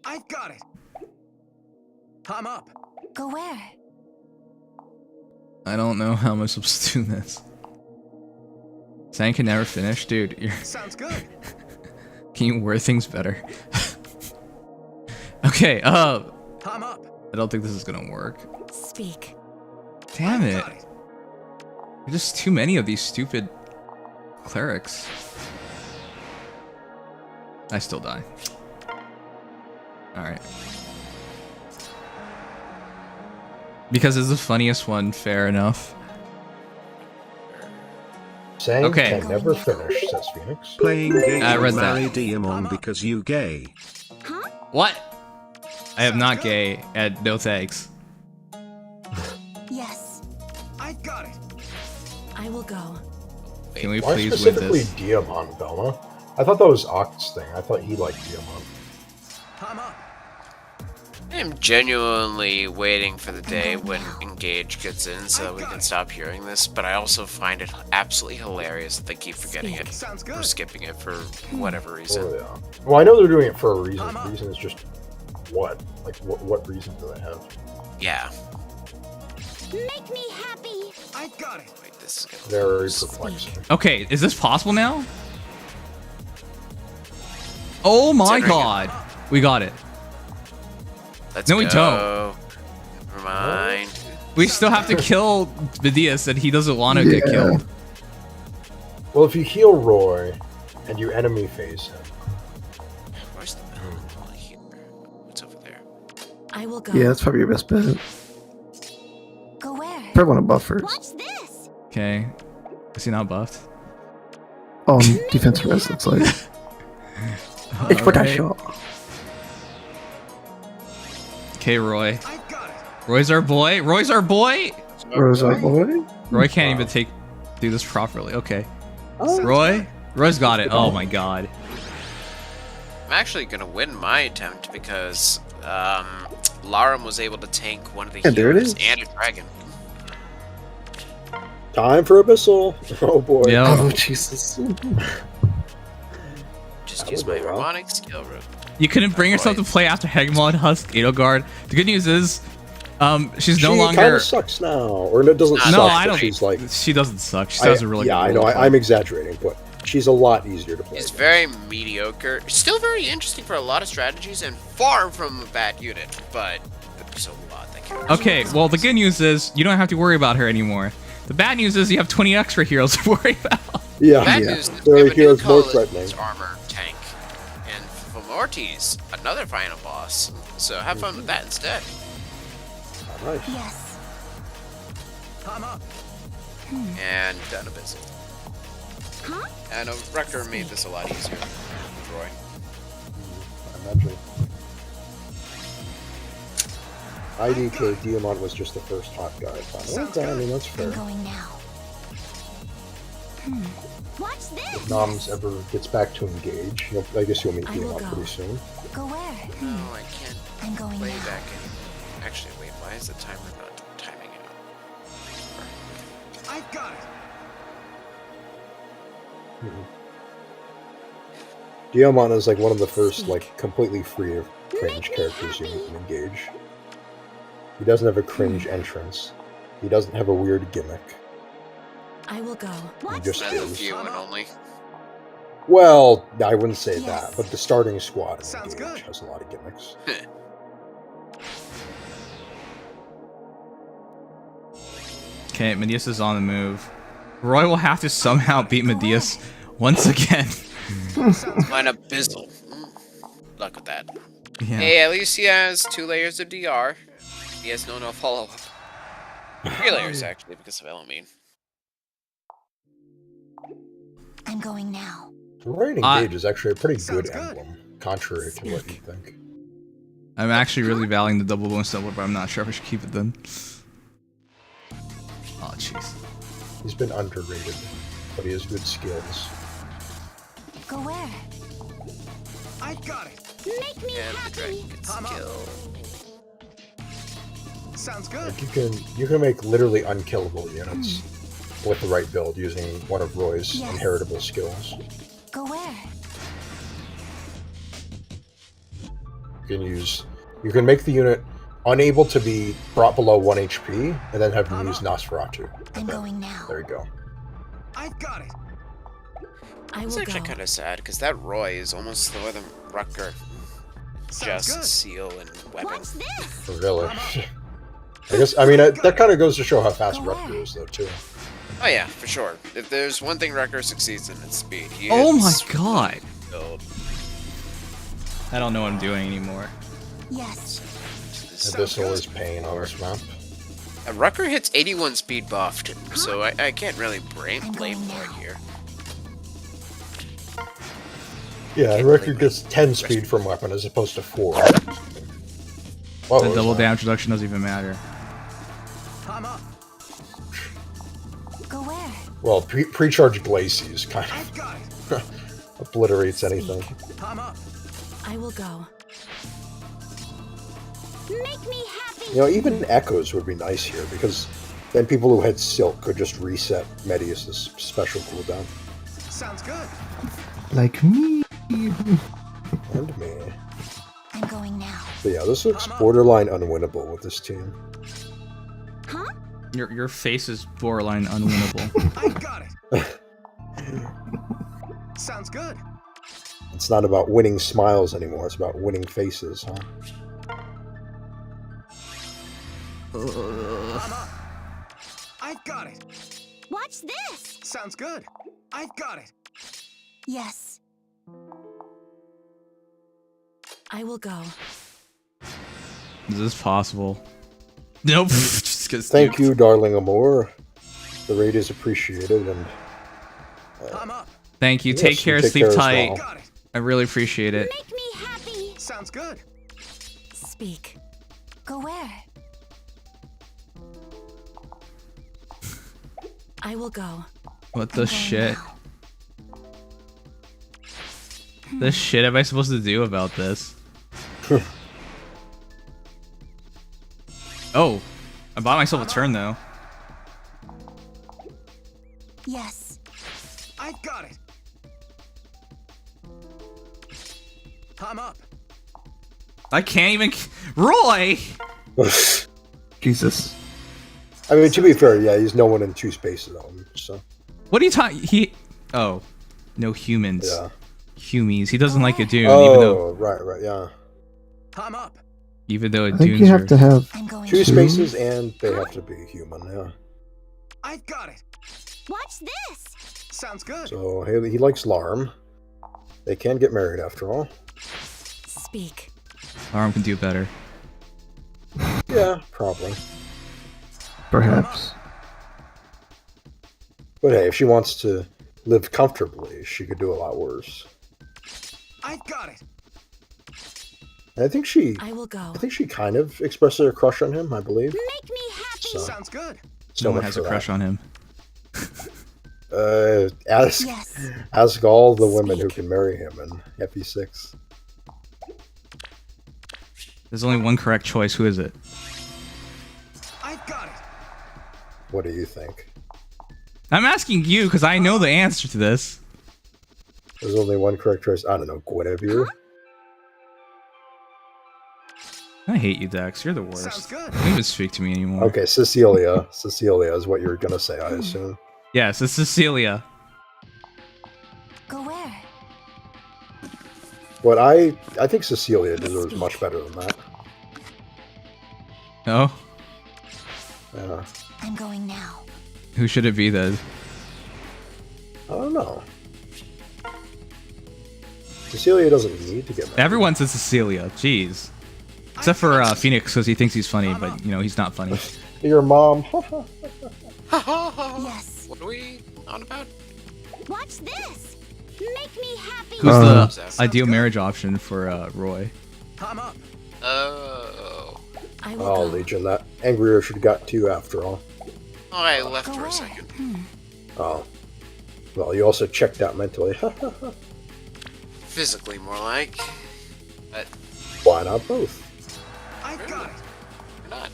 K: I've got it. I'm up.
E: Go where?
B: I don't know how I'm supposed to do this. Saying can never finish, dude.
K: Sounds good.
B: Can you word things better? Okay,
K: I'm up.
B: I don't think this is gonna work.
E: Speak.
B: Damn it. There's just too many of these stupid clerics. I still die. Alright. Because it's the funniest one, fair enough.
G: Saying
B: Okay.
G: can never finish, says Phoenix.
A: Playing game
B: I read
A: marry
B: that.
A: Diamond because you gay.
B: What? I am not gay, and no thanks.
E: Yes.
K: I've got it.
E: I will go.
B: Can we
G: Why
B: please win
G: specifically
B: this?
G: Diamond, Velma? I thought that was Oct's thing. I thought he liked Diamond.
K: I'm up.
J: I am genuinely waiting for the day when Engage gets in so that we can stop hearing this, but I also find it absolutely hilarious that they keep forgetting it.
K: Sounds good.
J: Or skipping it for whatever reason.
G: Oh, yeah. Well, I know they're doing it for a reason. The reason is just what? Like, what reason do they have?
J: Yeah.
E: Make me happy.
K: I've got it.
J: Wait, this is gonna
G: Very perplexing.
B: Okay, is this possible now? Oh my
J: Considering
B: god! We got it.
J: Let's
B: No,
J: go.
B: we don't.
J: Never mind.
B: We still have to kill Baldea, and he doesn't want to get killed.
G: Well, if you heal Roy and you enemy phase him,
J: Where's the bell? Here. What's over there?
E: I will go.
F: Yeah, that's probably your best bet.
E: Go where?
F: Probably want to buff first.
E: Watch this.
B: Okay. Is he not buffed?
F: Oh, defense rest, looks like. It's for that show.
B: Okay, Roy. Roy's our boy. Roy's our boy.
F: Rosa boy.
B: Roy can't even do this properly. Okay. Roy's got it. Oh my god.
J: I'm actually gonna win my attempt because Larum was able to tank one of the
F: there it
J: healers
F: is.
J: and a dragon.
G: Time for Abyssal. Oh boy.
B: Yeah.
F: Oh Jesus.
J: Just use my harmonic skill room.
B: You couldn't bring yourself to play after Hegemon Husk Edelgard. The good news is, she's no
G: She
B: longer.
G: kind of sucks now, or it doesn't suck.
B: No, I
G: but
B: don't.
G: She's like,
B: She doesn't suck. She does a really.
G: yeah,
B: good
G: I know.
B: role.
G: I'm exaggerating, but she's a lot easier to play.
J: It's very mediocre. Still very interesting for a lot of strategies and far from a bad unit, but there's a lot that can.
B: Okay, well, the good news is you don't have to worry about her anymore. The bad news is you have 20 extra heroes to worry about.
G: Yeah,
J: Bad news is
G: there
J: we
G: are
J: have a new
G: heroes more
J: color
G: threatening.
J: that's armor tank, and for Morty's another final boss. So have fun with that instead.
G: All right.
E: Yes.
K: I'm up.
J: And done a busy.
E: Huh?
J: And a Wrecker made this a lot easier with Roy.
G: I imagine. IDK Diamond was just the first hot guy. Okay, I mean, that's fair.
E: I'm going now. Watch this.
G: Noms ever gets back to engage, I guess you'll meet
E: I will
G: Diamond
E: go.
G: pretty soon.
E: Go where?
J: No, I can't
E: I'm going
J: play
E: now.
J: back anymore. Actually, wait, why is the timer not timing it?
K: I've got it.
G: Diamond is like one of the first, like, completely free of cringe characters you can engage. He doesn't have a cringe entrance. He doesn't have a weird gimmick.
E: I will go.
G: He just
J: That's a
G: is.
J: few and only.
G: Well, I wouldn't say that,
E: Yes.
G: but the starting squad in
K: Sounds
G: Engage
K: good.
G: has a lot of gimmicks.
B: Okay, Medius is on the move. Roy will have to somehow beat Medius once again.
J: Mine Abyssal. Luck with that.
B: Yeah.
J: Hey, at least he has 2 layers of DR. He has no follow-up. 3 layers, actually, because of Elamine.
E: I'm going now.
G: The right Engage is actually a pretty good emblem, contrary to what you think.
B: I'm actually really valuing the double bonus double, but I'm not sure if I should keep it then. Oh, jeez.
G: He's been underrated, but he has good skills.
E: Go where?
K: I've got it.
E: Make me
J: And the
E: happy.
J: dragon gets
K: I'm up.
J: killed.
K: Sounds good.
G: Like you can make literally unkillable units with the right build using one of Roy's
E: Yes.
G: inheritable skills.
E: Go where?
G: You can make the unit unable to be brought below 1 HP, and then have him use Nosferatu.
E: I'm going now.
G: There you go.
K: I've got it.
E: I
J: It's
E: will
J: actually
E: go.
J: kind of sad, because that Roy is almost more than Rucker.
K: Sounds
J: Just
K: good.
J: seal and weapon.
E: Watch this.
G: Really. I guess, I mean, that kind of goes to show how fast Rutger is, though, too.
J: Oh yeah, for sure. If there's one thing Rucker succeeds in, it's speed. He
B: Oh my
J: hits
B: god!
J: build.
B: I don't know what I'm doing anymore.
E: Yes.
G: Abyssal is pain on this map.
J: Rucker hits 81 speed buffed, so I can't really blame Roy here.
G: Yeah, Rutger gets 10 speed from weapon as opposed to 4. Whoa,
B: The double damage reduction doesn't even matter.
K: I'm up.
E: Go where?
G: Well, pre-charged Glacies kind
K: I've
G: of
K: got it.
G: obliterates anything.
K: I'm up.
E: I will go. Make me happy.
G: You know, even Echoes would be nice here, because then people who had Silk could just reset Medius' special cooldown.
K: Sounds good.
F: Like me.
G: And me.
E: I'm going now.
G: But yeah, this looks borderline unwinnable with this team.
E: Huh?
B: Your face is borderline unwinnable.
K: I've got it. Sounds good.
G: It's not about winning smiles anymore, it's about winning faces, huh?
K: I'm up. I've got it.
E: Watch this.
K: Sounds good. I've got it.
E: Yes. I will go.
B: Is this possible? Nope. Just gets
G: Thank
B: nuked.
G: you, darling Amor. The raid is appreciated, and
K: I'm up.
B: Thank you.
G: Yes,
B: Take care.
G: take
B: Sleep
G: care as
B: tight.
G: well.
K: Got it.
B: I really appreciate it.
C: Make me happy.
K: Sounds good.
C: Speak. Go where? I will go.
B: What the shit?
C: now.
B: The shit am I supposed to do about this? Oh, I bought myself a turn though.
C: Yes.
K: I've got it. I'm up.
B: I can't even. Roy!
F: Jesus.
G: I mean, to be fair, yeah, he's no one in 2 spaces on him, so.
B: What are you talking? Oh, no humans.
G: Yeah.
B: Humies. He doesn't like a Doom,
G: Oh, right, yeah.
K: I'm up.
B: even though
F: I
B: a
F: think
B: Doom's
F: you have to have
C: I'm going
G: 2 spaces and they have to be human, yeah.
K: I've got it.
C: Watch this.
K: Sounds good.
G: So he likes Larm. They can get married after all.
C: Speak.
B: Arm can do better.
G: Yeah, probably.
F: perhaps.
G: But hey, if she wants to live comfortably, she could do a lot worse.
K: I've got it.
G: And I think she kind of expressed her crush on him, I believe.
C: Make me happy.
G: So,
K: Sounds good.
G: so
B: No one
G: much
B: has a
G: for
B: crush
G: that.
B: on him.
G: Ask all the women who can marry him in FE6.
B: There's only one correct choice. Who is it?
K: I've got it.
G: What do you think?
B: I'm asking you because I know the answer to this.
G: There's only one correct choice. I don't know, Guinevere?
B: I hate you, Dex. You're the worst.
K: Sounds good.
B: Don't even speak to me anymore.
G: Okay, Cecilia. Cecilia is what you're gonna say, I assume.
B: Yes, it's Cecilia.
C: Go where?
G: But I think Cecilia deserves much better than that.
B: Oh?
G: Yeah.
C: I'm going now.
B: Who should it be then?
G: I don't know. Cecilia doesn't need to get married.
B: Everyone says Cecilia. Jeez. Except for Phoenix, because he thinks he's funny, but, you know, he's not funny.
G: Your mom.
C: Yes.
J: What are we on about?
C: Watch this. Make me happy.
B: Who's the ideal marriage option for Roy?
K: I'm up.
J: Oh.
C: I will
G: Oh,
C: go.
G: Legion, that Angrier should have got to you after all.
J: Oh, I left
C: Go
J: for
C: where?
J: a second.
G: Oh. Well, you also checked out mentally.
J: Physically, more like. But
G: Why not both?
K: I've got it.
J: why not?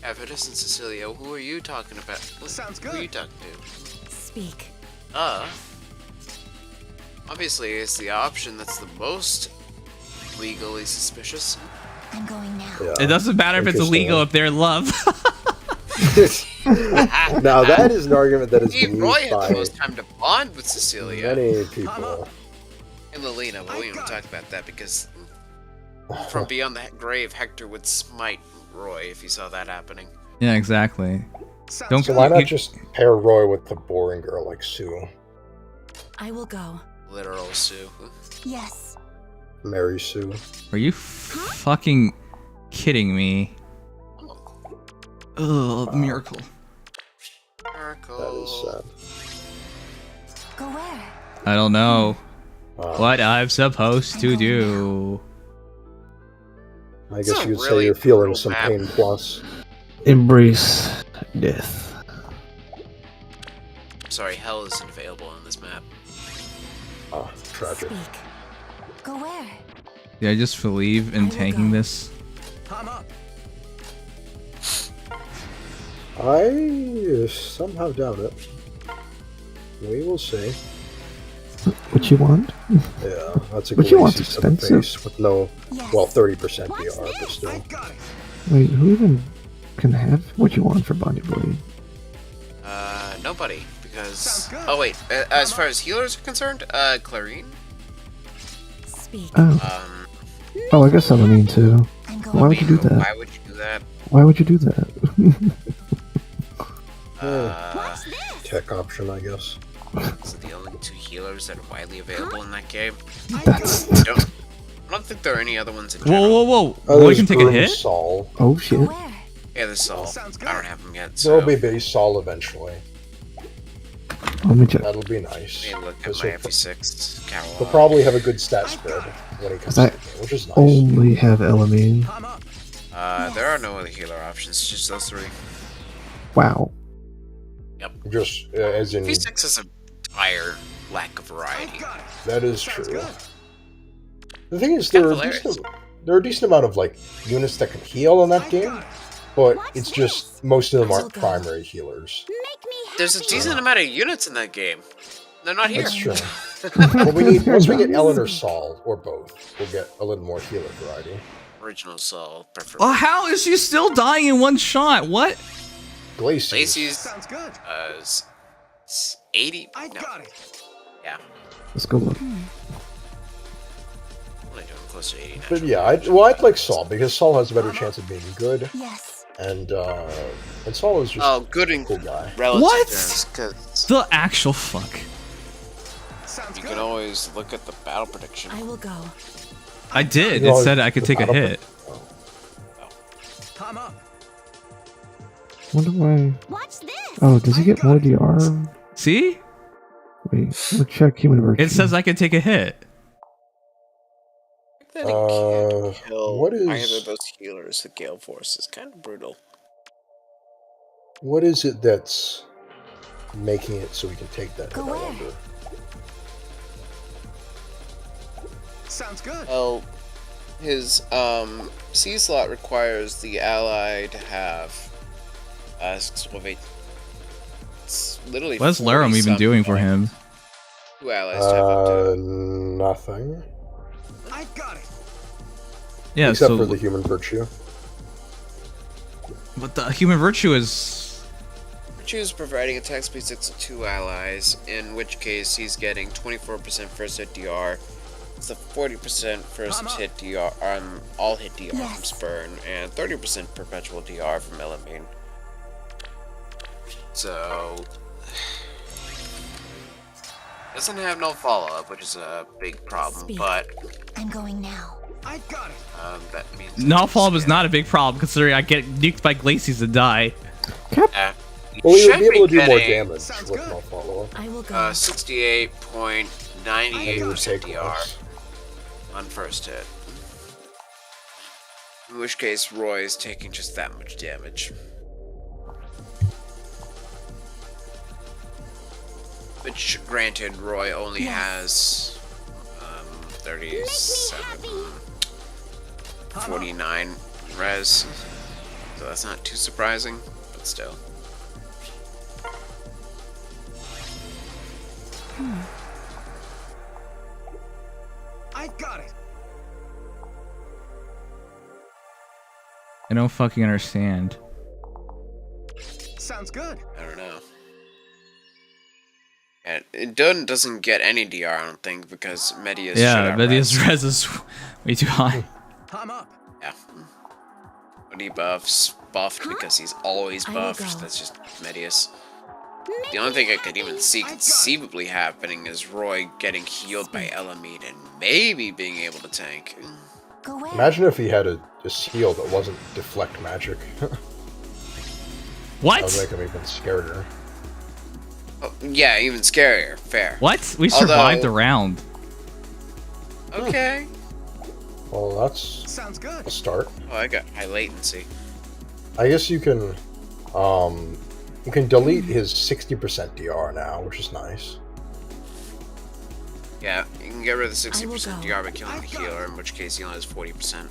J: Avidus and Cecilia, who are you talking about?
K: Sounds
J: Who are you
K: good.
J: talking to?
C: Speak.
J: Obviously, it's the option that's the most legally suspicious.
C: I'm going now.
G: Yeah.
B: It doesn't matter if it's
G: Interesting.
B: illegal if they're in love.
G: Now, that is an argument that is
J: Steve
G: believed
J: Roy had the
G: by
J: most time to bond with Cecilia
G: many people.
J: and Lelina, but we don't talk about that because from beyond the grave, Hector would smite Roy if he saw that happening.
B: Yeah, exactly.
K: Sounds
B: Don't
G: So why not
B: you-
G: just pair Roy with the boring girl like Sue?
C: I will go.
J: Literal Sue.
C: Yes.
G: Marry Sue.
B: Are you fucking kidding me? Oh, the miracle.
J: Miracle.
G: That is sad.
C: Go where?
B: I don't know
G: Wow.
B: what I'm supposed to do.
G: I
J: It's
G: guess
J: a
G: you could say
J: really
G: you're feeling
J: brutal
G: some
J: map.
G: pain plus.
F: Embrace death.
J: Sorry, hell isn't available on this map.
G: Ah, tragic.
C: Speak. Go where?
B: Did I just believe in
C: I will
B: tanking
C: go.
B: this?
K: I'm up.
G: I somehow doubt it. We will see.
F: What you want?
G: Yeah, that's a
F: What you want,
G: glacius to the
F: expensive?
G: face with no,
C: Yes.
G: well, 30%
C: Watch
G: BR, but
C: this.
G: still.
K: I've got it.
F: Wait, who even can have what you want for Body Blade?
J: Nobody, because...
K: Sounds good.
J: Oh wait, as far as healers are concerned, Clarine?
C: Speak.
F: Oh,
G: Um,
F: I guess I mean too.
C: I'm going
F: Why would you do
J: Why
F: that?
J: would you do that?
F: Why would you do that?
C: Watch this.
G: Tech option, I guess.
J: Is it the only 2 healers that are widely available in that game?
F: That's
J: I don't think there are any other ones in general.
B: Whoa, whoa, whoa!
G: Oh,
B: Roy
G: there's
B: can take a
G: Broom
B: hit?
G: Saul.
F: oh
C: Go
F: shit.
C: where?
J: Yeah, this is all.
K: Sounds good.
J: I don't have them yet,
G: There'll
J: so...
G: be base Saul eventually.
F: Let me check.
G: That'll be nice.
J: Let me look at
G: Because
J: my
G: he'll,
J: FE6 catalog.
G: he'll probably have a good stat spread when he comes
F: I
G: to the game, which is nice.
F: only have LME.
K: I'm up.
J: There are no other healer options, just those three.
F: Wow.
J: Yep.
G: Just as in,
J: FE6 is a dire lack of variety.
K: Got it.
G: that is
K: Sounds
G: true.
K: good.
G: The thing is,
J: Kinda
G: there are,
J: hilarious.
G: there are a decent amount of like units that can heal in that game, but it's just most of them aren't primary healers.
J: There's a decent amount of units in that game. They're not here.
G: That's true. But we need once we get Ellen or Saul or both, we'll get a little more healer variety.
J: Original Soul, preferably.
B: Oh, how is she still dying in one shot? What?
G: Glacius.
J: Lacey's
K: Sounds good.
J: 80.
K: I
J: No.
K: got it.
J: Yeah.
F: Let's go look.
J: Only doing close to 80 now.
G: But yeah, I'd like Saul because Saul has a better chance of being good,
E: Yes.
G: and Saul is just
J: Oh, good
G: a
J: and
G: cool guy.
J: relative
B: What?
J: terms, because
B: The actual fuck.
K: Sounds
J: you
K: good.
J: can always look at the battle prediction.
E: I will go.
B: I did.
G: You
B: It
G: know,
B: said I could
G: the
B: take a
G: battle
B: hit.
K: I'm up.
F: Wonder why.
E: Watch this.
F: Oh, does he get more DR?
B: See?
F: Wait, we'll check human virtue.
B: It says I can take a hit.
J: Then it can't kill
G: what is-
J: either of those healers? The Gale Force is kind of brutal.
G: What is it that's making it so we can take that?
E: Go
G: hit, I
E: where?
G: wonder?
K: Sounds good.
J: Well, his C slot requires the ally to have it's literally.
B: What's Larum even
J: 40-some
B: doing for him?
J: Two allies to have up to.
G: Nothing.
K: I got it.
B: Yeah,
G: Except
B: so
G: for the human virtue.
B: but the human virtue is
J: Choose providing attack speed 6 to 2 allies, in which case he's getting 24% first hit DR. It's a 40% first hit DR, all hit DR from Spurn, and 30% perpetual DR from Elamine. So doesn't have no follow-up, which is a big problem, but
E: I'm going now.
K: I got it.
J: that means
B: no follow-up is not a big problem considering I get nuked by Glacius and die.
G: Well, you would
J: should
G: be able to do more
J: getting,
G: damage with no follow-up.
E: I will go.
J: 68.98% DR
G: less.
J: on first hit. In which case, Roy is taking just that much damage. Which, granted, Roy only has 37, 49 res, so that's not too surprising, but still.
K: I got it.
B: I don't fucking understand.
K: Sounds good.
J: I don't know. And it doesn't get any DR, I don't think, because Medius
B: Yeah, Medius res is way too high.
K: I'm up.
J: Yeah. When he buffs, buffed because he's always
E: I will
J: buffed.
E: go.
J: That's just Medius. The only thing I could even see conceivably happening is Roy getting healed by Elamine and maybe being able to tank.
E: Go where?
G: Imagine if he had a shield that wasn't deflect magic. That would
B: What?
G: make him even scarier.
J: Oh, yeah, even scarier. Fair.
B: What? We survived a
J: Although-
B: round.
J: Okay.
G: Well, that's
K: Sounds good.
G: a start.
J: Oh, I got high latency.
G: I guess you can delete his 60% DR now, which is nice.
J: Yeah, you can get rid of the
E: I will
J: 60%
E: go.
J: DR by killing the healer, in which case he only has 40%.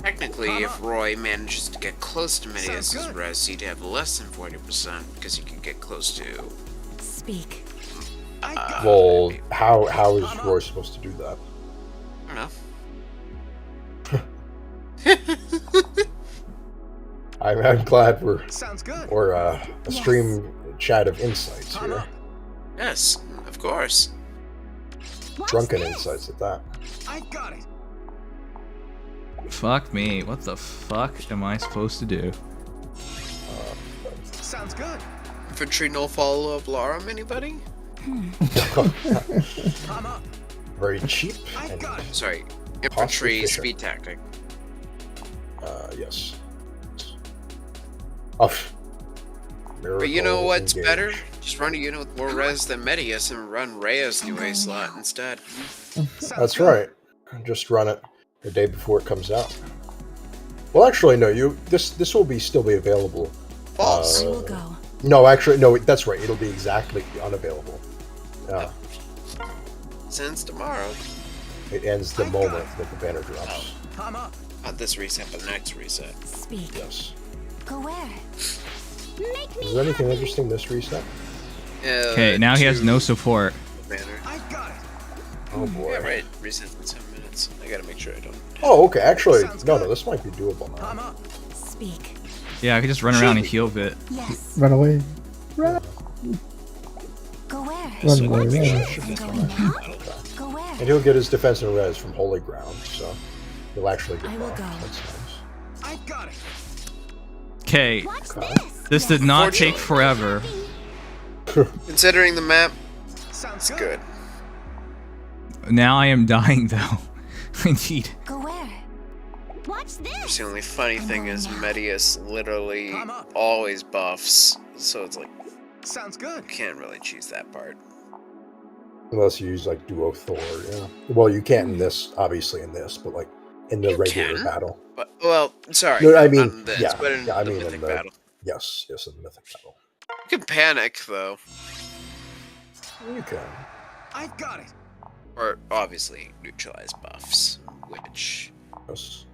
J: Technically, if Roy manages to get close to Medius'
K: good.
J: res, he'd have less than 40% because he could get close to.
E: Speak.
K: I got
G: Well, how is Roy supposed to do that?
J: I don't know.
G: I'm glad we're
K: it. Sounds good.
G: a stream chat of insights
K: I'm
G: here.
K: up.
J: Yes, of course.
G: Drunken insights at that.
K: I got it.
B: Fuck me. What the fuck am I supposed to do?
K: Sounds good.
J: Infantry no follow-up Larum, anybody?
K: I'm up.
G: Very cheap
K: I
G: and
K: got it.
J: Sorry, infantry
G: efficient.
J: speed tactic.
G: Yes. Oh,
J: But you know
G: Miracle
J: what's
G: engage.
J: better? Just run a unit with more res than Nimious and run Rhea's new A slot instead.
G: That's right. Just run it the day before it comes out. Well, actually, no. This will still be available.
J: False.
C: I will go.
G: No, actually, no. That's right. It'll be exactly unavailable. Yeah.
J: Since tomorrow.
G: It ends the moment that the banner drops.
K: I'm up.
J: Not this reset, but the next reset.
C: Speak.
G: Yes.
C: Go where? Make
G: Is there anything interesting this reset?
B: Okay, now he has no support.
J: Banner.
K: I got it.
G: Oh boy.
J: Yeah, right. Reset in 7 minutes. I gotta make sure I don't.
G: Oh, okay. Actually, no. This might be doable now.
K: I'm up.
C: Speak.
B: Yeah, I could just run around and heal a bit.
C: Yes.
F: Run away. Run.
C: Go where?
F: Run away. Run.
C: I'm going now. Go where?
G: And he'll get his defense and res from Holy Ground, so he'll actually get
C: I will
G: buffed.
C: go.
G: That's nice.
K: I got it.
B: Okay,
G: Okay.
B: this did not take forever.
J: Considering the map,
K: Sounds
J: it's good.
B: Now I am dying though. Indeed.
C: Go where? Watch this.
J: Just the only funny thing is Medius literally always buffs, so it's like
K: Sounds good.
J: you can't really choose that part.
G: Unless you use like Duo Thor, yeah. Well, you can't in this, obviously in this, but like in the
J: You
G: regular
J: can.
G: battle.
J: But well, sorry.
G: No, I
J: not
G: mean,
J: in this,
G: yeah,
J: but in
G: yeah, I
J: the
G: mean in
J: mythic
G: the
J: battle.
G: yes, in the mythic battle.
J: You can panic though,
G: You can.
K: I got it.
J: or obviously neutralize buffs, which
G: Yes.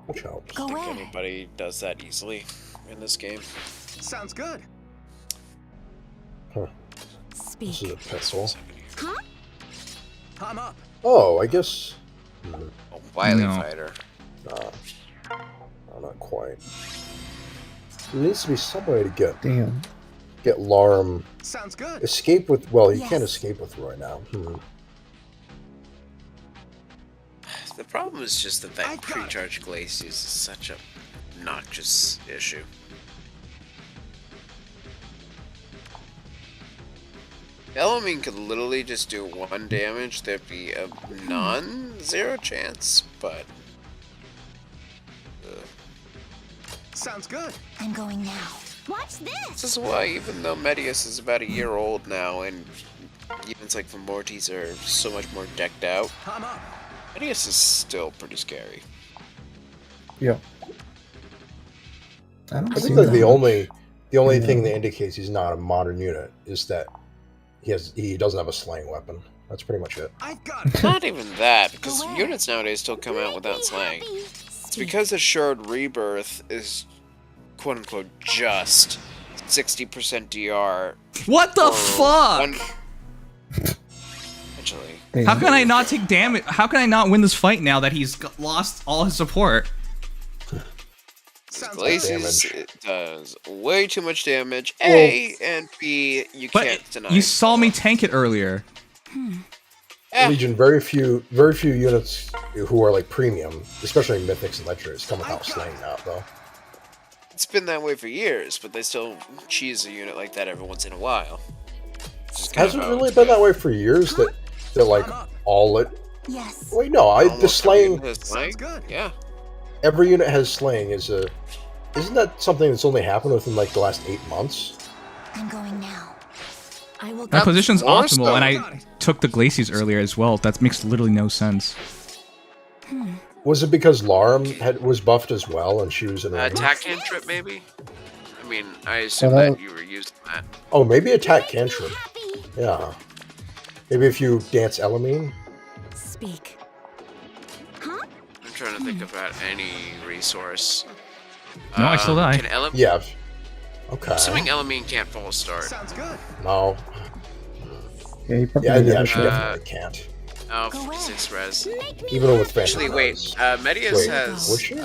G: Which helps.
C: Go
J: I think
C: where?
J: anybody does that easily in this game.
K: Sounds good.
G: Huh. This is a
C: Speak.
G: pencil.
C: Huh?
K: I'm up.
G: Oh, I guess.
J: A wily
B: No.
J: fighter.
G: Nah. No, not quite. There needs to be some way to
F: Damn.
G: get Larm
K: Sounds good.
G: escape with. Well, he can't
C: Yes.
G: escape with Roy now.
J: The problem is just that
K: I
J: that
K: got it.
J: pre-charge Glacius is such a obnoxious issue. Elamine could literally just do 1 damage, there'd be a non-zero chance, but...
K: Sounds good.
C: I'm going now. Watch this.
J: This is why, even though Medius is about a year old now, and units like Mortis are so much more decked out,
K: I'm up.
J: Medius is still pretty scary.
F: Yeah. I don't
G: I
F: see
G: think that
F: that.
G: the only
F: Yeah.
G: thing that indicates he's not a modern unit is that he doesn't have a slaying weapon. That's pretty much it.
K: I got it.
J: Not even that, because
C: Go where?
J: units nowadays still come out without slaying. It's
C: Speak.
J: because Assured Rebirth is quote-unquote just 60% DR.
B: What the
J: for
B: fuck?
J: Actually,
F: Damn.
B: How can I not take damage? How can I not win this fight now that he's lost all his support?
K: Sounds good.
J: Glacius it does way too much damage.
G: Well-
J: A and B, you
B: But
J: can't deny.
B: you saw me tank it earlier.
J: Eh,
G: Legion, very few units who are like premium, especially mythics and legendaries, come without slaying now, though.
J: It's been that way for years, but they still cheese a unit like that every once in a while. It's just kind
G: Has
J: of
G: it
J: how
G: really
J: it's
G: been that way for years? That like all it.
C: Yes.
G: Wait, no. The
J: Almost every
G: slaying.
J: unit has slaying.
K: good.
J: Yeah.
G: Every unit has slaying. Isn't that something that's only happened within like the last 8 months?
C: I'm going now. I will
B: My
C: go.
B: position's
J: more
B: optimal,
J: so.
B: and I took the Glaciers earlier as well. That makes literally no sense.
G: Was it because Larm was buffed as well, and she was in range?
J: Attack cantrip, maybe? I mean, I assume
F: Well,
J: that you were using that.
G: Oh, maybe attack cantrip. Yeah. Maybe if you dance Elamine.
C: Speak.
J: I'm trying to think about any resource.
B: No, I still die.
J: Can Elamine...
G: Yeah. Okay.
J: Assuming Elamine can't full start.
K: Sounds good.
G: No.
F: Yeah, you probably
G: Yeah,
F: did
G: yeah,
F: that
G: she
F: shit.
G: definitely can't.
J: Oh,
C: Go where?
J: 56 res.
G: Even with Phantom
J: Actually, wait.
G: Res.
J: Medius
G: Wait,
J: has
G: was she?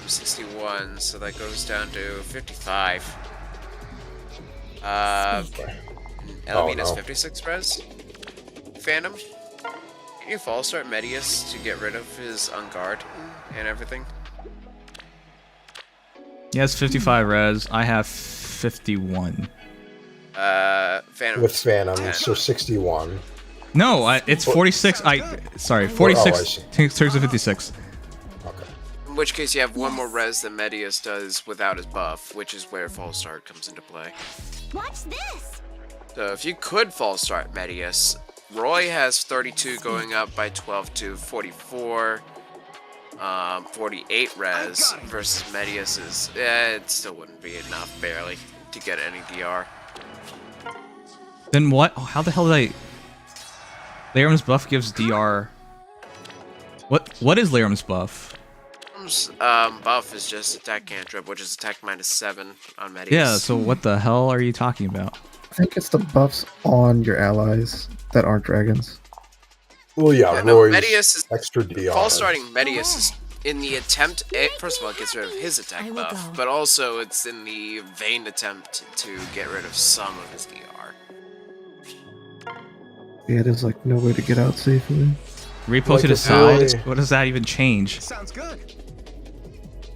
J: 61, so that goes down to 55.
C: Speak.
J: Elamine has
G: no.
J: 56 res. Phantom, can you fall start Medius to get rid of his on guard and everything?
B: He has 55 res. I have 51.
J: Phantom.
G: With Phantom,
J: 10.
G: so 61.
B: No, it's 46. Sorry, 46 turns to 56.
G: Okay.
J: In which case you have one more res than Nimious does without his buff, which is where false start comes into play.
E: Watch this!
J: So if you could false start Nimious, Roy has 32 going up by 12 to 44. 48 res versus Nimious is, it still wouldn't be enough, barely, to get any DR.
B: Then what? Oh, how the hell did I... Laram's buff gives DR... What is Laram's buff?
J: Buff is just attack cantrip, which is attack -7 on Nimious.
B: Yeah, so what the hell are you talking about?
F: I think it's the buffs on your allies that aren't dragons.
G: Well, yeah,
J: no,
G: Roy's
J: Nimious is
G: extra DR.
J: False starting Nimious is in the attempt. First of all, it gets rid of his attack buff, but also it's in the vain attempt to get rid of some of his DR.
F: Yeah, there's like no way to get out safely.
B: Reposted aside? What does that even change?
K: Sounds good.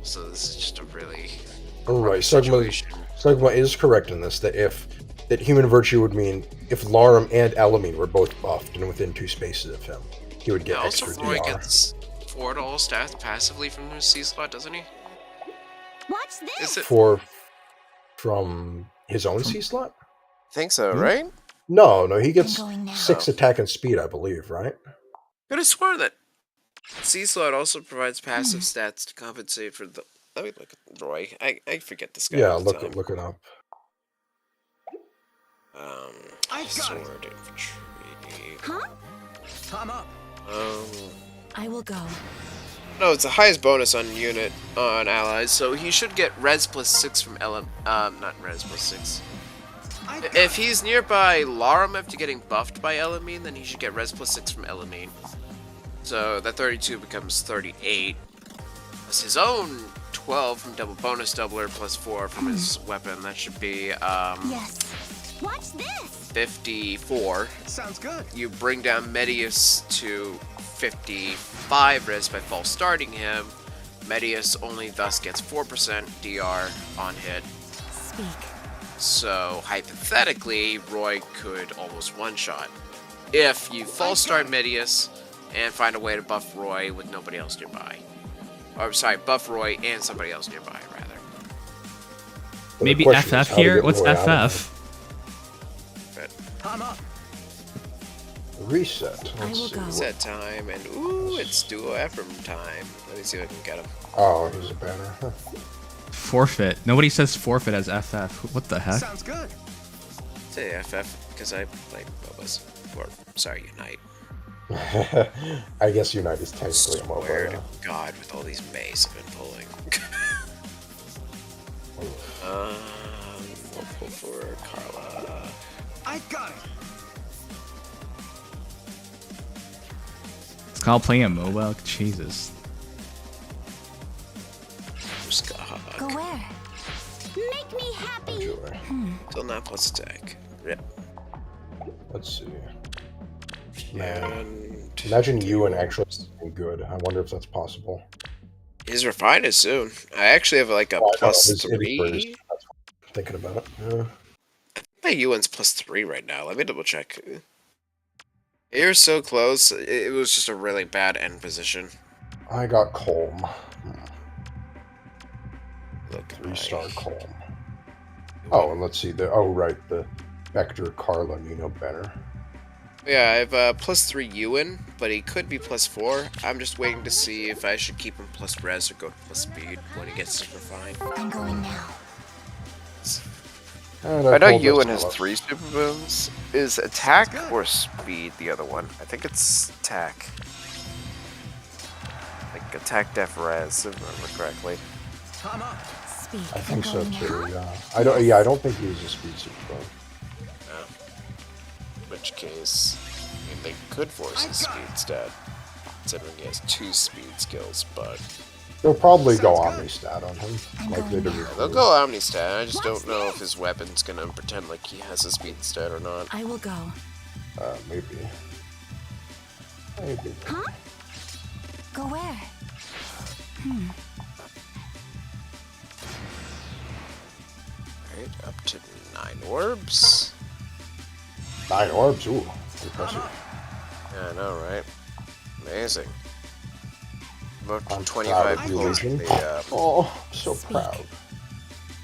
J: So this is just a really...
G: Alright, Sugma is correct in this, that human virtue would mean if Larum and Alamine were both buffed and within 2 spaces of him, he would get extra
J: also, Roy
G: DR.
J: gets 4 to all stats passively from his C slot, doesn't he?
E: Watch this!
J: Is it?
G: From his own C slot?
J: I think so, right?
G: No, he gets 6 attack and speed, I believe, right?
J: Could have sworn that C slot also provides passive stats to compensate for the... Let me look at Roy. I forget this guy.
G: Yeah,
J: all the
G: look it up.
J: Sword infantry.
E: Huh?
K: Time up.
E: I will go.
J: No, it's the highest bonus on unit on allies, so he should get res +6 from not res +6. If he's nearby Larum after getting buffed by Elamine, then he should get res +6 from Elamine. So that 32 becomes 38. Plus his own 12 from double bonus doubler +4 from his weapon. That should be
E: Yes. Watch this.
J: 54.
K: Sounds good.
J: You bring down Nimious to 55 res by false starting him. Nimious only thus gets 4% DR on hit.
E: Speak.
J: So hypothetically, Roy could almost one-shot if you false start Nimious and find a way to buff Roy with nobody else nearby. Or sorry, buff Roy and somebody else nearby, rather.
B: Maybe FF here? What's FF?
K: Time up.
G: Reset. Let's see.
J: Reset time, and ooh, it's duo Ephraim time. Let me see if I can get him.
G: Oh, he's a banner. Huh.
B: Forfeit. Nobody says forfeit as FF. What the heck?
K: Sounds good.
J: Say FF because I play MOBAs. Or sorry, Unite.
G: I guess Unite is technically a MOBA.
J: Swear to God, with all these mace I've been pulling. We'll pull for Carla.
K: I got it.
B: It's called playing a MOBA? Jesus.
E: Go where? Make me happy.
J: Still not plus attack. Rip.
G: Let's see.
J: And
G: imagine you and actually something good. I wonder if that's possible.
J: His refine is soon. I actually have like a +3.
G: Thinking about it. Yeah.
J: My Ewan's +3 right now. Let me double check. You're so close. It was just a really bad end position.
G: I got Colm.
J: Look,
G: 3-star Colm. Oh, and let's see. Right. The Vector Carla Nino banner.
J: Yeah, I have +3 Ewan, but he could be +4. I'm just waiting to see if I should keep him +res or go to +speed when he gets his refine.
E: I'm going now.
J: I know Ewan has 3 super booms. Is attack or speed the other one? I think it's attack. Like attack def res, if I remember correctly.
K: Time up.
E: Speak.
G: I think so too. Yeah. I don't think he uses speed super boom.
J: No. In which case, I mean, they could force his speed stat, considering he has 2 speed skills, but
G: they'll probably go Omni-stat on him, like they do.
J: They'll go Omni-stat. I just don't know if his weapon's gonna pretend like he has a speed stat or not.
E: I will go.
G: Maybe.
E: Huh? Go where?
J: Alright, up to 9 orbs.
G: 9 orbs? Ooh, impressive.
J: Yeah, I know, right? Amazing. I'm up to
G: I'm
J: 25
G: proud of you,
J: pulls in
G: Legion.
J: the,
G: Oh, so proud.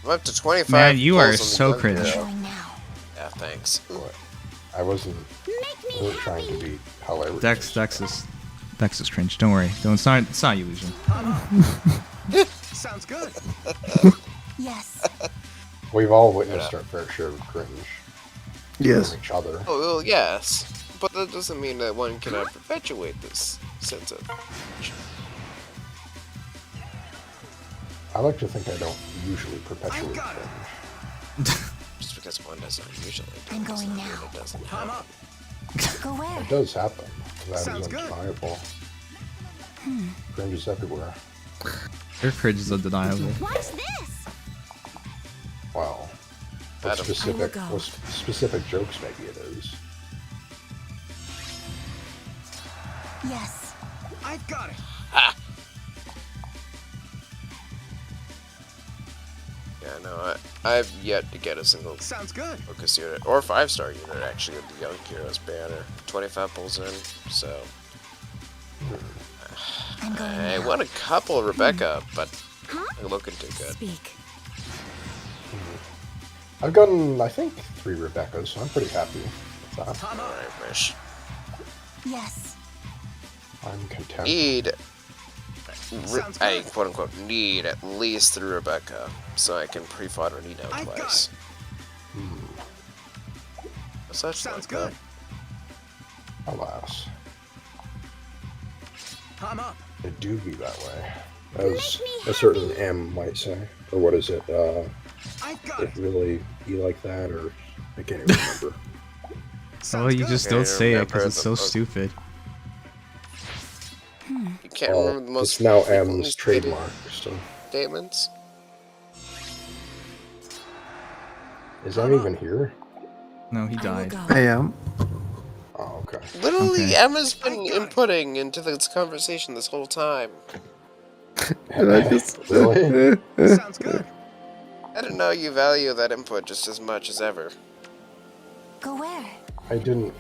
J: I'm up to 25
B: Man, you are
J: pulls in the
B: so
J: gun
B: cringe.
J: barrel.
E: Going now.
J: Yeah, thanks.
G: I wasn't trying to be hilarious.
B: Dex is cringe. Don't worry. It's not you, Legion.
K: Sounds good.
E: Yes.
G: We've all witnessed our fair share of cringe
F: Yes.
G: from each other.
J: Oh, well, yes. But that doesn't mean that one cannot perpetuate this sense of...
G: I like to think I don't usually perpetuate
K: got it.
G: cringe.
J: Just because one doesn't usually do
E: I'm
J: it doesn't
E: going
J: mean
E: now.
J: it doesn't
K: I'm
J: happen.
K: up.
E: Go where?
G: It does happen. That is
K: Sounds good.
G: undeniable. Cringe is everywhere.
B: Your cringe is undeniable.
E: Watch this.
G: Wow. What
J: Adam.
G: specific,
E: I will go.
G: what specific jokes maybe it is.
E: Yes.
K: I've got it.
J: Yeah, no, I've yet to get a single
K: Sounds good.
J: focus unit, or 5-star unit actually, with the Young Heroes banner. 25 pulls in, so...
E: I'm going
J: I
E: now.
J: won a couple of Rebecca, but
E: Huh?
J: they're looking too good.
E: Speak.
G: I've gotten, I think, 3 Rebeccas, so I'm pretty happy with that.
K: I'm up.
J: I wish.
E: Yes.
G: I'm content.
K: Sounds
J: I
K: good.
J: quote-unquote need at least 3 Rebecca, so I can pre-fodder Nino
K: I've got
J: twice. Such
K: Sounds
J: like
K: good.
G: Alas.
K: I'm up.
G: It do be that way. As a certain M might say. Or what is it?
K: I've got
G: It
K: it.
G: really be like that, or I can't even remember.
B: Oh,
K: Sounds
B: you
K: good.
B: just
J: Okay,
B: don't say it
J: remember
B: because it's
J: the
B: so
J: fuck-
B: stupid.
J: You can't remember the most
G: it's now
J: frequently
G: M's
J: stated
G: trademark, so.
J: statements?
G: Is M even here?
B: No, he
E: I will
B: died.
E: go.
F: I am.
G: Oh, okay.
J: Literally,
B: Okay.
J: Emma's been inputting into this conversation this whole time.
F: And I just
G: Really?
K: Sounds good.
J: I didn't know you value that input just as much as ever.
E: Go where?
G: I didn't.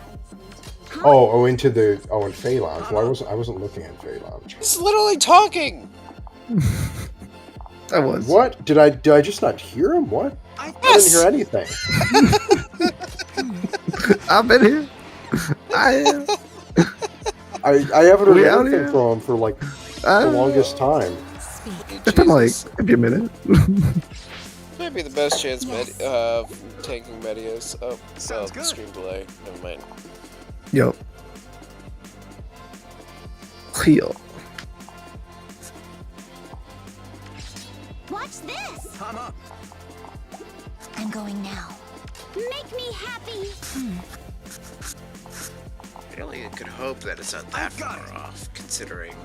G: Oh, into the in Fey Lounge. Well, I wasn't looking at Fey Lounge.
J: He's literally talking!
F: I was.
G: What? Did I just not hear him? What? I didn't hear anything.
F: I've been here. I am.
G: I haven't heard
F: We out
G: anything
F: here?
G: from him for like the longest time.
E: Speak.
F: It's been like
J: Jesus.
F: maybe a minute.
J: Might be the best chance
E: Yes.
J: tanking Medias. Oh, well,
K: Sounds good.
J: stream delay. Never mind.
F: Yo. Heal.
E: Watch this.
K: I'm up.
E: I'm going now. Make me happy.
J: I only could hope that it's not that
K: I've got
J: far
K: it.
J: off, considering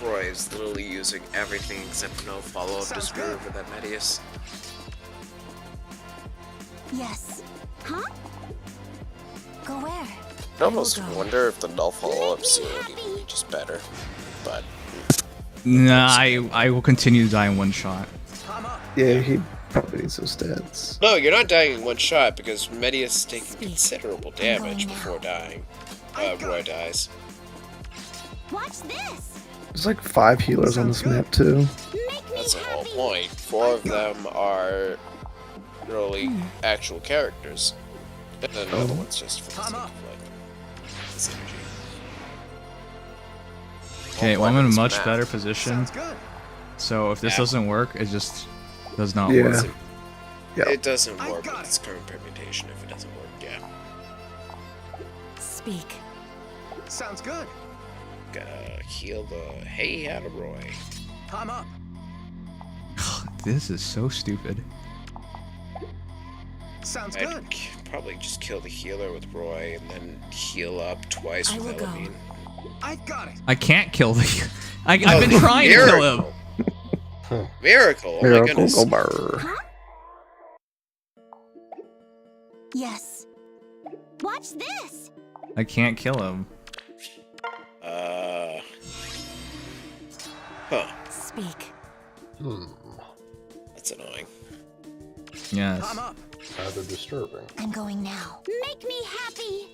J: Roy is literally using everything except no follow-up to
K: Sounds
J: screw
K: good.
J: over that Medius.
E: Yes. Huh? Go where?
J: I almost
E: go.
J: wonder if the null follow-up scene would even be just better, but
B: Nah, I will continue to die in one shot.
K: I'm up.
F: Yeah, he probably needs those stats.
J: no, you're not dying in one shot because Medius is taking
E: Speak.
J: considerable
E: I'm
J: damage
E: going now.
J: before dying. Roy dies.
E: Watch this.
F: There's like 5 healers on this map too.
E: Make me
J: That's the whole
E: happy.
J: point. 4 of them are really actual characters, and then the other one's just for the sake of like the synergy.
B: Okay,
J: Whole
B: well, I'm
J: point
B: in a
J: of this
B: much
J: map.
B: better position.
K: Sounds good.
B: So if this
J: Yeah.
B: doesn't work, it just does not
F: Yeah.
B: work.
F: Yeah.
J: It doesn't
K: I
J: work
K: got
J: with
K: it.
J: its current permutation if it doesn't work, yeah.
E: Speak.
K: Sounds good.
J: Gotta heal the hey out of Roy.
K: I'm up.
B: This is so stupid.
K: Sounds
J: I'd
K: good.
J: probably just kill the healer with Roy and then heal up twice
E: I
J: with
E: will go.
J: Elamine.
K: I've got it.
B: I can't kill the. I've been trying to kill him.
J: Miracle! Oh my
F: Miracle
J: goodness.
F: Gober.
E: Huh? Yes. Watch this.
B: I can't kill him.
J: Huh.
E: Speak.
J: That's annoying.
B: Yes.
K: I'm up.
G: Rather disturbing.
E: I'm going now. Make me happy.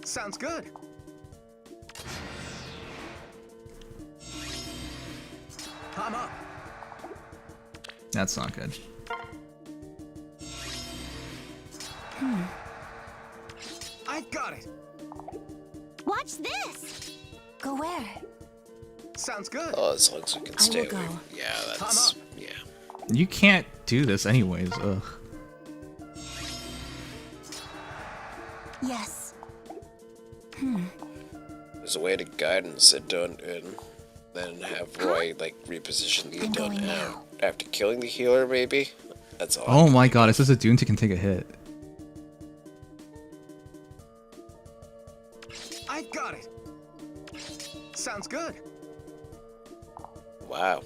K: Sounds good. Palm up.
B: That's not good.
K: I've got it.
E: Watch this. Go where?
K: Sounds good.
J: Oh, as long as we can stay
E: will
J: away.
E: go.
J: Yeah,
K: Palm
J: that's
K: up.
J: yeah.
B: You can't do this anyways. Ugh.
E: Yes.
J: There's a way to guidance it done and then have Roy like reposition the
E: I'm
J: done
E: going
J: out
E: now.
J: after killing the healer, maybe. That's all.
B: Oh my god, it says a Dune can take a hit.
K: I've got it. Sounds good.
J: Wow.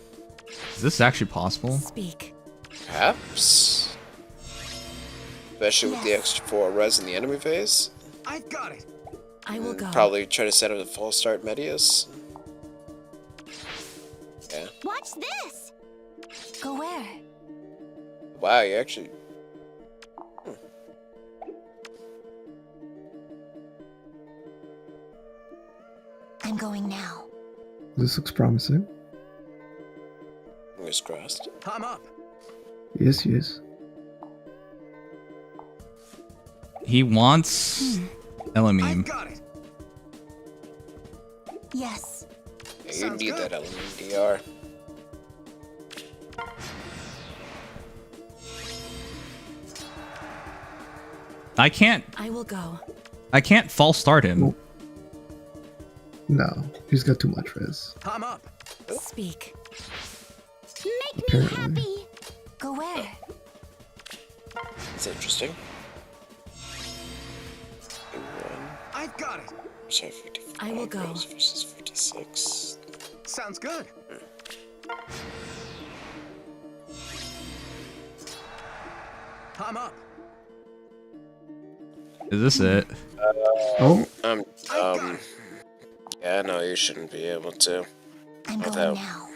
B: Is this actually possible?
E: Speak.
J: Perhaps. Especially with the
E: Yes.
J: extra 4 res in the enemy phase.
K: I've got it.
E: I will go.
J: Probably try to set up a false start Nimious. Yeah.
E: Watch this. Go where?
J: Wow, you actually.
E: I'm going now.
I: This looks promising.
J: Fingers crossed.
K: Palm up.
I: Yes, yes.
B: He wants
K: I've
B: Elamine.
K: got it.
E: Yes.
J: Yeah, you
K: Sounds
J: need
K: good.
J: that element DR.
B: I can't
E: I will go.
B: false start him.
I: No, he's got too much res.
K: Palm up.
E: Speak. Make
I: Apparently.
E: me happy. Go where?
J: It's interesting.
K: I've got it.
J: Sorry, 55
E: I will go.
J: rolls versus 56.
K: Sounds good. Palm up.
B: Is this it?
I: Oh,
J: Yeah, no, you shouldn't be able to.
E: I'm going
J: Without
E: now.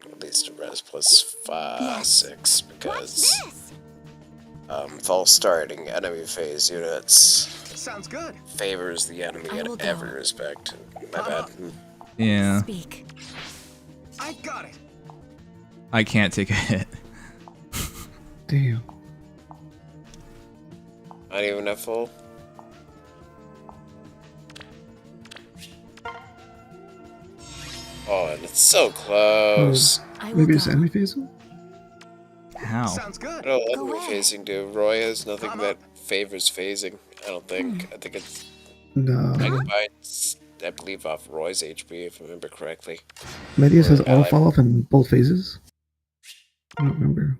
J: at least a res plus 5,
E: Yes.
J: 6,
E: Watch
J: because
E: this.
J: false starting enemy phase units
K: Sounds good.
J: favors the enemy
E: I will
J: in
E: go.
J: every respect. My bad.
B: Yeah.
E: Speak.
K: I've got it.
B: I can't take a hit.
I: damn.
J: Not even at full. Oh, and it's so close.
E: I will
I: Maybe
E: go.
I: it's enemy phasing?
B: How?
K: Sounds good.
J: What do
E: Go
J: enemy
E: away.
J: phasing do? Roy has nothing
K: Come
J: that
K: up.
J: favors phasing. I don't think.
E: Hmm.
J: I think it's
I: No.
J: megabytes, I believe, off Roy's HP, if I remember correctly.
I: Medius has all
J: Ally.
I: fall off in both phases? I don't remember.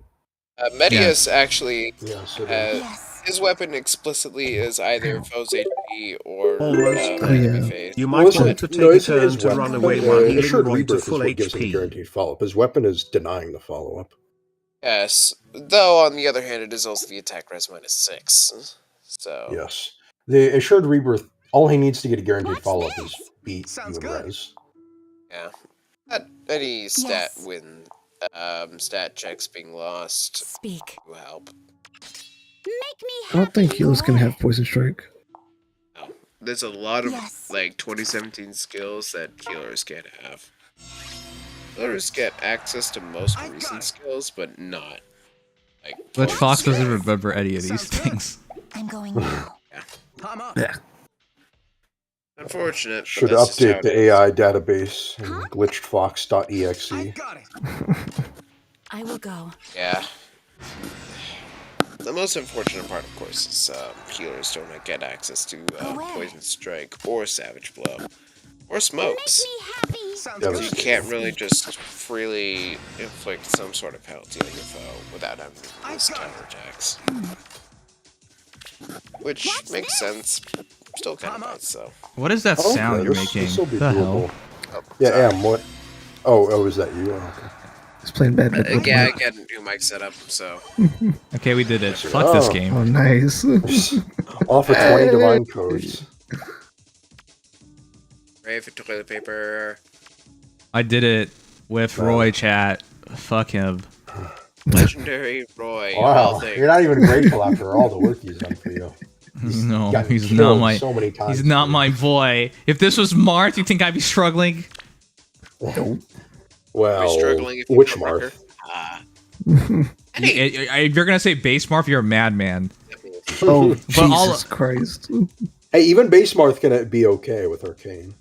J: Medius actually
G: Yes, it is.
E: Yes.
J: his weapon explicitly is either foe's HP or
A: Almost.
J: enemy
I: yeah.
J: phase.
A: You
G: Well,
A: might
G: isn't
A: want
G: it-
A: to take
G: no,
A: a
G: isn't
A: turn
G: his
A: to run
G: weapon-
A: away while healing
G: Assured
A: Roy to
G: Rebirth is
A: full
G: what gives him the
A: HP.
G: guaranteed follow-up. His weapon is denying the follow-up.
J: Yes, though on the other hand, it is also the attack res minus 6. So
G: Yes. The Assured Rebirth, all he needs to get a guaranteed
E: Watch
G: follow-up
E: this.
G: is beat
K: Sounds
G: you in
K: good.
G: res.
J: yeah, any stat
E: Yes.
J: win, stat checks being lost
E: Speak.
J: will help.
E: Make me
I: I
E: happy.
I: don't think
E: Go
I: healers can
E: where?
I: have Poison Strike.
J: There's a lot of
E: Yes.
J: like 2017 skills that healers can't have. Healers get access to most
K: I got
J: recent
K: it.
J: skills, but not like.
B: But
J: poison
B: Fox doesn't
J: strike.
B: remember any of these
K: Sounds good.
B: things.
E: I'm going now.
K: Palm up.
I: Yeah.
J: Unfortunate. but
G: Should
J: that's just how
G: update
J: it
G: the
J: is.
G: AI database in
E: Huh?
G: glitchedfox.exe.
K: I've got it.
E: I will go.
J: Yeah. The most unfortunate part, of course, is healers don't get access to
E: where?
J: Poison Strike or Savage Blow or
E: Make
J: Smokes.
E: me happy.
K: Sounds
G: Yeah,
J: So
K: good.
J: you can't really just freely inflict some sort of penalty on your foe without having to
K: I
J: use
K: got it.
J: counterattacks. Which
E: Watch
J: makes
E: this.
J: sense. Still kind of
K: Come on.
J: nice, though.
B: What is that
G: Okay,
B: sound you're
G: this-
B: making?
G: this'll be
B: The
G: doable.
B: hell?
J: Oh,
G: Yeah,
J: sorry.
G: Am, what? Oh, is that you? Oh, okay.
I: He's playing bad with
J: Yeah, I get a new mic setup, so.
B: Okay, we did it. Fuck this
G: Oh.
B: game.
I: Oh, nice.
G: Offer 20 divine codes.
J: Pray for toilet paper.
B: I did it with Roy chat. Fuck him.
J: Legendary Roy. of all
G: Wow,
J: things.
G: you're not even grateful after all the work he's done for you.
B: No,
G: got
B: he's
G: killed
B: not my.
G: so many times
B: He's not
G: for
B: my boy. If this was Mart, you think I'd be struggling?
I: Nope.
G: Well,
J: struggling if you
G: which
J: put Rucker?
G: Marth?
B: If you're gonna say base Marth, you're a madman.
F: Oh,
B: But all-
F: Jesus Christ.
G: Hey, even base Marth can be okay with Arcane.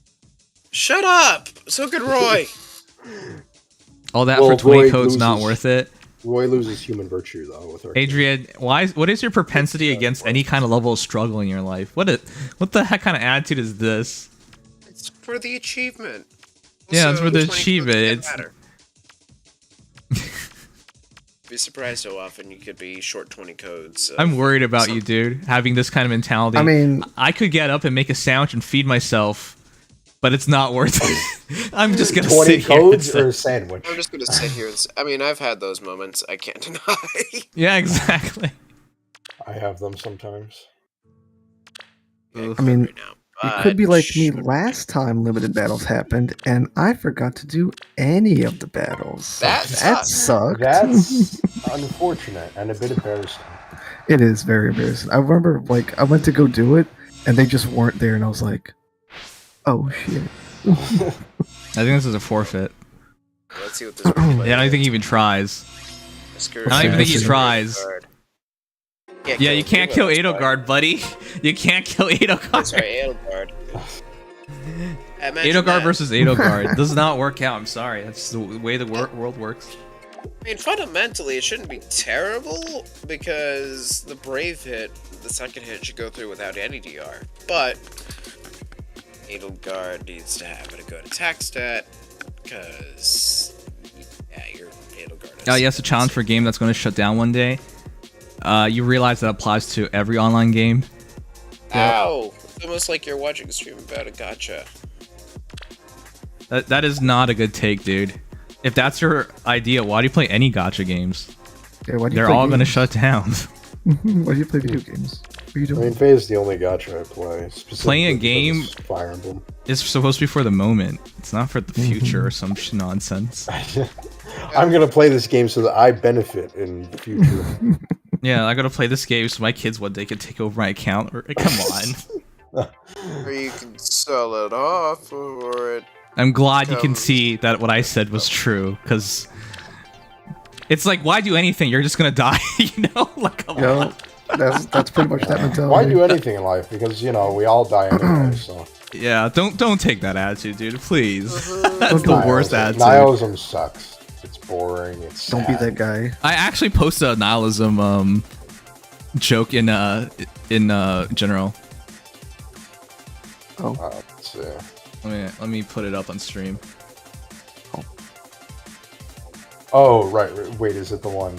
J: Shut up! So could Roy.
B: All that
G: Well,
B: for 20
G: Roy
B: codes not
G: loses.
B: worth it.
G: Roy loses human virtue though with Arcane.
B: Adrian, what is your propensity against any kind of level of struggle in your life? What the heck kind of attitude is this?
J: It's for the achievement.
B: Yeah, it's
J: Also,
B: for the
J: 20 codes
B: achievement.
J: can't
B: It's
J: matter. Be surprised how often you could be short 20 codes.
B: I'm worried about you, dude, having this kind of mentality.
F: I mean,
B: I could get up and make a sandwich and feed myself, but it's not worth it. I'm just gonna
G: 20
B: sit here.
G: codes
B: and
G: or a
B: say-
G: sandwich?
J: I'm just gonna sit here and I mean, I've had those moments. I can't deny.
B: Yeah, exactly.
G: I have them sometimes.
F: I mean, it could be like me last time limited battles happened, and I forgot to do any of the battles.
J: That
F: sucked.
G: That's unfortunate and a bit embarrassing.
F: It is very embarrassing. I remember, like, I went to go do it, and they just weren't there, and I was like, "Oh shit!"
B: I think this is a forfeit.
J: Let's see what this replay
B: Yeah, I don't think he even tries.
J: is.
B: I don't even think he
F: That's
B: tries. Yeah, you can't kill
J: Edelgard.
B: Edelgard, buddy. You can't kill
J: That's
B: Edelgard.
J: right, Edelgard. Imagine
B: Edelgard
J: that.
B: versus Edelgard does not work out. I'm sorry. That's the way the world works.
J: I mean, fundamentally, it shouldn't be terrible because the Brave hit, the second hit, should go through without any DR. But Edelgard needs to have a good attack stat because, yeah, your Edelgard is...
B: Oh, yes, a challenge for a game that's going to shut down one day. You realize that applies to every online game.
J: Ow! It's almost like you're watching a stream about a gacha.
B: That is not a good take, dude. If that's your idea, why do you play any gacha games?
F: Yeah, why do you
B: They're
F: play
B: all going to
F: games?
B: shut down.
F: Why do you play video games? What are you
G: I
F: doing?
G: mean, Faye is the only gacha I play.
B: Playing a
G: specifically
B: game-
G: because it's Fire Emblem.
B: It's supposed to be for the moment. It's not for the future or some nonsense.
G: I'm gonna play this game so that I benefit in the future.
B: Yeah, I gotta play this game so my kids one day can take over my account. Come on.
J: Or you can sell it off, or...
B: I'm glad you can
J: Come.
B: see that what I said was true, because it's like, why do anything? You're just gonna die, you know? Like, come on.
F: That's pretty much that mentality.
G: Why do anything in life? Because, you know, we all die anyway, so.
B: Yeah, don't take that attitude, dude. Please. That's the worst attitude.
G: Nihilism sucks. It's boring. It's
F: Don't be
G: sad.
F: that guy.
B: I actually posted a nihilism joke in general.
G: Let's see.
B: Let me put it up on stream.
G: Oh, right. Wait, is it the one?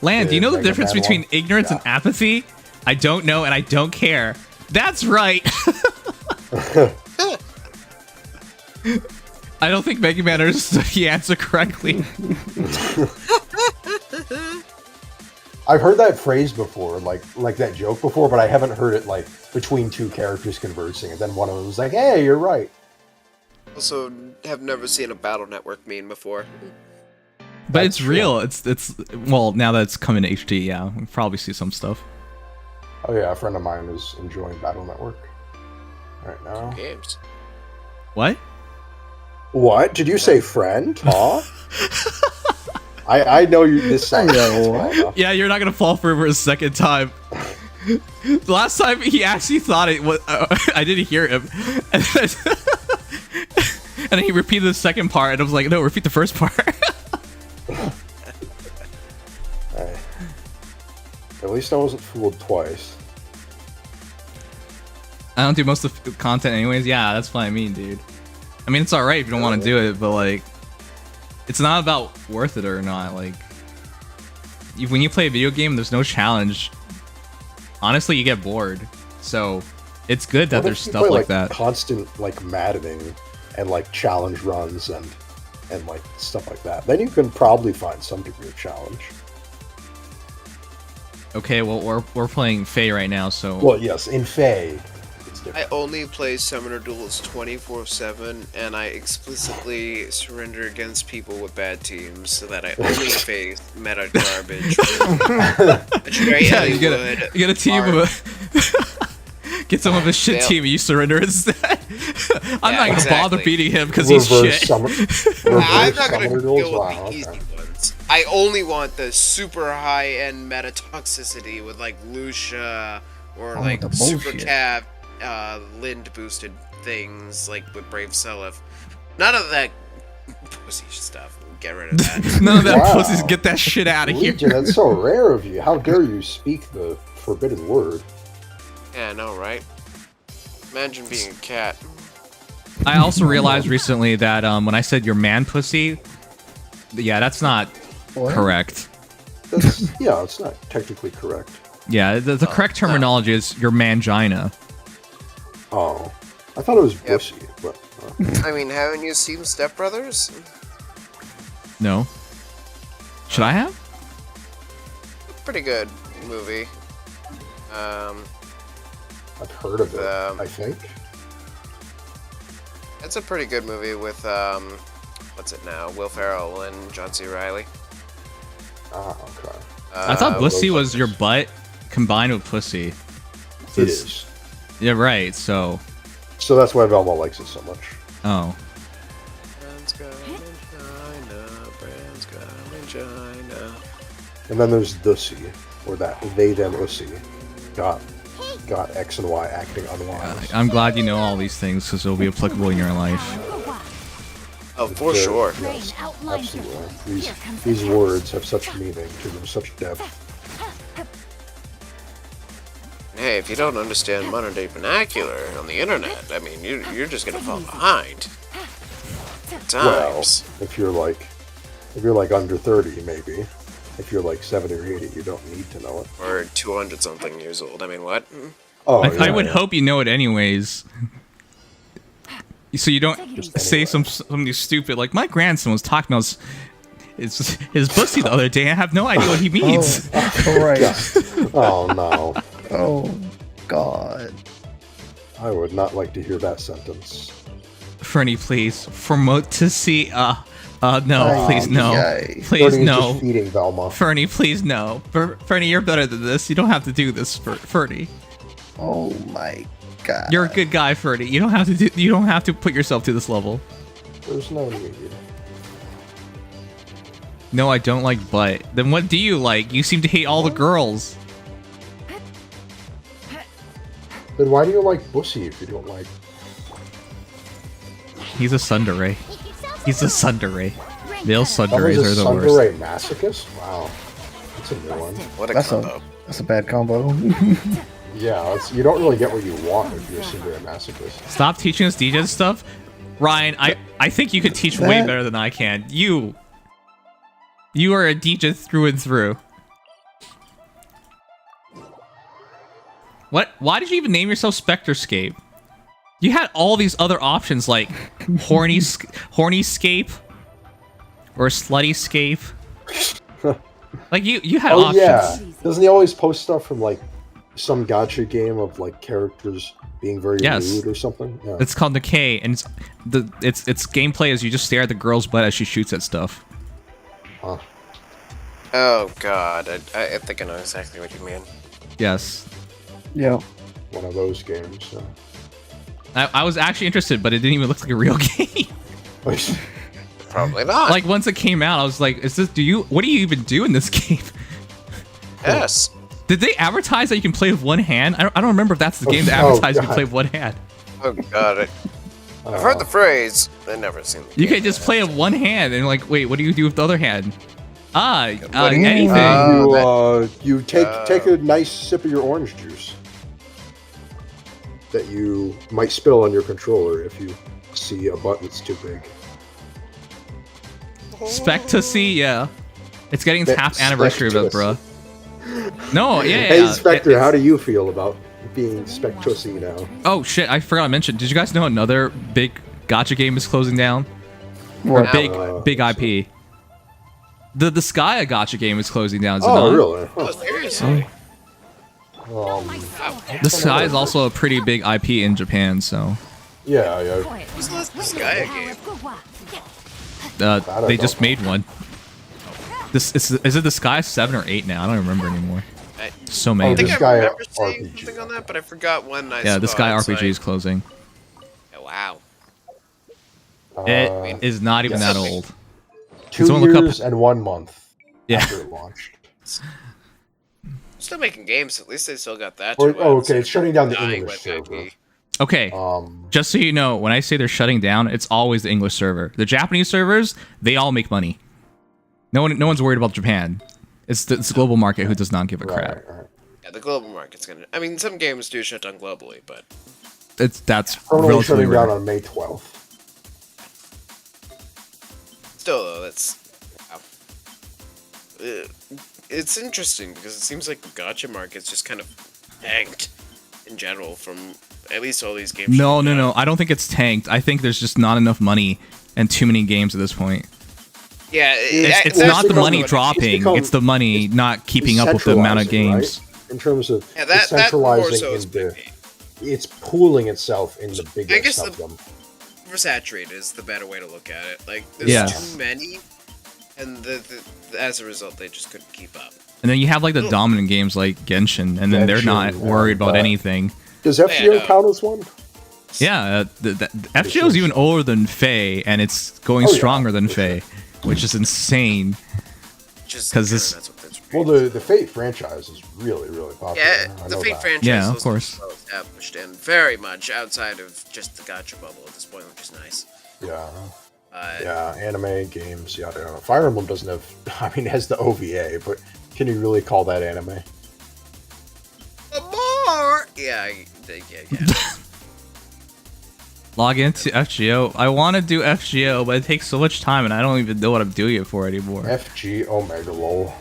B: Land, do you know the
G: Mega
B: difference
G: Man
B: between
G: one?
B: ignorance and apathy? I don't know and I don't care. That's right. I don't think Mega Man understood the answer correctly.
G: I've heard that phrase before, like that joke before, but I haven't heard it like between two characters conversing, and then one of them was like, "Hey, you're right."
J: Also, have never seen a Battle Network meme before.
B: But it's real. It's well, now that it's coming to HD, yeah, we'll probably see some stuff.
G: Oh yeah, a friend of mine is enjoying Battle Network right now.
J: Games.
B: What?
G: What? Did you say friend? Huh? I know you. This sounds.
B: Yeah, you're not gonna fall for it for a second time. The last time he actually thought it was, I didn't hear him, and then he repeated the second part, and I was like, no, repeat the first part.
G: Hey. At least I wasn't fooled twice.
B: I don't do most of the content anyways. Yeah, that's what I mean, dude. I mean, it's alright if you don't want to do it, but like, it's not about worth it or not. Like, when you play a video game, there's no challenge. Honestly, you get bored. So, it's good that
G: What
B: there's
G: if you
B: stuff
G: play,
B: like that.
G: Constant like maddening and like challenge runs and like stuff like that. Then you can probably find some degree of challenge.
B: Okay, well, we're playing Faye right now, so...
G: Well, yes, in Faye, it's different.
J: I only play Summoner Duels 24/7, and I explicitly surrender against people with bad teams so that I only face meta garbage.
B: Yeah, you get a team of Get some of his shit
J: They'll-
B: team and you surrender instead. I'm not gonna
J: exactly.
B: bother beating him because he's shit.
J: I'm not gonna
G: summoner
J: go
G: duels?
J: with
G: Wow,
J: the easy
G: okay.
J: ones. I only want the super high-end meta toxicity with like Lucia or like
I: the
J: super
I: bullshit.
J: cav Lind boosted things like with Brave Seliph. None of that pussy stuff. Get rid of that.
B: None of that
G: Wow.
B: pussies. Get that shit out of here.
G: Legion, that's so rare of you. How dare you speak the forbidden word?
J: Yeah, I know, right? Imagine being a cat.
B: I also realized recently that when I said your man pussy, yeah, that's not
I: What?
B: correct.
G: That's, yeah, it's not technically correct.
B: Yeah, the correct terminology is your mangina.
G: Oh, I thought it was bussy, but
J: I mean, haven't you seen Step Brothers?
B: No. Should I have?
J: Pretty good movie.
G: I've heard of it. I think.
J: It's a pretty good movie with what's it now? Will Ferrell and John C. Reilly.
G: Ah, okay.
B: I thought bussy
G: those
B: was your butt combined with pussy.
G: It is.
B: Yeah, right. So.
G: So that's why Velma likes it so much.
B: Oh.
G: And then there's the C, or that they them ussy. Got X and Y acting unwise.
B: I'm glad you know all these things because they'll be applicable in your life.
J: Oh, for sure.
G: Yes, absolutely. These words have such meaning to them, such depth.
J: Hey, if you don't understand modern day vernacular on the internet, I mean, you're just gonna fall behind.
G: Well,
J: Times.
G: if you're like under 30, maybe. If you're like 70 or 80, you don't need to know it.
J: Or 200 something years old. I mean, what?
G: Oh,
B: I would hope you know it anyways. So you don't say something stupid like my grandson was talking about his pussy the other day. I have no idea what he means.
I: Oh, right.
G: Oh no.
I: Oh, God.
G: I would not like to hear that sentence.
B: Fernie, please. Promote to see. No, please, no. Please,
G: Fernie's
B: no.
G: just feeding Velma.
B: Fernie, please, no. Fernie, you're better than this. You don't have to do this, Fernie.
I: Oh my God.
B: You're a good guy, Fernie. You don't have to you don't have to put yourself to this level.
G: There's no need.
B: No, I don't like butt. Then what do you like? You seem to hate all the girls.
G: Then why do you like bussy if you don't like?
B: He's a tsundere. He's a tsundere. Male
G: That
B: tsunderes
G: was
B: are
G: a
B: the worst.
G: Tsundere masochist? Wow. That's a new one.
J: What a
I: That's
J: combo.
I: that's a bad combo.
G: Yeah, you don't really get what you want if you're a Tsundere masochist.
B: Stop teaching us DJ stuff. Ryan, I think you could teach way
I: That-
B: better than I can. You are a DJ through and through. What? Why did you even name yourself Spectrescape? You had all these other options like Hornyscape or Sluttyscape. Like you had
G: Oh
B: options.
G: yeah, doesn't he always post stuff from like some gacha game of like characters being very
B: Yes.
G: lewd or something? Yeah.
B: It's called Decay, and its gameplay is you just stare at the girl's butt as she shoots at stuff.
G: Huh.
J: Oh god, I think I know exactly what you mean.
B: Yes.
I: Yeah.
G: One of those games. So.
B: I was actually interested, but it didn't even look like a real game.
J: Probably not.
B: Like once it came out, I was like, "Is this? What do you even do in this game?"
J: Yes.
B: Did they advertise that you can play with one hand? I don't remember if that's the game that
G: Oh,
B: advertised you can
G: God.
B: play with one hand.
J: Oh god. I've heard the phrase. I've never seen the
B: You
J: game.
B: can just play with one hand and like, wait, what do you do with the other hand?
J: do you
B: Anything.
G: You take a nice sip of your orange juice that you might spill on your controller if you see a button that's too big.
B: Spectasy, yeah. It's getting its
G: That
B: half anniversary of it, bruh. No, yeah.
G: Hey, Spectre, how do you feel about being Spectussy now?
B: Oh shit, I forgot to mention. Did you guys know another big gacha game is closing down? Or
G: What?
B: big IP. The Skya gacha game is closing down. Is it
G: Oh,
B: not?
G: really?
J: Oh, seriously?
B: The Sky is also a pretty big IP in Japan, so
G: Yeah.
J: Who's this guy again?
B: they just made one. Is it the Sky 7 or 8 now? I don't remember anymore. So
J: I
B: many.
J: think
G: this
J: I
G: guy
J: remember seeing
G: RPG.
J: something on that, but I forgot when I
B: Yeah,
J: saw
B: this guy
J: it,
B: RPG is closing.
J: Oh, wow.
B: It is not even
G: yes.
B: that old.
G: 2
B: someone look up-
G: years and 1 month
B: Yeah.
G: after it launched.
J: Still making games. At least they still got that.
G: Or,
J: to
G: oh,
J: instead
G: okay,
J: of
G: it's shutting down the
J: dying
G: English
J: with
G: server.
J: IP.
B: Okay, just so you know, when I say they're shutting down, it's always the English server. The Japanese servers, they all make money. No one's worried about Japan. It's the global market who does not give a crap.
G: Right.
J: Yeah, the global market's gonna. I mean, some games do shut down globally, but
B: That's
G: Permanently
B: relatively
G: shutting
B: rare.
G: down on May 12th.
J: still, though, that's. Wow. It's interesting because it seems like the gacha market's just kind of tanked in general from at least all these games.
B: No. I don't think it's tanked. I think there's just not enough money and too many games at this point.
J: Yeah,
B: It's
J: that's
B: not the
J: become
B: money
J: what it is.
B: dropping.
G: become-
B: It's the money not keeping up with the amount of
G: Centralizing,
B: games.
G: right? In terms of
J: Yeah, that more
G: centralizing
J: so is
G: into, it's pooling itself in the
J: I guess
G: biggest of them.
J: Oversaturated is the better way to look at it. Like, there's
B: Yeah.
J: too many, and as a result, they just couldn't keep up.
B: And then you have like the dominant games like Genshin, and then they're not
G: Genshin,
B: worried about
G: but-
B: anything.
G: Does FGO count as one?
B: Yeah, the FGO is even older than Faye, and it's going stronger than Faye, which is insane. Because this,
G: Well, the Fate franchise is really, really popular.
J: Yeah,
G: I
J: the
G: know
J: Fate
G: that.
J: franchise
B: Yeah, of
J: is
B: course.
J: well established and very much outside of just the gacha bubble at this point, which is nice.
G: Yeah. Yeah, anime, games, yada yada. Fire Emblem doesn't have, I mean, it has the OVA, but can you really call that anime?
J: More! Yeah.
B: log into FGO. I want to do FGO, but it takes so much time, and I don't even know what I'm doing it for anymore.
G: FG Omega lol.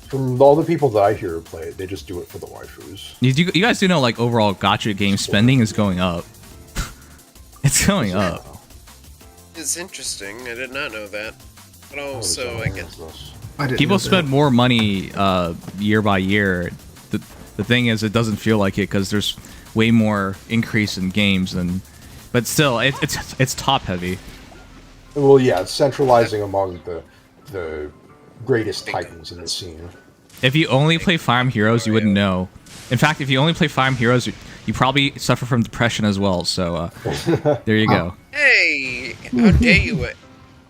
G: From all the people that I hear play it, they just do it for the waifus.
B: You guys do know, like, overall gacha game spending is going up. It's going up.
J: It's interesting. I did not know that. But also, I guess.
B: People spend more money year by year. The thing is, it doesn't feel like it because there's way more increase in games than. But still, it's top heavy.
G: Well, yeah, it's centralizing among the greatest titans in the scene.
B: If you only play Fire Emblem Heroes, you wouldn't know. In fact, if you only play Fire Emblem Heroes, you probably suffer from depression as well. So there you go.
J: Hey, how dare you?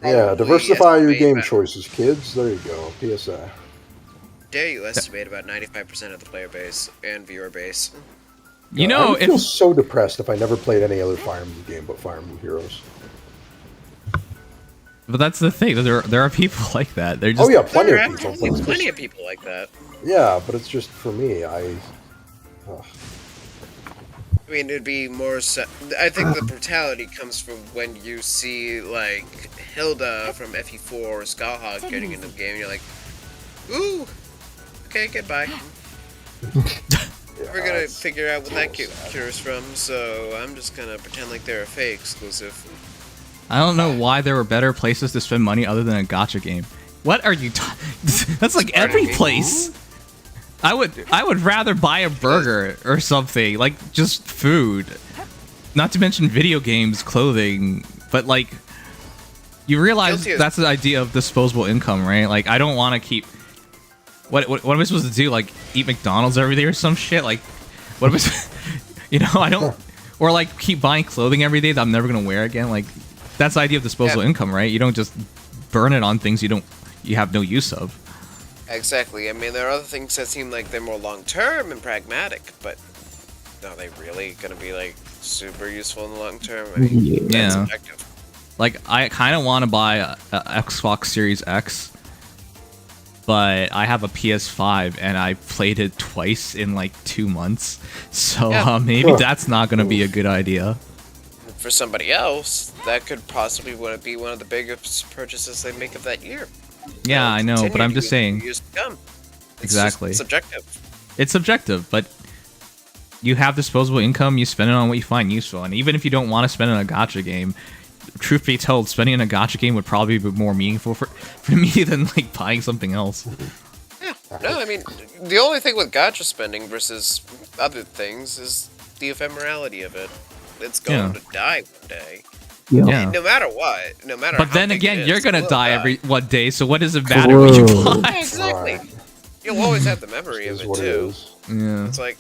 G: Yeah, diversify your game choices, kids. There you go. PSA.
J: Dare you estimate about 95% of the player base and viewer base?
B: You
G: I
B: know,
G: would feel so depressed if I never played any other Fire Emblem game but Fire Emblem Heroes.
B: But that's the thing. There are people like that. They're just.
G: Oh yeah, plenty
J: There
G: of
J: are
G: people.
J: actually
G: but it's
J: plenty
G: just-
J: of people like that.
G: Yeah, but it's just for me. I
J: mean, it'd be more. I think the brutality comes from when you see like Hilda from FE4 or Skullhog getting into the game, and you're like, "Ooh, okay, goodbye." We're gonna figure out what that character is from, so I'm just gonna pretend like they're a Faye exclusive.
B: I don't know why there were better places to spend money other than a gacha game. What are you? That's like every place. I would rather buy a burger or something, like just food. Not to mention video games, clothing, but like you realize that's the idea of disposable income, right? Like I don't want to keep. What am I supposed to do? Like eat McDonald's every day or some shit? Like what am I? You know, I don't. Or like keep buying clothing every day that I'm never gonna wear again. Like that's the idea of disposable income, right? You don't just burn it on things you have no use of.
J: Exactly. I mean, there are other things that seem like they're more long-term and pragmatic, but are they really going to be, like, super useful in the long term? I mean, that's subjective.
B: Like, I kind of want to buy a Xbox Series X, but I have a PS5, and I played it twice in, like, 2 months. So maybe that's not going to be a good idea.
J: For somebody else, that could possibly be one of the biggest purchases they make of that year.
B: Yeah, I know, but I'm just saying. Exactly.
J: It's subjective.
B: It's subjective, but you have disposable income, you spend it on what you find useful. And even if you don't want to spend it on a gacha game, truth be told, spending on a gacha game would probably be more meaningful for me than like buying something else.
J: Yeah. No, I mean, the only thing with gacha spending versus other things is the ephemerality of it. It's going to die one day.
B: Yeah.
J: No matter what. No matter.
B: But
J: how
B: then
J: big it
B: again,
J: is,
B: you're gonna
J: it will
B: die every one day. So what does it matter what you buy?
J: Yeah, exactly. you'll always have the memory of
G: Is
J: it
G: what it
J: too.
G: is.
B: Yeah.
J: It's like,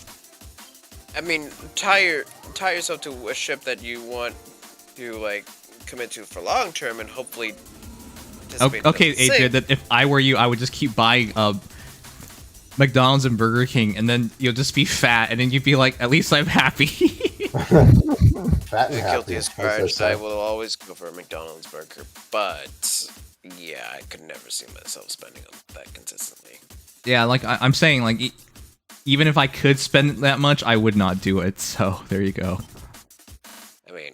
J: I mean, tie yourself to a ship that you want to like commit to for long term, and hopefully.
B: Okay, Adrian. That if I were you, I would just keep buying McDonald's and Burger King, and then you'll just be fat, and then you'd be like, at least I'm happy.
G: Fat and happy.
J: Guilty as
G: as they
J: charged.
G: say.
J: I will always go for a McDonald's burger, but yeah, I could never see myself spending on that consistently.
B: Yeah, like I'm saying, like even if I could spend that much, I would not do it. So there you go.
J: I mean,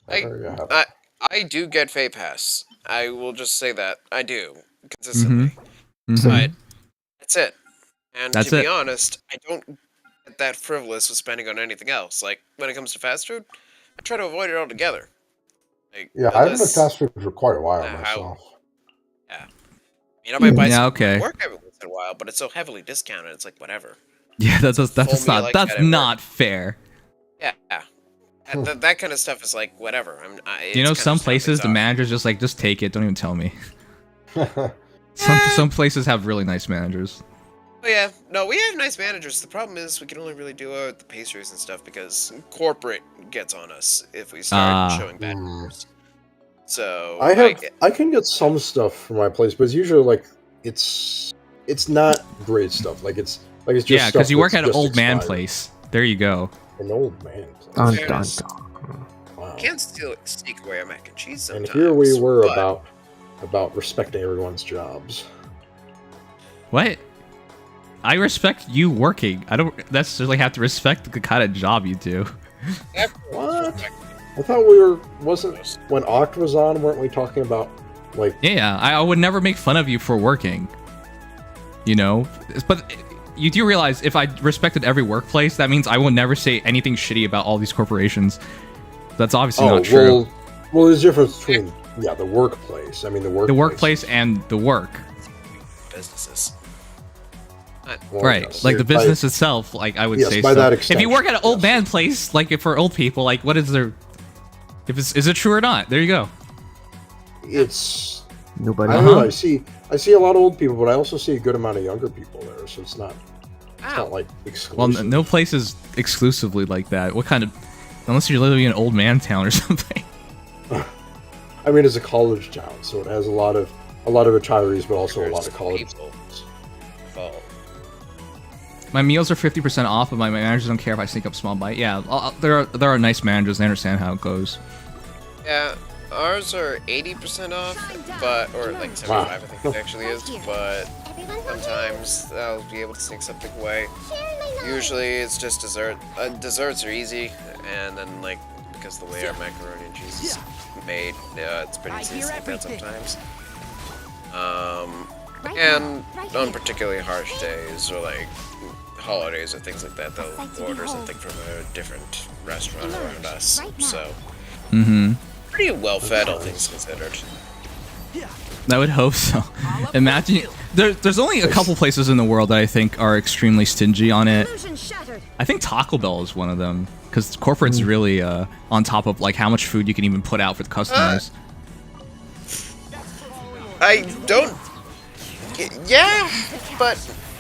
G: There you have it.
J: I do get Fate Pass. I will just say that I do consistently,
B: Mm-hmm.
J: but that's it. And
B: That's
J: to
B: it.
J: be honest, I don't get that frivolous with spending on anything else. Like when it comes to fast food, I try to avoid it altogether. Like,
G: Yeah, I haven't had
J: unless-
G: fast food for quite a while
J: how-
G: myself.
J: You know, I buy
B: Yeah,
J: some
B: okay.
J: work every once in a while, but it's so heavily discounted. It's like whatever.
B: Yeah, that's
J: Full meal
B: not
J: like
B: that's
J: that at work.
B: not fair.
J: Yeah, and that kind of stuff is like whatever.
B: You know,
J: it's
B: some
J: kinda
B: places the
J: stuff
B: managers just like just take it. Don't even tell me. Some places have really nice managers.
J: Oh yeah, no, we have nice managers. The problem is we can only really do the pastries and stuff because corporate gets on us if we start showing bad numbers. So
G: I can get some stuff from my place, but it's usually like it's not great stuff. Like it's just
B: Yeah, because you work at an
G: just
B: old man
G: expired.
B: place. There you go.
G: An old man place.
F: Dun,
J: Fairness.
F: dun, dun.
G: Wow.
J: can't still sneak away a mac and cheese sometimes.
G: And here we were
J: but-
G: about respecting everyone's jobs.
B: What? I respect you working. I don't necessarily have to respect the kind of job you do.
G: What? I thought we were wasn't when Oct was on. Weren't we talking about like?
B: Yeah, I would never make fun of you for working. You know, but you do realize if I respected every workplace, that means I will never say anything shitty about all these corporations. That's obviously not true.
G: Well, there's a difference between the workplace. I mean the
B: workplace and the work.
J: Businesses.
G: Well,
B: Right,
G: yes,
B: like the
G: by-
B: business itself, like I would
G: Yes,
B: say.
G: by
B: So.
G: that
B: If you
G: extension,
B: work at an old man place, like if for old people, like what is there? If is it true or not? There you go.
G: It's
F: Nobody.
G: I don't know. I see a lot of old people, but I also see a good amount of younger people there. So it's not like exclusive.
B: Well, no place is exclusively like that. What kind of? Unless you're living in an old man town or something.
G: I mean, it's a college town, so it has a lot of retirees, but also a lot of college.
J: People. Fall.
B: My meals are 50% off, but my managers don't care if I sneak up a small bite. Yeah, there are nice managers. They understand how it goes.
J: Yeah, ours are 80% off, but or like 75, I think it actually is. But sometimes I'll be able to sneak something away. Usually it's just dessert. Desserts are easy, and then like because the way our macaroni and cheese is made, it's pretty easy to sneak that sometimes. And on particularly harsh days or like holidays or things like that, they'll order something from a different restaurant around us. So pretty well fed, all things considered.
B: I would hope so. Imagine there's only a couple places in the world that I think are extremely stingy on it. I think Taco Bell is one of them because corporate's really on top of like how much food you can even put out for the customers.
J: I don't. Yeah, but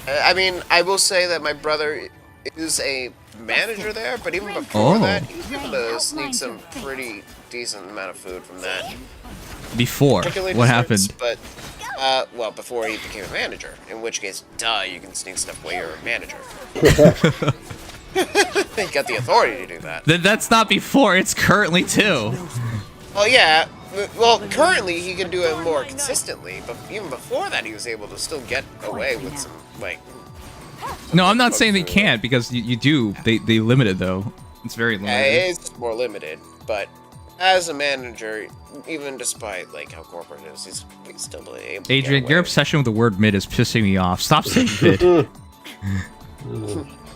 J: I mean, I will say that my brother is a manager there, but even before that, he was able to sneak some pretty decent amount of food from that.
B: Before,
J: Particularly
B: what
J: desserts,
B: happened?
J: But well, before he became a manager. In which case, you can sneak stuff while you're a manager. You got the authority to do that.
B: That's not before. It's currently too.
J: Well, yeah. Well, currently he can do it more consistently, but even before that, he was able to still get away with some like.
B: No, I'm not saying they can't because you do. They limit it though. It's very limited.
J: It's more limited, but as a manager, even despite like how corporate it is, he's still able to get
B: Adrian,
J: away.
B: your obsession with the word mid is pissing me off. Stop saying mid.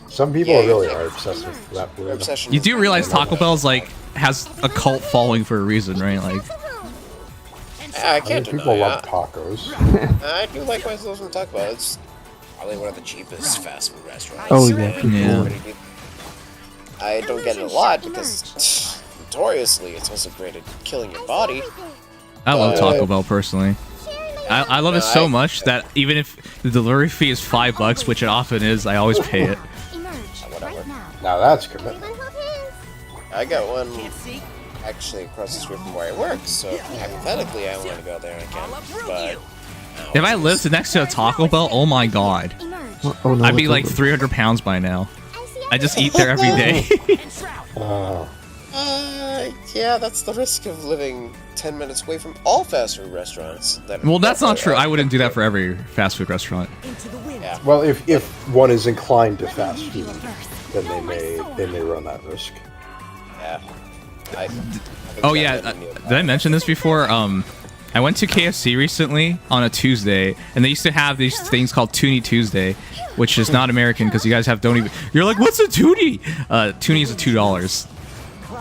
G: Some people really are obsessed with that word.
J: Obsession
B: You
J: is
B: do realize
J: kind of
B: Taco Bell's like has a cult following for a reason, right? Like,
J: I can't
G: people
J: deny
G: love
J: it.
G: tacos.
J: I do like myself some Taco Bell. It's probably one of the cheapest fast food restaurants.
F: Oh, yeah, for
B: Yeah.
F: sure.
J: I don't get it a lot because notoriously it's also great at killing your body.
B: I love Taco Bell personally. I love it so much that even if the delivery fee is $5, which it often is, I always pay it.
G: Whatever. Now that's commitment.
J: I got one actually across the street from where I work, so hypothetically I want to go there and I can. But
B: If I lived next to a Taco Bell, oh my god.
F: Oh, no,
B: I'd be like 300 pounds by now. I just eat there every day.
J: Yeah, that's the risk of living 10 minutes away from all fast food restaurants.
B: Well, that's not true. I wouldn't do that for every fast food restaurant.
J: Yeah.
G: Well, if one is inclined to fast food, then they may run that risk.
J: Yeah.
B: Oh yeah, did I mention this before? I went to KFC recently on a Tuesday, and they used to have these things called Toonie Tuesday, which is not American because you guys don't even. You're like, what's a Toonie? Toonie is $2.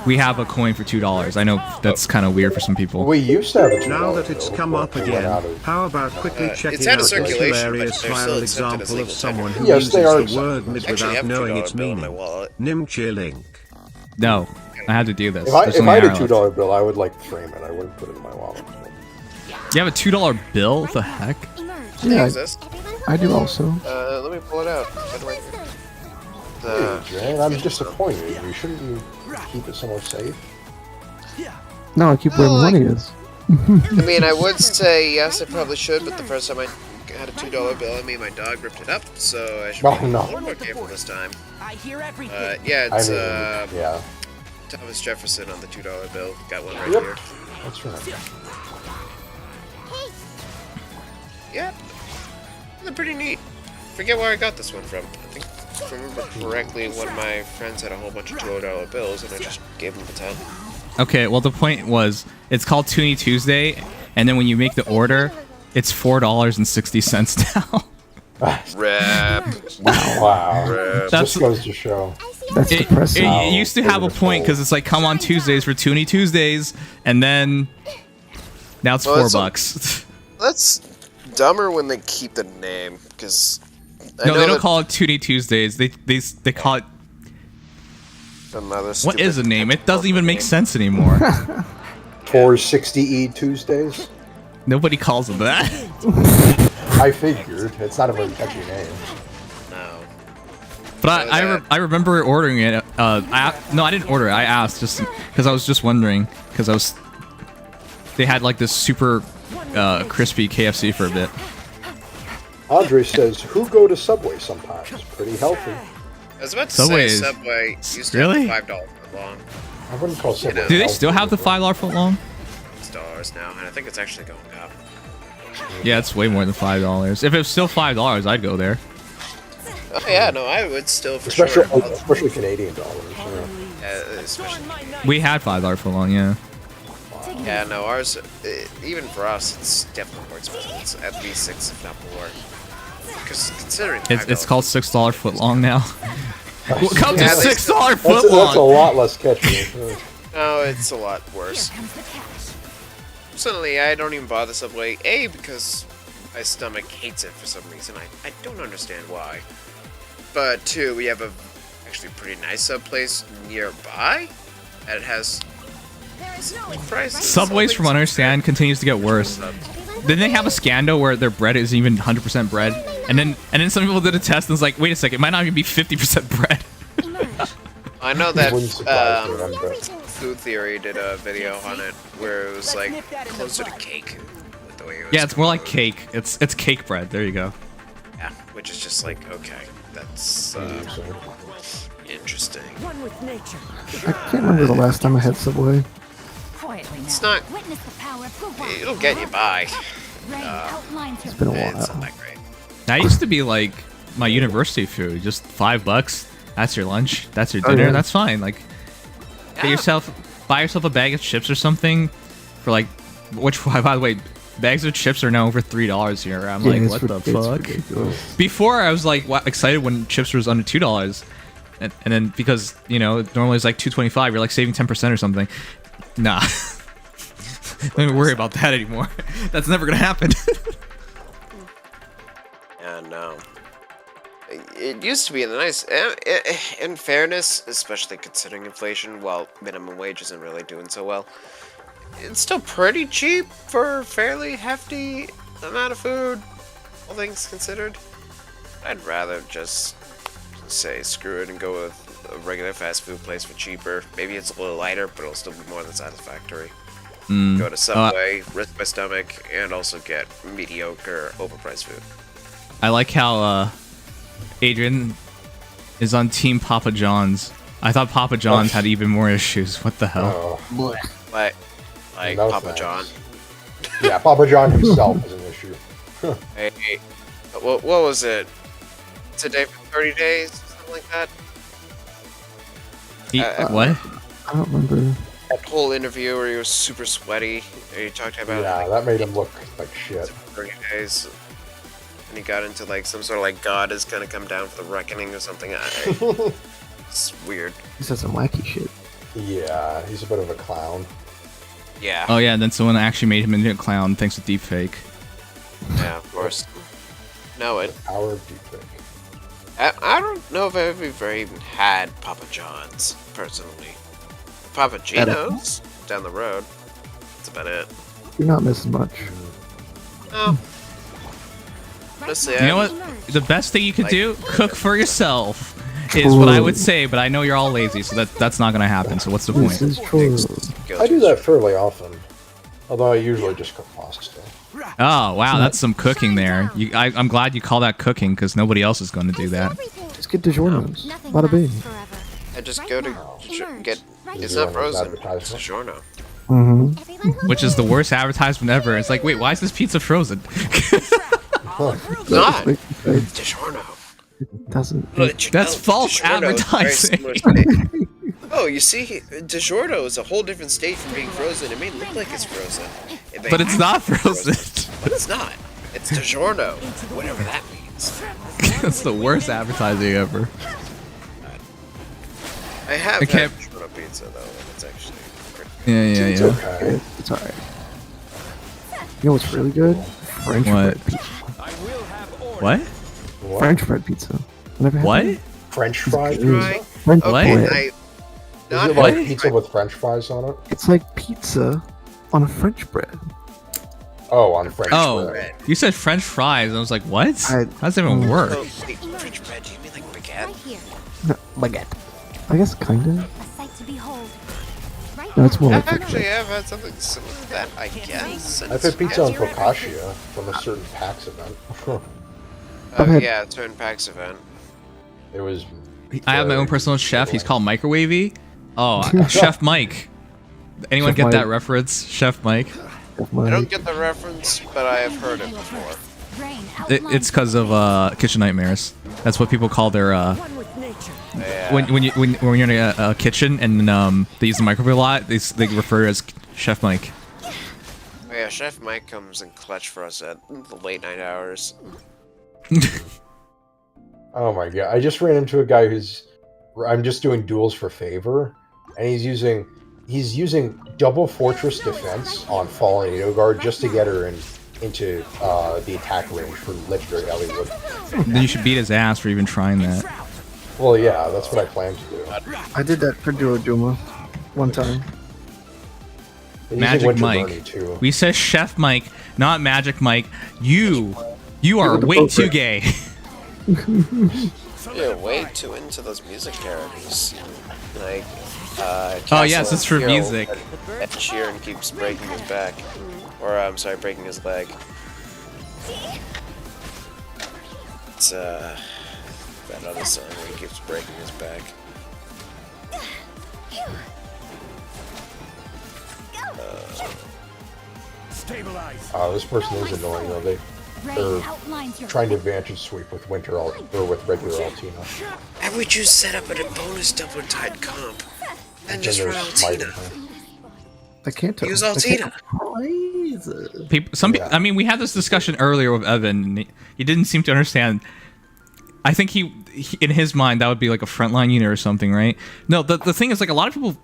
B: We have a coin for $2. I know that's kind of weird for some people.
G: We used to have a $2
A: Now that it's come up again, how about quickly checking
J: out
A: out
J: of
A: this
J: circulation,
A: hilarious
J: but they're still
A: viral
J: accepted as
A: example of
J: legal
A: someone who
G: Yes,
A: uses
G: they are
A: the word mid
J: Actually, I
A: without
J: have a
A: knowing
J: $2
A: its
J: bill in my
A: meaning?
J: wallet.
A: Nimchilink.
B: No, I had to do this.
G: If I
B: There's
G: had
B: only
G: a
B: an hour left.
G: $2 bill, I would like frame it. I wouldn't put it in my wallet.
B: You have a $2 bill? What the heck?
F: Yeah,
J: Exist?
F: I do also.
J: Let me pull it out.
G: Hey, Jane, I'm disappointed. You shouldn't you keep it somewhere safe?
F: No, I keep where my money is.
J: I mean, I would say yes, I probably should, but the first time I had a $2 bill on me, my dog ripped it up, so I should be a little more careful this time. Yeah, it's
G: yeah.
J: Thomas Jefferson on the $2 bill. Got one right
G: Yep.
J: here.
G: That's right.
J: Yeah, they're pretty neat. Forget where I got this one from. I think, if I remember correctly, one of my friends had a whole bunch of $2 bills, and I just gave him the 10.
B: Okay, well the point was, it's called Toonie Tuesday, and then when you make the order, it's $4.60 now.
J: Rip.
G: Wow.
J: Rip.
B: That's-
G: Just goes to show.
F: That's depressing.
B: It used to have a point because it's like, come on Tuesdays for Toonie Tuesdays, and then now it's
J: Well,
B: $4.
J: That's dumber when they keep the name, because
B: No, they don't call it Toonie Tuesdays. They call it.
J: another.
B: What is the name? It doesn't even make sense anymore.
G: 460E Tuesdays.
B: Nobody calls them that.
G: I figured it's not a very catchy name.
J: No.
B: But I remember ordering it. No, I didn't order it. I asked just because I was just wondering because they had like this super crispy KFC for a bit.
G: Andre says, "Who go to Subway sometimes? Pretty healthy."
J: I was about to
B: Subway
J: say
B: is-
J: Subway used to
B: Really?
J: have the $5 foot long.
G: I wouldn't call Subway.
B: Do they still have the $5 foot long?
J: It's dollars now, and I think it's actually going up.
B: Yeah, it's way more than $5. If it was still $5, I'd go there.
J: Oh yeah, no, I would still for
G: Especially,
J: sure.
G: especially Canadian dollars.
J: Especially.
B: We had $5 foot long, yeah.
J: Yeah, no, ours, even for us, it's definitely more expensive. It's at least 6, if not more. Because considering
B: It's called $6 foot long now. Come to
J: Yeah, they-
B: $6
G: That's,
B: foot
G: that's a
B: long.
G: lot less catchy.
J: No, it's a lot worse. Personally, I don't even bother Subway. A, because my stomach hates it for some reason. I don't understand why. But 2, we have a actually pretty nice sub place nearby, and it has prices.
B: Subways, from what I understand, continues to get worse. Didn't they have a scandal where their bread is even 100% bread? And then some people did a test and was like, wait a second, it might not even be 50% bread.
J: I know that
G: Wouldn't surprise me, but
J: Food Theory did a video on it where it was like closer to cake with the way it was.
B: Yeah, it's more like cake. It's cake bread. There you go.
J: Yeah, which is just like, okay, that's interesting.
F: I can't remember the last time I had Subway.
J: It's not. It'll get you by.
F: It's been a
J: It's not
F: while.
J: that great.
B: That used to be like my university food, just $5. That's your lunch. That's your dinner.
F: yeah.
B: That's fine. Like, buy yourself a bag of chips or something for like, which by the way, bags of chips are now over $3 here. I'm
F: Yeah,
B: like,
F: it's
B: what the
F: it's
B: fuck?
F: ridiculous.
B: Before I was like excited when chips was under $2, and then because normally it's like $2.25, you're like saving 10% or something. Nah, don't even worry about that anymore. That's never gonna happen.
J: Yeah, no. It used to be nice. In fairness, especially considering inflation, while minimum wage isn't really doing so well, it's still pretty cheap for fairly hefty I'm out of food. All things considered, I'd rather just say screw it and go with a regular fast food place for cheaper. Maybe it's a little lighter, but it'll still be more than satisfactory. Go to Subway, risk my stomach, and also get mediocre, overpriced food.
B: I like how Adrian is on Team Papa John's. I thought Papa John's had even more issues. What the hell?
J: Like
G: No
J: Papa
G: thanks.
J: John.
G: Yeah, Papa John himself is an issue.
J: Hey, what was it? Today for 30 days, something like that.
B: What?
F: I don't remember.
J: That whole interview where he was super sweaty, and he talked about
G: Yeah, that made him look like shit.
J: 30 days, and he got into like some sort of like God is gonna come down for the reckoning or something. It's weird.
F: He said some wacky shit.
G: Yeah, he's a bit of a clown.
J: Yeah.
B: Oh yeah, and then someone actually made him into a clown thanks to deepfake.
J: Yeah, of course. Know it.
G: Power of deepfake.
J: I don't know if I've ever even had Papa John's personally. Papa Gino's down the road. That's about it.
F: You're not missing much.
J: Oh. Honestly,
B: You know what? The best thing you could do, cook for yourself, is what I would say. But I know you're all lazy, so that's not gonna happen. So what's the point?
F: This is true.
G: I do that fairly often. Although I usually just cook pasta.
B: Oh wow, that's some cooking there. I'm glad you call that cooking because nobody else is going to do that.
F: Just get DiGiorno's. Bada bing.
J: I just go to get. It's not frozen. It's DiGiorno.
B: Which is the worst advertisement ever. It's like, wait, why is this pizza frozen?
J: Not. It's DiGiorno.
F: It doesn't.
B: That's false
J: DiGiorno is very
B: advertising.
J: similar to- Oh, you see, DiGiorno is a whole different state from being frozen. It may look like it's frozen.
B: But it's not frozen.
J: But it's not. It's DiGiorno, whatever that means.
B: That's the worst advertising ever.
J: I have
B: Okay.
J: had DiGiorno pizza though, and it's actually pretty
B: Yeah.
G: It's okay.
F: It's alright. You know what's really good? French
B: What?
F: bread pizza.
B: What?
F: French bread pizza. Never had
B: What?
F: that?
G: French fry
F: It's
G: pizza?
J: Right.
F: French
J: Okay,
F: bread.
G: Is it like pizza with French fries on it?
F: It's like pizza on a French bread.
G: Oh, on French
B: Oh,
G: bread.
B: you said French fries, and I was like, what? How does that even work?
J: Oh, wait, French bread, do you mean like baguette?
F: No, baguette. I guess kinda.
E: A sight to behold. Right
F: No, it's more
J: I
F: like
J: actually have had something similar to that, I guess.
G: I've had pizza on focaccia from a certain PAX event.
J: Yeah, certain PAX event.
G: It was.
B: I have my own personal chef. He's called Microwavy. Oh, Chef Mike. Anyone
F: Chef
B: get that
F: Mike.
B: reference? Chef Mike.
J: I don't get the reference, but I have heard it before.
B: It's because of Kitchen Nightmares. That's what people call their
J: Yeah.
B: when you're in a kitchen and they use the microwave a lot. They refer as Chef Mike.
J: Oh, yeah, Chef Mike comes in clutch for us at the late night hours.
G: Oh my god! I just ran into a guy who's. I'm just doing duels for favor, and he's using double fortress defense on Fallen Edelgard just to get her into the attack range for Legendary Hollywood.
B: Then you should beat his ass for even trying that.
G: Well, yeah, that's what I plan to do.
F: I did that for Duoduma one time.
G: And using
B: Magic
G: Winter
B: Mike.
G: Burning, too.
B: We said Chef Mike, not Magic Mike. You are
F: with the
B: way
F: poker.
B: too gay.
J: You're way too into those music parodies. Like,
B: Oh, yes,
J: Castle
B: it's for
J: Hero,
B: music.
J: but Ed Sheeran keeps breaking his back. Or, I'm sorry, breaking his leg. It's, that other song where he keeps breaking his back.
G: This person is annoying though. They're trying to advantage sweep with with regular Altina.
J: Why would you set up a bonus double tide comp? And just
G: Then
J: run
G: there's Smite.
J: Altina.
F: I can't tell.
J: Use
F: I can't-
J: Altina.
B: I mean, we had this discussion earlier with Evan. And he didn't seem to understand. I think he, in his mind, that would be like a frontline unit or something, right? No, the thing is, like, a lot of people,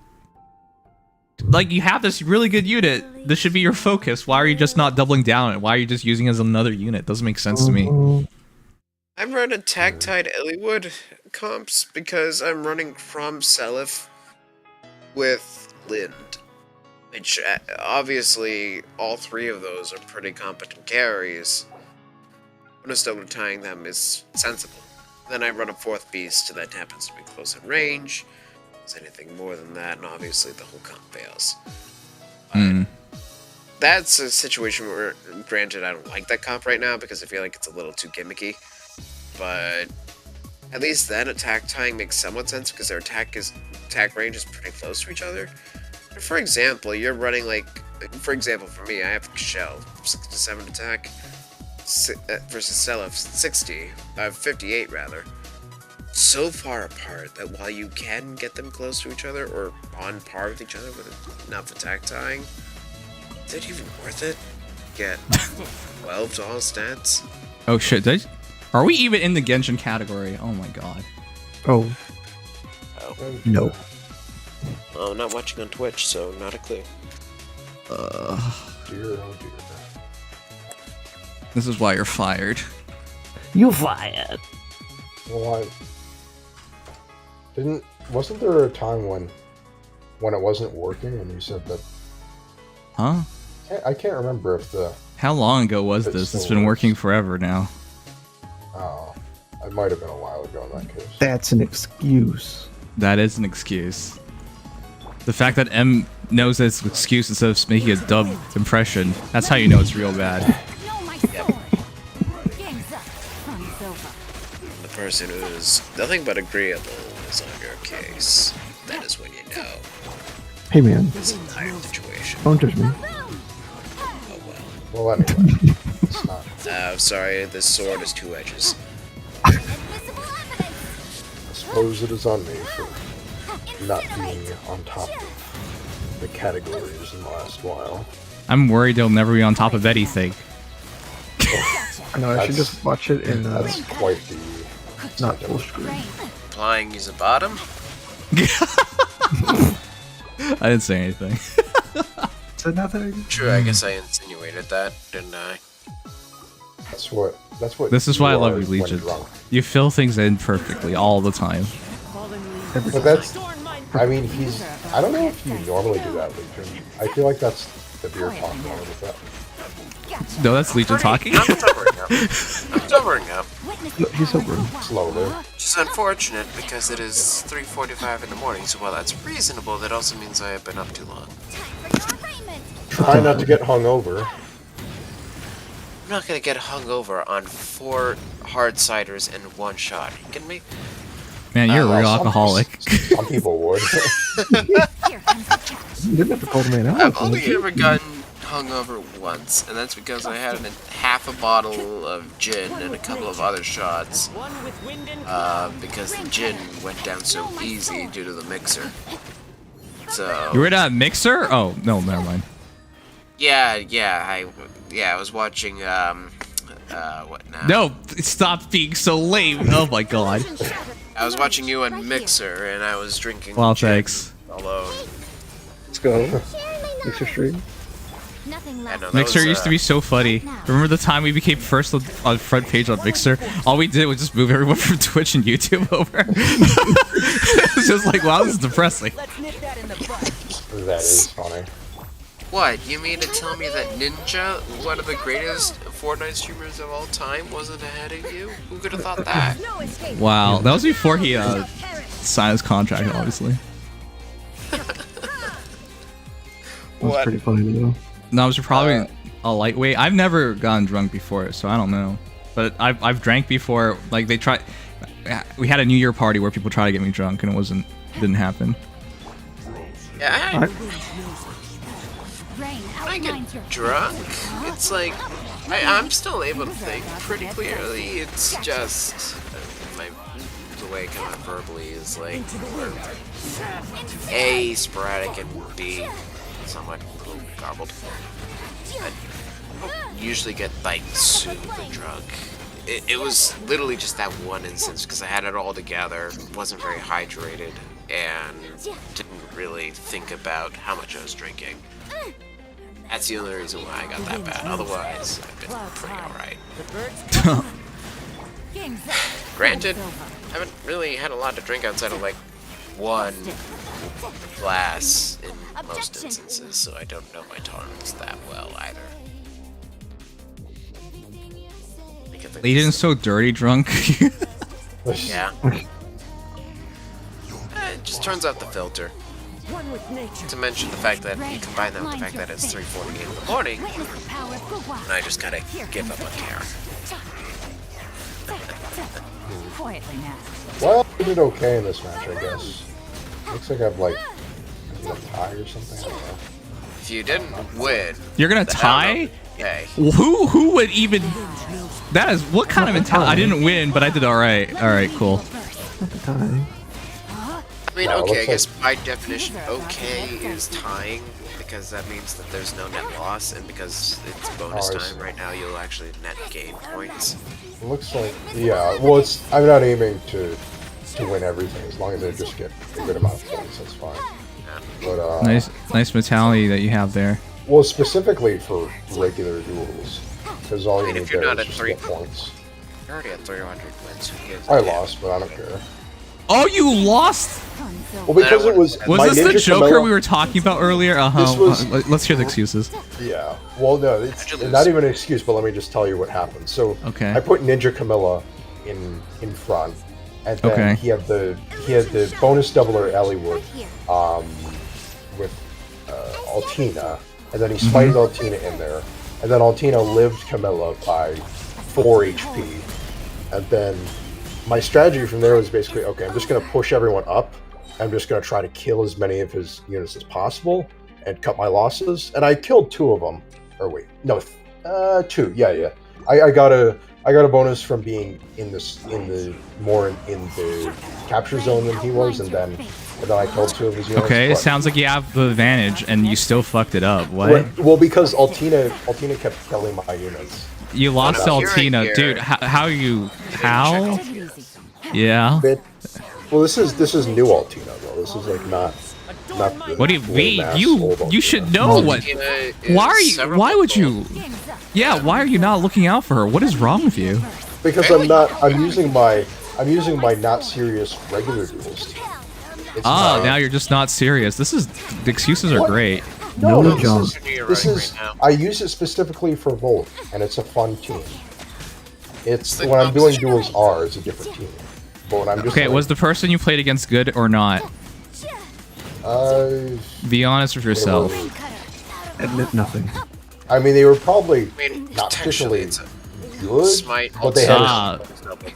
B: like, you have this really good unit. This should be your focus. Why are you just not doubling down on it? Why are you just using it as another unit? Doesn't make sense to me.
J: I'm running Tactide Elliewood comps because I'm running from Seliph with Lind. Which, obviously, all three of those are pretty competent carries. Bonus double tying them is sensible. Then I run a fourth beast that happens to be close in range. If there's anything more than that, and obviously the whole comp fails. That's a situation where, granted, I don't like that comp right now because I feel like it's a little too gimmicky. But at least then attack tying makes somewhat sense because their attack range is pretty close to each other. For example, you're running like, for example, for me, I have Shell 67 attack versus Stella 58 rather. So far apart that while you can get them close to each other or on par with each other with enough attack tying, is it even worth it? Get 12 to all stats?
B: Oh shit! Are we even in the Genshin category? Oh my god.
F: Oh. No.
J: Well, I'm not watching on Twitch, so not a clue.
G: Dear, oh dear.
B: This is why you're fired.
F: You fired.
G: Well, wasn't there a time when it wasn't working and you said that?
B: Huh?
G: I can't remember if the.
B: How long ago was this? It's been working forever now.
G: Oh, it might have been a while ago in that case.
F: That's an excuse.
B: That is an excuse. The fact that M knows it's an excuse instead of making a dub impression, that's how you know it's real bad.
J: The person who's nothing but agreeable is on your case. That is when you know.
F: Hey man.
J: This entire situation.
F: Don't judge me.
J: Oh well.
G: Well, anyway. It's not.
J: Sorry, this sword has two edges.
G: I suppose it is on me for not being on top of the categories in the last while.
B: I'm worried they'll never be on top of anything.
F: I know, I should just watch it in
G: that's quite the
F: not full screen.
J: Implying he's a bottom?
B: I didn't say anything.
F: Said nothing.
J: True, I guess I insinuated that, didn't I?
G: That's what
B: This is why I love
G: are
B: you,
G: when
B: Legion.
G: drunk.
B: You fill things in perfectly all the time.
G: But that's, I mean, I don't know if you normally do that, Legion. I feel like that's the beer talk more with that.
B: No, that's Legion talking.
J: I'm sobering up. I'm sobering up.
F: He's sober.
G: Slowly.
J: Which is unfortunate because it is 3:45 in the morning, so while that's reasonable, that also means I have been up too long.
G: Try not to get hungover.
J: I'm not gonna get hungover on 4 hard ciders in one shot. Are you kidding me?
B: Man, you're a real alcoholic.
G: Some people would.
F: You didn't have to call the man out.
J: I've only ever gotten hungover once, and that's because I had half a bottle of gin and a couple of other shots. Because the gin went down so easy due to the mixer. So
B: You were at a mixer? Oh, no, never mind.
J: I was watching what now?
B: No, stop being so lame. Oh my god.
J: I was watching you on Mixer, and I was drinking
B: Well,
J: gin
B: thanks.
J: alone.
F: Let's go. Mixer stream.
J: I know, that
B: Mixer
J: was,
B: used to be so funny. Remember the time we became first on front page on Mixer? All we did was just move everyone from Twitch and YouTube over. It was just like, wow, this is depressing.
G: That is funny.
J: What? You mean to tell me that Ninja, one of the greatest Fortnite streamers of all time, wasn't ahead of you? Who could have thought that?
B: Wow, that was before he signed his contract, obviously.
F: That was pretty funny though.
B: No, I was probably a lightweight. I've never gotten drunk before, so I don't know. But I've drank before. Like we had a New Year party where people tried to get me drunk, and didn't happen.
J: Yeah, I get drunk. It's like I'm still able to think pretty clearly. It's just the way kind of verbally is like A, sporadic, and B, somewhat a little garbled. I don't usually get like super drunk. It was literally just that one instance because I had it all together, wasn't very hydrated, and didn't really think about how much I was drinking. That's the only reason why I got that bad. Otherwise, I've been pretty alright. Granted, I haven't really had a lot to drink outside of like one glass in most instances, so I don't know my tolerance that well either.
B: Leiden's so dirty drunk.
J: Yeah. It just turns out the filter. To mention the fact that you combine that with the fact that it's 3:40 in the morning, and I just gotta give up on Karen.
G: Well, I did okay in this match, I guess. Looks like I've like a tie or something. I don't know.
J: If you didn't win,
B: You're gonna tie?
J: Okay.
B: Who would even? That is what kind of mentality? I didn't win, but I did all right. All right, cool.
J: I mean,
G: No, it
J: okay, I
G: looks
J: guess by definition, okay is tying, because that means that there's no net loss, and because it's bonus
G: Oh, I
J: time
G: see.
J: right now, you'll actually net gain points.
G: It looks like, yeah. Well, it's. I'm not aiming to win everything. As long as I just get a good amount of points, that's fine. But
B: Nice mentality that you have there.
G: well, specifically for regular duels, because all
J: I
G: you
J: mean,
G: need
J: if you're
G: there
J: not
G: is
J: at
G: just
J: 3,
G: get points.
J: you're already at 300 wins. Who gives a
G: I
J: damn?
G: lost, but I don't care.
B: Oh, you lost?
G: Well, because it was.
B: Was
G: my
B: this the
G: Ninja
B: Joker
G: Camilla-
B: we were talking about earlier?
G: This was-
B: Let's hear the excuses.
G: Yeah. Well, no, it's not even an excuse, but let me just tell you what happened. So
B: Okay.
G: I put Ninja Camilla in front, and then
B: Okay.
G: he had the bonus doubler Elliewood with Altina, and then he smited Altina in there, and then Altina lived Camilla by 4 HP, and then my strategy from there was basically, okay, I'm just going to push everyone up. I'm just going to try to kill as many of his units as possible and cut my losses. And I killed 2 of them. Or wait, no, 2. Yeah. I got a bonus from being in the capture zone than he was, and then I killed 2 of his units.
B: Okay, it
G: but-
B: sounds like you have the advantage, and you still fucked it up. What?
G: Well, because Altina kept killing my units.
B: You lost to
J: Well, here I
B: Altina,
J: hear-
B: dude. How you? How? Yeah.
G: Well, this is new Altina though. This is like not. The
B: What do you
G: full
B: mean?
G: mass
B: You
G: old Altina.
B: should know what.
J: Altina
B: Why are
J: is
B: you?
J: several
B: Why would
J: people.
B: you? Yeah. Why are you not looking out for her? What is wrong with you?
G: Because I'm not. I'm using my not serious regular duels team. It's
B: Ah,
G: my-
B: now you're just not serious. The excuses are great.
G: No,
I: No
G: this
I: jump.
G: is, this is I use it specifically for Volt, and it's a fun team. It's when I'm doing duels R, it's a different team. But when I'm just
B: Okay,
G: like,
B: was the person you played against good or not? Be honest with yourself.
I: Admit nothing.
G: I mean, they were probably
J: I mean,
G: not
J: potentially
G: particularly
J: it's a
G: good,
J: smite.
G: but they had.
B: Ah,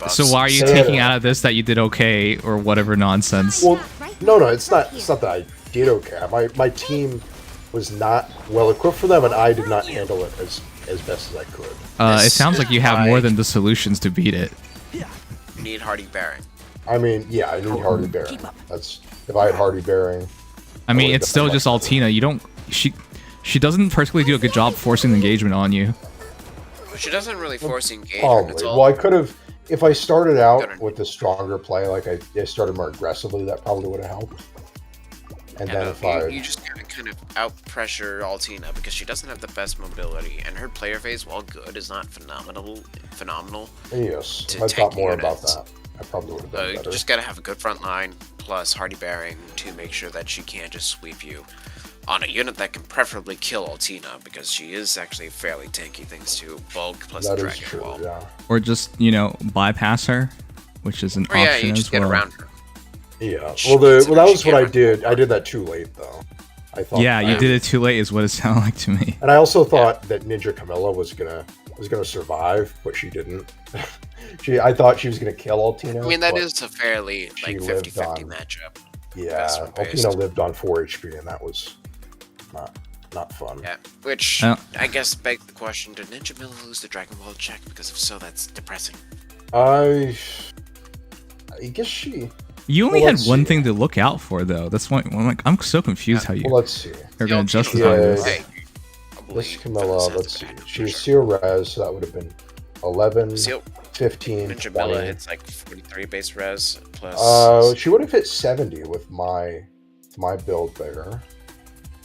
B: so why are you
G: Say it.
B: taking out of this that you did okay or whatever nonsense?
G: Well, no, it's not. It's not that I did okay. My team was not well equipped for them, and I did not handle it as best as I could.
B: It sounds like you have more than the solutions to beat it.
J: You need Hardy Bearing.
G: I mean, yeah, I need Hardy Bearing. That's if I had Hardy Bearing.
B: I mean, it's still just Altina. You don't. She doesn't particularly do a good job forcing engagement on you.
J: She doesn't really force engagement.
G: Probably.
J: It's all
G: Well, I could have, if I started out with a stronger play, like I started more aggressively, that probably would have helped. And then if I,
J: you just gotta kind of out pressure Altina because she doesn't have the best mobility, and her player phase, while good, is not phenomenal.
G: yes,
J: to
G: if I
J: tank
G: thought more
J: units.
G: about that, I probably would have done
J: You
G: better.
J: just gotta have a good front line plus Hardy Bearing to make sure that she can't just sweep you on a unit that can preferably kill Altina, because she is actually fairly tanky thanks to bulk plus
G: That
J: the
G: is
J: Dragon
G: true,
J: Wall.
G: yeah.
B: Or just, bypass her, which is an
J: Or yeah,
B: option
J: you
B: as
J: just get
B: well.
J: around her.
G: Yeah.
J: She
G: Well,
J: needs it
G: that
J: if
G: was
J: she
G: what I
J: can't
G: did. I did that too late, though. I thought.
B: Yeah, you did it too late is what it sounded like to me.
G: And I also thought that Ninja Camilla was gonna survive, but she didn't. I thought she was gonna kill Altina.
J: I mean, that
G: but
J: is a fairly
G: she
J: like
G: lived
J: 50-50
G: on-
J: matchup.
G: Yeah,
J: based.
G: Altina lived on 4 HP, and that was not fun.
J: Yeah, which
B: Oh.
J: I guess begs the question: did Ninja Milla lose the Dragon Ball check? Because if so, that's depressing.
G: I guess she.
B: You only
G: Well,
B: had
G: let's
B: one
G: see.
B: thing to look out for, though. That's why I'm so confused how you
G: Well, let's see.
B: are going to justify
G: Yeah,
B: this.
J: Hey,
G: This Camilla, let's see. She was Seal Res, so that would have been 11,
J: Seal
G: 15,
J: Ninja
G: 20.
J: Milla hits like 43 base res plus.
G: She would have hit 70 with my build there.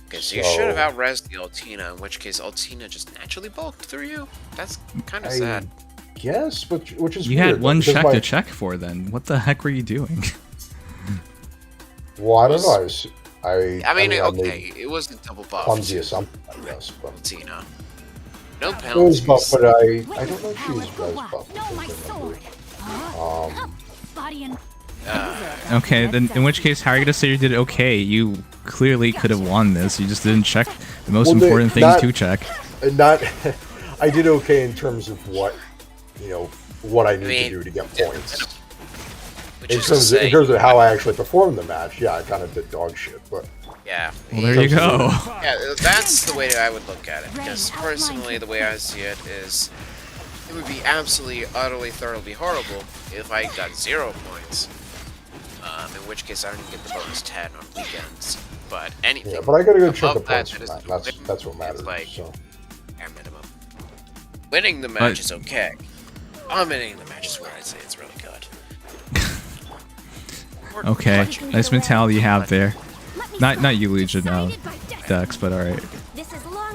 J: Okay, so you should have out-resed the Altina, in which case Altina just naturally bulked through you. That's kind of sad.
G: Yes, which is
B: You
G: weird,
B: had one
G: because
B: check
G: my-
B: to check for then. What the heck were you doing?
G: Well, I don't know.
J: I mean,
G: I
J: okay,
G: made
J: it wasn't double buff.
G: clumsy assumption, I guess, but
J: Tina. No
G: it was
J: penalties.
G: buff, but I don't know if she was res buff.
B: Okay, then in which case, how are you gonna say you did okay? You clearly could have won this. You just didn't check the most important things to check.
G: Not, I did okay in terms of what, what I need to do to get points. In terms of how I actually performed the match, yeah, I kind of did dog shit, but
J: yeah.
B: Well, there you go.
J: Yeah, that's the way I would look at it. Because personally, the way I see it is, it would be absolutely, utterly, thoroughly horrible if I got 0 points. In which case, I don't even get the bonus 10 on weekends. But anything.
G: Yeah, but I got a good chunk of
J: that,
G: points from that. That's what matters. Like, so.
J: Bare minimum. Winning the match is okay. Dominating the match is where I'd say it's really good.
B: Okay, nice mentality you have there. Not you, Legion, Dex, but alright.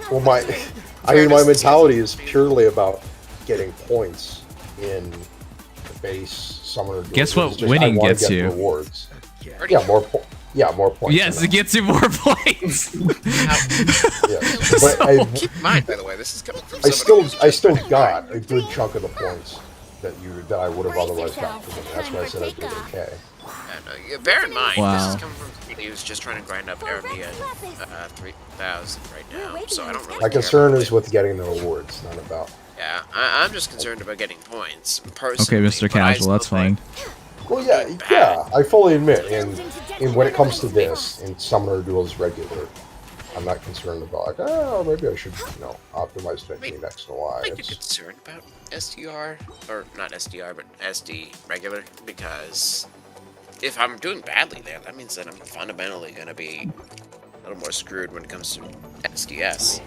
G: Well, my mentality is purely about getting points in the base summoner.
B: Guess what winning gets you?
G: Rewards. Yeah, more points.
B: Yes, it gets you more points.
G: But
J: keep in mind, by the way, this is coming from
G: I still got a good chunk of the points that I would have otherwise gotten. That's why I said I did okay.
J: And, bear in mind, this is coming from somebody who's just trying to grind up Army at 3,000 right now, so I don't really
G: My concern is with getting the rewards, not about...
J: Yeah, I'm just concerned about getting points, personally.
B: Okay, Mr. Casual, that's fine.
G: Well, yeah, I fully admit, and when it comes to this, in Summoner Duels regular, I'm not concerned about, like, oh, maybe I should, optimize technique X and Y.
J: Are you concerned about SDR? Or, not SDR, but SD regular? Because if I'm doing badly there, that means that I'm fundamentally going to be a little more screwed when it comes to SDS.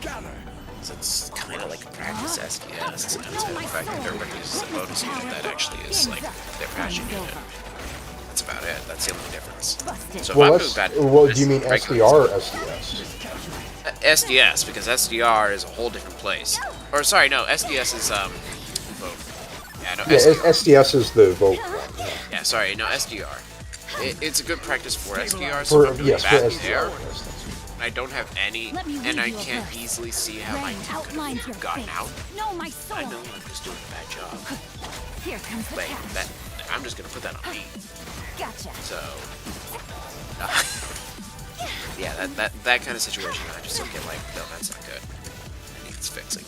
J: So it's kind of like a practice SDS, outside of the fact that everybody uses a bonus unit that actually is like their passion unit. That's about it. That's the only difference. So
G: well,
J: if I'm doing bad,
G: do you mean SDR or SDS?
J: SDS, because SDR is a whole different place. Or sorry, no, SDS is vote. Yeah, no,
G: SDS is the vote one.
J: Yeah, sorry, no, SDR. It's a good practice for SDR, so I'm doing bad there. I don't have any, and I can't easily see how my team could have gotten out. I know I'm just doing a bad job. But I'm just gonna put that on me. So, yeah, that kind of situation, I just don't get like, no, that's not good. It needs fixing.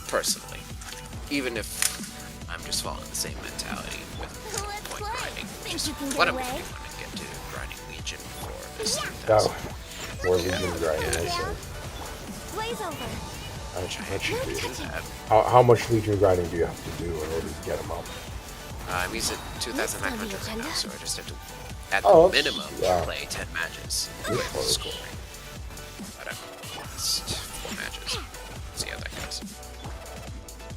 J: Personally, even if I'm just following the same mentality with point grinding, which is what I'm doing when I get to grinding Legion for this 3,000.
G: Or Legion grinding, I say. How much Legion grinding do you have to do in order to get them up?
J: I'm using 2,900 right now, so I just have to, at the minimum, play 10 matches with scoring. But I've lost 4 matches. See how that goes.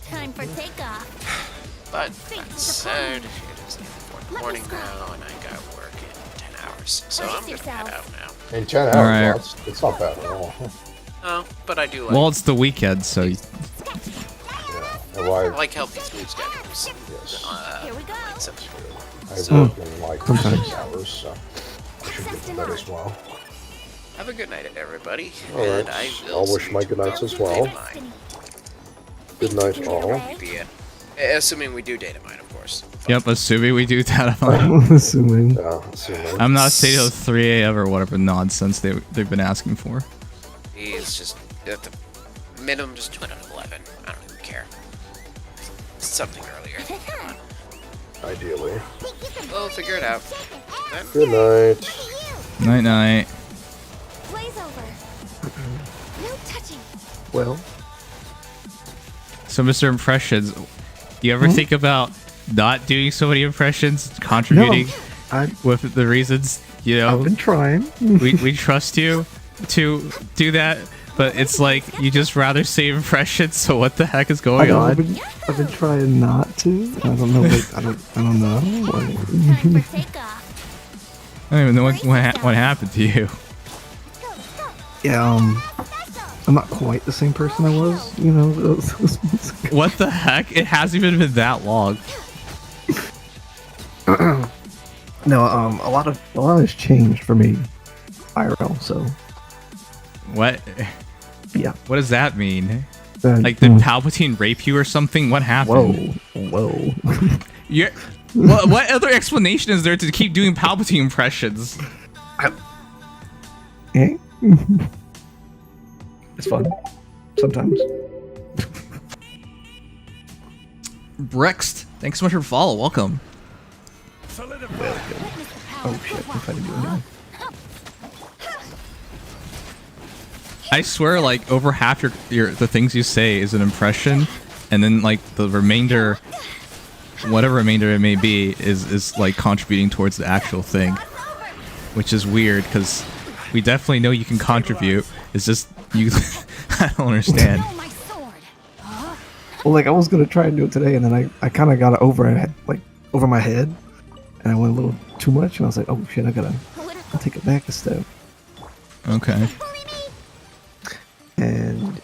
E: Time for takeoff.
J: But that said, it is 4 in the morning now, and I got work in 10 hours. So I'm gonna head out now.
G: In 10 hours? Right. It's not bad at all.
J: No, but I do like...
B: Well, it's the weekend, so...
J: I like healthy sleep schedules.
G: Yes.
E: Here we go.
G: I work in like 6 hours, so I should get to bed as well.
J: Have a good night, everybody.
G: Alright, I'll wish my good nights as well. Good night, all.
J: Assuming we do data mine, of course.
B: Yep, assuming we do data mine.
I: assuming.
G: Yeah, assuming.
B: I'm not staying till 3 a.m. or whatever nonsense they've been asking for.
J: He's just at the minimum, just do it at 11. I don't even care. Something earlier.
G: Ideally.
J: We'll figure it out.
G: Good night.
B: Night night.
E: Blaze over. No touching.
F: Well.
B: So, Mr. Impressions, do you ever think about not doing so many impressions, contributing with the reasons,
I: I've been trying.
B: we trust you to do that, but it's like you just rather say impressions, so what the heck is going on?
I: I've been trying not to. I don't know. I don't know.
B: I don't even know what happened to you.
I: Yeah, I'm not quite the same person I was, those months ago.
B: What the heck? It hasn't even been that long.
I: No, a lot has changed for me.
F: IRL. So
B: What?
F: yeah.
B: What does that mean? Like,
F: Hmm.
B: did Palpatine rape you or something? What happened?
F: Whoa.
B: You're, what other explanation is there to keep doing Palpatine impressions?
F: Eh? It's fun. Sometimes.
B: Brext, thanks so much for the follow. Welcome.
F: Oh shit, I'm trying to do it now.
B: I swear, like, over half the things you say is an impression, and then like the remainder, whatever remainder it may be, is like contributing towards the actual thing, which is weird because we definitely know you can contribute. It's just you. I don't understand.
F: Well, like I was gonna try and do it today, and then I kind of got it over my head, and I went a little too much, and I was like, oh shit, I'll take it back a step.
B: Okay.
F: And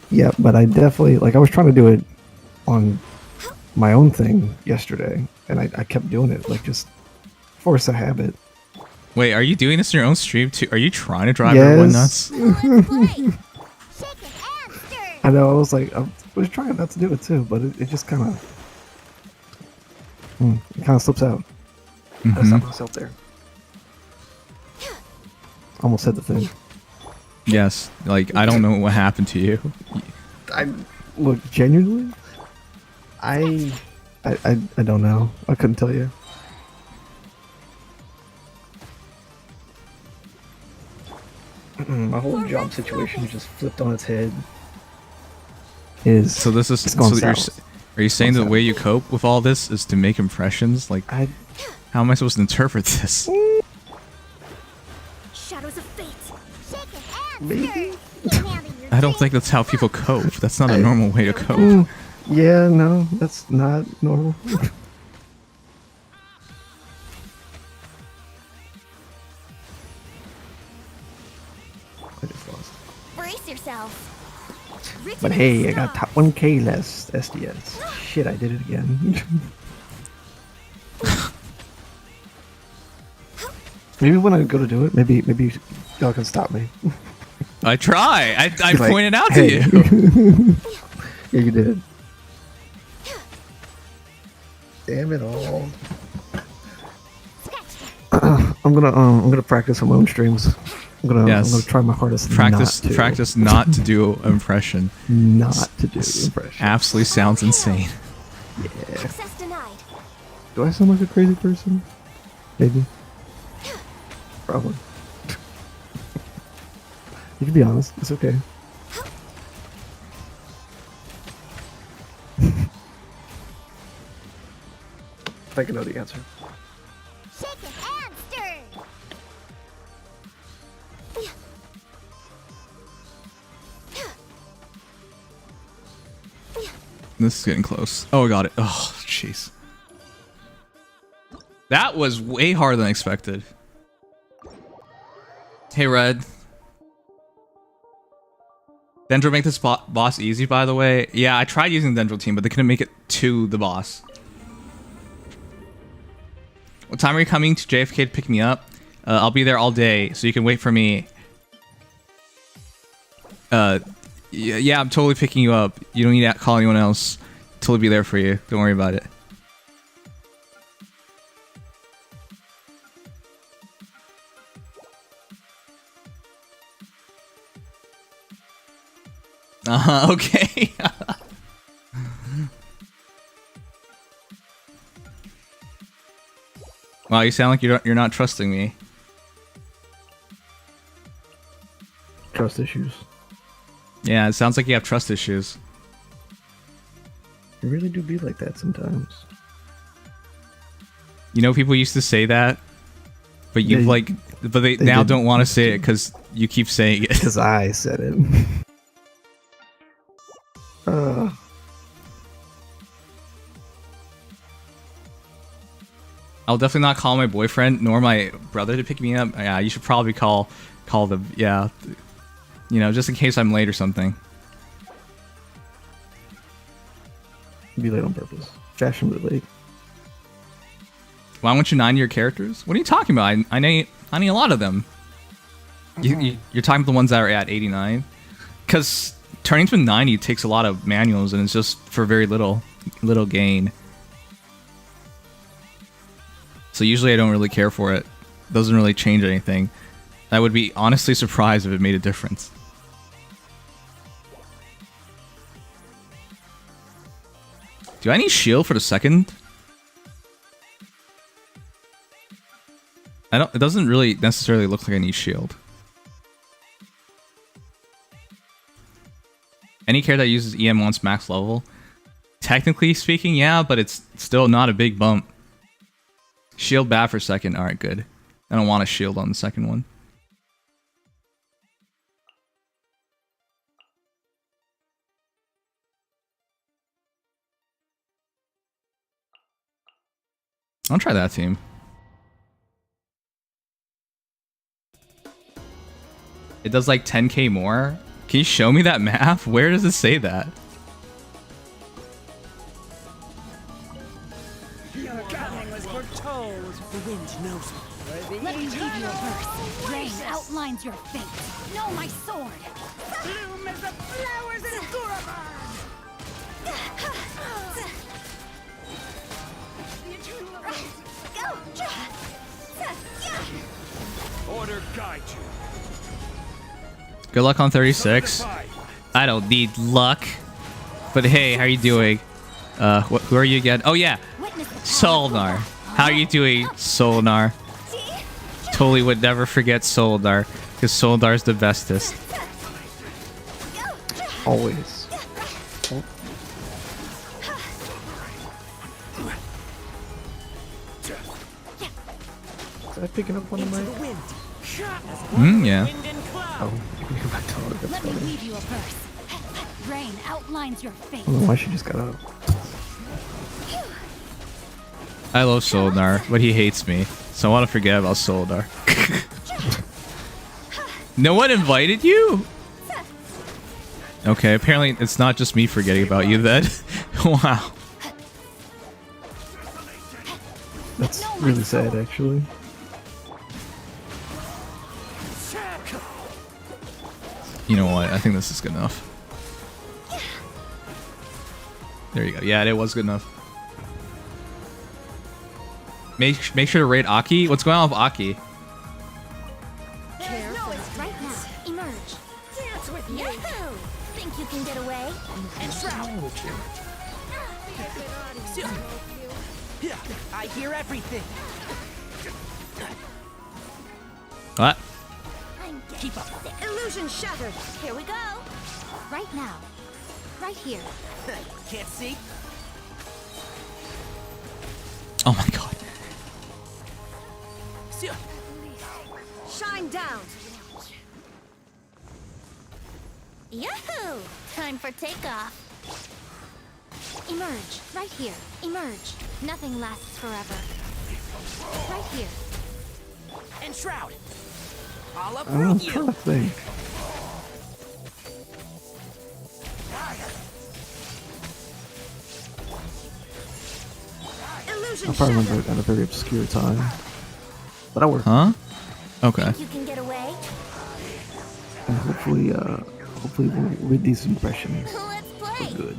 F: yeah, but I definitely I was trying to do it on my own thing yesterday, and I kept doing it, like just force a habit.
B: Wait, are you doing this in your own stream too? Are you trying to drive everyone nuts?
F: I know. I was like, I was trying not to do it too, but it just kind of slips out. I stopped myself there. Almost said the thing.
B: Yes, like I don't know what happened to you.
F: I look genuinely. I don't know. I couldn't tell you. My whole job situation just flipped on its head.
B: So this is so are you saying the way you cope with all this is to make impressions? Like, how am I supposed to interpret this?
L: Shadows of fate.
F: Maybe.
B: I don't think that's how people cope. That's not a normal way to cope.
F: Yeah, no, that's not normal. I just lost.
L: Brace yourself.
F: But hey, I got top 1K less SDS. Shit, I did it again. Maybe when I go to do it, maybe y'all can stop me.
B: I try. I
F: Like,
B: pointed out
F: hey.
B: to you.
F: Yeah, you did. Damn it all. I'm gonna practice on my own streams. I'm gonna try my hardest.
B: Practice not to do an impression.
F: Not to do an impression.
B: Absolutely sounds insane.
F: Yeah. Do I sound like a crazy person? Maybe. Probably. You can be honest. It's okay. If I can know the answer.
B: This is getting close. Oh, I got it. Oh, jeez. That was way harder than expected. Hey, Red. Dendro make this boss easy, by the way. Yeah, I tried using the Dendro team, but they couldn't make it to the boss. What time are you coming to JFK to pick me up? I'll be there all day, so you can wait for me. Yeah, I'm totally picking you up. You don't need to call anyone else. Totally be there for you. Don't worry about it. Okay. Wow, you sound like you're not trusting me.
F: Trust issues.
B: Yeah, it sounds like you have trust issues.
F: You really do be like that sometimes.
B: You know, people used to say that, but they now don't want to say it because you keep saying it.
F: Because I said it.
B: I'll definitely not call my boyfriend nor my brother to pick me up. Yeah, you should probably call them. Yeah, you know, just in case I'm late or something.
F: Be late on purpose. Fashionably late.
B: Why won't you 90 your characters? What are you talking about? I need a lot of them. You're talking about the ones that are at 89? Because turning to 90 takes a lot of manuals and it's just for very little gain. So usually I don't really care for it. Doesn't really change anything. I would be honestly surprised if it made a difference. Do I need shield for the second? It doesn't really necessarily look like I need shield. Any character that uses EM wants max level? Technically speaking, yeah, but it's still not a big bump. Shield bad for second. Alright, good. I don't want a shield on the second one. I'll try that team. It does like 10k more? Can you show me that math? Where does it say that?
K: Your coming was foretold. The wind knows it.
L: Let me leave you a verse. Rain outlines your fate. Know my sword.
K: Bloom as the flowers in Guravan. Order guide you.
B: Good luck on 36. I don't need luck. But hey, how are you doing? Who are you again? Oh yeah, Solnar. How are you doing, Solnar? Totally would never forget Solnar, because Solnar's the bestest.
F: Always. Oh. Is that picking up on the mic?
B: Yeah.
F: Oh, that's
L: Let me
F: funny.
L: leave you a verse. Rain outlines your fate.
F: I don't know why she just got up.
B: I love Solnar, but he hates me, so I want to forget about Solnar. No one invited you? Okay, apparently it's not just me forgetting about you then. Wow.
F: That's really sad, actually.
B: You know what? I think this is good enough. There you go. Yeah, it was good enough. Make sure to raid Aki. What's going on with Aki?
L: There's no it's right now. Emerge.
K: Dance with me.
L: Yahoo! Think you can get away?
K: And shroud. Yeah, I hear everything.
B: What?
K: Keep up.
L: Illusion shattered. Here we go. Right now. Right here.
K: Can't see?
B: Oh my god.
L: Shine down. Yahoo! Time for takeoff. Emerge. Right here. Emerge. Nothing lasts forever. Right here.
K: And shroud. I'll
F: I'm
K: uproot
F: trying
K: you.
F: to think. I probably remember it at a very obscure time. But I work.
B: Huh? Okay.
L: You can get away.
F: And hopefully with these impressions,
L: Let's play.
F: we're good.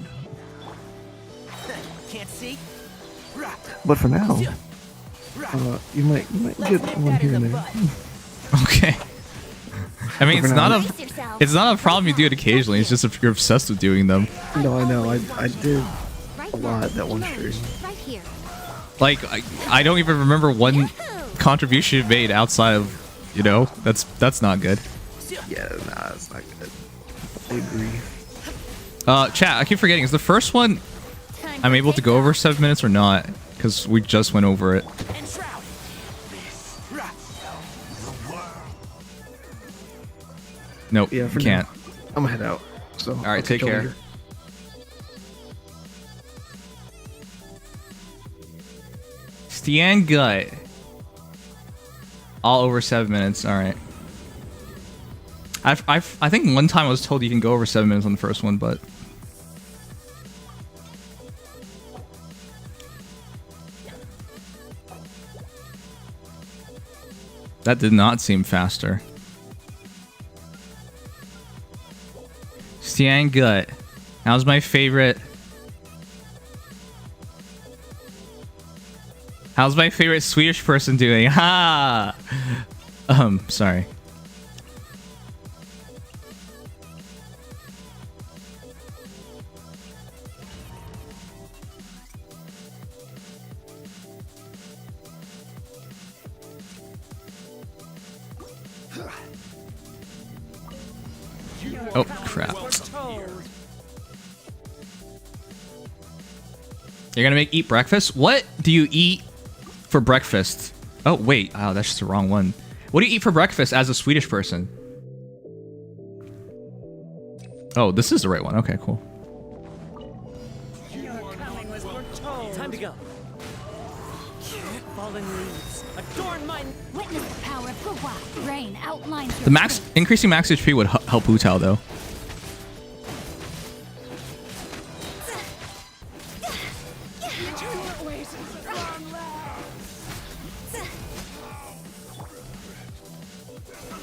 K: Can't see?
F: But for now, you might get one here and there.
B: Okay. I mean, it's not
L: Brace yourself.
B: a problem you do it occasionally. It's just if you're obsessed with doing them.
F: No, I know. I did
L: Right
F: a
L: now.
F: lot that one
L: Emerge.
F: stream.
L: Right here.
B: Like, I don't even remember one contribution you made outside of, you know, that's not good.
F: Yeah, nah, it's not good. I agree.
B: Chat, I keep forgetting. Is the first one I'm able to go over 7 minutes or not? Because we just went over it.
K: And shroud.
B: Nope,
F: Yeah, for
B: can't.
F: now. I'm gonna head out. So
B: All right, take care. Stian Gut. All over 7 minutes. All right. I think one time I was told you can go over 7 minutes on the first one, but that did not seem faster. Stian Gut. How's my favorite? How's my favorite Swedish person doing? Ha! Sorry. Oh, crap. You're gonna eat breakfast? What do you eat for breakfast? Oh, wait. Oh, that's just the wrong one. What do you eat for breakfast as a Swedish person? Oh, this is the right one. Okay, cool.
K: Time to go. Fallen leaves. Adorn my
L: Witness the power of Gugwa. Rain outlines your
B: The max increasing max HP would help Wu Tao though.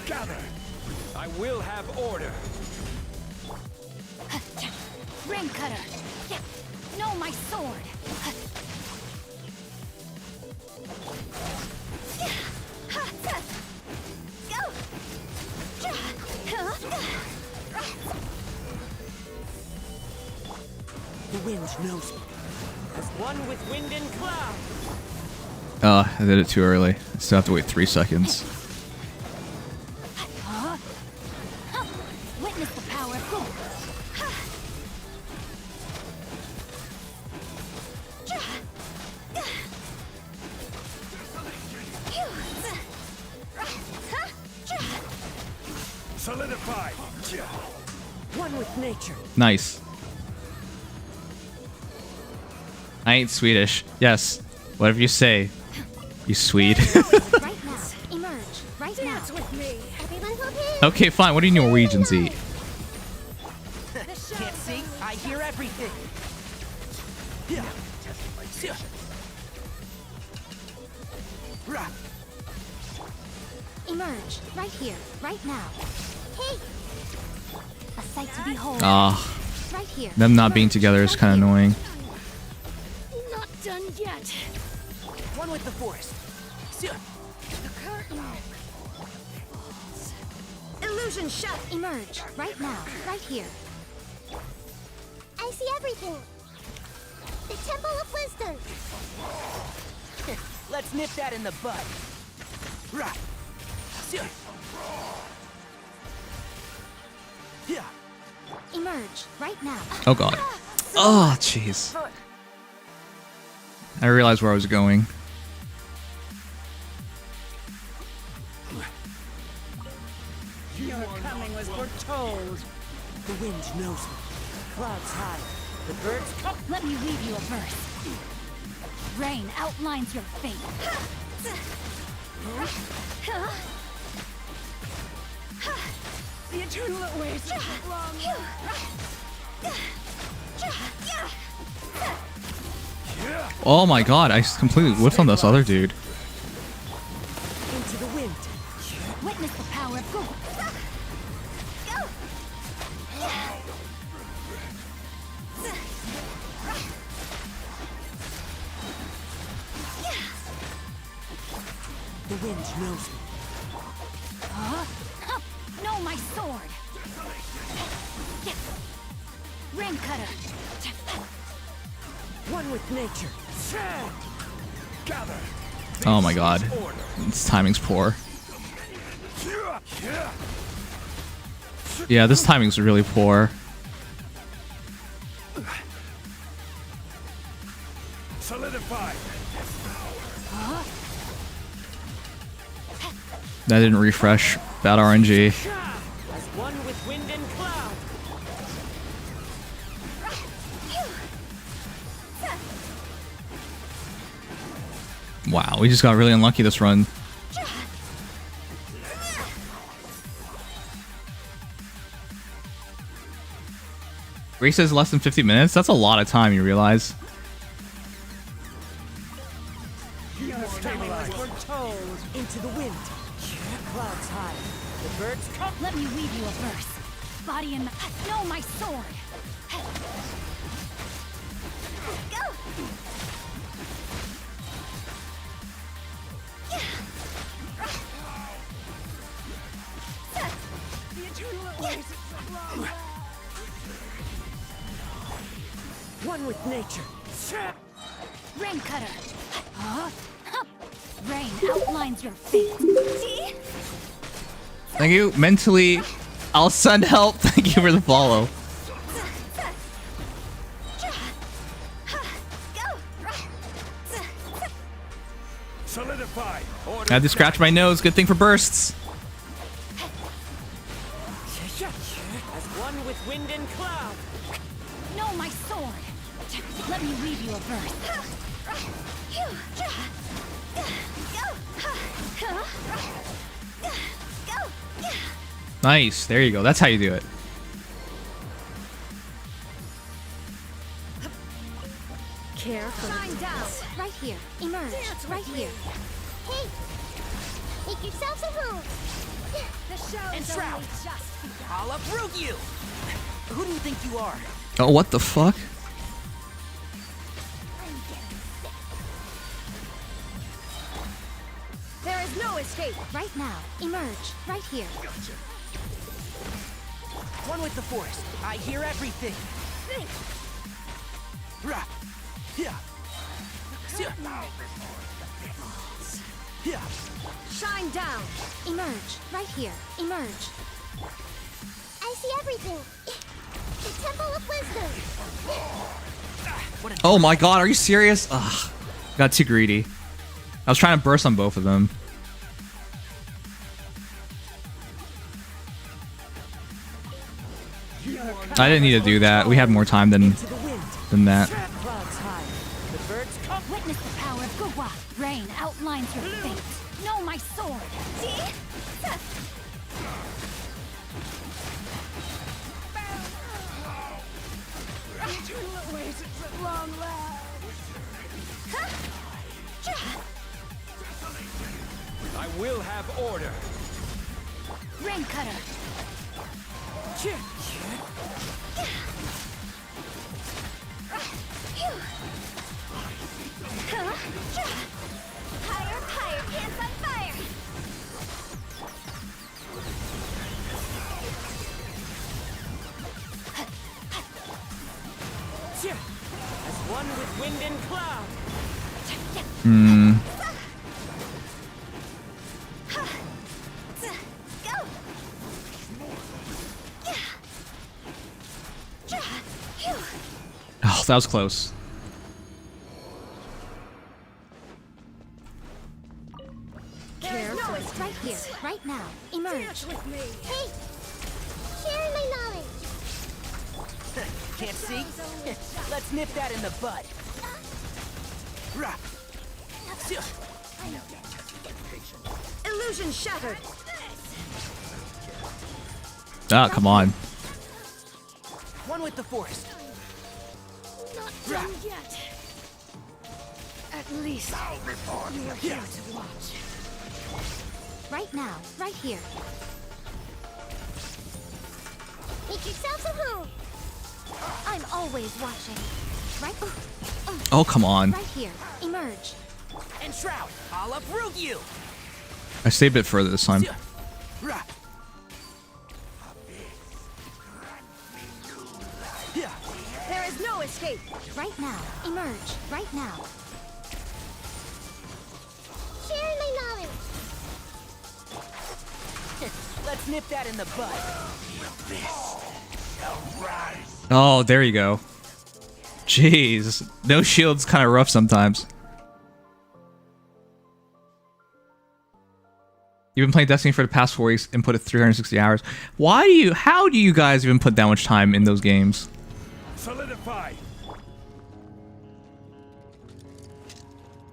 K: gather. I will have order.
L: Ring cutter. No, my sword.
K: The wind knows me. As one with wind and cloud.
B: Oh, I did it too early. I still have to wait 3 seconds.
L: Witness the power of Gugwa.
K: Solidify. One with nature.
B: Nice. I ain't Swedish. Yes. Whatever you say. You Swede.
L: Right now. Emerge. Right now.
K: Dance with me.
L: Everyone will be.
B: Okay, fine. What do Norwegians eat?
K: Can't see. I hear everything. Yeah.
L: Emerge. Right here. Right now. Hey. A sight to behold.
B: Ah.
L: Right here.
B: Them not being together is kind of annoying.
L: Not done yet.
K: One with the forest.
L: The curtain. Illusion shut. Emerge. Right now. Right here.
M: I see everything. The Temple of Wisdom.
K: Let's nip that in the bud. Right. Yeah.
L: Emerge. Right now.
B: Oh god. Oh, jeez. I realized where I was going.
K: Your coming was foretold. The wind knows me. Clouds high. The birds come.
L: Let me read you a verse. Rain outlines your fate.
K: The eternal awaits long.
B: Oh my god, I completely whiffed on this other dude.
K: Into the wind.
L: Witness the power of Gugwa.
K: The wind knows me.
L: No, my sword. Ring cutter.
K: One with nature. Gather.
B: Oh my god. This timing's poor. Yeah, this timing's really poor.
K: Solidify.
B: That didn't refresh. Bad RNG.
K: As one with wind and cloud.
B: Wow, we just got really unlucky this run. Race says less than 50 minutes? That's a lot of time, you realize?
K: Your coming was foretold. Into the wind. Clouds high. The birds come.
L: Let me read you a verse. body and no, my sword. Go.
K: The eternal oasis of long life. One with nature.
L: Rain cutter. Rain outlines your fate. See?
B: Thank you. Mentally, I'll send help. Thank you for the follow.
K: Solidify.
B: I had to scratch my nose. Good thing for bursts.
K: As one with wind and cloud.
L: No, my sword. Let me weave you a verse.
B: Nice. There you go. That's how you do it.
L: Care for shine down. Right here. Emerge. Right here.
M: Hey! Make yourselves at home!
K: The show and shroud. I'll uproot you! Who do you think you are?
B: Oh, what the fuck?
L: There is no escape. Right now. Emerge. Right here.
K: Gotcha. One with the forest. I hear everything.
L: Think.
K: Rah. Yeah. Yeah.
L: Shine down. Emerge. Right here. Emerge.
M: I see everything! The Temple of Wisdom!
B: Oh my god, are you serious? Ugh. Got too greedy. I was trying to burst on both of them. I didn't need to do that. We had more time than that.
L: Witness the power of Gugwa. Rain outlines your fate. Know my sword. See?
K: Eternal oasis at long last. I will have order.
L: Rain cutter.
M: Higher, higher, pants on fire!
K: As one with wind and cloud.
B: Hmm. Oh, that was close.
L: Care for it. Right here. Right now. Emerge.
K: With me.
M: Hey! Share my knowledge!
K: Can't see? Let's nip that in the bud. Rah.
L: Illusion shattered.
B: Ah, come on.
K: One with the forest.
L: Not done yet. At least you were here to watch. Right now. Right here.
M: Make yourselves at home!
L: I'm always watching. Right?
B: Oh, come on.
L: Right here. Emerge.
K: And shroud. I'll uproot you.
B: I stayed a bit further this time.
K: Rah. Yeah.
L: There is no escape. Right now. Emerge. Right now.
M: Share my knowledge!
K: Let's nip that in the bud.
B: Oh, there you go. Jeez. No shield's kind of rough sometimes. You've been playing Destiny for the past 4 weeks, input of 360 hours. How do you guys even put that much time in those games?
K: Solidify.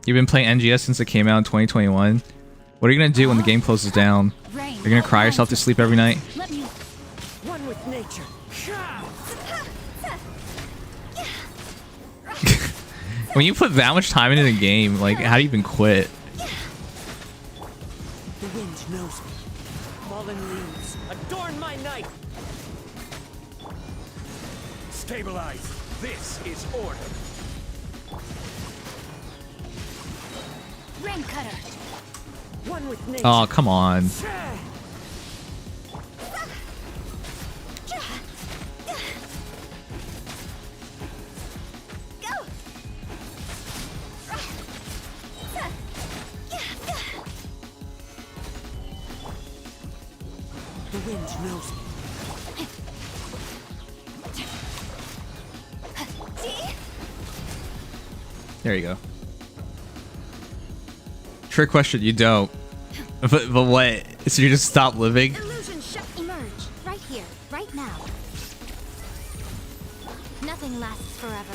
B: You've been playing NGS since it came out in 2021. What are you going to do when the game closes down? You're going to cry yourself to sleep every night?
K: One with nature.
B: When you put that much time into the game, like, how do you even quit?
K: The wind knows me. Fallen leaves adorn my night. Stabilize. This is order.
L: Rain cutter.
K: One with nature.
B: Oh, come on.
K: The wind knows me.
B: There you go. Trick question, you don't. But what? So you just stop living?
L: Illusion emerge. Right here. Right now. Nothing lasts forever.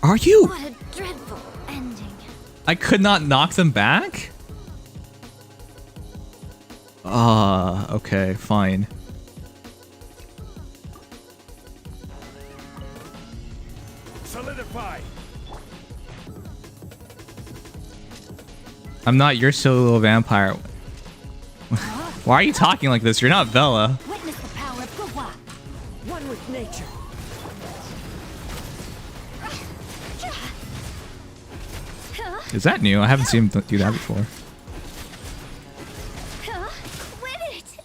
B: Are you?
L: What a dreadful ending.
B: I could not knock them back? Okay, fine.
K: Solidify.
B: I'm not your silly little vampire. Why are you talking like this? You're not Bella.
L: Witness the power of Gua.
K: One with nature.
B: Is that new? I haven't seen him do that before.
L: Win it.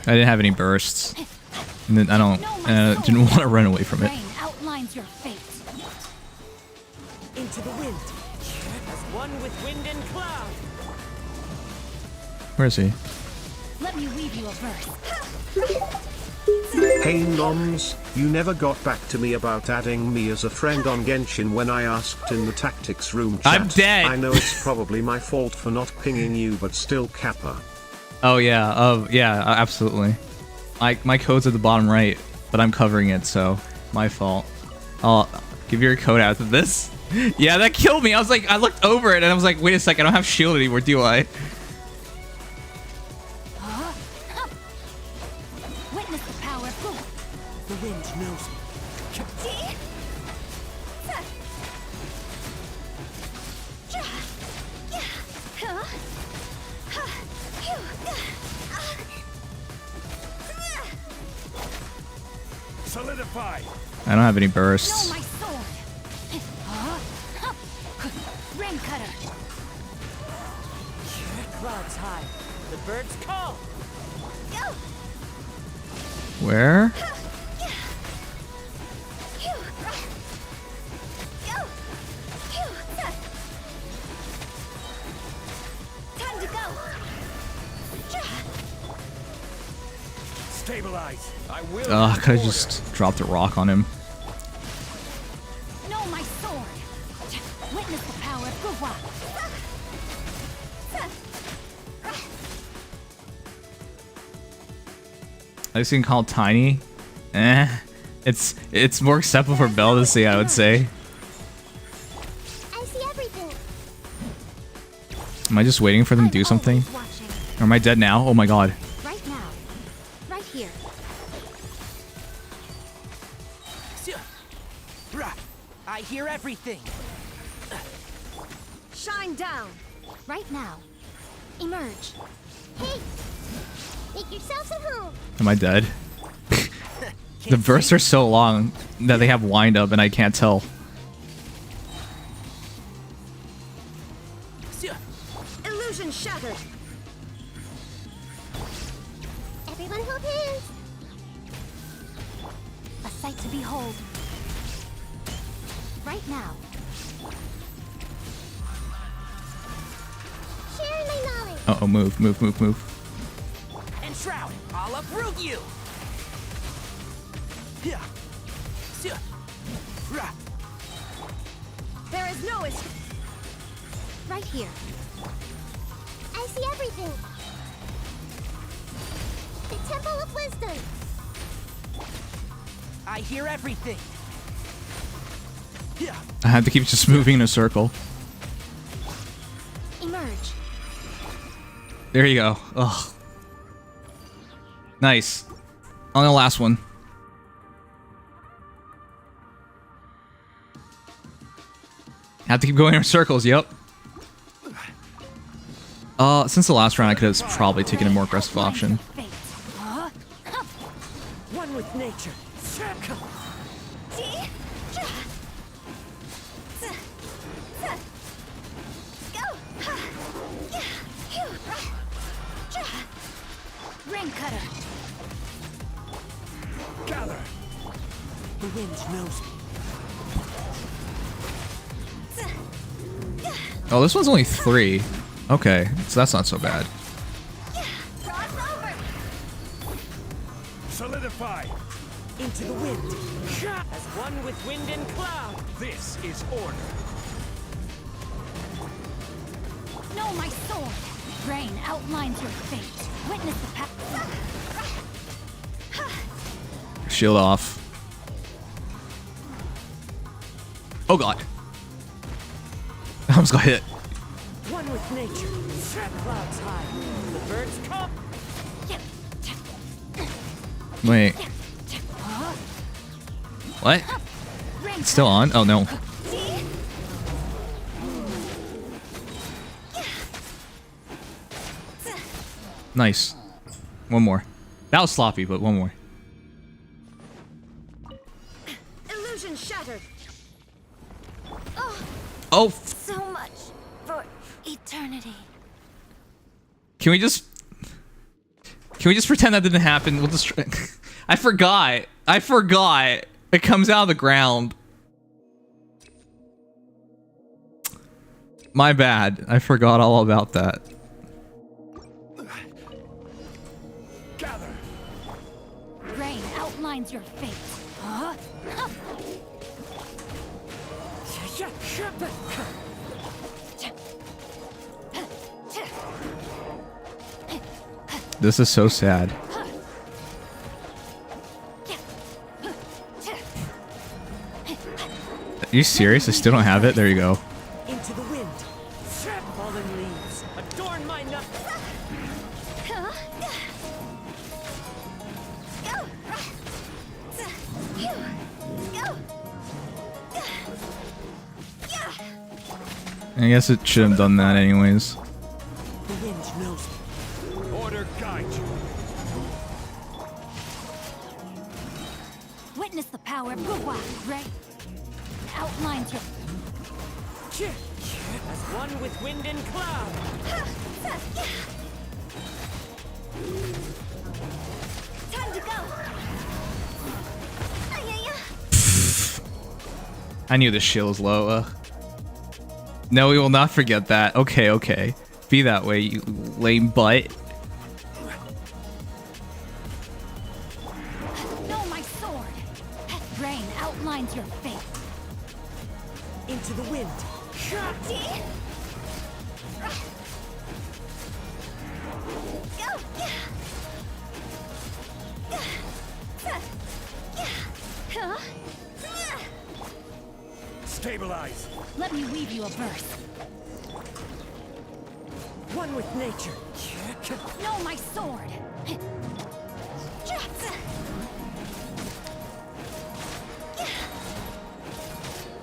B: I didn't have any bursts. And then I didn't want to run away from it.
L: Rain outlines your fate.
K: Into the wind. As one with wind and cloud.
B: Where is he?
L: Let me weave you a verse.
A: Hey Noms, you never got back to me about adding me as a friend on Genshin when I asked in the tactics room chat.
B: I'm dead.
A: I know it's probably my fault for not pinging you, but still Kappa.
B: Oh yeah, yeah, absolutely. My code's at the bottom right, but I'm covering it, so my fault. I'll give your code after this. Yeah, that killed me. I was like, I looked over it and I was like, wait a second, I don't have shield anymore, do I?
L: Witness the power of Gua.
K: The wind knows me. Solidify.
B: I don't have any bursts.
L: Know my sword. Rain cutter.
K: Clouds high. The birds call.
L: Go.
B: Where?
L: Time to go.
K: Stabilize. I will.
B: Ugh, I could have just dropped a rock on him.
L: Know my sword. Witness the power of Gua.
B: I just can call it tiny. It's more acceptable for Belle to say, I would say.
M: I see everything.
B: Am I just waiting for them to do something? Or am I dead now? Oh my god.
L: Right now. Right here.
K: I hear everything.
L: Shine down. Right now. Emerge.
M: Hey, make yourselves at home.
B: Am I dead? The bursts are so long that they have wind up and I can't tell.
L: Illusion shattered.
M: Everyone hold hands.
L: A sight to behold. Right now.
M: Share my knowledge.
B: Uh oh, move.
K: And shroud. I'll uproot you.
L: There is no escape. Right here.
M: I see everything. The Temple of Wisdom.
K: I hear everything.
B: I had to keep just moving in a circle.
L: Emerge.
B: There you go. Ugh. Nice. On the last one. Have to keep going in circles, yep. Since the last round, I could have probably taken a more aggressive option.
K: with nature.
L: Ring cutter.
K: Gather. The wind knows me.
B: Oh, this one's only 3. Okay, so that's not so bad.
K: Solidify. Into the wind. As one with wind and cloud. This is order.
L: No, my sword. Rain outlines your fate. Witness the path.
B: Shield off. Oh god. I almost got hit.
K: One with nature. Clouds high. The birds come.
B: Wait. What? It's still on? Oh no. Nice. One more. That was sloppy, but one more.
L: Illusion shattered.
B: Oh!
L: So much for eternity.
B: Can we just pretend that didn't happen? We'll just I forgot. It comes out of the ground. My bad. I forgot all about that.
K: Gather.
L: Rain outlines your fate. Huh?
B: This is so sad. Are you serious? I still don't have it? There you go.
K: Into the wind. Fallen leaves. Adorn my nut.
B: I guess it should have done that anyways.
K: The wind knows me. Order guide you.
L: Witness the power of Gugwa. Rain outlines your.
K: As one with wind and cloud.
L: Time to go.
B: I knew the shield was low. No, we will not forget that. Okay, okay. Be that way, you lame butt.
L: No, my sword. Rain outlines your fate.
K: Into the wind. Stabilize.
L: Let me weave you a verse.
K: One with nature.
L: No, my sword.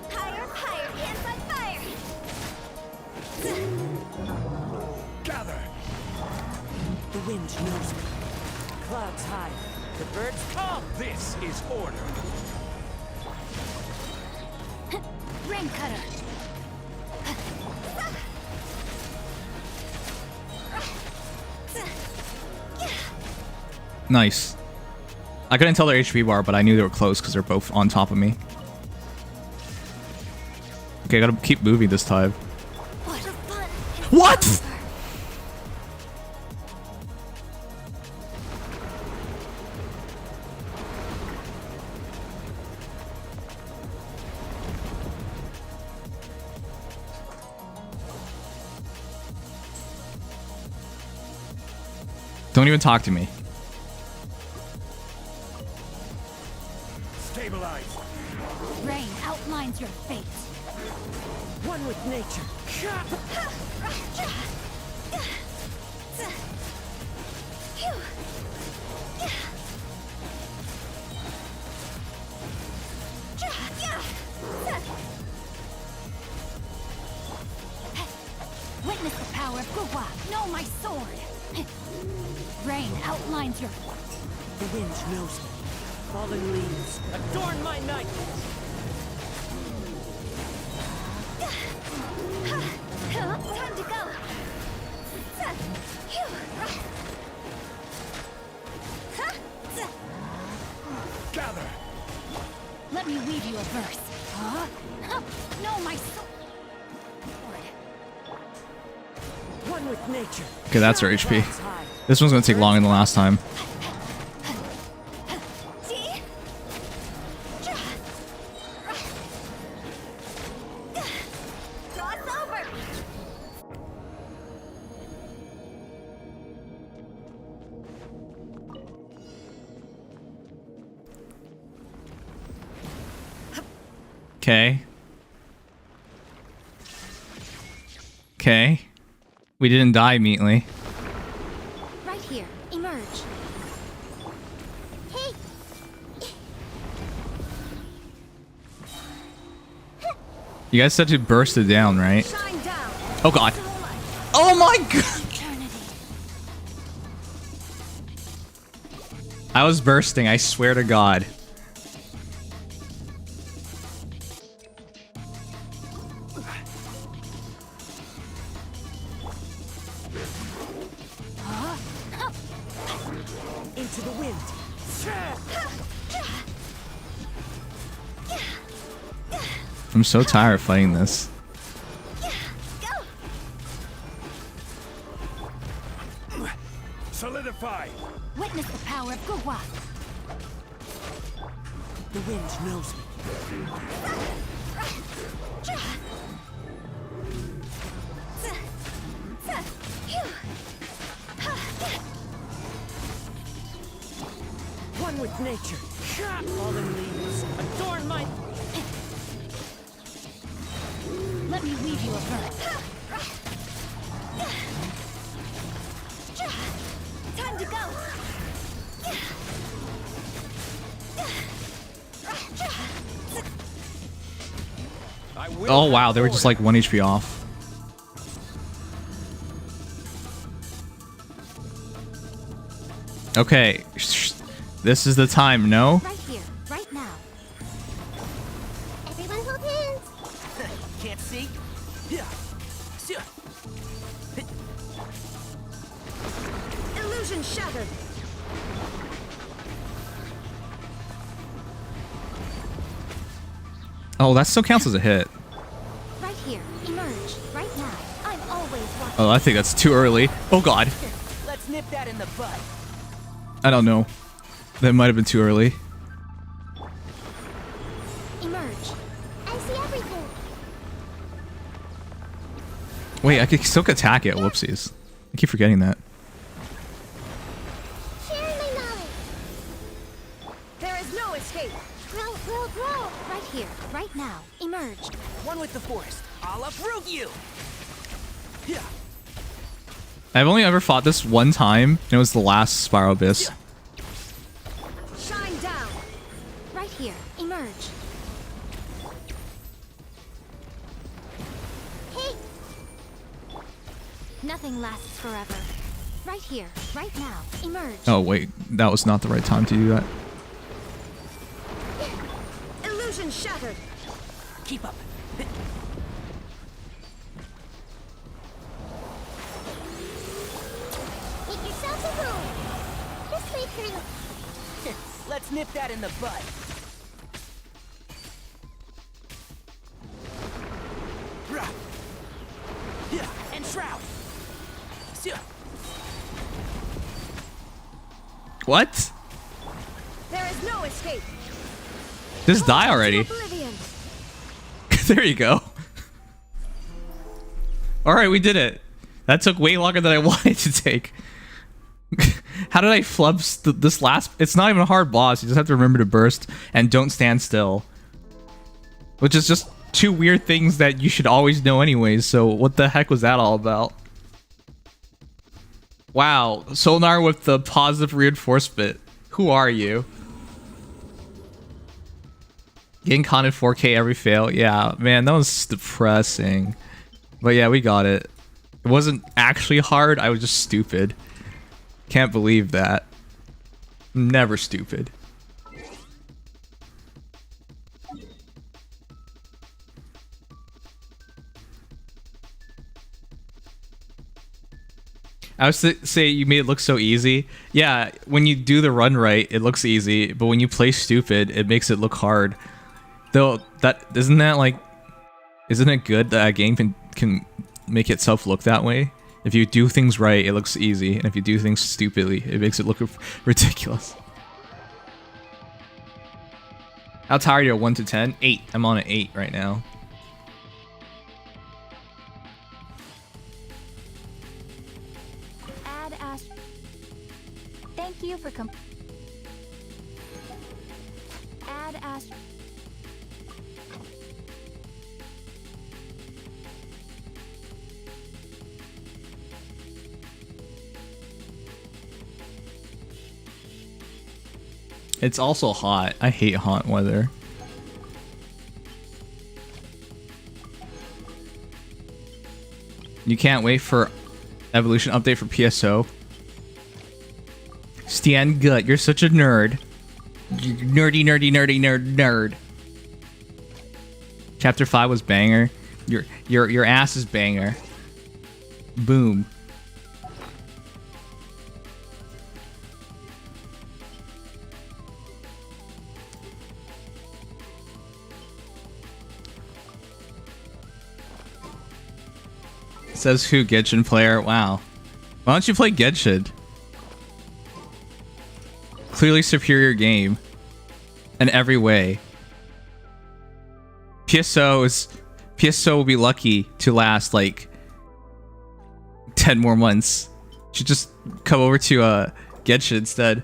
L: Higher, higher, hands on fire.
K: Gather. The wind knows me. Clouds high. The birds come. This is order.
L: Ring cutter.
B: Nice. I couldn't tell their HP bar, but I knew they were close because they're both on top of me. Okay, I gotta keep moving this time. What? Don't even talk to me.
K: Stabilize.
L: Rain outlines your fate.
K: One with nature.
L: Witness the power of Gugwa. No, my sword. Rain outlines your.
K: The wind knows me. Fallen leaves, adorn my night.
L: Time to go.
K: Gather.
L: Let me weave you a verse. No, my soul.
K: One with nature.
B: Okay, that's our HP. This one's gonna take longer than the last time. Okay. Okay. We didn't die immediately.
L: Right here. Emerge. Hey.
B: You guys said to burst it down, right? Oh god. Oh my god. I was bursting, I swear to god.
K: Into the wind.
B: I'm so tired of fighting this.
K: Solidify.
L: Witness the power of Gugwa.
K: The wind knows me. One with nature. Fallen leaves, adorn my...
L: Let me weave you a verse. Time to go.
B: Oh wow, they were just like 1 HP off. Okay, this is the time, no?
L: Right here, right now.
M: Everyone hold hands.
K: Can't see? Yeah.
L: Illusion shattered.
B: Oh, that still counts as a hit.
L: Right here, emerge. Right now. I'm always watching.
B: Oh, I think that's too early. Oh god.
K: Let's nip that in the bud.
B: I don't know. That might have been too early.
L: Emerge.
M: I see everything.
B: Wait, I could still attack it. Whoopsies. I keep forgetting that.
M: Sharing my knowledge.
L: There is no escape.
M: Grow, grow, grow.
L: Right here, right now. Emerge.
K: One with the forest. I'll uproot you. Yeah.
B: I've only ever fought this one time, and it was the last Spyro Abyss.
L: Shine down. Right here, emerge.
M: Hey.
L: Nothing lasts forever. Right here, right now. Emerge.
B: Oh wait, that was not the right time to do that.
L: Illusion shattered.
K: Keep up.
M: Make yourselves a home. This way through.
K: Let's nip that in the bud. Rah. Yeah, and shroud.
B: What?
L: There is no escape.
B: Just die already.
L: Oblivion.
B: There you go. Alright, we did it. That took way longer than I wanted to take. How did I flub this last... It's not even a hard boss. You just have to remember to burst and don't stand still. Which is just two weird things that you should always know anyways, so what the heck was that all about? Wow, Sonar with the positive reinforcement. Who are you? Getting caught in 4K every fail. Yeah, man, that was depressing. But yeah, we got it. It wasn't actually hard, I was just stupid. Can't believe that. I'm never stupid. I was to say you made it look so easy. Yeah, when you do the run right, it looks easy, but when you play stupid, it makes it look hard. Though isn't it good that a game can make itself look that way? If you do things right, it looks easy, and if you do things stupidly, it makes it look ridiculous. How tired are you? 1 to 10? 8. I'm on an 8 right now.
L: Add Ash. Thank you for Add Ash.
B: It's also hot. I hate hot weather. You can't wait for evolution update for PSO. Stan Gut, you're such a nerd. You nerd. Chapter 5 was banger. Your ass is banger. Boom. Says who? Genshin player? Wow. Why don't you play Genshin? Clearly superior game. In every way. PSO will be lucky to last like 10 more months. Should just come over to Genshin instead.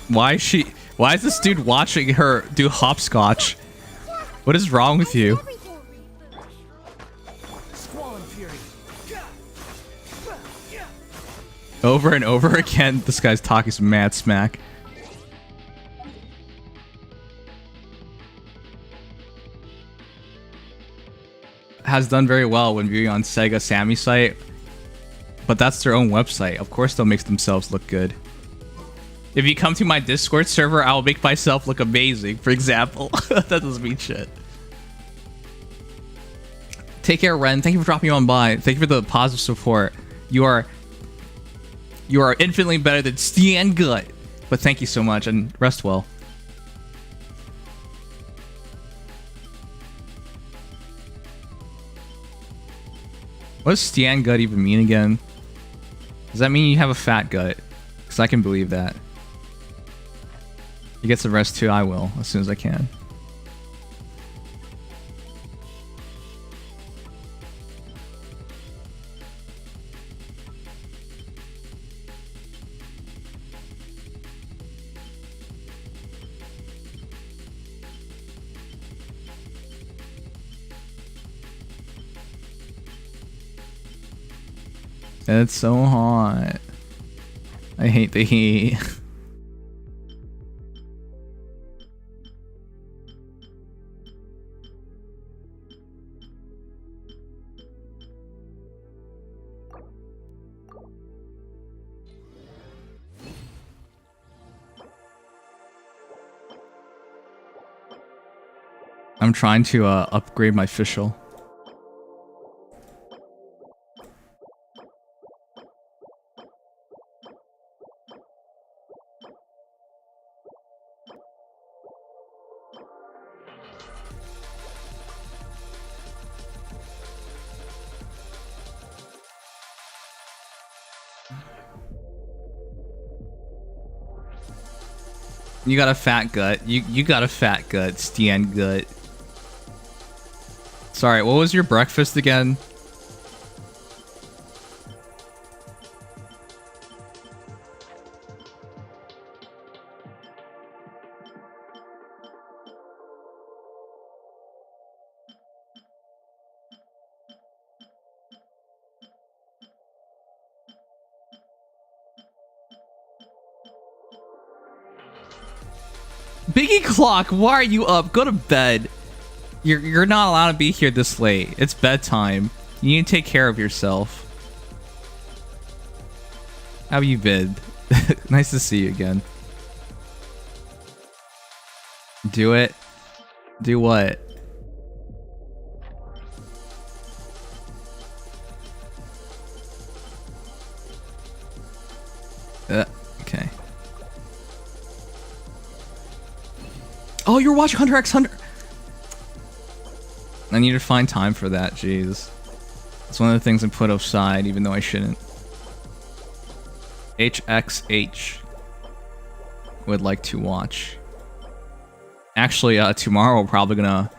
B: Why is this dude watching her do hopscotch? What is wrong with you? Over and over again, this guy's talking some mad smack. Has done very well when viewing on Sega Sammy site, but that's their own website. Of course they'll make themselves look good. If you come to my Discord server, I'll make myself look amazing, for example. That doesn't mean shit. Take care, Ren. Thank you for dropping on by. Thank you for the positive support. You are infinitely better than Stan Gut. But thank you so much, and rest well. What does Stan Gut even mean again? Does that mean you have a fat gut? Because I can believe that. You get some rest too, I will, as soon as I can. It's so hot. I hate the heat. I'm trying to upgrade my official. You got a fat gut. You got a fat gut, Stan Gut. Sorry, what was your breakfast again? Biggie Clock, why are you up? Go to bed. You're not allowed to be here this late. It's bedtime. You need to take care of yourself. How have you been? Nice to see you again. Do it. Do what? Okay. Oh, you're watching Hunter x Hunter. I need to find time for that. Jeez, it's one of the things I put aside, even though I shouldn't. HXH would like to watch. Actually, tomorrow we're probably gonna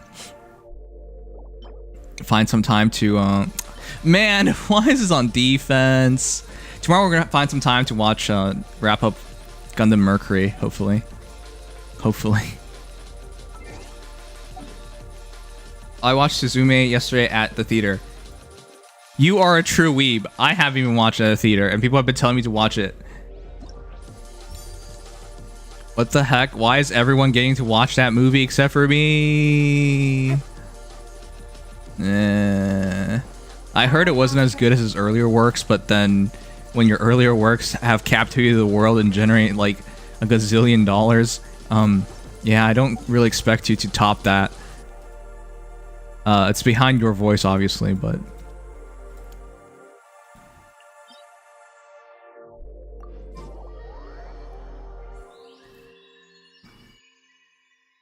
B: find some time to. Man, why is this on defense? Tomorrow we're gonna find some time to watch wrap up Gundam Mercury. Hopefully. I watched Suzume yesterday at the theater. You are a true weeb. I haven't even watched it at the theater, and people have been telling me to watch it. What the heck? Why is everyone getting to watch that movie except for me? I heard it wasn't as good as his earlier works, but then when your earlier works have captivated the world and generate like a gazillion dollars, yeah, I don't really expect you to top that. It's behind your voice, obviously, but...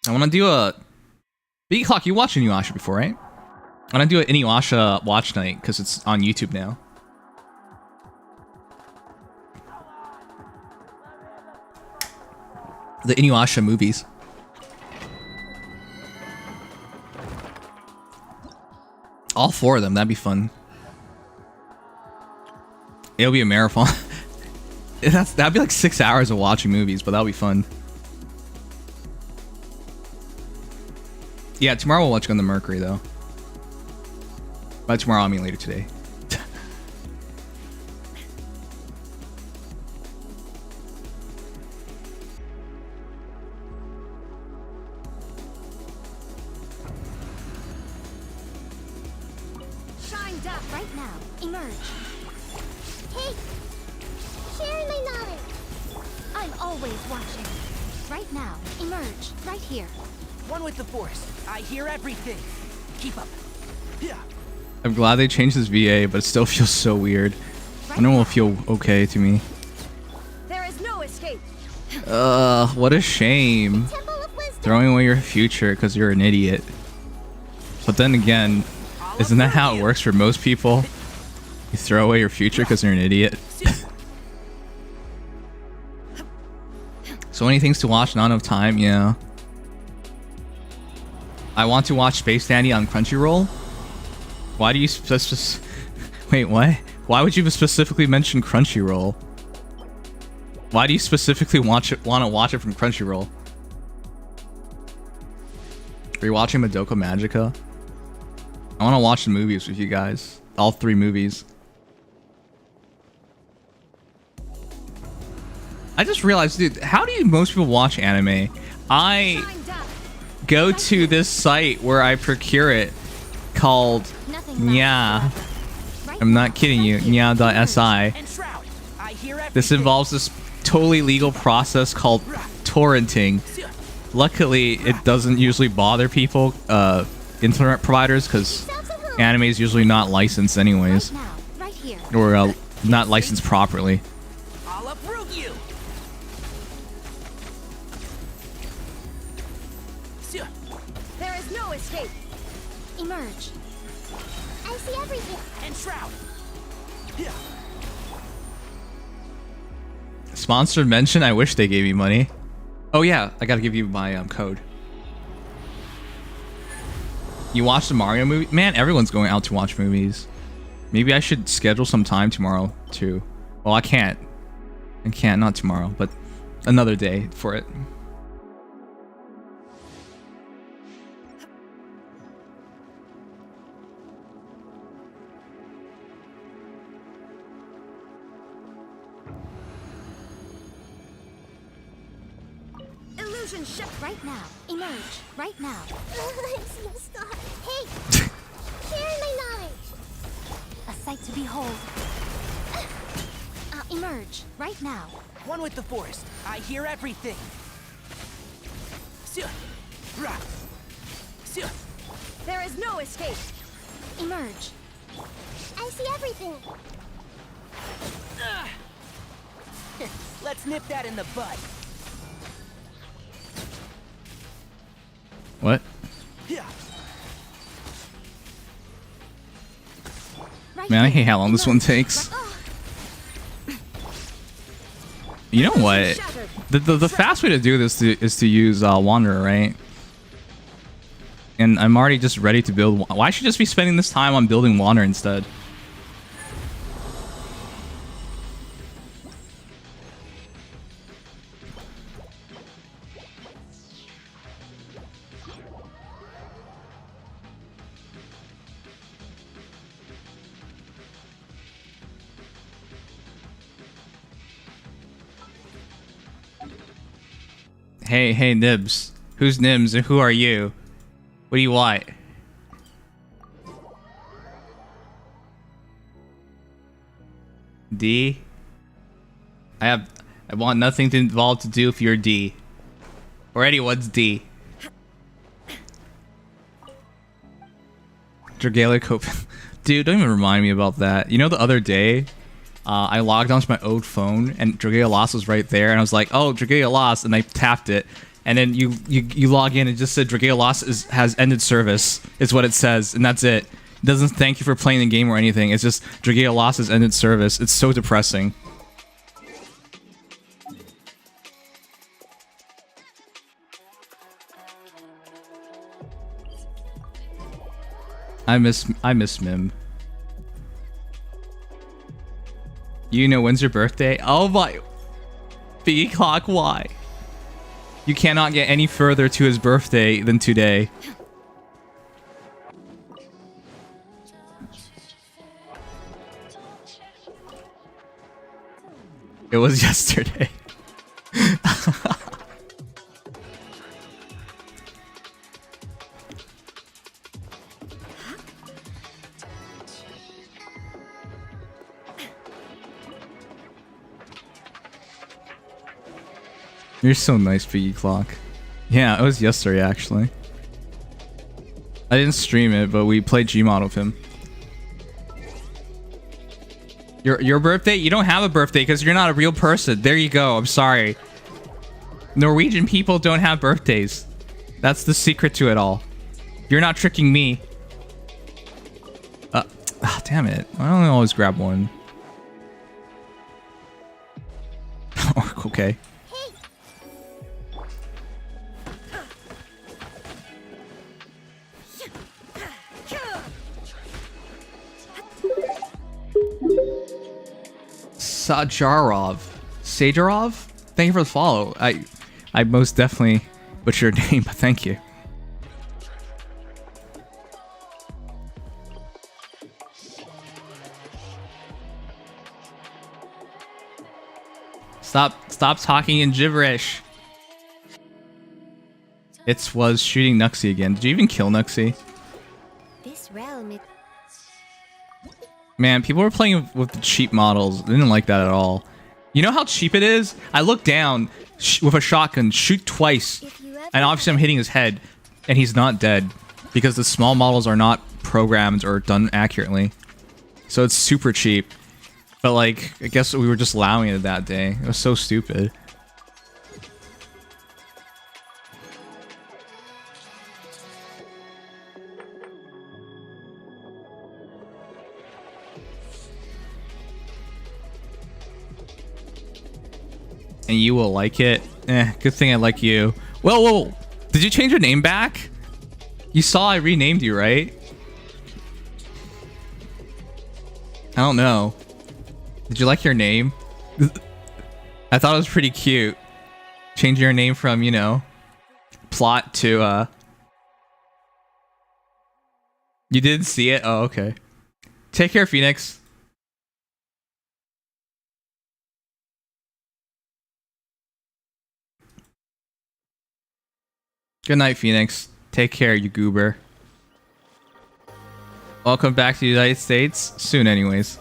B: I want to do a... B Clock, you watched Inuyasha before, right? I want to do an Inuyasha watch night, because it's on YouTube now. The Inuyasha movies. All 4 of them, that'd be fun. It'll be a marathon. That'd be like 6 hours of watching movies, but that'll be fun. Yeah, tomorrow we'll watch Gundam Mercury, though. By tomorrow, I mean later today.
L: Shined up right now. Emerge. Hey, share my knowledge. I'm always watching. Right now, emerge. Right here.
K: One with the force. I hear everything. Keep up. Yeah.
B: I'm glad they changed this VA, but it still feels so weird. I know it will feel okay to me.
L: There is no escape.
B: What a shame. Throwing away your future because you're an idiot. But then again, isn't that how it works for most people? You throw away your future because you're an idiot. So many things to watch, not enough time, yeah. I want to watch Space Dandy on Crunchyroll. Why do you wait, what? Why would you specifically mention Crunchyroll? Why do you specifically want to watch it from Crunchyroll? Are you watching Madoka Magica? I want to watch the movies with you guys. All 3 movies. I just realized, dude, how do most people watch anime? I go to this site where I procure it called Nya. I'm not kidding you, Nya.si. This involves this totally legal process called torrenting. Luckily, it doesn't usually bother people, internet providers, because anime is usually not licensed anyways. Or not licensed properly.
K: I'll uproot you.
L: There is no escape. Emerge. I see everything.
K: Enshroud.
B: Sponsored mention? I wish they gave me money. Oh yeah, I gotta give you my code. You watched the Mario movie? Man, everyone's going out to watch movies. Maybe I should schedule some time tomorrow too. Well, I can't. Not tomorrow, but another day for it.
L: Illusion ship right now. Emerge right now. I'm so sorry. Hey, share my knowledge. A sight to behold. Emerge right now.
K: One with the forest. I hear everything.
L: There is no escape. Emerge. I see everything.
K: Let's nip that in the bud.
B: What? Man, I hate how long this one takes. You know what? The fast way to do this is to use Wanderer, right? And I'm already just ready to build. Why should I just be spending this time on building Wanderer instead? Hey, Nibs. Who's Nims and who are you? What do you want? D? I want nothing to involve to do if you're D. Or anyone's D. Dragalia Copen. Dude, don't even remind me about that. You know the other day, I logged onto my old phone and Dragalia Lost was right there and I was like, oh, Dragalia Lost, and I tapped it. And then you log in and it just said Dragalia Lost has ended service, is what it says, and that's it. It doesn't thank you for playing the game or anything. It's just Dragalia Lost has ended service. It's so depressing. I miss Mim. You know when's your birthday? Oh my Biggie Clock, why? You cannot get any further to his birthday than today. It was yesterday. You're so nice, Biggie Clock. Yeah, it was yesterday, actually. I didn't stream it, but we played Gmod with him. Your birthday? You don't have a birthday because you're not a real person. There you go. I'm sorry. Norwegian people don't have birthdays. That's the secret to it all. You're not tricking me. Damn it. I only always grab one. Okay. Sajarov? Thank you for the follow. I most definitely butchered your name, but thank you. Stop talking in gibberish. It was shooting Nuxie again. Did you even kill Nuxie?
L: This realm.
B: Man, people were playing with the cheap models. They didn't like that at all. You know how cheap it is? I look down with a shotgun, shoot twice, and obviously I'm hitting his head, and he's not dead because the small models are not programmed or done accurately. So it's super cheap. But like, I guess we were just allowing it that day. It was so stupid. And you will like it. Good thing I like you. Whoa. Did you change your name back? You saw I renamed you, right? I don't know. Did you like your name? I thought it was pretty cute. Changing your name from, you know, Plot to, You didn't see it? Oh, okay. Take care, Phoenix. Good night, Phoenix. Take care, you goober. Welcome back to the United States. Soon, anyways.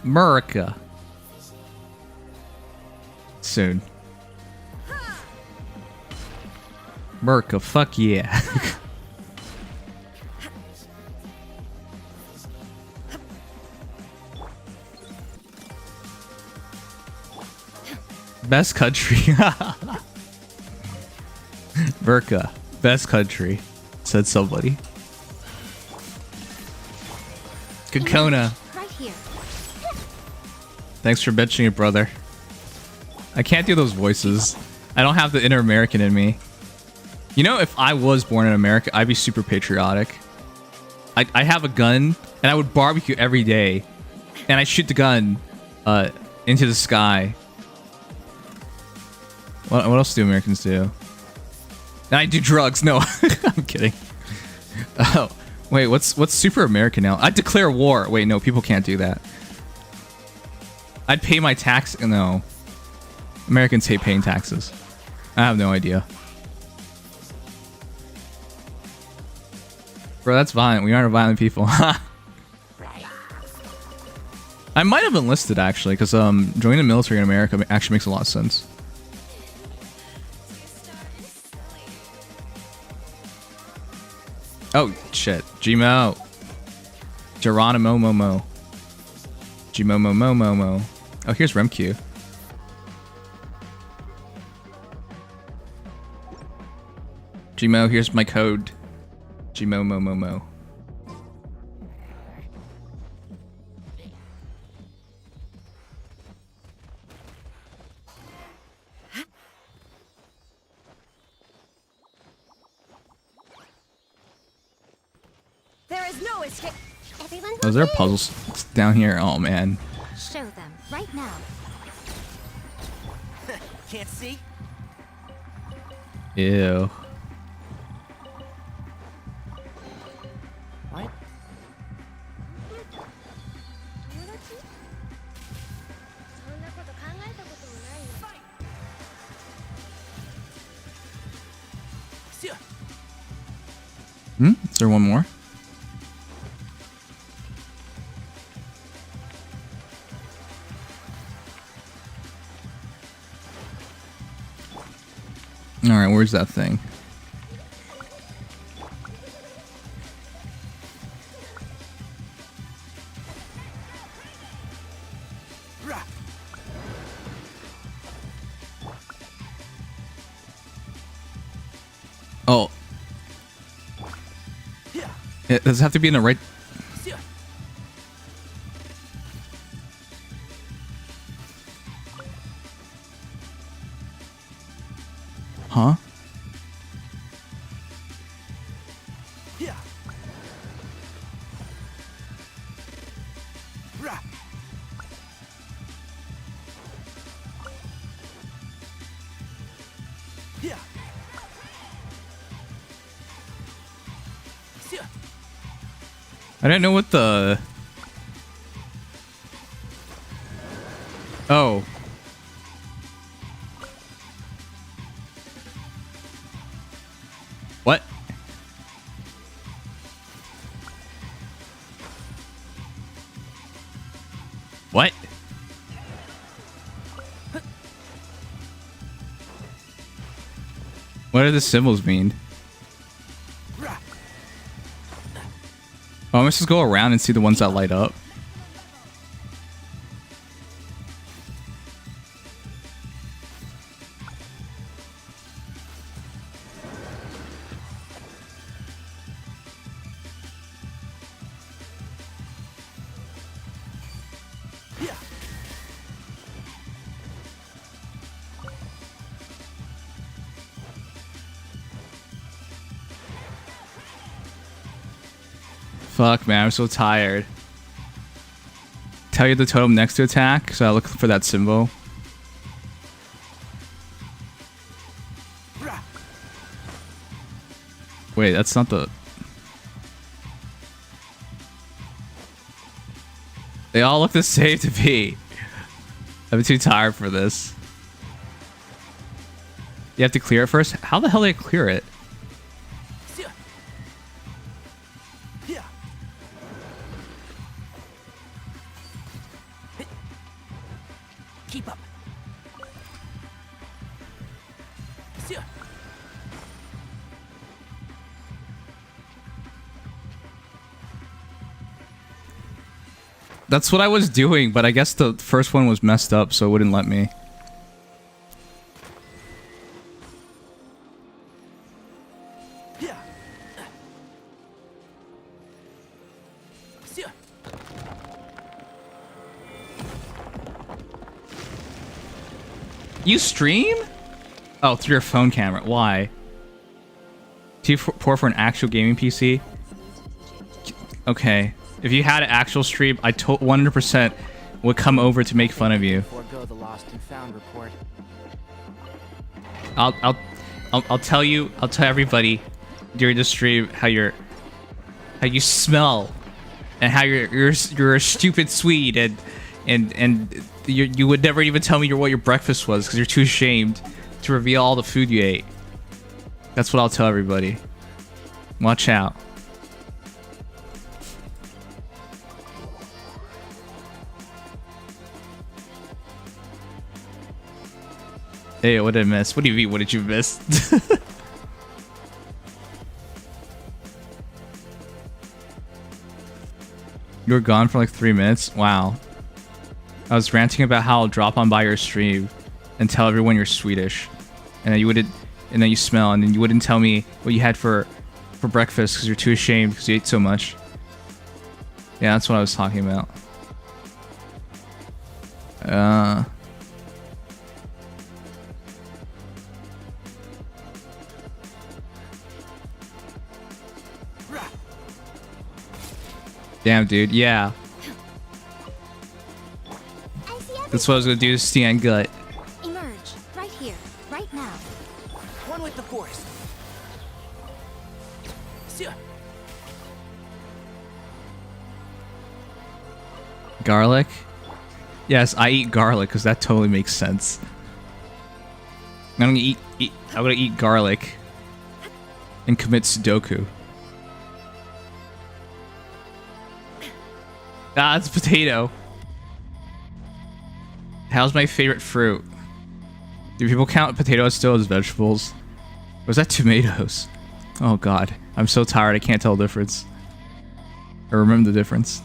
B: America. Soon. Merca, fuck yeah. Best country. Merca, best country, said somebody. Kokona.
L: Right here.
B: Thanks for benching it, brother. I can't do those voices. I don't have the inner American in me. You know, if I was born in America, I'd be super patriotic. I have a gun, and I would barbecue every day. And I shoot the gun into the sky. What else do Americans do? And I do drugs. No, I'm kidding. Oh, wait, what's super American now? I'd declare war. Wait, no, people can't do that. I'd pay my tax. No. Americans hate paying taxes. I have no idea. Bro, that's violent. We aren't violent people. I might have enlisted, actually, because joining the military in America actually makes a lot of sense. Oh, shit. Gmo. Geronimo Momo. Gmo Momo. Oh, here's Remq. Gmo, here's my code. Gmo Momo.
L: There is no escape. Everyone.
B: Oh, is there puzzles down here? Oh, man.
L: Show them right now.
K: Can't see?
B: Ew.
K: What?
B: Is there one more? Alright, where's that thing? Oh. Does it have to be in the right... Huh? I don't know what the... Oh. What? What? What do the symbols mean? Oh, I'm supposed to go around and see the ones that light up. Fuck, man, I'm so tired. Tell you the totem next to attack, so I look for that symbol. Wait, that's not the... They all look the same to me. I'm too tired for this. You have to clear it first? How the hell do I clear it?
K: Keep up.
B: That's what I was doing, but I guess the first one was messed up, so it wouldn't let me. You stream? Oh, through your phone camera. Why? Do you pour for an actual gaming PC? Okay. If you had an actual stream, I 100% would come over to make fun of you.
K: Forgo the lost and found report.
B: I'll tell you. I'll tell everybody during the stream how you smell, and how you're a stupid Swede, and you would never even tell me what your breakfast was because you're too ashamed to reveal all the food you ate. That's what I'll tell everybody. Watch out. Hey, what did I miss? What do you mean, what did you miss? You were gone for like 3 minutes? Wow. I was ranting about how I'll drop on by your stream and tell everyone you're Swedish. And then you wouldn't, and then you smell, and then you wouldn't tell me what you had for breakfast because you're too ashamed because you ate so much. Yeah, that's what I was talking about. Damn, dude. Yeah. That's what I was gonna do to stand gut.
L: Emerge right here, right now.
K: One with the force.
B: Garlic? Yes, I eat garlic because that totally makes sense. I'm gonna eat garlic and commit Sudoku. Ah, it's potato. How's my favorite fruit? Do people count potatoes still as vegetables? Or was that tomatoes? Oh god, I'm so tired I can't tell the difference. Or remember the difference.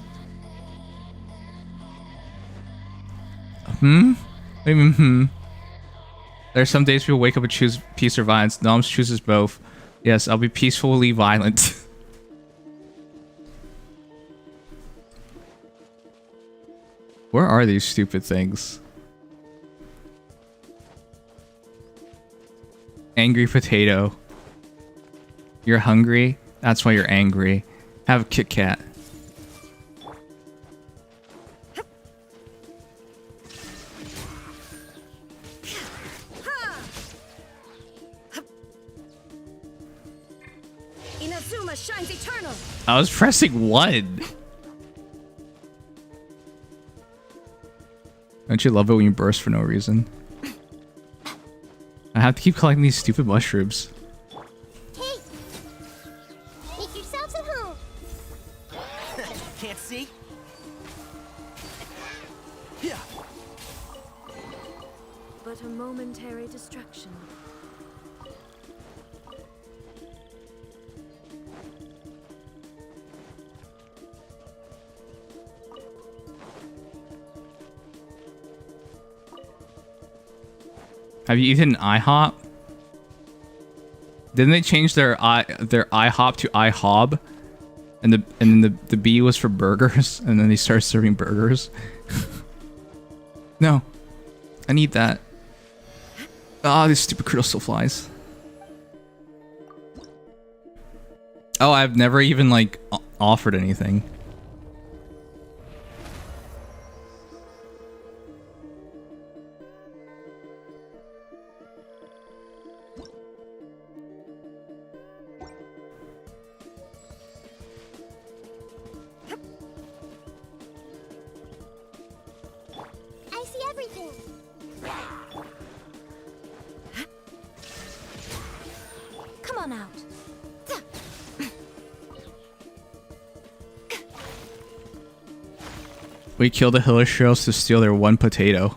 B: What do you mean, There's some days people wake up and choose peace or violence. Noms chooses both. Yes, I'll be peacefully violent. Where are these stupid things? Angry potato. You're hungry? That's why you're angry. Have a Kit Kat.
L: Inazuma shines eternal.
B: I was pressing 1. Don't you love it when you burst for no reason? I have to keep collecting these stupid mushrooms.
M: Hey! Make yourselves at home.
K: Can't see?
N: But a momentary distraction.
B: Have you eaten IHOP? Didn't they change their IHOP to IHOB? And then the B was for burgers, and then they started serving burgers. No. I need that. Ah, these stupid crystal flies. Oh, I've never even like offered anything.
M: I see everything.
L: Come on out.
B: We killed the Hillishros to steal their 1 potato.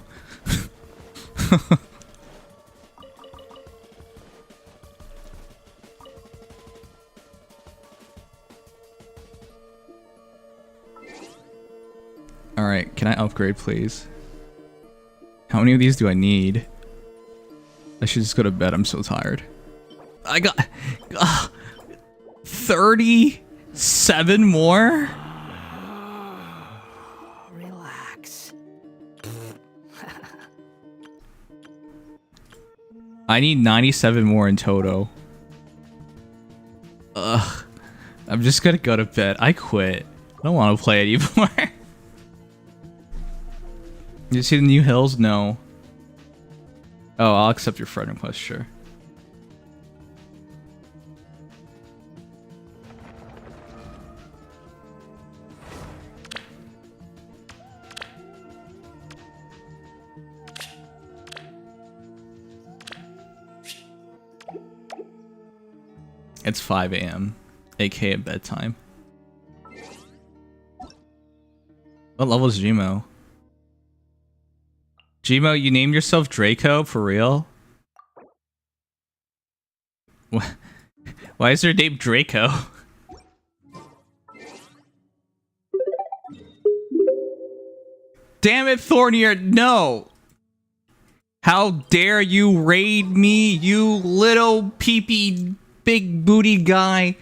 B: Alright, can I upgrade, please? How many of these do I need? I should just go to bed. I'm so tired. I got 37 more?
K: Relax.
B: I need 97 more in total. Ugh. I'm just gonna go to bed. I quit. I don't want to play anymore. You see the new hills? No. Oh, I'll accept your friend request, sure. It's 5 a.m. aka bedtime. What level is Gmo? Gmo, you named yourself Draco? For real? Why is your name Draco? Damn it, Thornier, no! How dare you raid me, you little peepee big booty guy.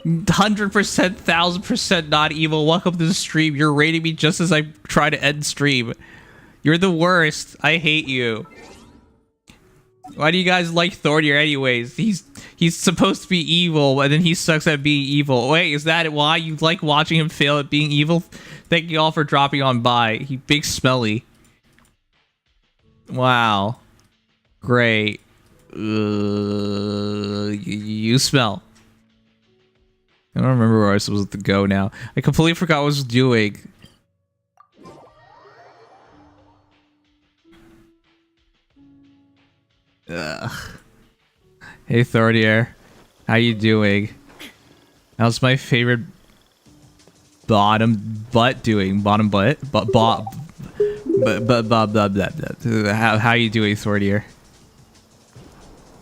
B: 100%, 1000% not evil. Welcome to the stream. You're raiding me just as I try to end stream. You're the worst. I hate you. Why do you guys like Thornier anyways? He's supposed to be evil, and then he sucks at being evil. Wait, is that why you like watching him fail at being evil? Thank you all for dropping on by. He big smelly. Wow. Great. You smell. I don't remember where I was supposed to go now. I completely forgot what I was doing. Ugh. Hey Thornier, how you doing? How's my favorite bottom butt doing? Bottom butt? How you doing, Thornier?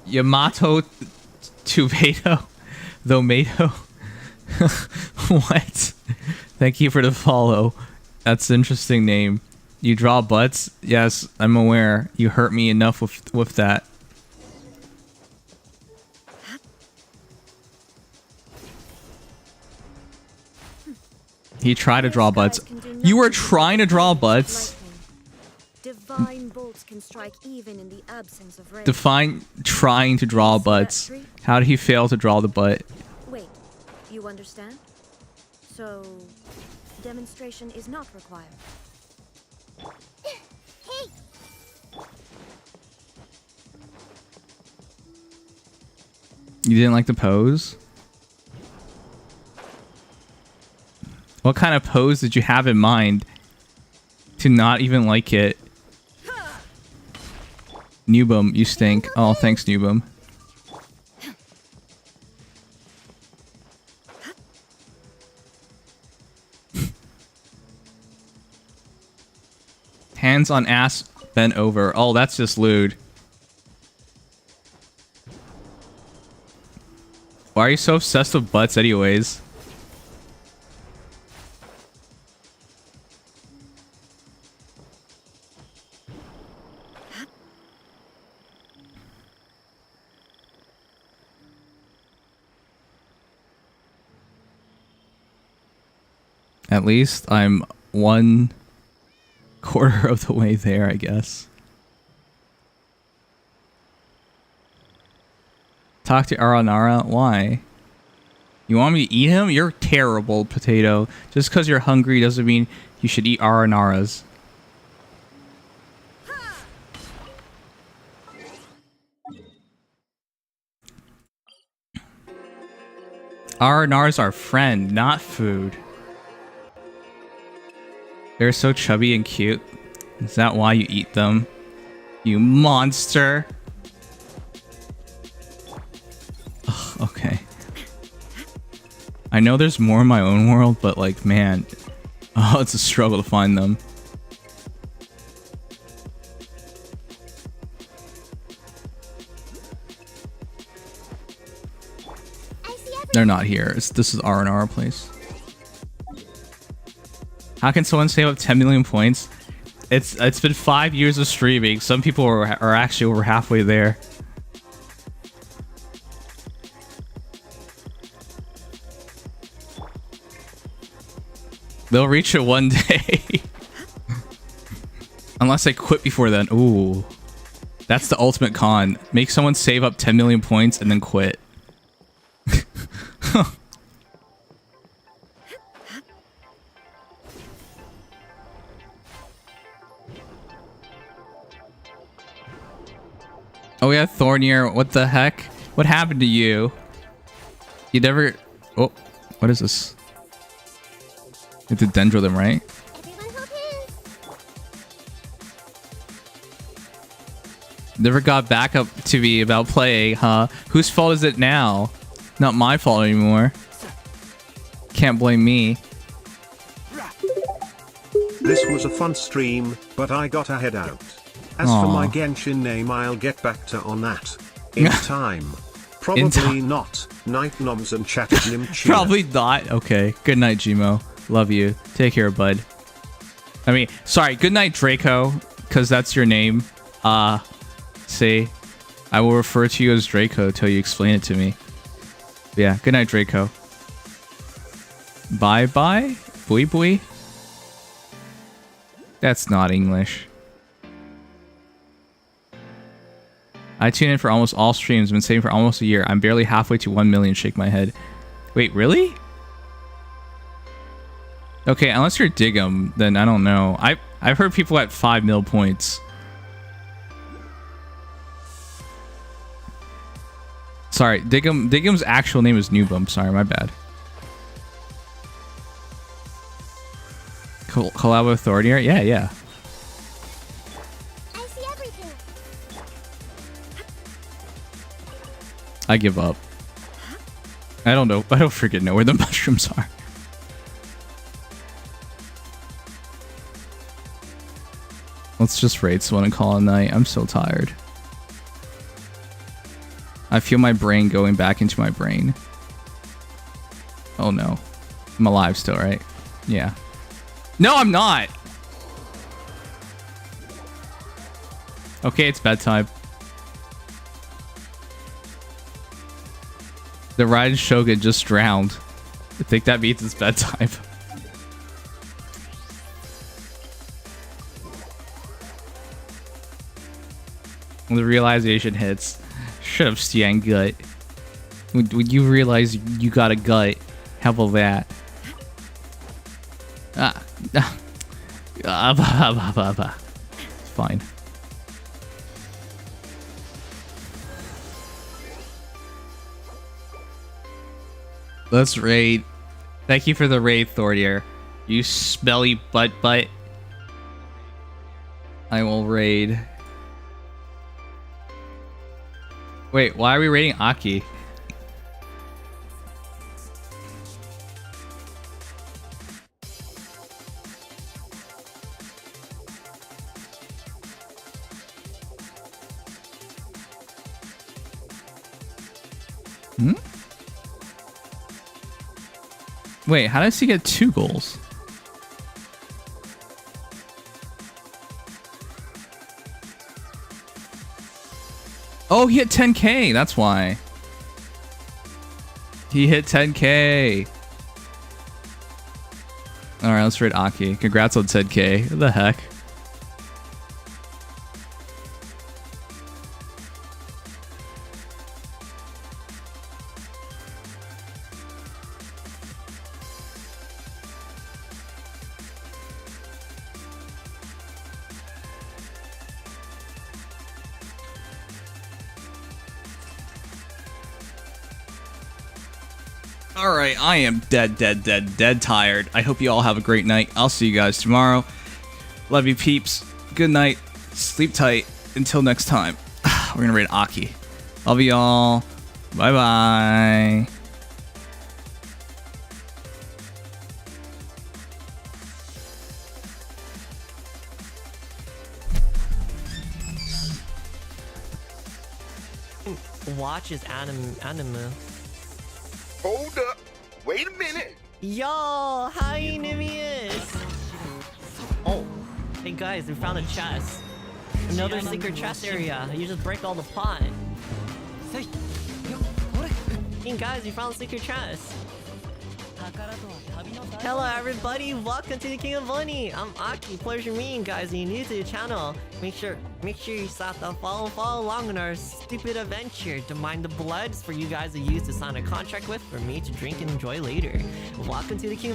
B: Yamato Tomato? Thomato? What? Thank you for the follow. That's an interesting name. You draw butts? Yes, I'm aware. You hurt me enough with that. He tried to draw butts. You were trying to draw butts?
N: Divine bolts can strike even in the absence of rain.
B: Define trying to draw butts. How did he fail to draw the butt?
N: Wait, you understand? So, demonstration is not required.
L: Hey!
B: You didn't like the pose? What kind of pose did you have in mind to not even like it? Nimdom, you stink. Oh, thanks, Nimdom. Hands on ass, bent over. Oh, that's just lewd. Why are you so obsessed with butts anyways? At least I'm 1/4 of the way there, I guess. Talk to Aranara? Why? You want me to eat him? You're terrible, Potato. Just because you're hungry doesn't mean you should eat Aranaras. Aranara's our friend, not food. They're so chubby and cute. Is that why you eat them? You monster! Ugh, okay. I know there's more in my own world, but like, man. Oh, it's a struggle to find them. They're not here. This is R&R place. How can someone save up 10 million points? It's been 5 years of streaming. Some people are actually over halfway there. They'll reach it one day. Unless they quit before then. Ooh. That's the ultimate con. Make someone save up 10 million points and then quit. Oh yeah, Thornier. What the heck? What happened to you? You never... Oh, what is this? You have to dendro them, right? Never got back up to me about playing, huh? Whose fault is it now? Not my fault anymore. Can't blame me.
A: This was a fun stream, but I got a head out. As for my Genshin name, I'll get back to on that. In time. Probably not. Night noms and chat Nimdom.
B: Probably not. Okay. Good night, Gmo. Love you. Take care, bud. I mean, sorry. Good night, Draco, because that's your name. See, I will refer to you as Draco till you explain it to me. Yeah. Good night, Draco. Bye bye. Bui bui. That's not English. I tune in for almost all streams. Been saving for almost a year. I'm barely halfway to 1 million. Shake my head. Wait, really? Okay, unless you're Dig'em, then I don't know. I've heard people at 5 mil points. Sorry, Dig'em's actual name is Nimdom. Sorry, my bad. Collab with Thornier? Yeah, yeah. I give up. I don't know. I don't freaking know where the mushrooms are. Let's just raid someone and call it a night. I'm so tired. I feel my brain going back into my brain. Oh no. I'm alive still, right? Yeah. No, I'm not! Okay, it's bedtime. The Raiden Shogun just drowned. I think that means it's bedtime. When the realization hits. Shut up, Stian Gut. When you realize you got a gut, how about that? It's fine. Let's raid. Thank you for the raid, Thornier. You smelly butt. I will raid. Wait, why are we raiding Aki? Hmm? Wait, how does he get 2 goals? Oh, he hit 10k. That's why. He hit 10k. All right, let's raid Aki. Congrats on 10k. What the heck? Alright, I am dead tired. I hope you all have a great night. I'll see you guys tomorrow. Love you, peeps. Good night. Sleep tight. Until next time. We're gonna raid Aki. Love you all. Bye-bye.
O: Watch is anime.
P: Hold up. Wait a minute.
O: Yo, hi Nimious. Oh, hey guys, we found a chest. Another secret chest area. You just break all the pot. Hey guys, we found a secret chest. Hello everybody, welcome to the King of Money. I'm Aki, pleasure meeting guys. If you're new to the channel, make sure you stop to follow along in our stupid adventure to mine the bloods for you guys to use to sign a contract with, for me to drink and enjoy later. Welcome to the King of